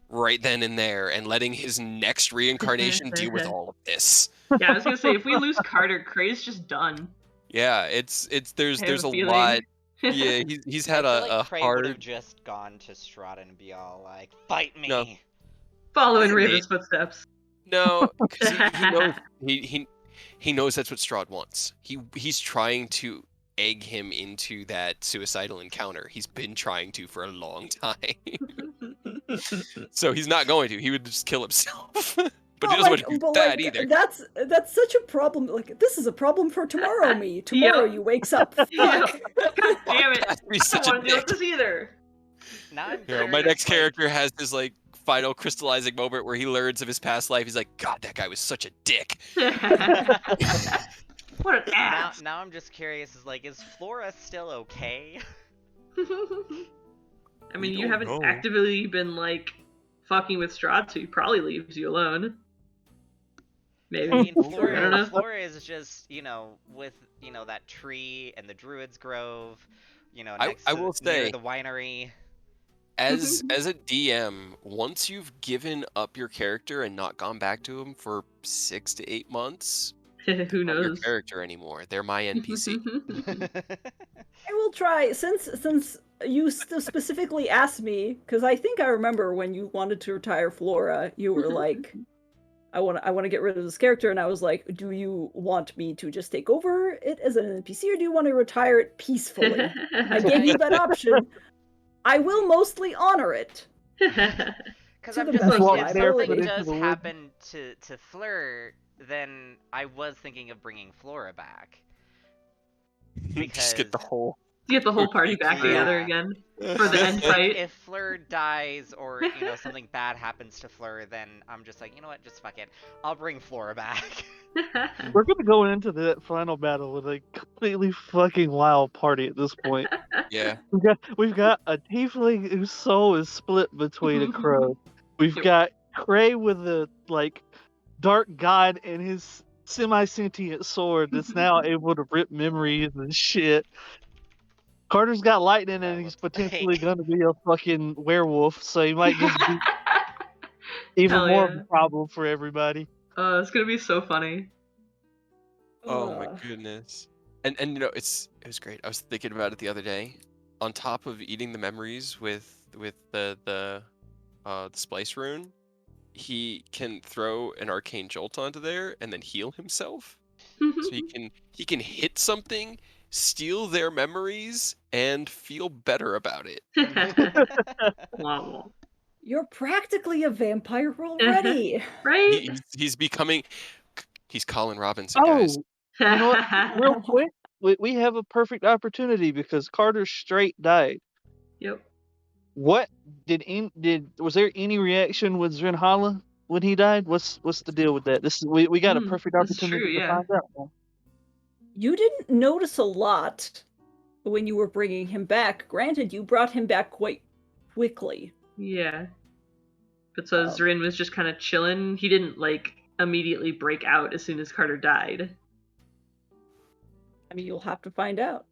right then and there and letting his next reincarnation deal with all of this. Yeah, I was gonna say, if we lose Carter, Cray's just done. Yeah, it's I have there's a a feeling. lot Yeah, he's had I feel like a Cray would have hard just gone to Strahd and be all like, "Fight no. me." Following I mean, Raven's footsteps. no, because he knows he knows that's what Strahd wants. He's trying to egg him into that suicidal encounter. He's been trying to for a long time. So he's not going to. He would just kill himself. But he doesn't want to do that either. that's such a problem. Like, this is a problem for tomorrow me. Tomorrow Yep. you wakes up. Fuck. Yeah. God damn it. Has to be I such don't a want to deal with dick. this either. Now I'm You know, my curious, next like, character has this like final crystallizing moment where he learns of his past life. He's like, God, that guy was such a dick. What an now ass. now I'm just curious, is Flora still okay? I mean, you don't haven't know. actively been like fucking with Strahd, so he probably leaves you alone. Maybe. I mean, I don't know. Flora is just, with, that tree and the Druid's Grove, next I to will near say, the winery. as a DM, once you've given up your character and not gone back to him for 6 to 8 months, Who not your knows? character anymore. They're my NPC. I will try, since you specifically asked me, because I think I remember when you wanted to retire Flora, you were like, I want to get rid of this character, and I was like, do you want me to just take over it as an NPC, or do you want to retire it peacefully? I gave you that option. I will mostly honor it. Because To I'm the just best like, of if my something ability. does Into the happen to Fleur, then I was thinking of bringing Flora back. Just get the Because whole. Get the whole party back Yeah. together again for the end fight. if Fleur dies or, something bad happens to Fleur, then I'm just like, you know what, just fuck it. I'll bring Flora back. We're gonna go into that final battle with a completely fucking wild party at this point. Yeah. We've got a tiefling whose soul is split between a crow. We've Yep. got Cray with a dark god and his semi-sentient sword that's now able to rip memories and shit. Carter's got lightning That and he's looks potentially great. gonna be a fucking werewolf, so he might just be even Hell more of yeah. a problem for everybody. It's gonna be so funny. Oh my goodness. And it was great. I was thinking about it the other day. On top of eating the memories with the splice rune, he can throw an arcane jolt onto there and then heal himself. So he can hit something, steal their memories, and feel better about it. Wow. You're practically a vampire already. Right? He's becoming. He's Colin Robinson, Oh, guys. you know what? Real quick, we have a perfect opportunity because Carter straight died. Yep. What was there any reaction with Zrenhala when he died? What's the deal with that? We got a perfect This is opportunity true, to yeah. find out. Now. You didn't notice a lot when you were bringing him back. Granted, you brought him back quite quickly. Yeah. But so Zrin was just kind of chilling. He didn't immediately break out as soon as Carter died. I mean, you'll have to find out.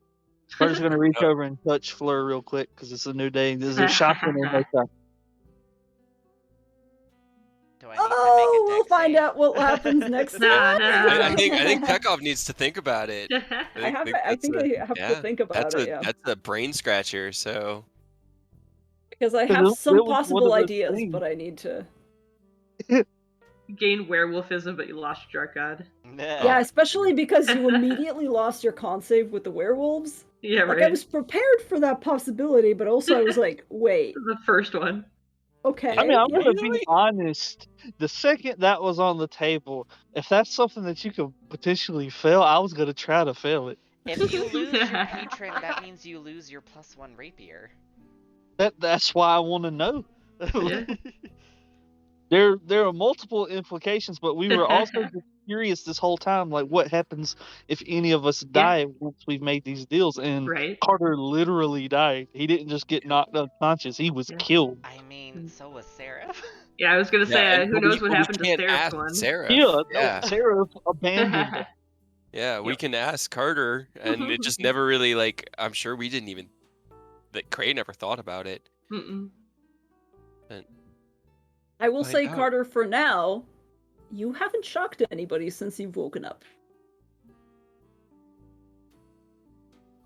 Carter's gonna reach over and touch Fleur real quick because it's a new day. There's a shotgun in my car. Do I need to make a we'll dex find save? out what happens next Nah, time. nah. I think Tekov needs to think about it. I think I have to think about it. Yeah, That's a brain scratcher. So because I It have was some one of possible those ideas, things. but I need to. Gain werewolfism, but you lost your dark god. Yeah, especially because you immediately lost your con save with the werewolves. Yeah, Like, right. I was prepared for that possibility, but also I was like, wait, The first one. okay. I mean, I'm yeah. gonna be honest. The second that was on the table, if that's something that you could potentially fail, I was gonna try to fail it. If you lose your patron, that means you lose your +1 rapier. That's why I want to know. Yeah. There are multiple implications, but we were also just curious this whole time, like what happens if any of us die once we've made these deals. And Right. Carter literally died. He didn't just get knocked unconscious; he was killed. I mean, so was Seraph. Yeah, I was gonna say, who knows what we happened to can't Seraph's ask one. Seraph. Yeah, Yeah. no, Sarah abandoned him. Yeah, we Yep. can ask Carter, and it just never really I'm sure we didn't even Cray never thought about it. Mm-mm. I will Find say, out. Carter, for now, you haven't shocked anybody since you've woken up.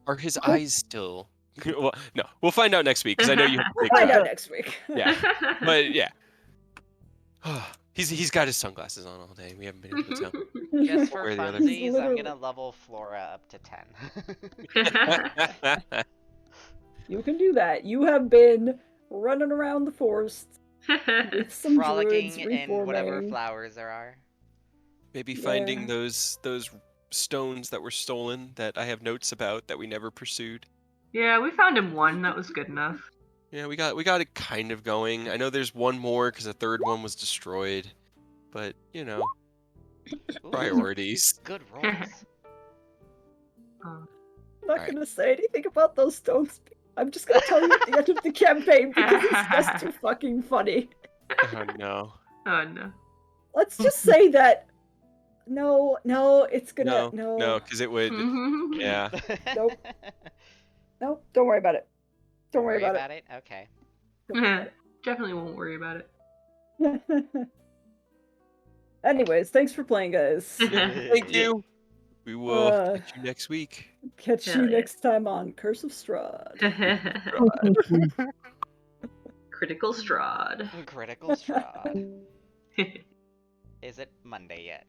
Are his eyes still Well, no, we'll find out next week because I know you have to We'll take find that. out next week. Yeah, but yeah. He's got his sunglasses on all day. We haven't been able to tell. Just for Where are the other- funsies, I'm Literally- gonna level Flora up to 10. You can do that. You have been running around the forest with some druids Frolicking in whatever reforming. flowers there are. Maybe Yeah. finding those stones that were stolen that I have notes about that we never pursued. Yeah, we found him one. That was good enough. Yeah, we got it kind of going. I know there's one more because the third one was destroyed, but Ooh, priorities. good rolls. I'm not Alright. gonna say anything about those stones. I'm just gonna tell you at the end of the campaign because it's just too fucking funny. Oh no. Oh no. Let's just say that. No, it's gonna No, because it would. Yeah. Nope. Nope. Don't worry about it. Don't worry about it. Okay. it. Definitely won't worry about it. Anyways, thanks for playing, guys. Thank you. We will catch you next week. Catch Hell you yeah. next time on Curse of Strahd. Critical Strahd. Critical Strahd. Is it Monday yet?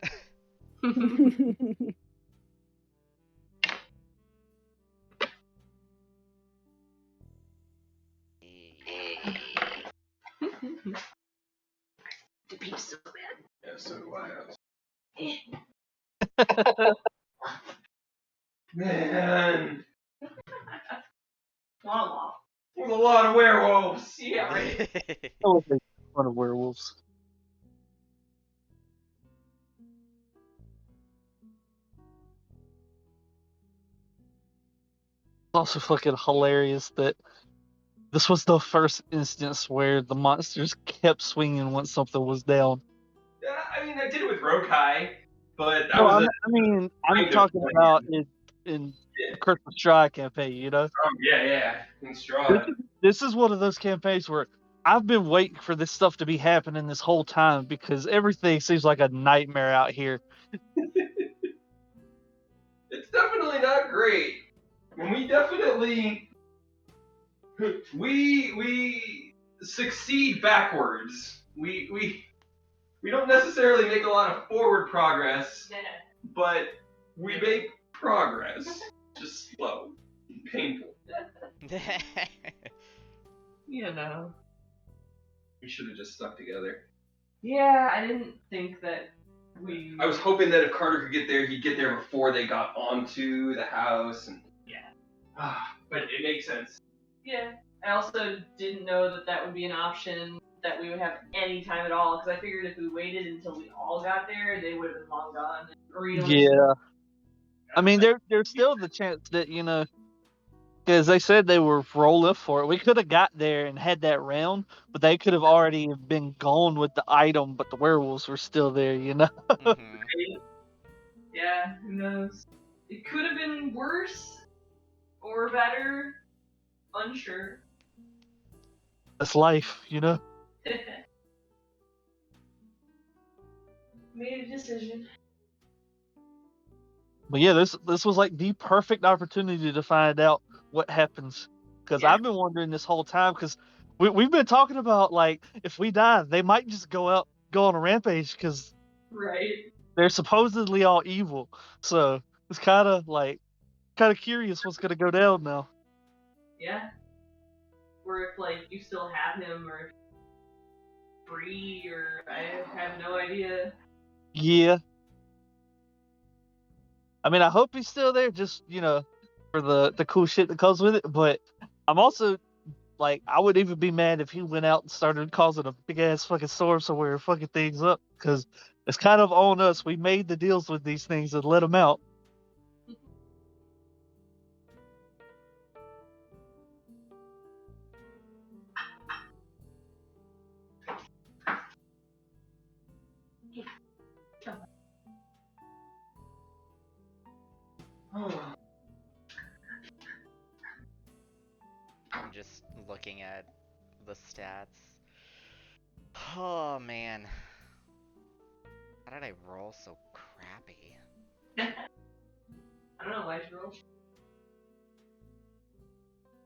To be so bad. Yeah, so do I. Man, Wah there's a lot of werewolves. Yeah, right. I would make fun of werewolves. It's also fucking hilarious that this was the first instance where the monsters kept swinging once something was down. Yeah, I mean, I did it with Rokai, but that No, was I'm kind of talking plan. about in Yeah. the Curse of Strahd campaign, you know? Yeah, in Strahd. This is one of those campaigns where I've been waiting for this stuff to be happening this whole time because everything seems like a nightmare out here. It's definitely not great. And we definitely we succeed backwards. We don't necessarily make a lot of forward progress, but we make progress. Just slow, painful. You know. We should have just stuck together. Yeah, I didn't think that we. I was hoping that if Carter could get there, he'd get there before they got onto the house. And yeah, but it makes sense. Yeah. I also didn't know that that would be an option that we would have any time at all because I figured if we waited until we all got there, they would have been long gone. Yeah. I mean, there's still the chance that, you know, because they said they were rolling for it. We could have got there and had that round, but they could have already been gone with the item, but the werewolves were still there, you know? Mhm. Yeah, who knows? It could have been worse or better. Unsure. That's life, you know? Made a decision. But yeah, this was like the perfect opportunity to find out what happens. Because Yeah. I've been wondering this whole time, because we've been talking about, like, if we die, they might just go on a rampage, because Right. they're supposedly all evil. So it's kind of curious what's going to go down now. Yeah. Or if like you still have him, or if he's free, or I have no idea. Yeah. I mean, I hope he's still there, just, you know, for the cool shit that comes with it. But I'm also, like, I would even be mad if he went out and started causing a big ass fucking storm somewhere and fucking things up. Because it's kind of on us. We made the deals with these things and let them out. I'm just looking at the stats. Oh man. How did I roll so crappy? I don't know why you roll.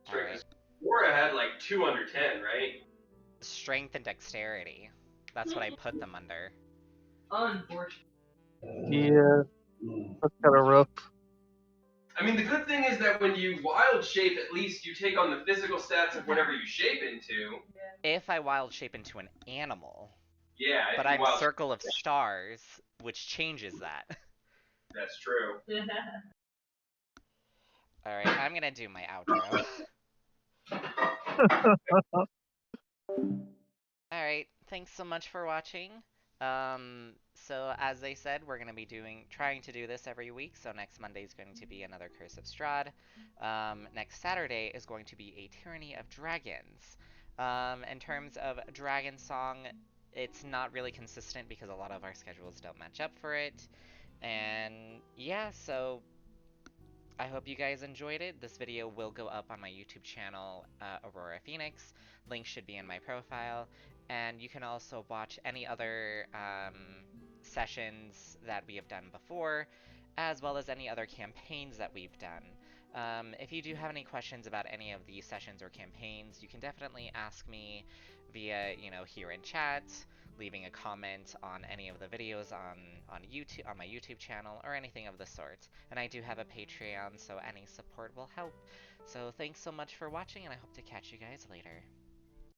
It's Wara had like 2 under 10, right? Strength and dexterity. That's what I put them under. Unfortunately. Yeah, that's kind of rough. I mean, the good thing is that when you wild shape, at least you take on the physical stats of whatever you shape into. If I wild shape into an animal. Yeah, But if you I'm wild Circle of Stars, which changes that. That's true. Alright, I'm gonna do my outro. Alright, thanks so much for watching. So as they said, we're gonna be trying to do this every week. So next Monday is going to be another Curse of Strahd. Next Saturday is going to be a Tyranny of Dragons. In terms of Dragon Song, it's not really consistent because a lot of our schedules don't match up for it. And yeah, so I hope you guys enjoyed it. This video will go up on my YouTube channel, Aurora Phoenix. Link should be in my profile. And you can also watch any other sessions that we have done before, as well as any other campaigns that we've done. If you do have any questions about any of these sessions or campaigns, you can definitely ask me via, here in chat, leaving a comment on any of the videos on YouTube, on my YouTube channel, or anything of the sort. And I do have a Patreon, so any support will help. So thanks so much for watching, and I hope to catch you guys later.